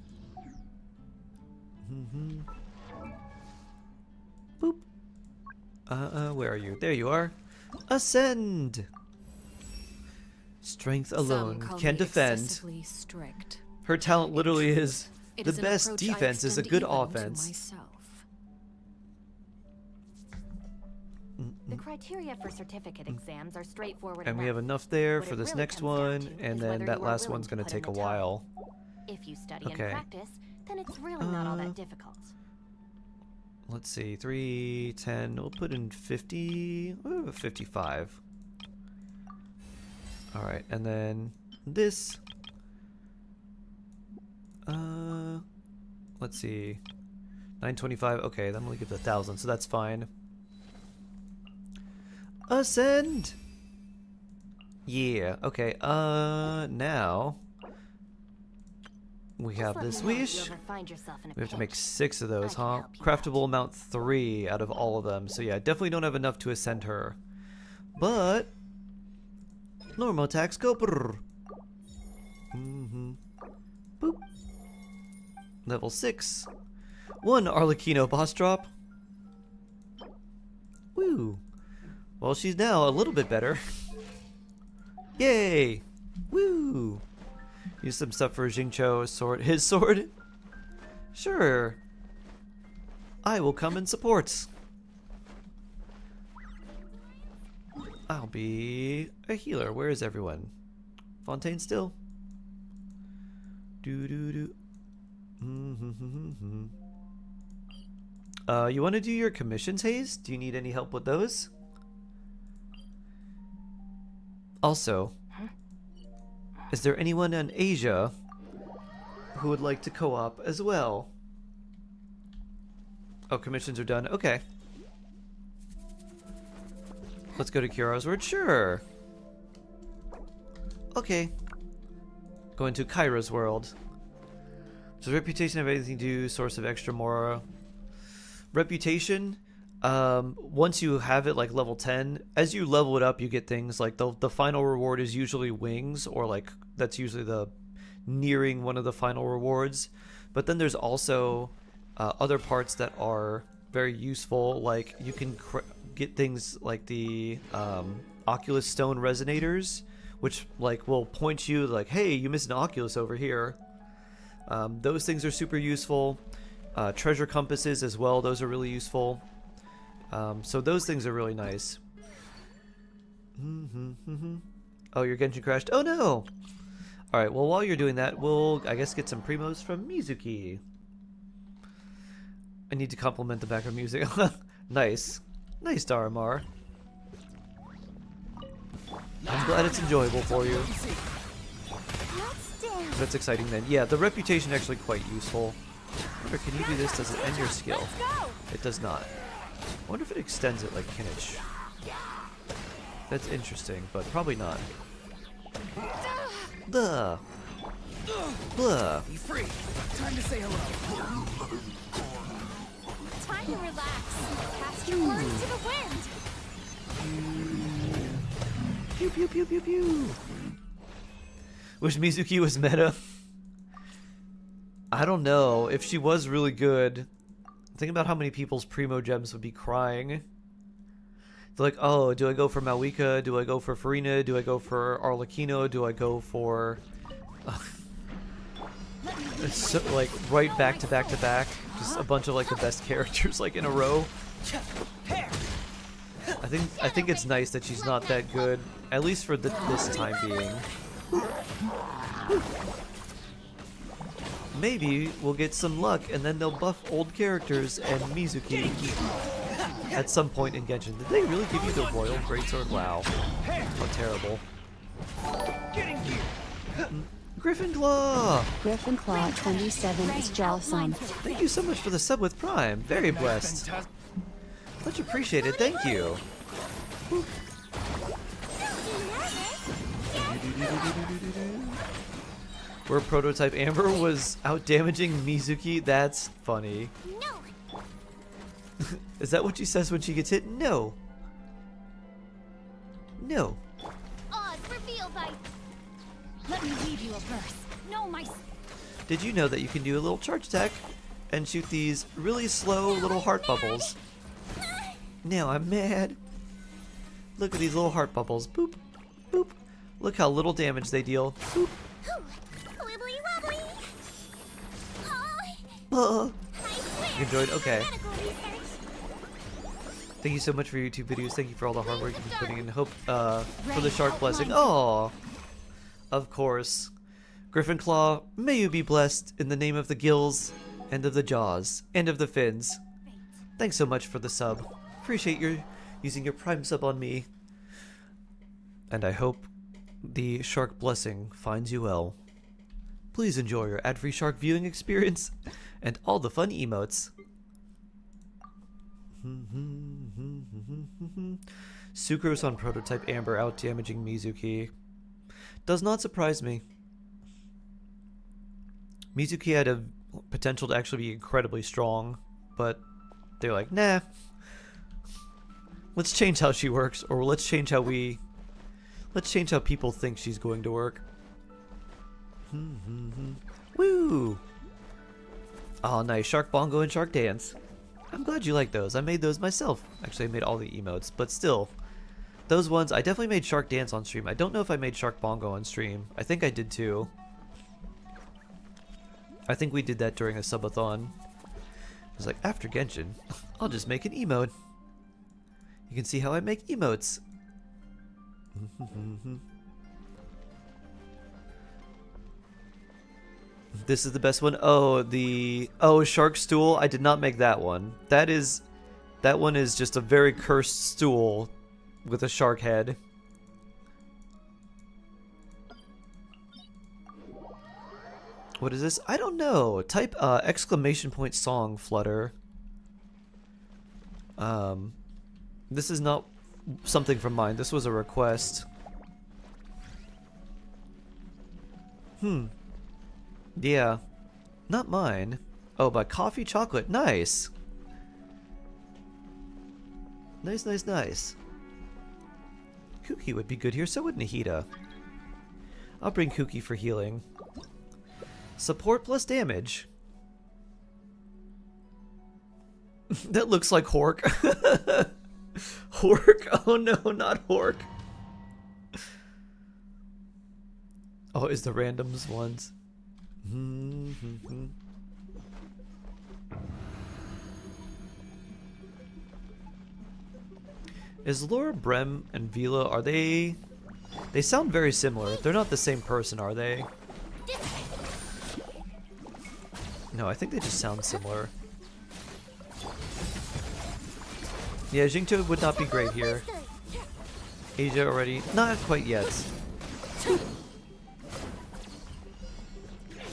Boop. Where are you? There you are. Ascend. Strength alone can defend. Strict. Her talent literally is It the is an best approach I defense is a extend good even to offense. myself. The criteria for certificate exams are straightforward And we enough. have enough there What for it this really next comes down one, to and is then whether that you are last willing one's to gonna put in take a the time. while. If you study Okay. and practice, then it's really not all that difficult. Let's see, 3, 10, we'll put in 50, 55. Alright, and then this. Let's see, 925, okay, that only gives 1,000, so that's fine. Ascend! Yeah, okay, now we have Let this me know if you wish. ever find yourself in a We have to make pinch. 6 of those, I can huh? help you Craftable amount 3 out of all of them. So yeah, definitely don't have enough to ascend her. But normal attacks go. Brrr. Boop. Level 6. 1 Arlecchino boss drop. Woo. Well, she's now a little bit better. Yay. Woo. Use some stuff for Xingqiu's sword. His sword? Sure. I will come and support. I'll be a healer. Where is everyone? Fontaine still? Do do do. You want to do your commissions, Hayes? Do you need any help with those? Also, is there anyone in Asia who would like to co-op as well? Oh, commissions are done. Okay. Let's go to Kira's word. Sure. Okay. Going to Kyra's world. Does reputation have anything to do? Source of extra mora. Reputation. Once you have it like level 10, as you level it up, you get things like the final reward is usually wings, or like that's usually the nearing one of the final rewards. But then there's also other parts that are very useful, like you can get things like the Oculus Stone Resonators, which like will point you like, hey, you missed an Oculus over here. Those things are super useful. Treasure compasses as well, those are really useful. So those things are really nice. Oh, your Genshin crashed? Oh no! Alright, well while you're doing that, we'll, I guess, get some primos from Mizuki. I need to compliment the background music. Nice. Nice, Daramar. I'm glad it's enjoyable for you. That's exciting then. Yeah, the reputation actually quite useful. I wonder, can you do this? Does it end your skill? It does not. I wonder if it extends it like Kinich. That's interesting, but probably not. Blah. Blah. Be free. Time to say hello. Time to relax. Cast your words to the wind. Pew pew pew pew pew. Wish Mizuki was meta. I don't know. If she was really good, think about how many people's Primogems would be crying. They're like, oh, do I go for Malwika? Do I go for Farina? Do I go for Arlecchino? Do I go for... it's so, like, right back to back to back. Just a bunch of, like, the best characters, like, in a row. I think it's nice that she's not that good, at least for this time being. Maybe we'll get some luck and then they'll buff old characters and Mizuki at some point in Genshin. Did they really give you the Royal Greatsword? Wow. How terrible. Gryffindor! Gryffindor 27 is jealous on. Thank you so much for the sub with Prime. Very blessed. Much appreciated. Thank you. Where Prototype Amber was out damaging Mizuki? That's funny. No. Is that what she says when she gets hit? No. No. Oz reveal by. Let me leave you a verse. No, my. Did you know that you can do a little charge attack and shoot these really slow little heart bubbles? Now I'm mad. Look at these little heart bubbles. Boop. Boop. Look how little damage they deal. Boop. Wibbly wobbly. Oh. I swear. You enjoyed? Okay. Medical research. Thank you so much for your YouTube videos. Thank you for all the hard work you've been putting in. Hope for the shark blessing. Oh, of course. Griffin Claw, may you be blessed in the name of the gills and of the jaws and of the fins. Thanks so much for the sub. Appreciate your using your Prime sub on me. And I hope the shark blessing finds you well. Please enjoy your ad-free shark viewing experience and all the fun emotes. Sucrose on Prototype Amber out damaging Mizuki. Does not surprise me. Mizuki had a potential to actually be incredibly strong, but they're like, nah. Let's change how she works, or let's change how people think she's going to work. Woo! Oh, nice. Shark Bongo and Shark Dance. I'm glad you like those. I made those myself. Actually, I made all the emotes, but still. Those ones, I definitely made Shark Dance on stream. I don't know if I made Shark Bongo on stream. I think I did too. I think we did that during a subathon. I was like, after Genshin, I'll just make an emote. You can see how I make emotes. This is the best one. Oh, Shark Stool. I did not make that one. That one is just a very cursed stool with a shark head. What is this? I don't know. Type exclamation point song Flutter. This is not something from mine. This was a request. Yeah. Not mine. Oh, but coffee chocolate. Nice. Nice, nice, nice. Kuki would be good here, so would Nahida. I'll bring Kuki for healing. Support plus damage. That looks like Hork. Hork? Oh no, not Hork. Oh, is the randoms ones? Is Laura Brem and Vila, are they sound very similar. They're not the same person, are they? No, I think they just sound similar. Yeah, Jingto would not be great here. Asia already, not quite yet.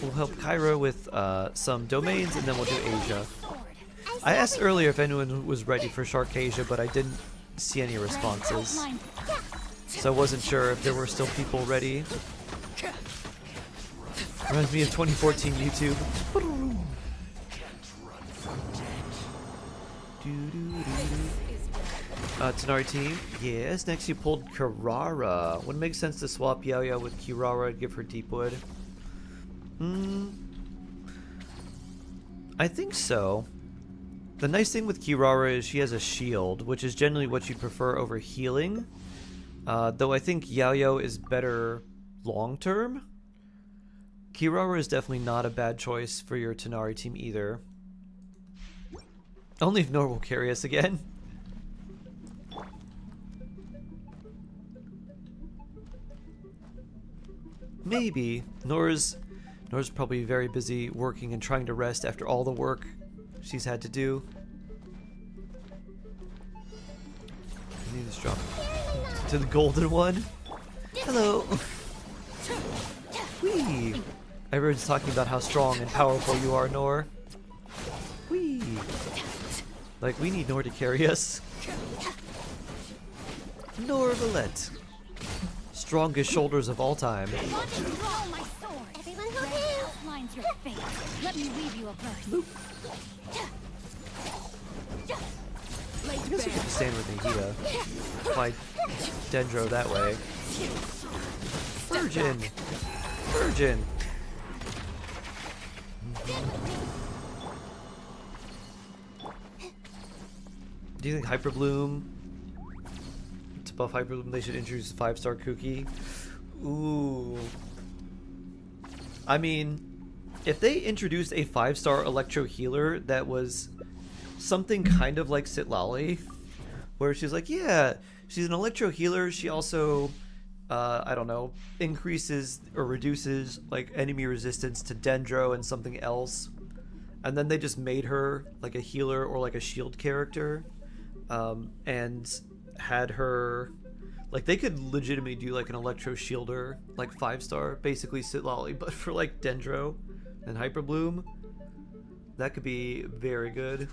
We'll help Kyra with some domains, and then we'll do Asia. I asked earlier if anyone was ready for Sharkasia, but I didn't see any responses. So I wasn't sure if there were still people ready. Reminds me of 2014 YouTube. Tanari team. Yes, next you pulled Kirara. Wouldn't make sense to swap Yaoya with Kirara and give her Deepwood. I think so. The nice thing with Kirara is she has a shield, which is generally what you'd prefer over healing. Though I think Yaoya is better long term. Kirara is definitely not a bad choice for your Tanari team either. Only if Nor will carry us again. Maybe. Nor's probably very busy working and trying to rest after all the work she's had to do. I need to drop to the golden one. Hello. Whee! Everyone's talking about how strong and powerful you are, Nor. Whee! Like, we need Nor to carry us. Nor Valette. Strongest shoulders of all time. Everyone hold fate. Let me weave you a verse. I guess we could stand with Nahida. Apply Dendro that way. Virgin! Virgin! Do you think Hyper Bloom, to buff Hyper Bloom, they should introduce a 5-star Kuki? Ooh. I mean, if they introduced a 5-star Electro Healer that was something kind of like Citlali, where she's like, yeah, she's an Electro Healer, she also, I don't know, increases or reduces like enemy resistance to Dendro and something else, and then they just made her like a healer or like a shield character, and had her, like, they could legitimately do like an Electro Shielder, like 5-star, basically Citlali, but for like Dendro and Hyper Bloom. That could be very good.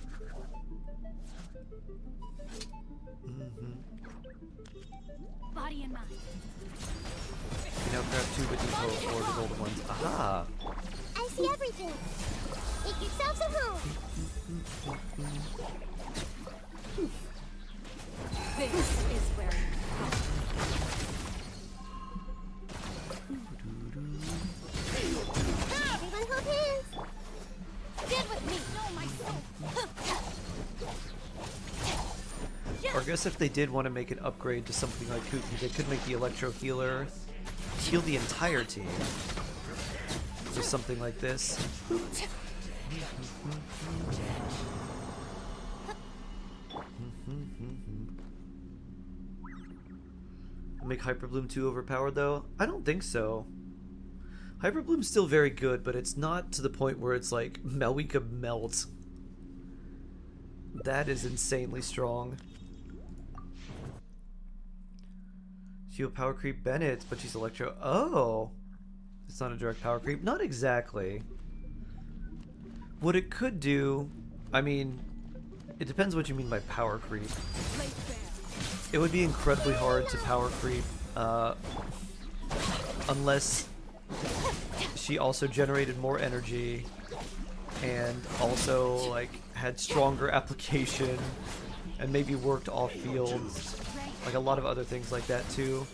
Body and mind. You know, grab 2 but depot or the golden ones. Aha! I see everything. Make yourselves at home. This is where Everyone hold hands. Get with me. Know my soul. Or I guess if they did want to make an upgrade to something like Kuki, they could make the Electro Healer heal the entire team. Or something like this. Make Hyper Bloom too overpowered though? I don't think so. Hyper Bloom's still very good, but it's not to the point where it's like Melwika Melt. That is insanely strong. She'll power creep Bennett, but she's Electro. Oh! It's not a direct power creep. Not exactly. What it could do, I mean, it depends what you mean by power creep. It would be incredibly hard to power creep, unless she also generated more energy and also like had stronger application and maybe worked off field, like a lot of other things like that too.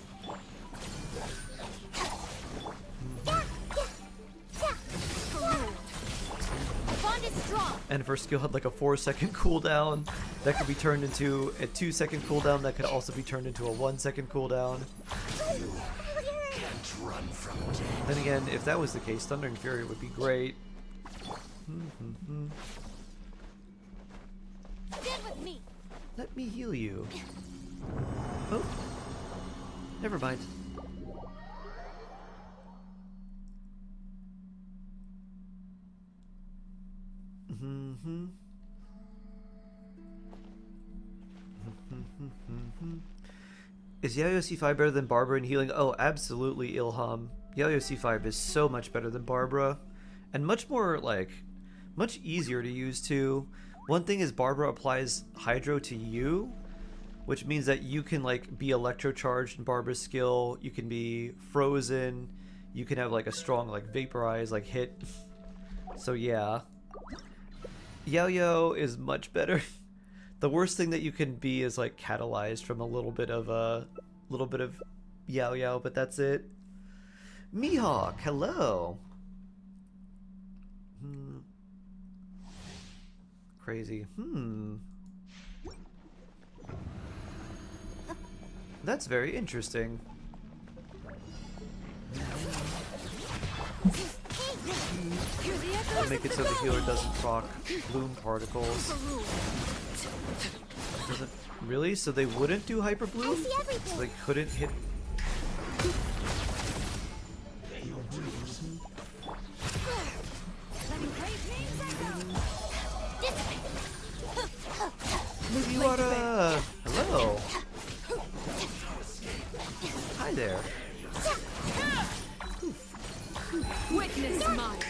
And if her skill had like a 4-second cooldown, that could be turned into a 2-second cooldown. That could also be turned into a 1-second cooldown. Then again, if that was the case, Thundering Fury would be great. Let me heal you. Oh, never mind. Is Yayo C5 better than Barbara in healing? Oh, absolutely, Ilham. Yayo C5 is so much better than Barbara. And much more, like, much easier to use too. One thing is Barbara applies Hydro to you, which means that you can, like, be electrocharged in Barbara's skill. You can be frozen. You can have, like, a strong, like, vaporize, like, hit. So, yeah. Yayo is much better. The worst thing that you can be is like catalyzed from a little bit of Yao, but that's it. Mihawk, hello. Crazy. That's very interesting. Make it so the healer doesn't proc bloom particles. Doesn't really? So they wouldn't do hyper bloom? So they couldn't hit. Mugiwara! Hello! Hi there. Witness mine.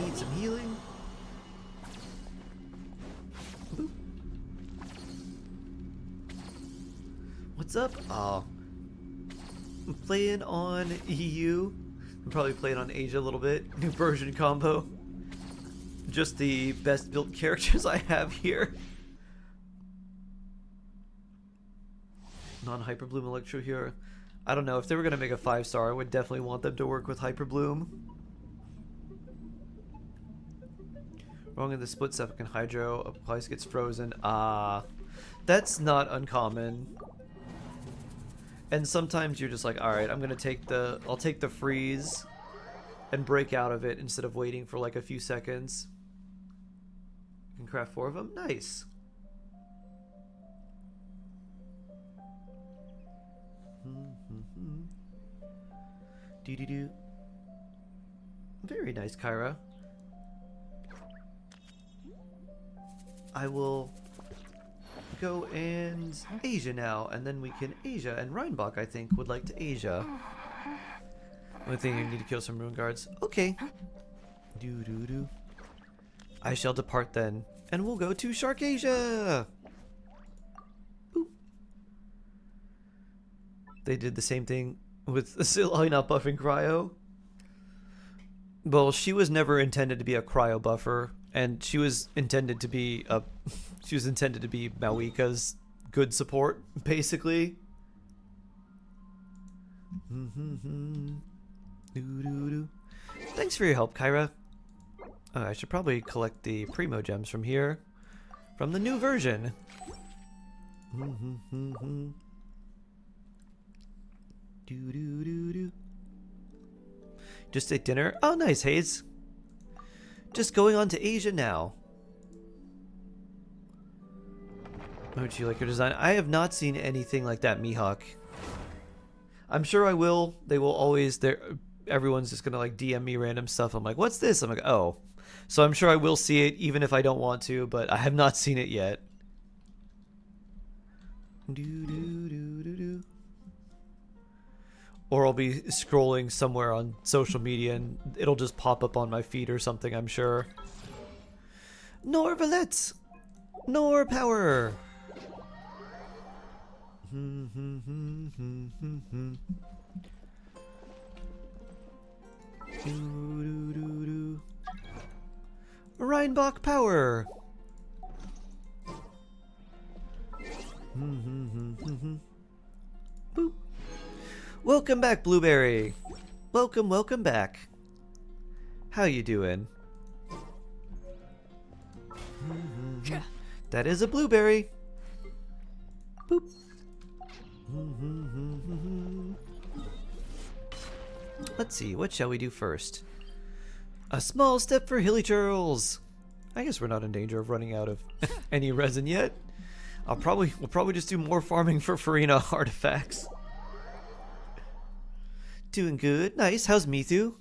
Need some healing. What's What's up? Oh. I'm playing on EU. I'm probably playing on Asia a little bit. New version combo. Just the best built characters I have here. Non-Hyperbloom Electro here. I don't know. If they were going to make a 5-star, I would definitely want them to work with Hyperbloom. Wrong in the split second Hydro. Applies gets frozen. That's not uncommon. And sometimes you're just like, alright, I'm going to take the... I'll take the freeze and break out of it instead of waiting for like a few seconds. You can craft 4 of them. Nice. Do. Very nice, Kyra. I will go and Asia now, and then we can Asia, and Reinbach, I think, would like to Asia. Only thing, you need to kill some Ruin Guards. Okay. Do. I shall depart then, and we'll go to Shark Asia! Boop. They did the same thing with Silly not buffing Cryo. Well, she was never intended to be a Cryo buffer, and she was intended to be a... she was intended to be Mawika's good support, basically. Thanks for your help, Kyra. I should probably collect the Primogems from here. From the new version. Just ate dinner? Oh, nice, Hayes. Just going on to Asia now. Would you like your design? I have not seen anything like that, Mihawk. I'm sure I will. They will always... Everyone's just gonna like DM me random stuff. I'm like, what's this? I'm like, oh. So I'm sure I will see it even if I don't want to, but I have not seen it yet. Or I'll be scrolling somewhere on social media and it'll just pop up on my feed or something, I'm sure. Nor Valette! Nor Power! Reinbach Power! Boop. Welcome back, Blueberry. Welcome back. How you doing? That is a blueberry. Boop. Let's see, what shall we do first? A small step for Hilly Churls. I guess we're not in danger of running out of any resin yet. We'll probably just do more farming for Farina artifacts. Doing good. Nice. How's Mithu?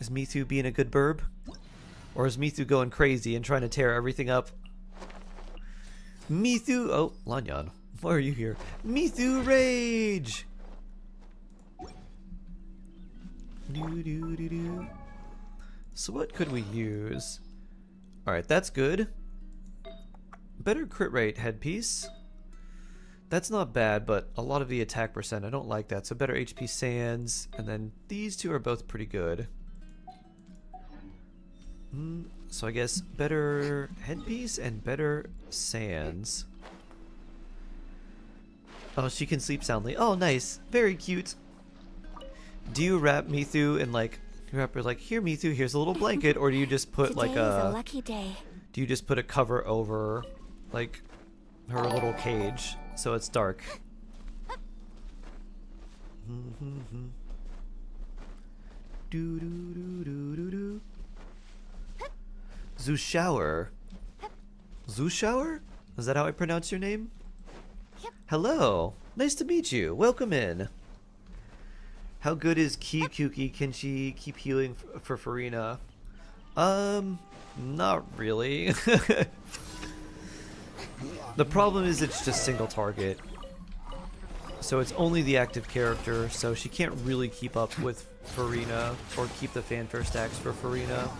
Is Mithu being a good burb? Or is Mithu going crazy and trying to tear everything up? Mithu... Oh, Lanyan. Why are you here? Mithu Rage! So what could we use? Alright, that's good. Better crit rate headpiece. That's not bad, but a lot of the attack percent, I don't like that. So better HP sands, and then these two are both pretty good. So I guess better headpiece and better sands. Oh, she can sleep soundly. Oh, nice. Very cute. Do you wrap Mithu in like, you wrap her like, here Mithu, here's a little blanket, or do you just put like a lucky day. Do you just put a cover over like her little cage so it's dark? Zushower. Zushower? Is that how I pronounce your name? Hello. Nice to meet you. Welcome in. How good is Kikuki? Can she keep healing for Farina? Not really. The problem is it's just single target. So it's only the active character, so she can't really keep up with Farina or keep the fanfare stacks for Farina.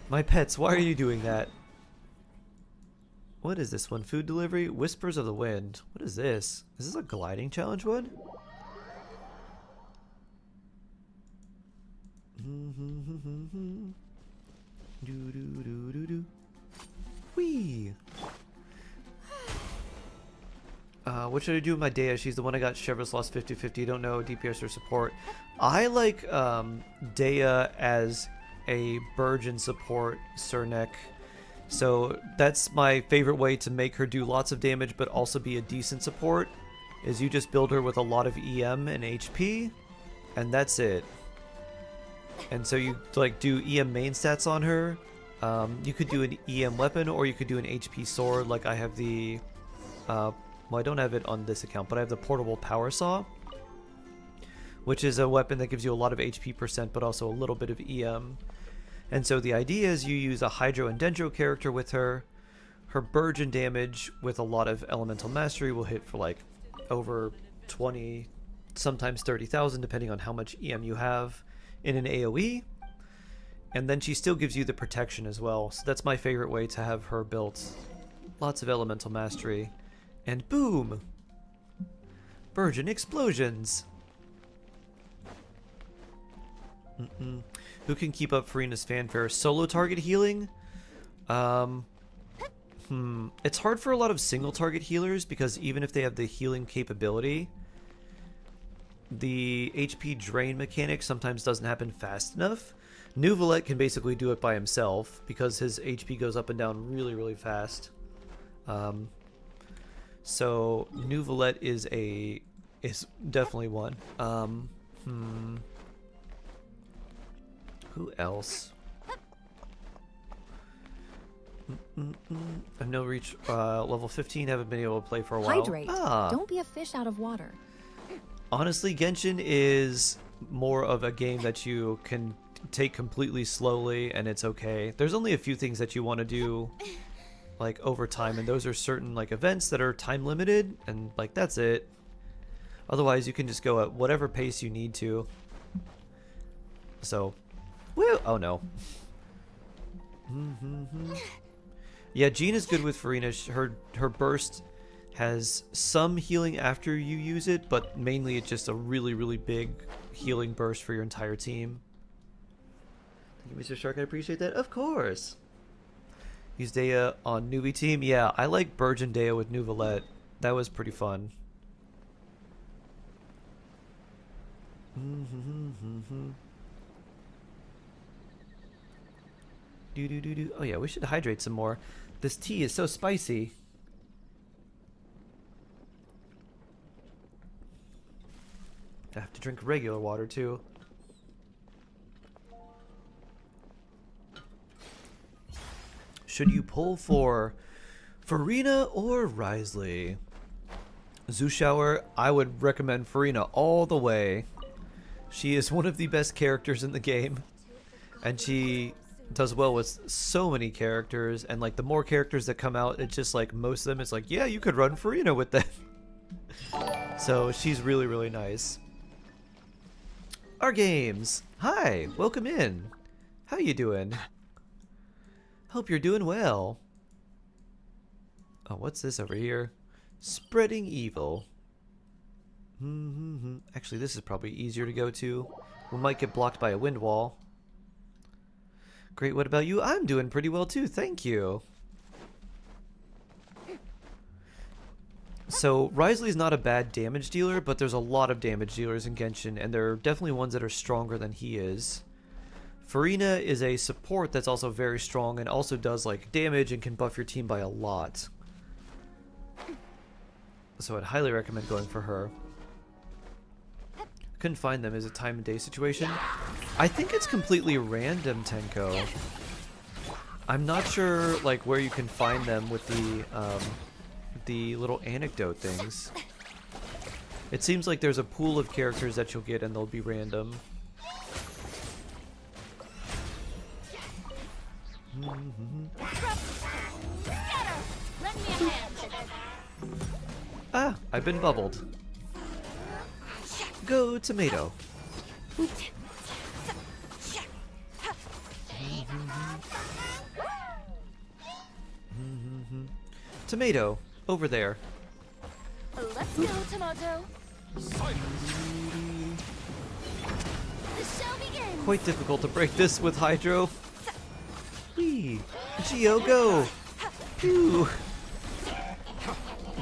My pets, why are you doing that? What is this one? Food delivery? Whispers of the Wind. What is this? Is this a gliding challenge one? Whee! What should I do with my Dea? She's the one I got Chevrolet's lost 50-50. Don't know DPS or support. I like Dea as a Burgeon support Cernek. So that's my favorite way to make her do lots of damage but also be a decent support, is you just build her with a lot of EM and HP, and that's it. And so you like do EM main stats on her. You could do an EM weapon, or you could do an HP sword. Like I have the well, I don't have it on this account, but I have the portable power saw, which is a weapon that gives you a lot of HP percent but also a little bit of EM. And so the idea is you use a Hydro and Dendro character with her. Her Burgeon damage with a lot of Elemental Mastery will hit for like over 20, sometimes 30,000 depending on how much EM you have in an AoE. And then she still gives you the protection as well. So that's my favorite way to have her built. Lots of Elemental Mastery. And boom! Burgeon explosions! Who can keep up Farina's fanfare? Solo target healing? It's hard for a lot of single target healers because even if they have the healing capability, the HP drain mechanic sometimes doesn't happen fast enough. Nuvalet can basically do it by himself because his HP goes up and down really, really fast. So Nuvalet is definitely one. Who else? I've no reach level 15. Haven't been able to play for a while. Hydrate. Don't be a fish out of water. Honestly, Genshin is more of a game that you can take completely slowly, and it's okay. There's only a few things that you want to do, like over time, and those are certain like events that are time limited, and like that's it. Otherwise, you can just go at whatever pace you need to. So. Woo! Oh no. Yeah, Jean is good with Farina. Her burst has some healing after you use it, but mainly it's just a really, really big healing burst for your entire team. Thank you, Mr. Shark. I appreciate that. Of course. Use Dea on newbie team. Yeah, I like Burgeon Dea with Nuvalet. That was pretty fun. Oh yeah, we should hydrate some more. This tea is so spicy. I have to drink regular water too. Should you pull for Farina or Risley? Zushower, I would recommend Farina all the way. She is one of the best characters in the game, and she does well with so many characters, and like the more characters that come out, it's just like most of them, it's like, yeah, you could run Farina with them. So she's really, really nice. Our games. Hi, welcome in. How you doing? Hope you're doing well. Oh, what's this over here? Spreading evil. Actually, this is probably easier to go to. We might get blocked by a wind wall. Great, what about you? I'm doing pretty well too, thank you. So, Risley's not a bad damage dealer, but there's a lot of damage dealers in Genshin, and there are definitely ones that are stronger than he is. Farina is a support that's also very strong and also does like damage and can buff your team by a lot. So I'd highly recommend going for her. Couldn't find them. Is it time and day situation? I think it's completely random, Tenko. I'm not sure like where you can find them with the little anecdote things. It seems like there's a pool of characters that you'll get and they'll be random. Ah, I've been bubbled. Go tomato. Tomato, over there. Let's go, Tomato. The show begins. Quite difficult to break this with Hydro. Whee! Geo, go! Phew!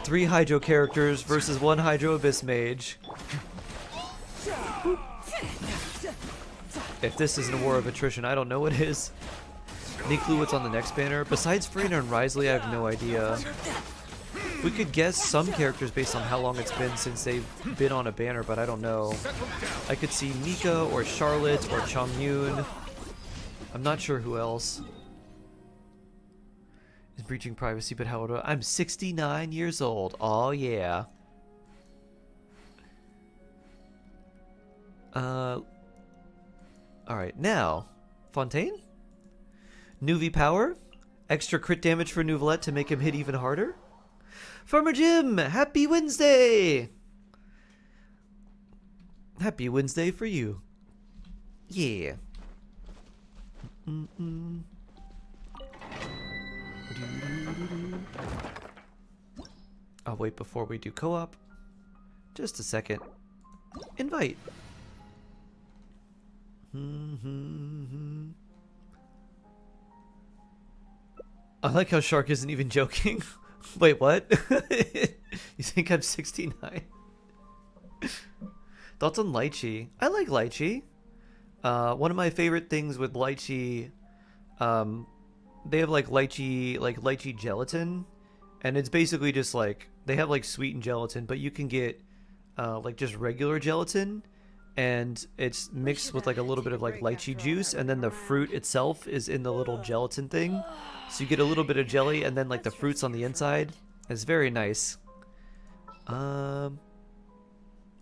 3 Hydro characters versus 1 Hydro Abyss Mage. If this isn't a war of attrition, I don't know what is. Any clue what's on the next banner? Besides Farina and Risley, I have no idea. We could guess some characters based on how long it's been since they've been on a banner, but I don't know. I could see Mika or Charlotte or Chongyun. I'm not sure who else is breaching privacy, but how old am I? I'm 69 years old. Oh yeah. Alright, now, Fontaine? Nuvi power? Extra crit damage for Nuvolette to make him hit even harder? Farmer Jim, happy Wednesday! Happy Wednesday for you. Yeah. I'll wait before we do co-op. Just a second. Invite. I like how Shark isn't even joking. Wait, what? You think I'm 69? Thoughts on lychee? I like lychee. One of my favorite things with lychee, they have like lychee gelatin, and it's basically just like they have like sweetened gelatin, but you can get like just regular gelatin, and it's mixed with like a little bit of like lychee juice, and then the fruit itself is in the little gelatin thing, so you get a little bit of jelly and then like the fruits on the inside. It's very nice. I'll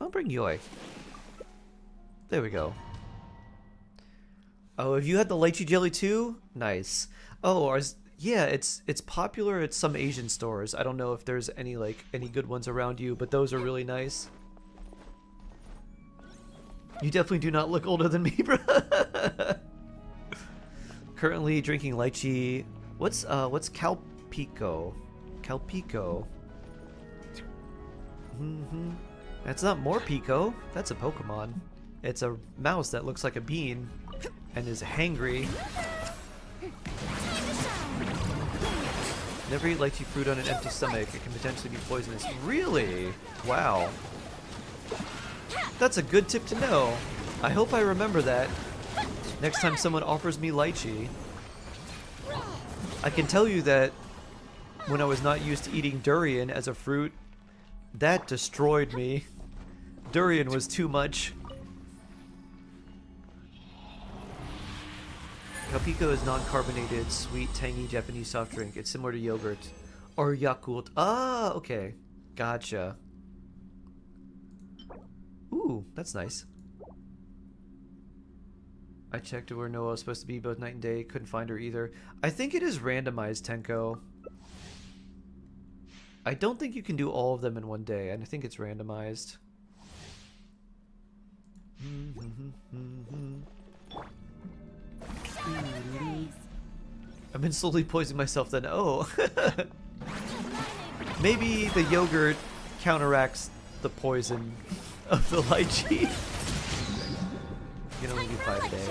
bring Yoi. There we go. Oh, have you had the lychee jelly too? Nice. Oh, yeah, it's popular at some Asian stores. I don't know if there's any good ones around you, but those are really nice. You definitely do not look older than me, bro. Currently drinking lychee. What's Calpico? Calpico. That's not Morpico. That's a Pokemon. It's a mouse that looks like a bean and is hangry. Never eat lychee fruit on an empty stomach. It can potentially be poisonous. Really? Wow. That's a good tip to know. I hope I remember that next time someone offers me lychee. I can tell you that when I was not used to eating durian as a fruit, that destroyed me. Durian was too much. Calpico is non-carbonated, sweet, tangy Japanese soft drink. It's similar to yogurt or Yakult. Ah, okay. Gotcha. Ooh, that's nice. I checked where Noah was supposed to be both night and day. Couldn't find her either. I think it is randomized, Tenko. I don't think you can do all of them in one day, and I think it's randomized. I've been slowly poisoning myself then. Oh. Maybe the yogurt counteracts the poison of the lychee. You can only do 5 a day.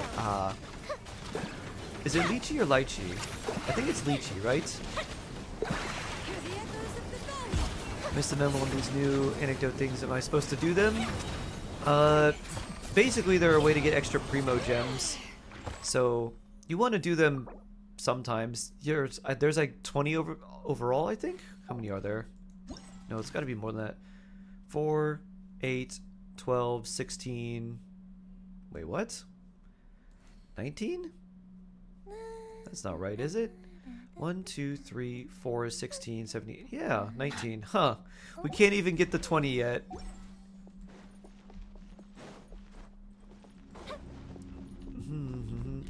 Is it lychee or lychee? I think it's lychee, right? Missed the memo on these new anecdote things. Am I supposed to do them? Basically they're a way to get extra Primogems. So you want to do them sometimes. There's like 20 overall, I think. How many are there? No, it's got to be more than that. 4, 8, 12, 16. Wait, what? 19? That's not right, is it? 1, 2, 3, 4, 16, 17. Yeah, 19. Huh. We can't even get the 20 yet.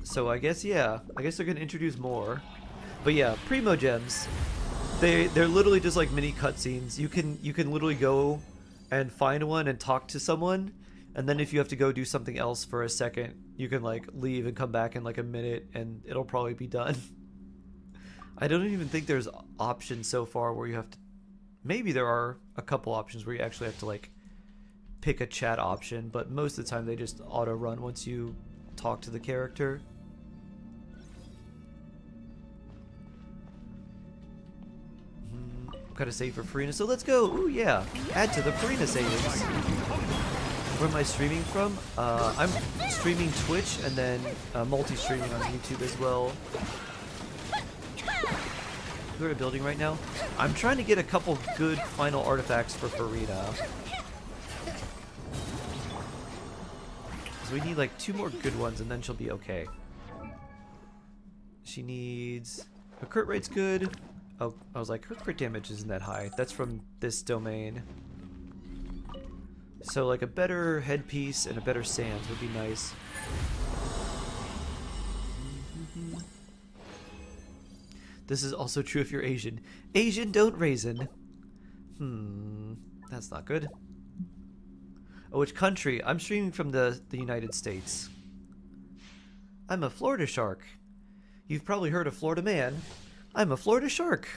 So I guess, yeah. I guess they're going to introduce more. But yeah, Primogems. They're literally just like mini cutscenes. You can literally go and find one and talk to someone, and then if you have to go do something else for a second, you can like leave and come back in like a minute and it'll probably be done. I don't even think there's options so far where you have to... Maybe there are a couple options where you actually have to, like, pick a chat option, but most of the time they just auto-run once you talk to the character. Gotta save for Farina, so let's go! Ooh, yeah! Add to the Farina savings! Where am I streaming from? I'm streaming Twitch and then multi-streaming on YouTube as well. We're in a building right now. I'm trying to get a couple good final artifacts for Farina. So we need like 2 more good ones and then she'll be okay. She needs... Her crit rate's good. Oh, I was like, her crit damage isn't that high. That's from this domain. So like a better headpiece and a better sands would be nice. This is also true if you're Asian. Asian, don't raisin. That's not good. Oh, which country? I'm streaming from the United States. I'm a Florida shark. You've probably heard of Florida man. I'm a Florida shark.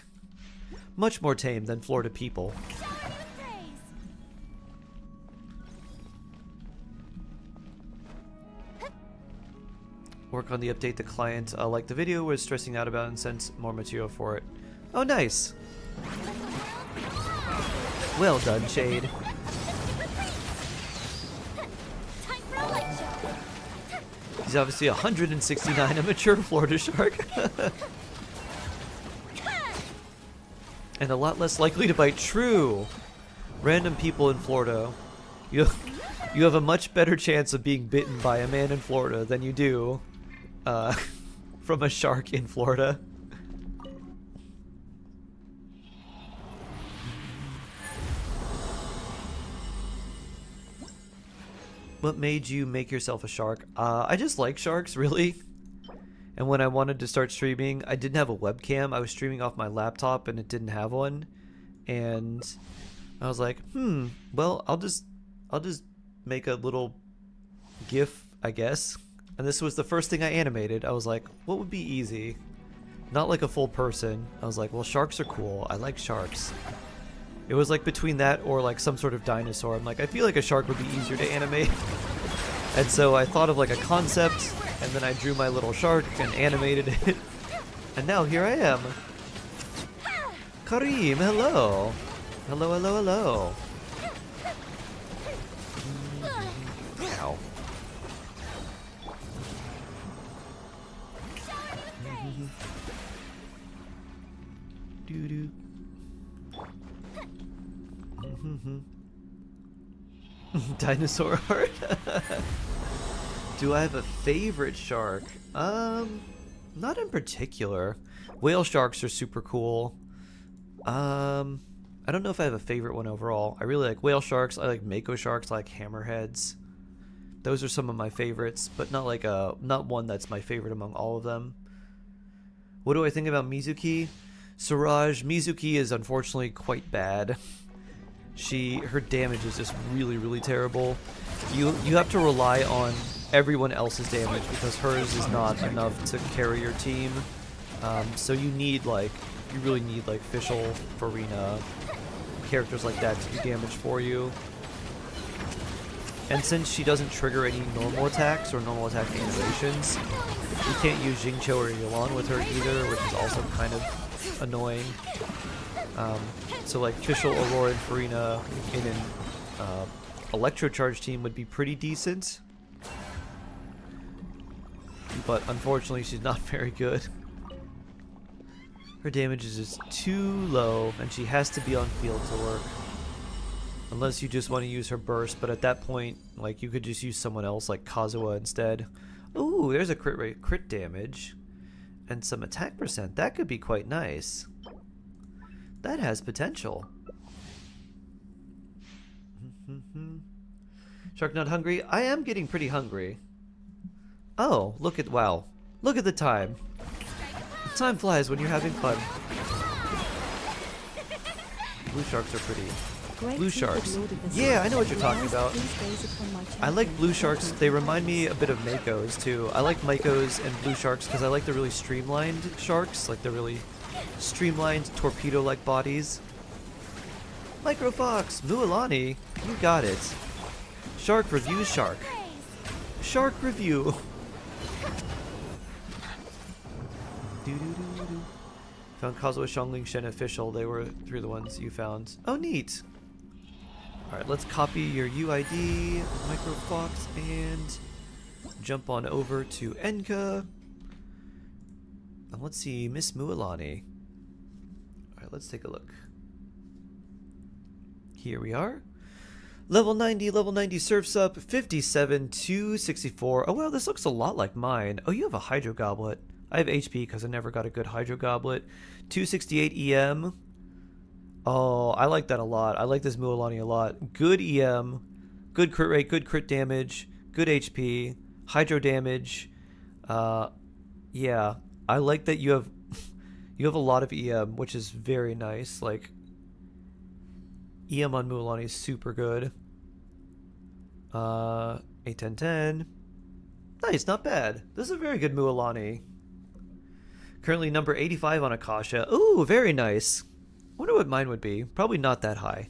Much more tame than Florida people. Work on the update the client liked the video, was stressing out about and sent more material for it. Oh, nice. Well done, Shade. He's obviously 169, a mature Florida shark. And a lot less likely to bite. True. Random people in Florida. You have a much better chance of being bitten by a man in Florida than you do from a shark in Florida. What made you make yourself a shark? I just like sharks, really. And when I wanted to start streaming, I didn't have a webcam. I was streaming off my laptop and it didn't have one. And I was like, well, I'll just make a little GIF, I guess. And this was the first thing I animated. I was like, what would be easy? Not like a full person. I was like, well, sharks are cool. I like sharks. It was like between that or like some sort of dinosaur. I'm like, I feel like a shark would be easier to animate. And so I thought of like a concept, and then I drew my little shark and animated it. And now here I am. Kareem, hello. Hello, hello, hello. Ow. Doo-doo. Dinosaur heart. Do I have a favorite shark? Not in particular. Whale sharks are super cool. I don't know if I have a favorite one overall. I really like whale sharks. I like mako sharks. I like hammerheads. Those are some of my favorites, but not like not one that's my favorite among all of them. What do I think about Mizuki? Siraj, Mizuki is unfortunately quite bad. Her damage is just really, really terrible. You have to rely on everyone else's damage because hers is not enough to carry your team. So you really need like Fischl, Farina, characters like that to do damage for you. And since she doesn't trigger any normal attacks or normal attack animations, you can't use Jingcho or Yulan with her either, which is also kind of annoying. So like Fischl, Aurora, and Farina in an Electro Charge team would be pretty decent. But unfortunately she's not very good. Her damage is just too low and she has to be on field to work. Unless you just want to use her burst, but at that point, like, you could just use someone else like Kazuha instead. Ooh, there's a crit damage. And some attack percent. That could be quite nice. That has potential. Shark not hungry? I am getting pretty hungry. Oh, look at the time. Time flies when you're having fun. Blue sharks are pretty. Blue sharks. Yeah, I know what you're talking about. I like blue sharks. They remind me a bit of makos too. I like makos and blue sharks because I like the really streamlined sharks, like the really streamlined torpedo-like bodies. Micro Fox, Mualani, you got it. Shark review, Shark. Shark review. Doo-doo-doo-doo. Found Kazuo Shangling Shen official. They were through the ones you found. Oh, neat. Alright, let's copy your UID, Micro Fox, and jump on over to Enka. And let's see, Miss Mualani. Alright, let's take a look. Here we are. Level 90 surfs up, 57 to 64. Oh wow, this looks a lot like mine. Oh, you have a Hydro Goblet. I have HP because I never got a good Hydro Goblet. 268 EM. Oh, I like that a lot. I like this Mualani a lot. Good EM, good crit rate, good crit damage, good HP, Hydro damage. Yeah, I like that you have a lot of EM, which is very nice. Like, EM on Mualani is super good. 8, 10, 10. Nice, not bad. This is a very good Mualani. Currently number 85 on Akasha. Ooh, very nice. Wonder what mine would be. Probably not that high.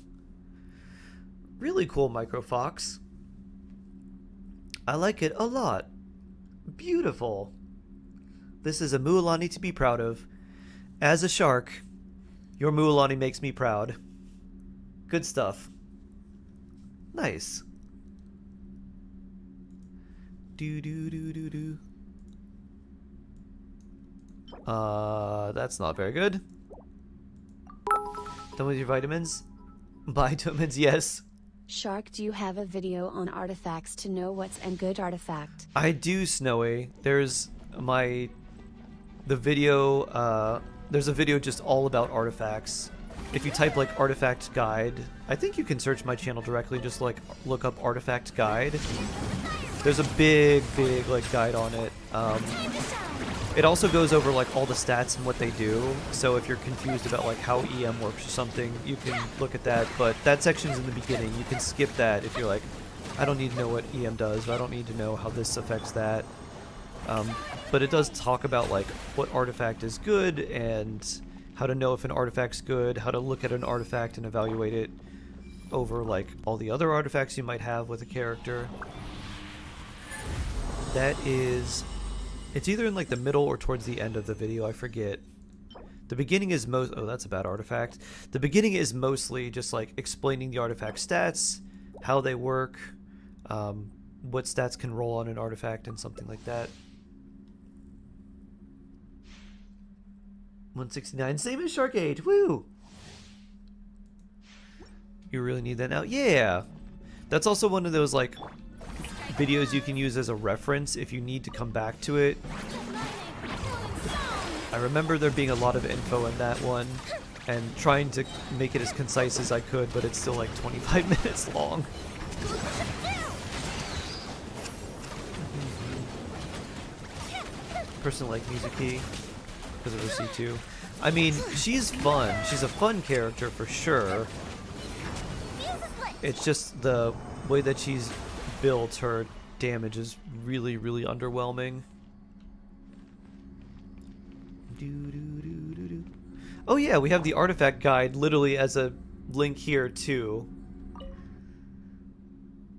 Really cool Micro Fox. I like it a lot. Beautiful. This is a Mualani to be proud of. As a shark, your Mualani makes me proud. Good stuff. Nice. Do do do do do. That's not very good. Done with your vitamins? Vitamins, yes. Shark, do you have a video on artifacts to know what's a good artifact? I do, Snowy. There's the video, there's a video just all about artifacts. If you type like artifact guide, I think you can search my channel directly, just like look up artifact guide. There's a big like guide on it. It also goes over like all the stats and what they do. So if you're confused about like how EM works or something, you can look at that. But that section's in the beginning. You can skip that if you're like, I don't need to know what EM does, or I don't need to know how this affects that. But it does talk about like what artifact is good and how to know if an artifact's good, how to look at an artifact and evaluate it over like all the other artifacts you might have with a character. That is... It's either in like the middle or towards the end of the video, I forget. The beginning is oh, that's a bad artifact. The beginning is mostly just like explaining the artifact stats, how they work, what stats can roll on an artifact and something like that. 169, same as Shark 8, woo! You really need that now? Yeah! That's also one of those like videos you can use as a reference if you need to come back to it. I remember there being a lot of info in that one and trying to make it as concise as I could, but it's still like 25 minutes long. Person like Mizuki because of her C2. I mean, she's fun. She's a fun character for sure. It's just the way that she's built, her damage is really, really underwhelming. Oh yeah, we have the artifact guide literally as a link here too.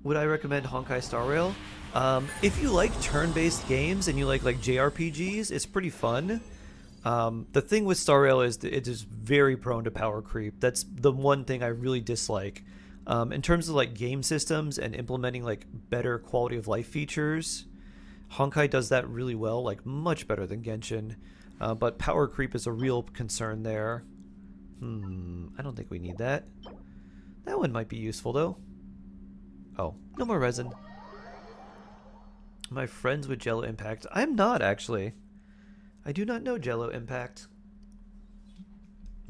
Would I recommend Honkai Star Rail? If you like turn-based games and you like JRPGs, it's pretty fun. The thing with Star Rail is that it is very prone to power creep. That's the one thing I really dislike. In terms of like game systems and implementing like better quality of life features, Honkai does that really well, like much better than Genshin. But power creep is a real concern there. I don't think we need that. That one might be useful though. Oh, no more resin. Am I friends with Jello Impact? I'm not actually. I do not know Jello Impact.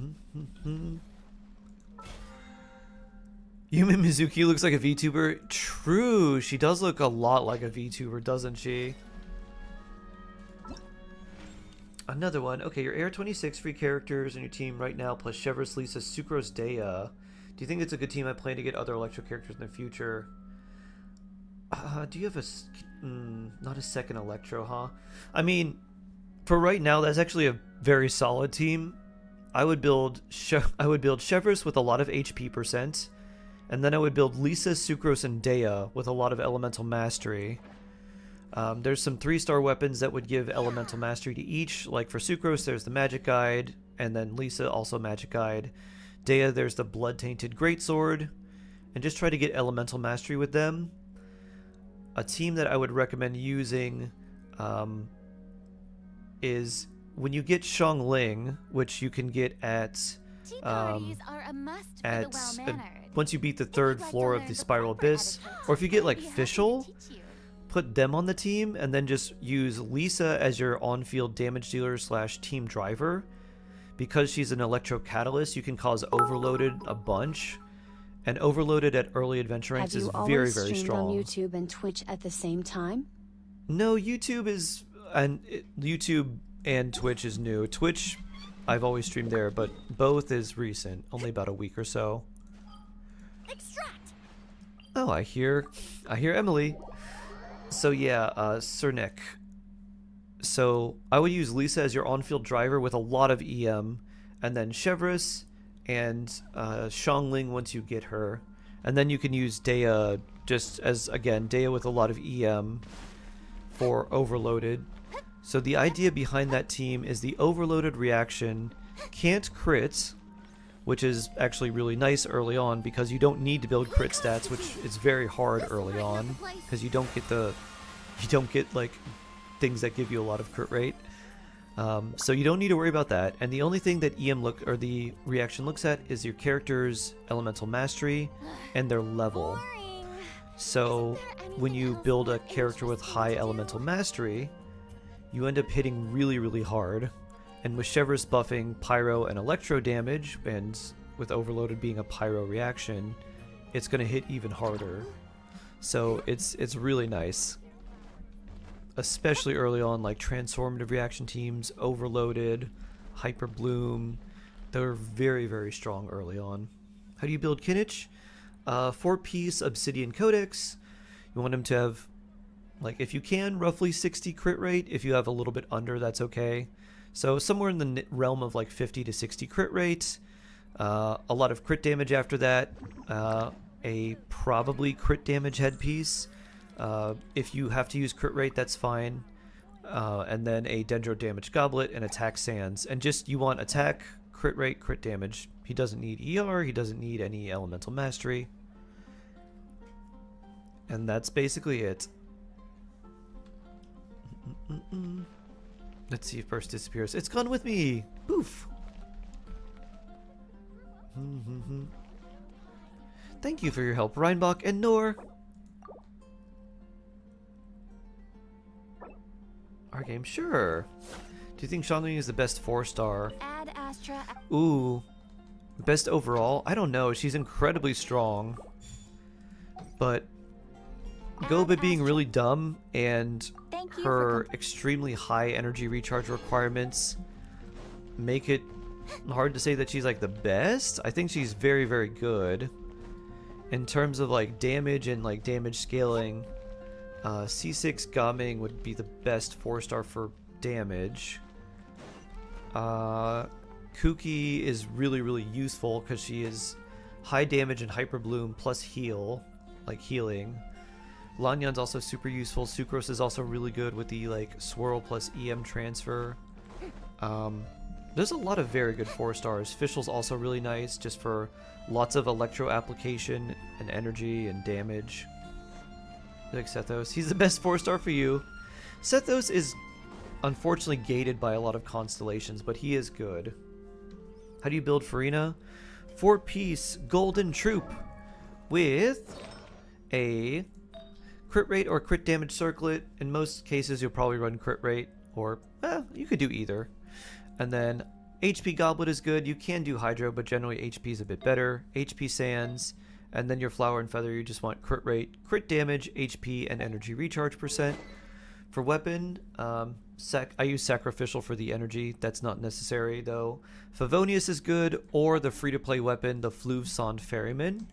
Yume Mizuki looks like a VTuber. True, she does look a lot like a VTuber, doesn't she? Another one. Okay, your Air 26 free characters on your team right now, plus Chevrolet, Lisa, Sucrose, Dea. Do you think it's a good team? I plan to get other Electro characters in the future. Do you have a... not a second Electro, huh? I mean, for right now, that's actually a very solid team. I would build Chevreuse with a lot of HP percent, and then I would build Lisa, Sucrose, and Dea with a lot of elemental mastery. There's some 3-star weapons that would give elemental mastery to each. Like for Sucrose, there's the Magic Guide, and then Lisa also Magic Guide. Dea, there's the Blood Tainted Greatsword, and just try to get elemental mastery with them. A team that I would recommend using is when you get Xiangling, which you can get at once you beat the 3rd floor of the Spiral Abyss, or if you get like Fischl, put them on the team, and then just use Lisa as your on-field damage dealer / team driver. Because she's an Electro Catalyst, you can cause Overloaded a bunch, and Overloaded at early adventure ranks is very, very strong. On YouTube and Twitch at the same time? No, YouTube and Twitch is new. Twitch, I've always streamed there, but both is recent, only about a week or so. Extract. Oh, I hear Emily. So yeah, Cernic. So I would use Lisa as your on-field driver with a lot of EM, and then Chevreuse and Xiangling once you get her, and then you can use Dea just as, again, Dea with a lot of EM for Overloaded. So the idea behind that team is the Overloaded reaction can't crit, which is actually really nice early on because you don't need to build crit stats, which is very hard early on because you don't get like things that give you a lot of crit rate. So you don't need to worry about that. And the only thing that the reaction looks at is your character's elemental mastery and their level. So when you build a character with high elemental mastery, you end up hitting really, really hard. And with Chevreuse buffing Pyro and Electro damage, and with Overloaded being a Pyro reaction, it's going to hit even harder. So it's really nice. Especially early on, like transformative reaction teams, Overloaded, Hyper Bloom, they're very, very strong early on. How do you build Kinich? 4-piece Obsidian Codex. You want him to have, like, if you can, roughly 60 crit rate. If you have a little bit under, that's okay. So somewhere in the realm of like 50 to 60 crit rate. A lot of crit damage after that. A probably crit damage headpiece. If you have to use crit rate, that's fine. And then a Dendro damage goblet and attack sands. And just, you want attack, crit rate, crit damage. He doesn't need ER, he doesn't need any elemental mastery. And that's basically it. Let's see if burst disappears. It's gone with me! Poof! Thank you for your help, Reinbach and Nor. Our game, sure. Do you think Xiangling is the best 4-star? Ad Astra. Ooh. Best overall? I don't know. She's incredibly strong. But go by being really dumb and her extremely high energy recharge requirements make it hard to say that she's like the best. I think she's very, very good. In terms of like damage and like damage scaling, C6 Gaming would be the best 4-star for damage. Kuki is really, really useful because she is high damage and Hyper Bloom plus heal, like healing. Lanyan's also super useful. Sucrose is also really good with the like swirl plus EM transfer. There's a lot of very good 4-stars. Fischl's also really nice just for lots of electro application and energy and damage. You like Sethos? He's the best 4-star for you. Sethos is unfortunately gated by a lot of constellations, but he is good. How do you build Farina? 4-piece golden troop with a crit rate or crit damage circlet. In most cases, you'll probably run crit rate, or you could do either. And then HP Goblet is good. You can do Hydro, but generally HP is a bit better. HP Sands, and then your Flower and Feather, you just want crit rate, crit damage, HP, and energy recharge percent. For weapon, I use Sacrificial for the energy. That's not necessary, though. Favonius is good, or the free-to-play weapon, the Fluvsond Ferryman,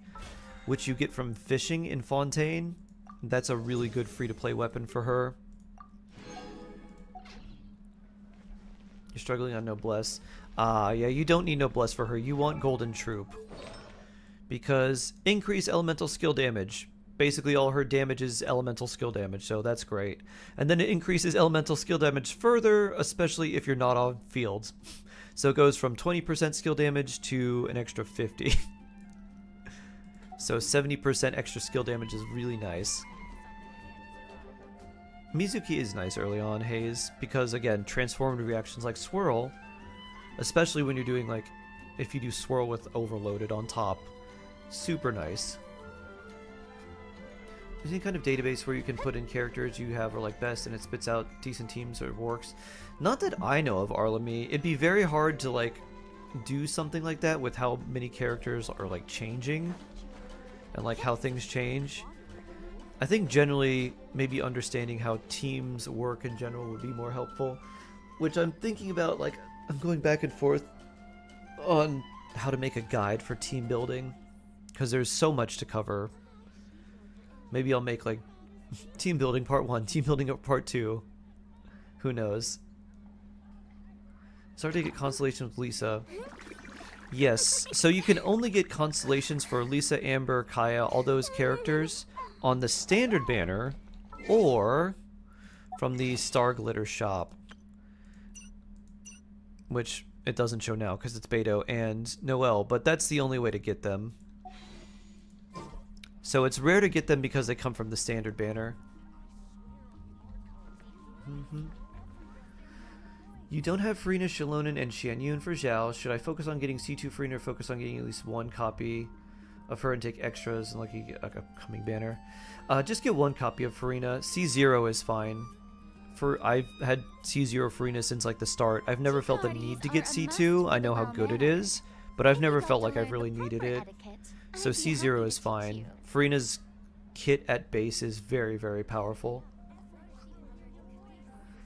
which you get from fishing in Fontaine. That's a really good free-to-play weapon for her. You're struggling on Noblesse. Yeah, you don't need Noblesse for her. You want Golden Troop. Because increase elemental skill damage. Basically all her damage is elemental skill damage, so that's great. And then it increases elemental skill damage further, especially if you're not on fields. So it goes from 20% skill damage to an extra 50. So 70% extra skill damage is really nice. Mizuki is nice early on, Haze, because again, transformative reactions like Swirl, especially when you're doing like, if you do Swirl with Overloaded on top, super nice. Is there any kind of database where you can put in characters you have or like best and it spits out decent teams or works? Not that I know of, Arlemy. It'd be very hard to like do something like that with how many characters are like changing and like how things change. I think generally maybe understanding how teams work in general would be more helpful, which I'm thinking about. Like, I'm going back and forth on how to make a guide for team building because there's so much to cover. Maybe I'll make like team building part 1, team building part 2. Who knows? Start to get constellation with Lisa. Yes, so you can only get constellations for Lisa, Amber, Kaya, all those characters on the standard banner or from the Star Glitter shop, which it doesn't show now because it's Beto and Noelle, but that's the only way to get them. So it's rare to get them because they come from the standard banner. You don't have Farina, Shalonen, and Xianyun for Zhao. Should I focus on getting C2 Farina or focus on getting at least one copy of her and take extras and like a upcoming banner? Just get one copy of Farina. C0 is fine. I've had C0 Farina since like the start. I've never felt the need to get C2. I know how good it is, but I've never felt like I've really needed it. So C0 is fine. Farina's kit at base is very, very powerful.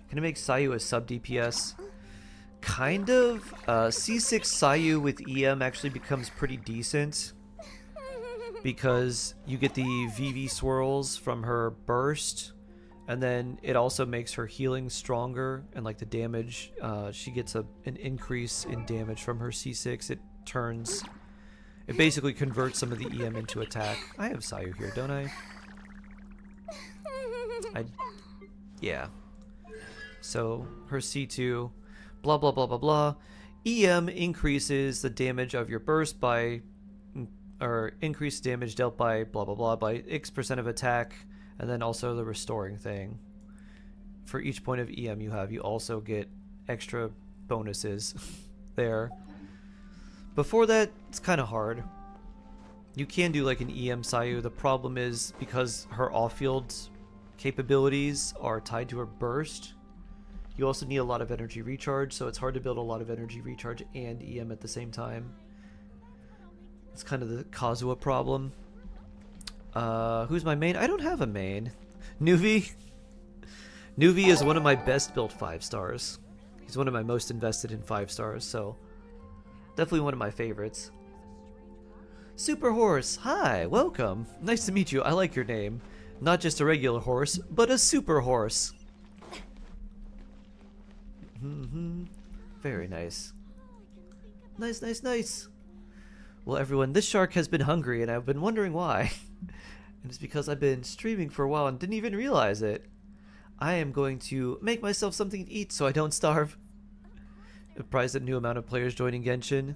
Can I make Sayu a sub DPS? Kind of. C6 Sayu with EM actually becomes pretty decent because you get the VV swirls from her burst, and then it also makes her healing stronger and like the damage. She gets an increase in damage from her C6. It basically converts some of the EM into attack. I have Sayu here, don't I? Yeah. So her C2, blah blah blah blah blah. EM increases the damage of your burst by, or increased damage dealt by blah blah blah by X% of attack, and then also the restoring thing. For each point of EM you have, you also get extra bonuses there. Before that, it's kind of hard. You can do like an EM Sayu. The problem is because her off-field capabilities are tied to her burst, you also need a lot of energy recharge, so it's hard to build a lot of energy recharge and EM at the same time. It's kind of the Kazuha problem. Who's my main? I don't have a main. Nuvi. Nuvi is one of my best built 5 stars. He's one of my most invested in 5 stars, so definitely one of my favorites. Super Horse, hi, welcome. Nice to meet you. I like your name. Not just a regular horse, but a super horse. Very nice. Nice, nice, nice. Well, everyone, this shark has been hungry, and I've been wondering why. And it's because I've been streaming for a while and didn't even realize it. I am going to make myself something to eat so I don't starve. Surprised at the new amount of players joining Genshin.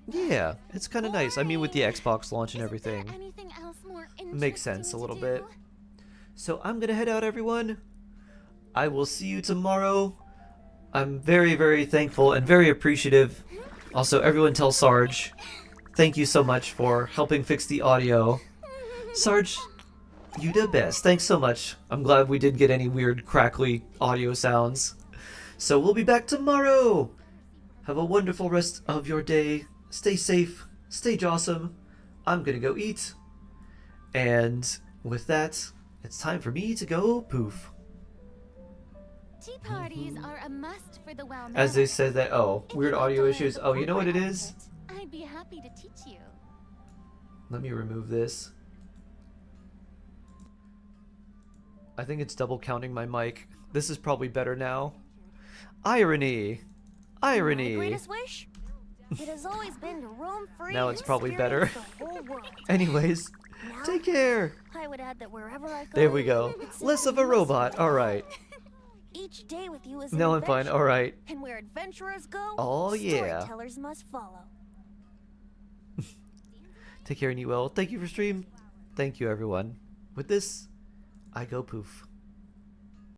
Yeah, it's kind of nice. I mean, with the Xbox launch and everything, it makes sense a little bit. So I'm gonna head out, everyone. I will see you tomorrow. I'm very, very thankful and very appreciative. Also, everyone tell Sarge, thank you so much for helping fix the audio. Sarge, you the best. Thanks so much. I'm glad we didn't get any weird crackly audio sounds. So we'll be back tomorrow. Have a wonderful rest of your day. Stay safe. Stay jawsome. I'm gonna go eat. And with that, it's time for me to go poof. Tea parties are a must for the well-mannered. As they said that, oh, weird audio issues. Oh, you know what it is? I'd be happy to teach you. Let me remove this. I think it's double counting my mic. This is probably better now. Irony. My Irony. greatest wish? It has always been to roam free. Now and it's probably better. experience the whole world. Anyways, Now, take care. I would add that wherever I go, There we go. it's Less of a simply robot. must be Alright. Each day with you is Now an I'm fine. adventure, Alright. And where adventurers go, Oh, yeah. storytellers must follow. Take care, and you will. Thank you for stream. Thank you, everyone. With this, I go poof.